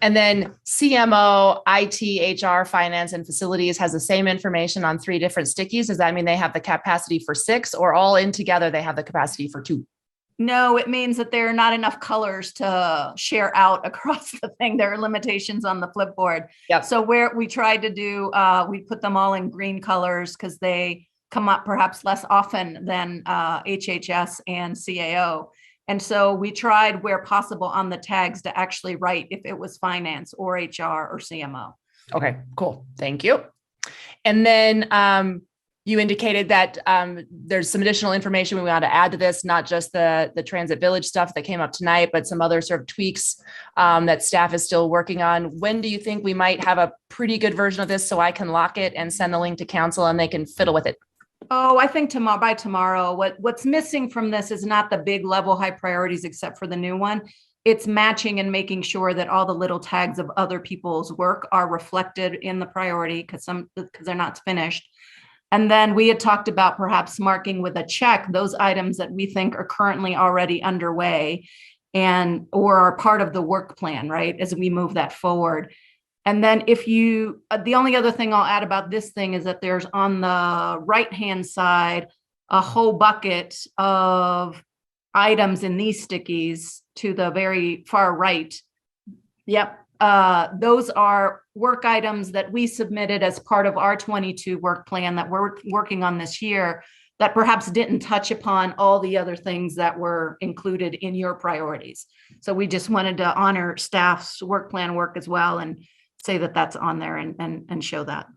And then CMO, IT, HR, finance, and facilities has the same information on 3 different stickies. Does that mean they have the capacity for 6, or all in together they have the capacity for 2? No, it means that there are not enough colors to share out across the thing. There are limitations on the Flipboard. Yep. So where we tried to do, we put them all in green colors because they come up perhaps less often than HHS and CAO. And so we tried where possible on the tags to actually write if it was finance or HR or CMO. Okay, cool. Thank you. And then you indicated that there's some additional information we want to add to this, not just the Transit Village stuff that came up tonight, but some other sort of tweaks that staff is still working on. When do you think we might have a pretty good version of this so I can lock it and send the link to council and they can fiddle with it? Oh, I think by tomorrow. What's missing from this is not the big level high priorities, except for the new one. It's matching and making sure that all the little tags of other people's work are reflected in the priority because they're not finished. And then we had talked about perhaps marking with a check those items that we think are currently already underway and or are part of the work plan, right, as we move that forward. And then the only other thing I'll add about this thing is that there's on the right-hand side a whole bucket of items in these stickies to the very far right. Yep. Those are work items that we submitted as part of our 22 work plan that we're working on this year that perhaps didn't touch upon all the other things that were included in your priorities. So we just wanted to honor staff's work plan work as well and say that that's on there and show that.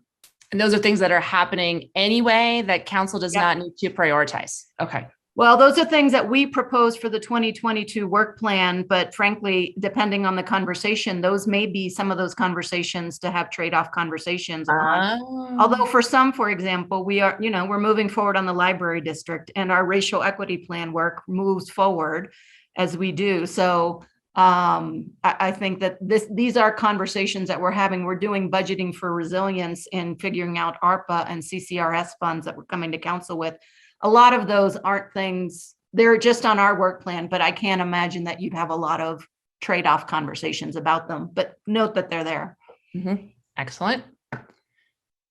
And those are things that are happening anyway that council does not need to prioritize. Okay. Well, those are things that we proposed for the 2022 work plan, but frankly, depending on the conversation, those may be some of those conversations to have trade-off conversations on. Although for some, for example, we're moving forward on the library district and our racial equity plan work moves forward as we do. So I think that these are conversations that we're having. We're doing budgeting for resilience and figuring out ARPA and CCRS funds that we're coming to council with. A lot of those aren't things, they're just on our work plan, but I can't imagine that you'd have a lot of trade-off conversations about them, but note that they're there. Mm-hmm. Excellent. All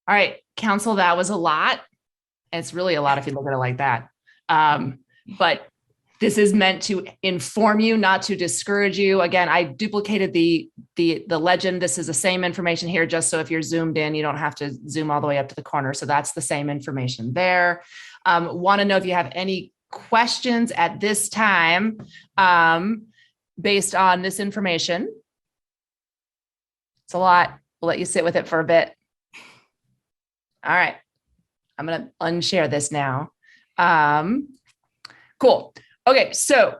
right, council, that was a lot. It's really a lot if you look at it like that. But This is meant to inform you, not to discourage you. Again, I duplicated the legend. This is the same information here, just so if you're zoomed in, you don't have to zoom all the way up to the corner. So that's the same information there. Want to know if you have any questions at this time based on this information. It's a lot. We'll let you sit with it for a bit. All right. I'm going to unshare this now. Cool. Okay, so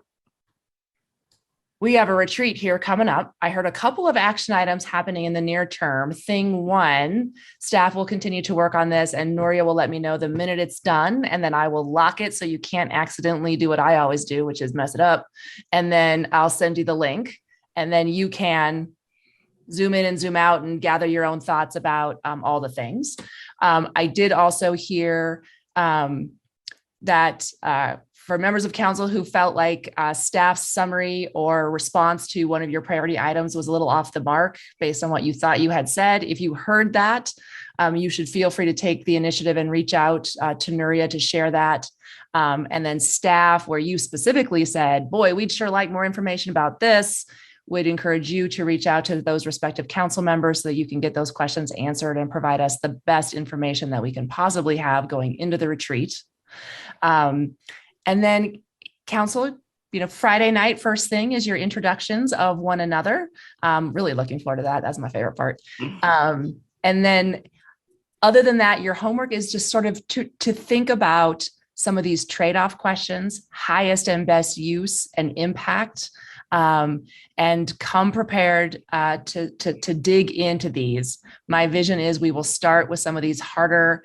we have a retreat here coming up. I heard a couple of action items happening in the near term. Thing one, staff will continue to work on this and Noria will let me know the minute it's done, and then I will lock it so you can't accidentally do what I always do, which is mess it up. And then I'll send you the link and then you can zoom in and zoom out and gather your own thoughts about all the things. I did also hear that for members of council who felt like staff's summary or response to one of your priority items was a little off the mark based on what you thought you had said. If you heard that, you should feel free to take the initiative and reach out to Nuria to share that. And then staff, where you specifically said, boy, we'd sure like more information about this, would encourage you to reach out to those respective council members so that you can get those questions answered and provide us the best information that we can possibly have going into the retreat. And then council, Friday night, first thing is your introductions of one another. Really looking forward to that. That's my favorite part. And then other than that, your homework is just sort of to think about some of these trade-off questions, highest and best use and impact, and come prepared to dig into these. My vision is we will start with some of these harder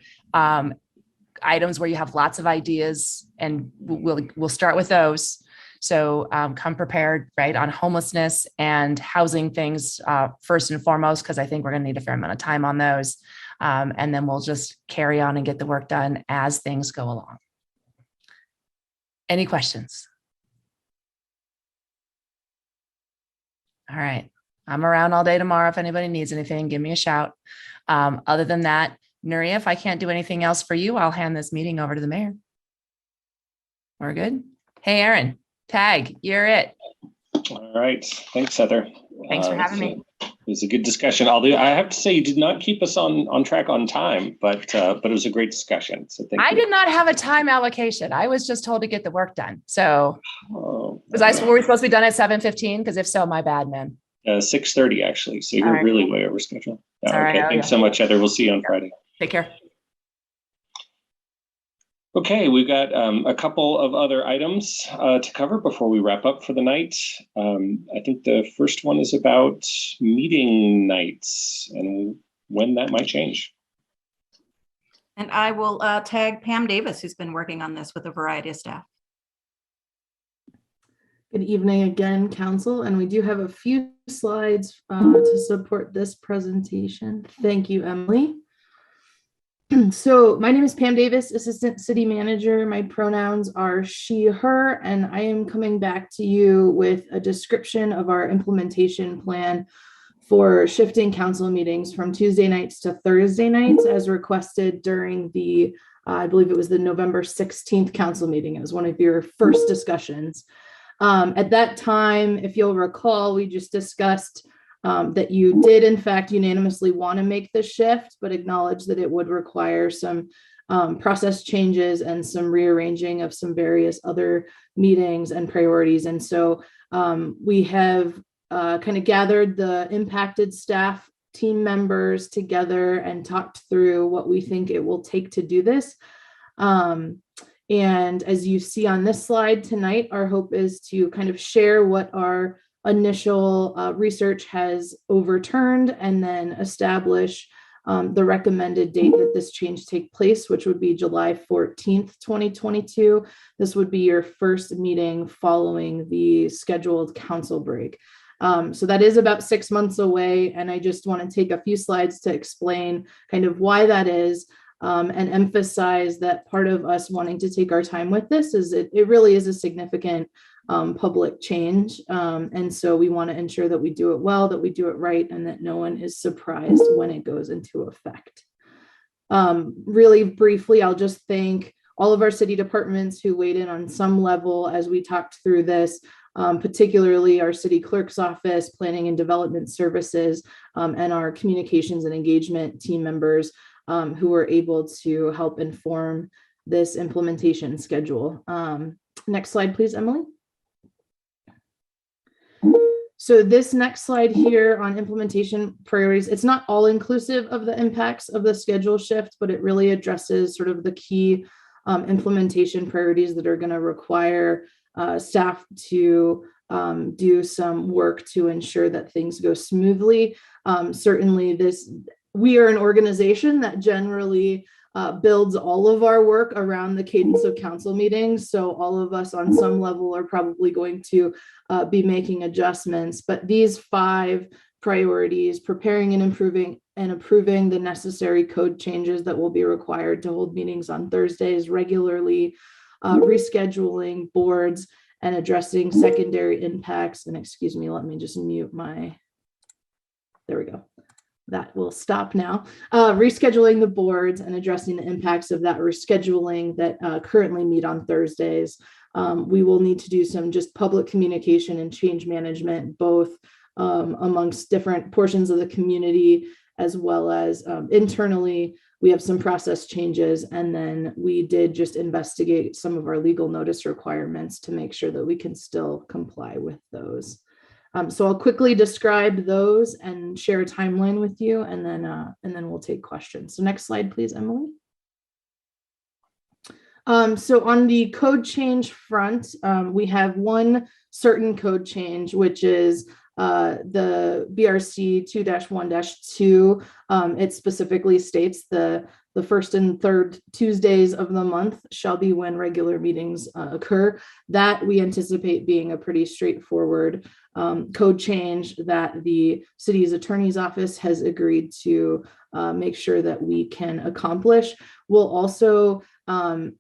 items where you have lots of ideas, and we'll start with those. So come prepared, right, on homelessness and housing things first and foremost, because I think we're going to need a fair amount of time on those. And then we'll just carry on and get the work done as things go along. Any questions? All right. I'm around all day tomorrow. If anybody needs anything, give me a shout. Other than that, Nuria, if I can't do anything else for you, I'll hand this meeting over to the mayor. We're good. Hey, Aaron, tag, you're it. All right. Thanks, Heather. Thanks for having me. It was a good discussion. Although I have to say, you did not keep us on track on time, but it was a great discussion. So thank you. I did not have a time allocation. I was just told to get the work done. So were we supposed to be done at 7:15? Because if so, my bad, man. 6:30 actually. So you're really way over schedule. Okay. Right. Thanks so much, Heather. We'll see you on Friday. Take care. Okay, we've got a couple of other items to cover before we wrap up for the night. I think the first one is about meeting nights and when that might change. And I will tag Pam Davis, who's been working on this with a variety of staff. Good evening again, Council, and we do have a few slides to support this presentation. Thank you, Emily. So my name is Pam Davis, Assistant City Manager. My pronouns are she, her, and I am coming back to you with a description of our implementation plan for shifting council meetings from Tuesday nights to Thursday nights as requested during the, I believe it was the November 16th council meeting. It was one of your first discussions. At that time, if you'll recall, we just discussed that you did in fact unanimously want to make the shift, but acknowledge that it would require some process changes and some rearranging of some various other meetings and priorities. And so we have kind of gathered the impacted staff team members together and talked through what we think it will take to do this. And as you see on this slide tonight, our hope is to kind of share what our initial research has overturned and then establish the recommended date that this change take place, which would be July 14th, 2022. This would be your first meeting following the scheduled council break. So that is about 6 months away. And I just want to take a few slides to explain kind of why that is. And emphasize that part of us wanting to take our time with this is it really is a significant public change. And so we want to ensure that we do it well, that we do it right, and that no one is surprised when it goes into effect. Really briefly, I'll just thank all of our city departments who weighed in on some level as we talked through this, particularly our city clerk's office, planning and development services, and our communications and engagement team members who were able to help inform this implementation schedule. Next slide, please, Emily. So this next slide here on implementation priorities, it's not all inclusive of the impacts of the schedule shift, but it really addresses sort of the key implementation priorities that are going to require staff to do some work to ensure that things go smoothly. Certainly we are an organization that generally builds all of our work around the cadence of council meetings. So all of us on some level are probably going to be making adjustments, but these 5 priorities, preparing and approving the necessary code changes that will be required to hold meetings on Thursdays regularly, rescheduling boards and addressing secondary impacts. And excuse me, let me just mute there we go. That will stop now. Rescheduling the boards and addressing the impacts of that rescheduling that currently meet on Thursdays. We will need to do some just public communication and change management, both amongst different portions of the community, as well as internally. We have some process changes, and then we did just investigate some of our legal notice requirements to make sure that we can still comply with those. So I'll quickly describe those and share a timeline with you, and then we'll take questions. So next slide, please, Emily. So on the code change front, we have one certain code change, which is the BRC 2-1-2. It specifically states the first and third Tuesdays of the month shall be when regular meetings occur. That we anticipate being a pretty straightforward code change that the city's attorney's office has agreed to make sure that we can accomplish. We'll also, and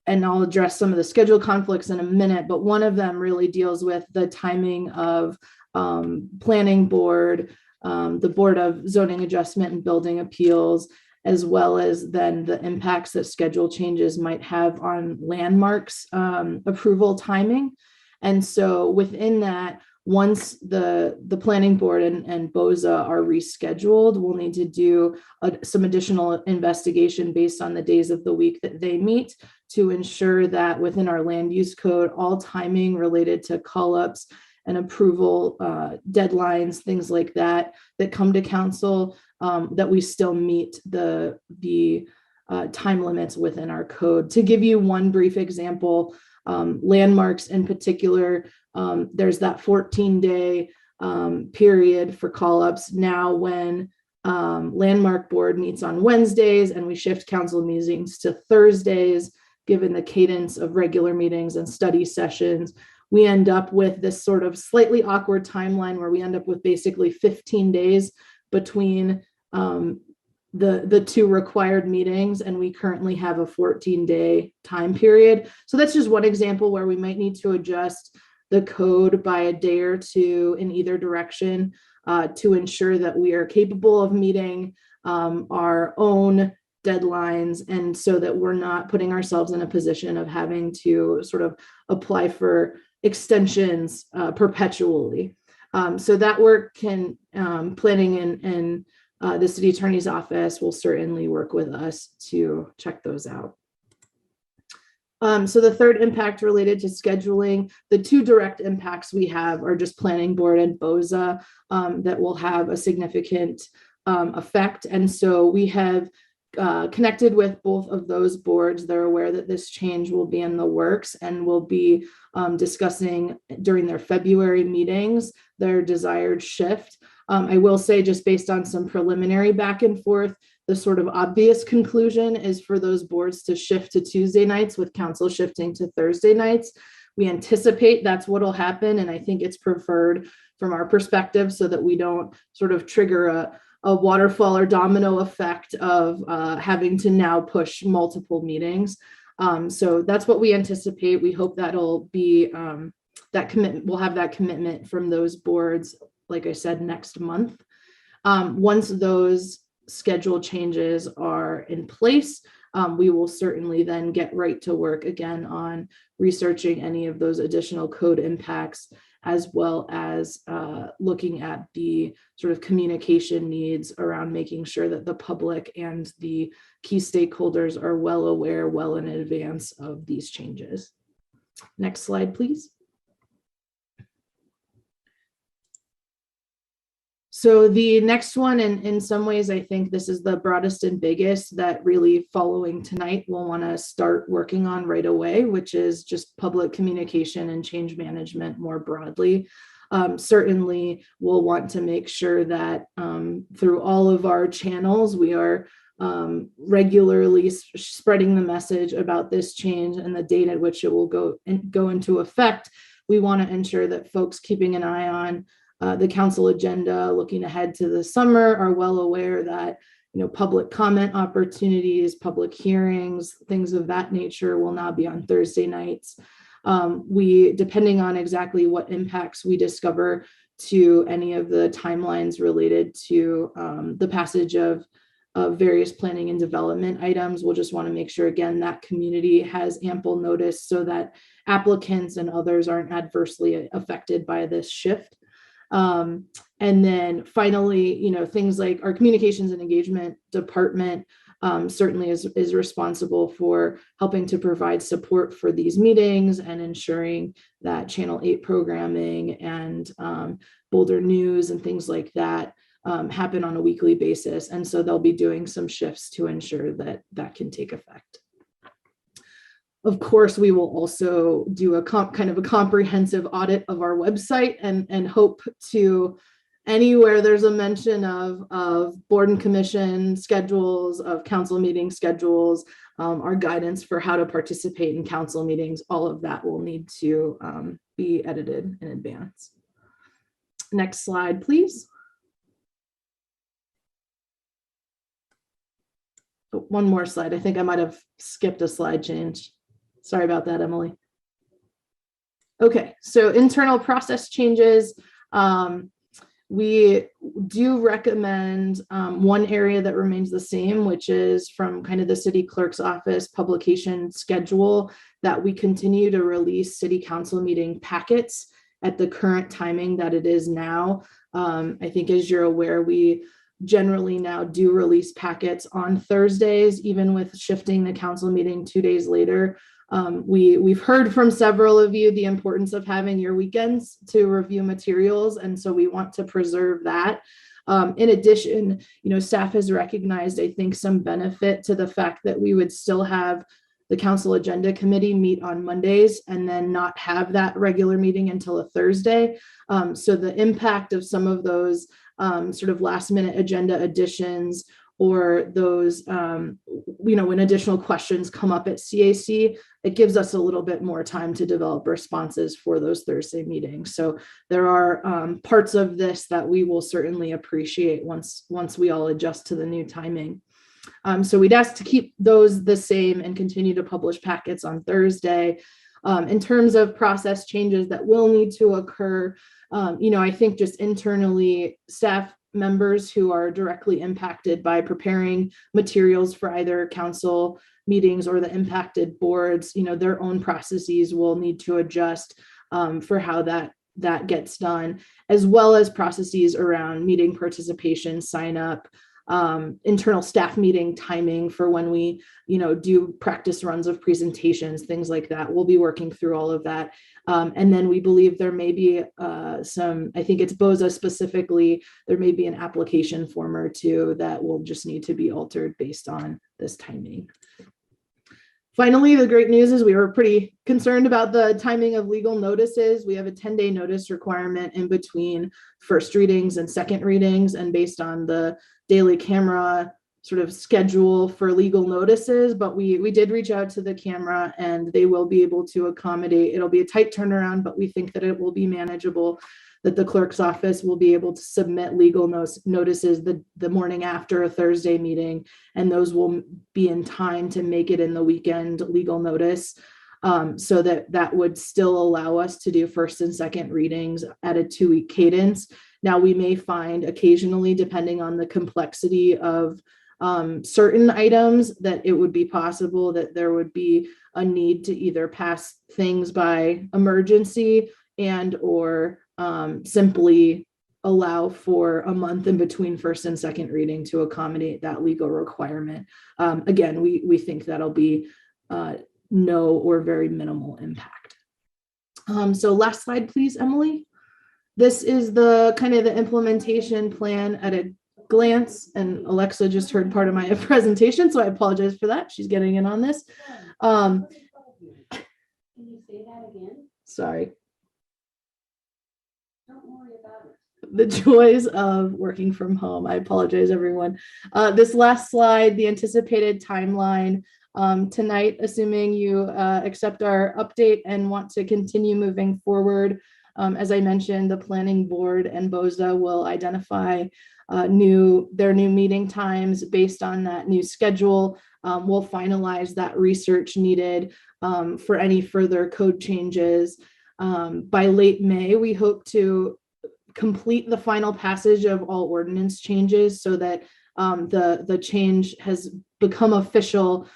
I'll address some of the schedule conflicts in a minute, but one of them really deals with the timing of planning board, the Board of Zoning Adjustment and Building Appeals, as well as then the impacts that schedule changes might have on landmarks approval timing. And so within that, once the planning board and BOZA are rescheduled, we'll need to do some additional investigation based on the days of the week that they meet to ensure that within our land use code, all timing related to call-ups and approval deadlines, things like that come to council, that we still meet the time limits within our code. To give you one brief example, landmarks in particular, there's that 14-day period for call-ups. Now when landmark board meets on Wednesdays and we shift council meetings to Thursdays, given the cadence of regular meetings and study sessions, we end up with this sort of slightly awkward timeline where we end up with basically 15 days between the 2 required meetings, and we currently have a 14-day time period. So that's just one example where we might need to adjust the code by a day or 2 in either direction to ensure that we are capable of meeting our own deadlines, and so that we're not putting ourselves in a position of having to sort of apply for extensions perpetually. So that work can planning and the city attorney's office will certainly work with us to check those out. So the third impact related to scheduling, the 2 direct impacts we have are just planning board and BOZA that will have a significant effect. And so we have connected with both of those boards. They're aware that this change will be in the works and will be discussing during their February meetings their desired shift. I will say, just based on some preliminary back and forth, the sort of obvious conclusion is for those boards to shift to Tuesday nights with council shifting to Thursday nights. We anticipate that's what will happen, and I think it's preferred from our perspective so that we don't sort of trigger a waterfall or domino effect of having to now push multiple meetings. So that's what we anticipate. We hope that'll be that commitment. We'll have that commitment from those boards, like I said, next month. Once those schedule changes are in place, we will certainly then get right to work again on researching any of those additional code impacts, as well as looking at the sort of communication needs around making sure that the public and the key stakeholders are well aware, well in advance of these changes. Next slide, please. So the next one, and in some ways, I think this is the broadest and biggest that really following tonight we'll want to start working on right away, which is just public communication and change management more broadly. Certainly, we'll want to make sure that through all of our channels, we are regularly spreading the message about this change and the date at which it will go into effect. We want to ensure that folks keeping an eye on the council agenda looking ahead to the summer are well aware that public comment opportunities, public hearings, things of that nature will now be on Thursday nights. Depending on exactly what impacts we discover to any of the timelines related to the passage of various planning and development items, we'll just want to make sure again that community has ample notice so that applicants and others aren't adversely affected by this shift. And then finally, things like our communications and engagement department certainly is responsible for helping to provide support for these meetings and ensuring that Channel 8 programming and Boulder News and things like that happen on a weekly basis. And so they'll be doing some shifts to ensure that that can take effect. Of course, we will also do a kind of a comprehensive audit of our website and hope to anywhere there's a mention of board and commission schedules, of council meeting schedules, our guidance for how to participate in council meetings, all of that will need to be edited in advance. Next slide, please. Oh, one more slide. I think I might have skipped a slide change. Sorry about that, Emily. Okay, so internal process changes. We do recommend one area that remains the same, which is from kind of the city clerk's office publication schedule, that we continue to release city council meeting packets at the current timing that it is now. I think as you're aware, we generally now do release packets on Thursdays, even with shifting the council meeting 2 days later. We've heard from several of you the importance of having your weekends to review materials, and so we want to preserve that. In addition, staff has recognized, I think, some benefit to the fact that we would still have the council agenda committee meet on Mondays and then not have that regular meeting until a Thursday. So the impact of some of those sort of last minute agenda additions, or those, when additional questions come up at CAC, it gives us a little bit more time to develop responses for those Thursday meetings. So there are parts of this that we will certainly appreciate once we all adjust to the new timing. So we'd ask to keep those the same and continue to publish packets on Thursday. In terms of process changes that will need to occur, I think just internally, staff members who are directly impacted by preparing materials for either council meetings or the impacted boards, their own processes will need to adjust for how that gets done, as well as processes around meeting participation, sign up, internal staff meeting timing for when we, do practice runs of presentations, things like that. We'll be working through all of that. And then we believe there may be I think it's BOZA specifically, there may be an application form or two that will just need to be altered based on this timing. Finally, the great news is we were pretty concerned about the timing of legal notices. We have a 10-day notice requirement in between first readings and second readings, and based on the daily camera sort of schedule for legal notices, but we did reach out to the camera and they will be able to accommodate. It'll be a tight turnaround, but we think that it will be manageable, that the clerk's office will be able to submit legal notices the morning after a Thursday meeting, and those will be in time to make it in the weekend legal notice. So that would still allow us to do first and second readings at a 2-week cadence. Now, we may find occasionally, depending on the complexity of certain items that it would be possible that there would be a need to either pass things by emergency and or simply allow for a month in between first and second reading to accommodate that legal requirement. Again, we think that'll be no or very minimal impact. So last slide, please, Emily. This is the kind of the implementation plan at a glance, and Alexa just heard part of my presentation, so I apologize for that. She's getting in on this. Can you say that again? Sorry. Don't worry about it. The joys of working from home. I apologize, everyone. This last slide, the anticipated timeline. Tonight, assuming you accept our update and want to continue moving forward, as I mentioned, the planning board and BOZA will identify their new meeting times based on that new schedule. We'll finalize that research needed for any further code changes. By late May, we hope to complete the final passage of all ordinance changes so that the change has become official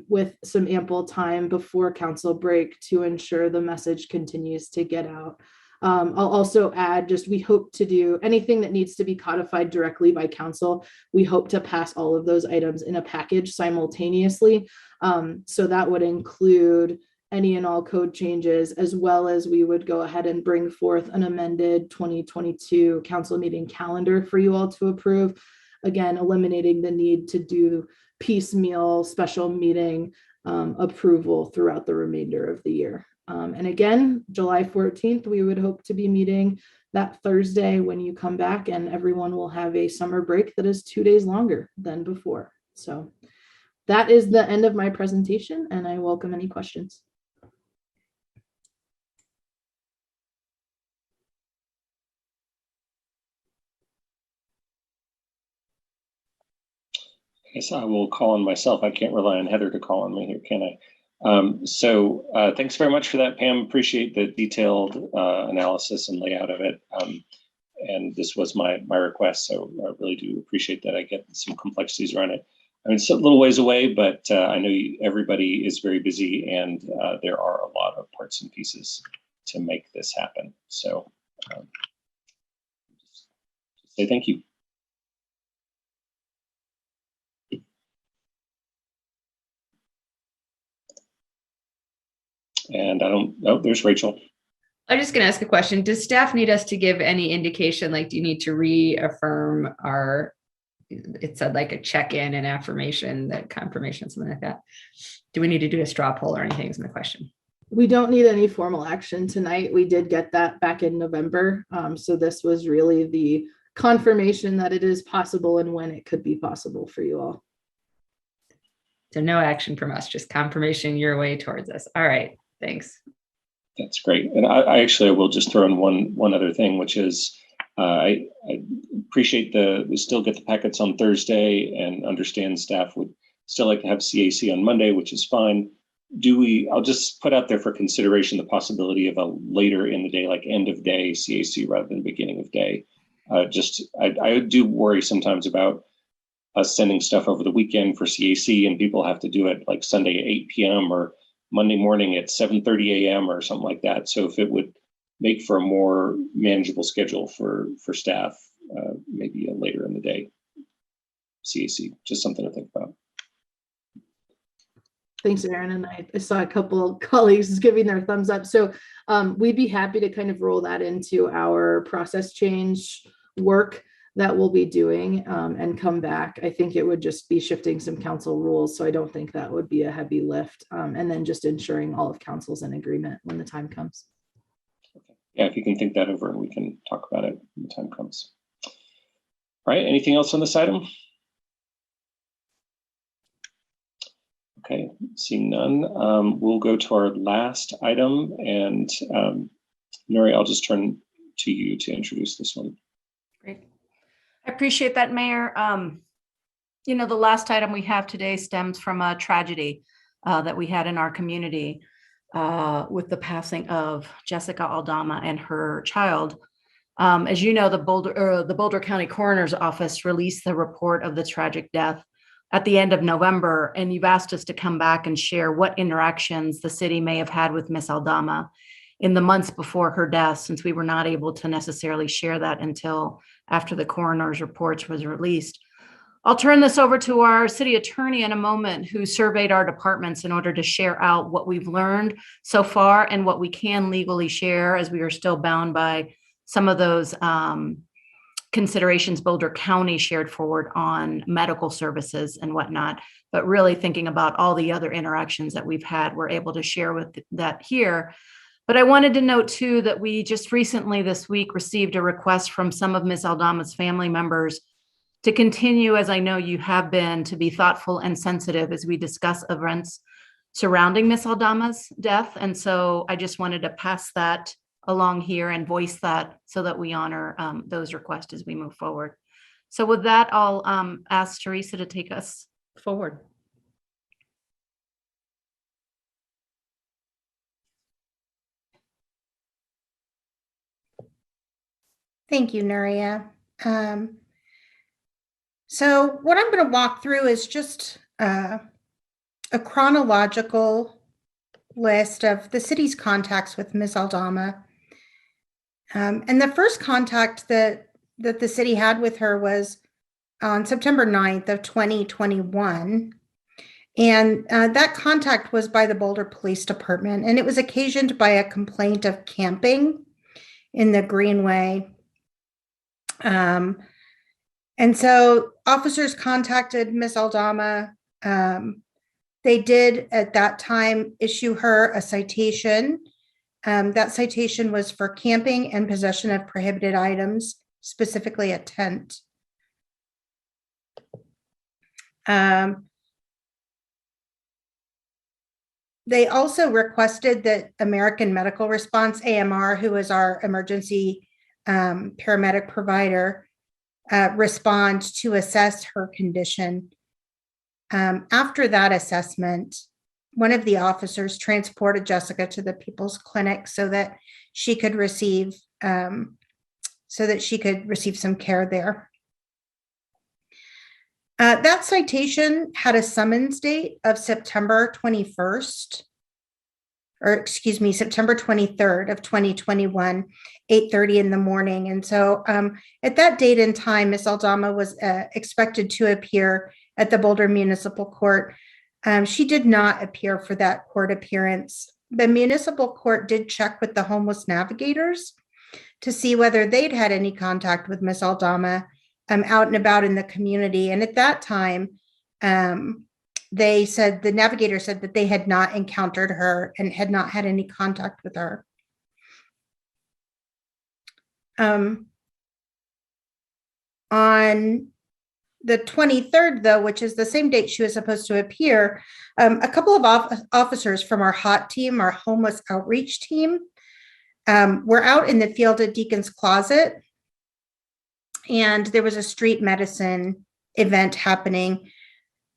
with some ample time before council break to ensure the message continues to get out. I'll also add, we hope to do anything that needs to be codified directly by council. We hope to pass all of those items in a package simultaneously. So that would include any and all code changes, as well as we would go ahead and bring forth an amended 2022 council meeting calendar for you all to approve. Again, eliminating the need to do piecemeal special meeting approval throughout the remainder of the year. And again, July 14th, we would hope to be meeting that Thursday when you come back, and everyone will have a summer break that is 2 days longer than before. So that is the end of my presentation, and I welcome any questions. I guess I will call on myself. I can't rely on Heather to call on me here, can I? Thanks very much for that, Pam. Appreciate the detailed analysis and layout of it. And this was my request, so I really do appreciate that. I get some complexities around it. I mean, it's a little ways away, but I know everybody is very busy, and there are a lot of parts and pieces to make this happen. So just say thank you. And there's Rachel. I'm just going to ask a question. Does staff need us to give any indication? Like, do you need to reaffirm it said like a check-in and affirmation, that confirmation, something like that. Do we need to do a straw poll or anything is my question. We don't need any formal action tonight. We did get that back in November. So this was really the confirmation that it is possible and when it could be possible for you all. So no action from us, just confirmation your way towards us. All right, thanks. That's great. And I actually will just throw in one other thing, which is I appreciate we still get the packets on Thursday and understand staff would still like to have CAC on Monday, which is fine. I'll just put out there for consideration the possibility of a later in the day, like end of day CAC rather than beginning of day. I do worry sometimes about us sending stuff over the weekend for CAC and people have to do it like Sunday at 8 p.m. or Monday morning at 7:30 a.m. or something like that. So if it would make for a more manageable schedule for staff, maybe a later in the day CAC, just something to think about. Thanks, Aaron. And I saw a couple of colleagues giving their thumbs up. So we'd be happy to kind of roll that into our process change work that we'll be doing and come back. I think it would just be shifting some council rules. So I don't think that would be a heavy lift. And then just ensuring all of council's in agreement when the time comes. Okay. Yeah, if you can think that over and we can talk about it when the time comes. All right, anything else on this item? Okay, seeing none, we'll go to our last item, and Nuri, I'll just turn to you to introduce this one. Great. I appreciate that, Mayor. The last item we have today stems from a tragedy that we had in our community with the passing of Jessica Aldama and her child. As you know, the Boulder County Coroner's Office released the report of the tragic death at the end of November, and you've asked us to come back and share what interactions the city may have had with Miss Aldama in the months before her death, since we were not able to necessarily share that until after the coroner's report was released. I'll turn this over to our city attorney in a moment, who surveyed our departments in order to share out what we've learned so far and what we can legally share, as we are still bound by some of those considerations Boulder County shared forward on medical services and whatnot. But really thinking about all the other interactions that we've had, we're able to share with that here. But I wanted to note too that we just recently this week received a request from some of Ms. Aldama's family members to continue, as I know you have been, to be thoughtful and sensitive as we discuss events surrounding Ms. Aldama's death. And so I just wanted to pass that along here and voice that so that we honor those requests as we move forward. So with that, I'll ask Teresa to take us forward. Thank you, Nuria. So what I'm going to walk through is just a chronological list of the city's contacts with Ms. Aldama. And the first contact that the city had with her was on September 9th of 2021. And that contact was by the Boulder Police Department, and it was occasioned by a complaint of camping in the Greenway. And so officers contacted Ms. Aldama. They did at that time issue her a citation. That citation was for camping and possession of prohibited items, specifically a tent. They also requested that American Medical Response, AMR, who is our emergency paramedic provider, respond to assess her condition. After that assessment, one of the officers transported Jessica to the People's Clinic so that she could receive some care there. That citation had a summons date of September 23rd of 2021, 8:30 in the morning. And so at that date and time, Ms. Aldama was expected to appear at the Boulder Municipal Court. She did not appear for that court appearance. The municipal court did check with the homeless navigators to see whether they'd had any contact with Ms. Aldama out and about in the community. And at that time, the navigator said that they had not encountered her and had not had any contact with her. On the 23rd, though, which is the same date she was supposed to appear, a couple of officers from our HOT team, our homeless outreach team, were out in the field at Deacon's Closet, and there was a street medicine event happening.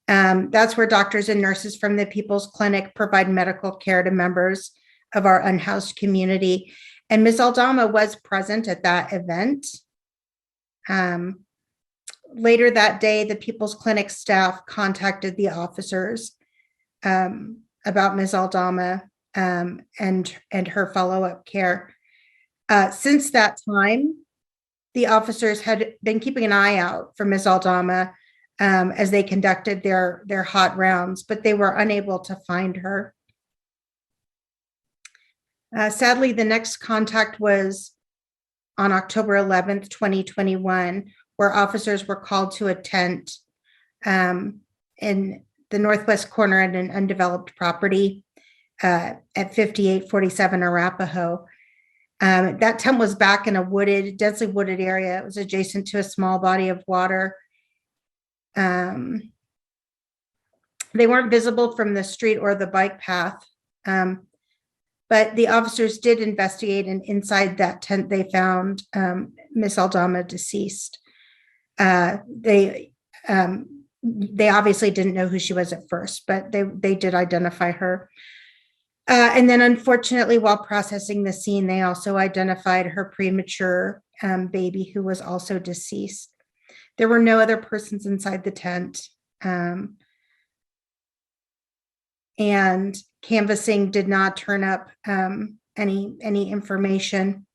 That's where doctors and nurses from the People's Clinic provide medical care to members of our unhoused community. And Ms. Aldama was present at that event. Later that day, the People's Clinic staff contacted the officers about Ms. Aldama and her follow-up care. Since that time, the officers had been keeping an eye out for Ms. Aldama as they conducted their hot rounds, but they were unable to find her. Sadly, the next contact was on October 11th, 2021, where officers were called to a tent in the northwest corner at an undeveloped property at 5847 Arapahoe. That tent was back in a densely wooded area. It was adjacent to a small body of water. They weren't visible from the street or the bike path, but the officers did investigate, and inside that tent, they found Miss Aldama deceased. They obviously didn't know who she was at first, but they did identify her. And then unfortunately, while processing the scene, they also identified her premature baby, who was also deceased. There were no other persons inside the tent. and canvassing did not turn up any information.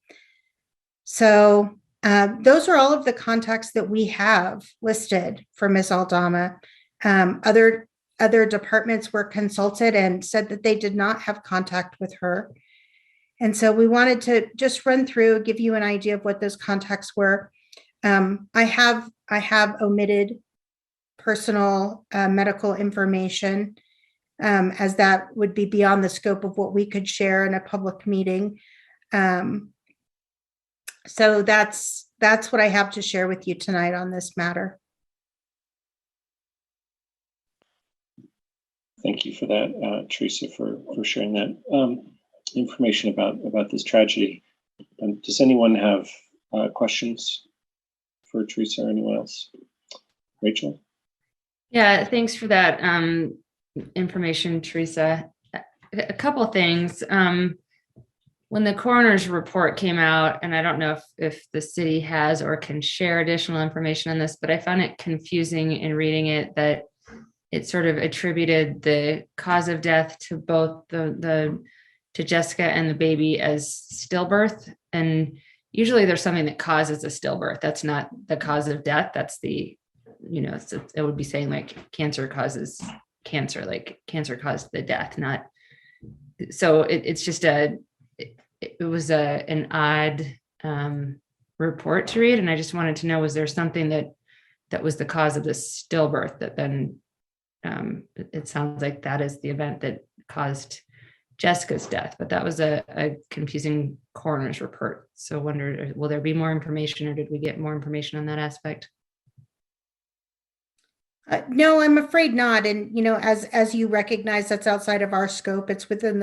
So those are all of the contacts that we have listed for Ms. Aldama. Other departments were consulted and said that they did not have contact with her. And so we wanted to just run through, give you an idea of what those contacts were. I have omitted personal medical information, as that would be beyond the scope of what we could share in a public meeting. So that's what I have to share with you tonight on this matter. Thank you for that, Teresa, for sharing that information about this tragedy. Does anyone have questions for Teresa or anyone else? Rachel? Yeah, thanks for that information, Teresa. A couple of things. When the coroner's report came out, and I don't know if the city has or can share additional information on this, but I found it confusing in reading it that it sort of attributed the cause of death to both to Jessica and the baby as stillbirth. And usually there's something that causes a stillbirth. That's not the cause of death. That's it would be saying like cancer causes cancer, like cancer caused the death, not. So it's just it was an odd report to read. And I just wanted to know, was there something that was the cause of this stillbirth that then it sounds like that is the event that caused Jessica's death, but that was a confusing coroner's report. So wondered, will there be more information or did we get more information on that aspect? No, I'm afraid not. And, as you recognize, that's outside of our scope. It's within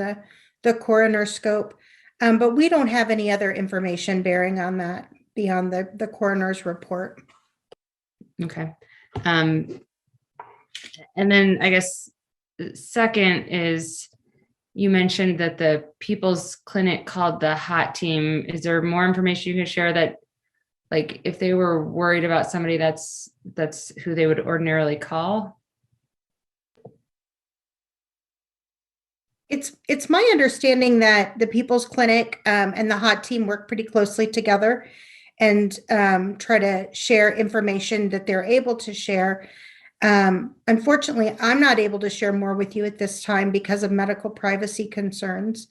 the coroner's scope. But we don't have any other information bearing on that beyond the coroner's report. Okay. And then I guess second is, you mentioned that the People's Clinic called the HOT team. Is there more information you can share that, like, if they were worried about somebody, that's who they would ordinarily call? It's my understanding that the People's Clinic and the HOT team work pretty closely together and try to share information that they're able to share. Unfortunately, I'm not able to share more with you at this time because of medical privacy concerns.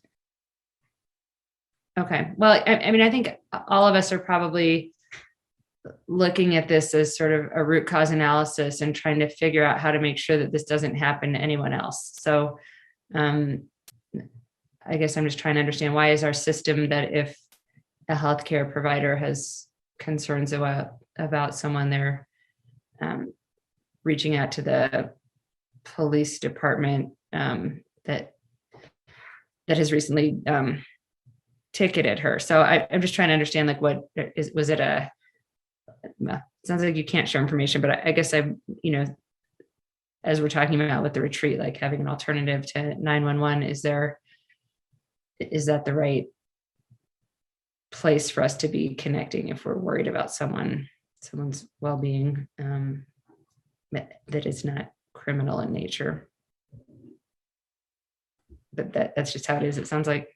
Okay. Well, I mean, I think all of us are probably looking at this as sort of a root cause analysis and trying to figure out how to make sure that this doesn't happen to anyone else. So I guess I'm just trying to understand, why is our system that if a healthcare provider has concerns about someone, they're reaching out to the police department that has recently ticketed her. So I'm just trying to understand, like, was it sounds like you can't share information, but I guess as we're talking about with the retreat, like having an alternative to 911, is that the right place for us to be connecting if we're worried about someone's well-being that is not criminal in nature? But that's just how it is, it sounds like.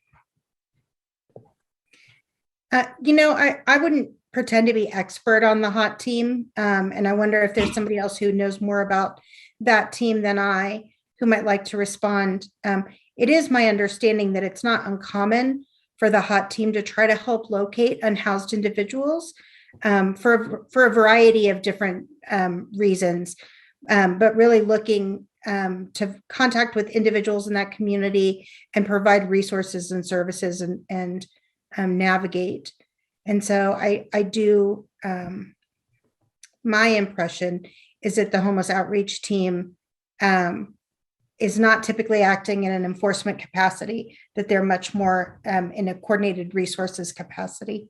I wouldn't pretend to be expert on the HOT team. And I wonder if there's somebody else who knows more about that team than I, who might like to respond. It is my understanding that it's not uncommon for the HOT team to try to help locate unhoused individuals for a variety of different reasons, but really looking to contact with individuals in that community and provide resources and services and navigate. And so I do, my impression is that the homeless outreach team is not typically acting in an enforcement capacity, that they're much more in a coordinated resources capacity.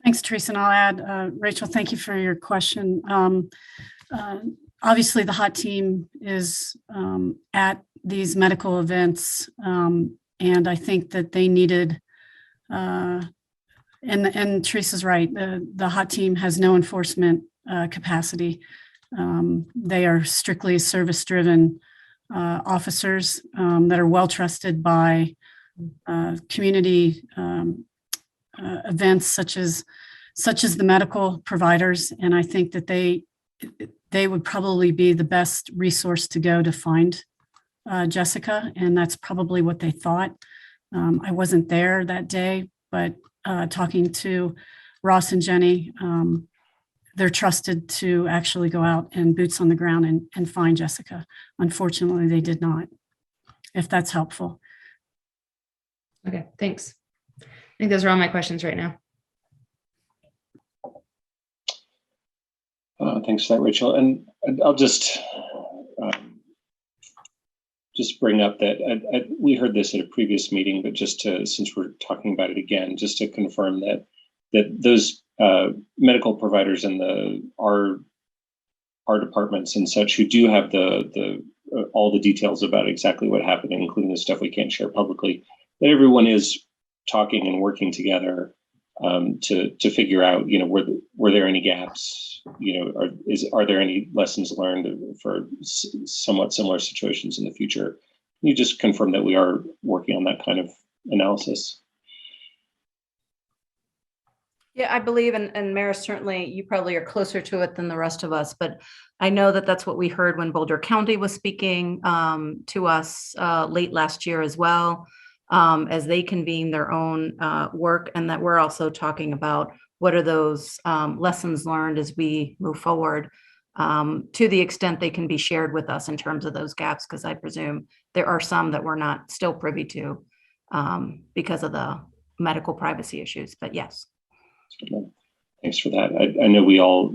Thanks, Teresa. And I'll add, Rachel, thank you for your question. Obviously, the HOT team is at these medical events, and I think that they needed, and Teresa's right, the HOT team has no enforcement capacity. They are strictly service-driven officers that are well trusted by community events such as the medical providers. And I think that they would probably be the best resource to go to find Jessica, and that's probably what they thought. I wasn't there that day, but talking to Ross and Jenny, they're trusted to actually go out and boots on the ground and find Jessica. Unfortunately, they did not, if that's helpful. Okay, thanks. I think those are all my questions right now. Thanks for that, Rachel. And I'll just bring up that we heard this at a previous meeting, but since we're talking about it again, just to confirm that those medical providers in our departments and such who do have all the details about exactly what happened, including the stuff we can't share publicly, that everyone is talking and working together to figure out, were there any gaps, are there any lessons learned for somewhat similar situations in the future? Can you just confirm that we are working on that kind of analysis? Yeah, I believe, and Maris, certainly you probably are closer to it than the rest of us, but I know that that's what we heard when Boulder County was speaking to us late last year as well, as they convene their own work, and that we're also talking about what are those lessons learned as we move forward, to the extent they can be shared with us in terms of those gaps, because I presume there are some that we're not still privy to because of the medical privacy issues, but yes. Thanks for that. I know we all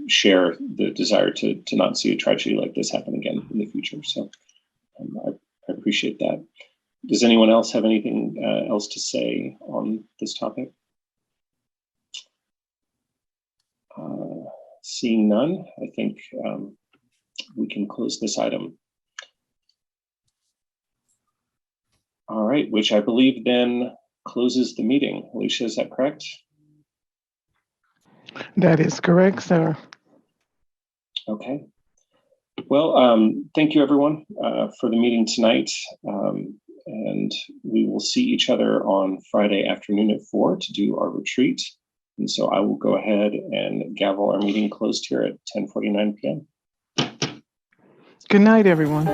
share the desire to not see a tragedy like this happen again in the future. So I appreciate that. Does anyone else have anything else to say on this topic? Seeing none, I think we can close this item. All right, which I believe then closes the meeting. Alicia, is that correct? That is correct, sir. Okay. Well, thank you everyone for the meeting tonight. And we will see each other on Friday afternoon at 4 to do our retreat. And so I will go ahead and gavel our meeting closed here at 10:49 p.m. Good night, everyone.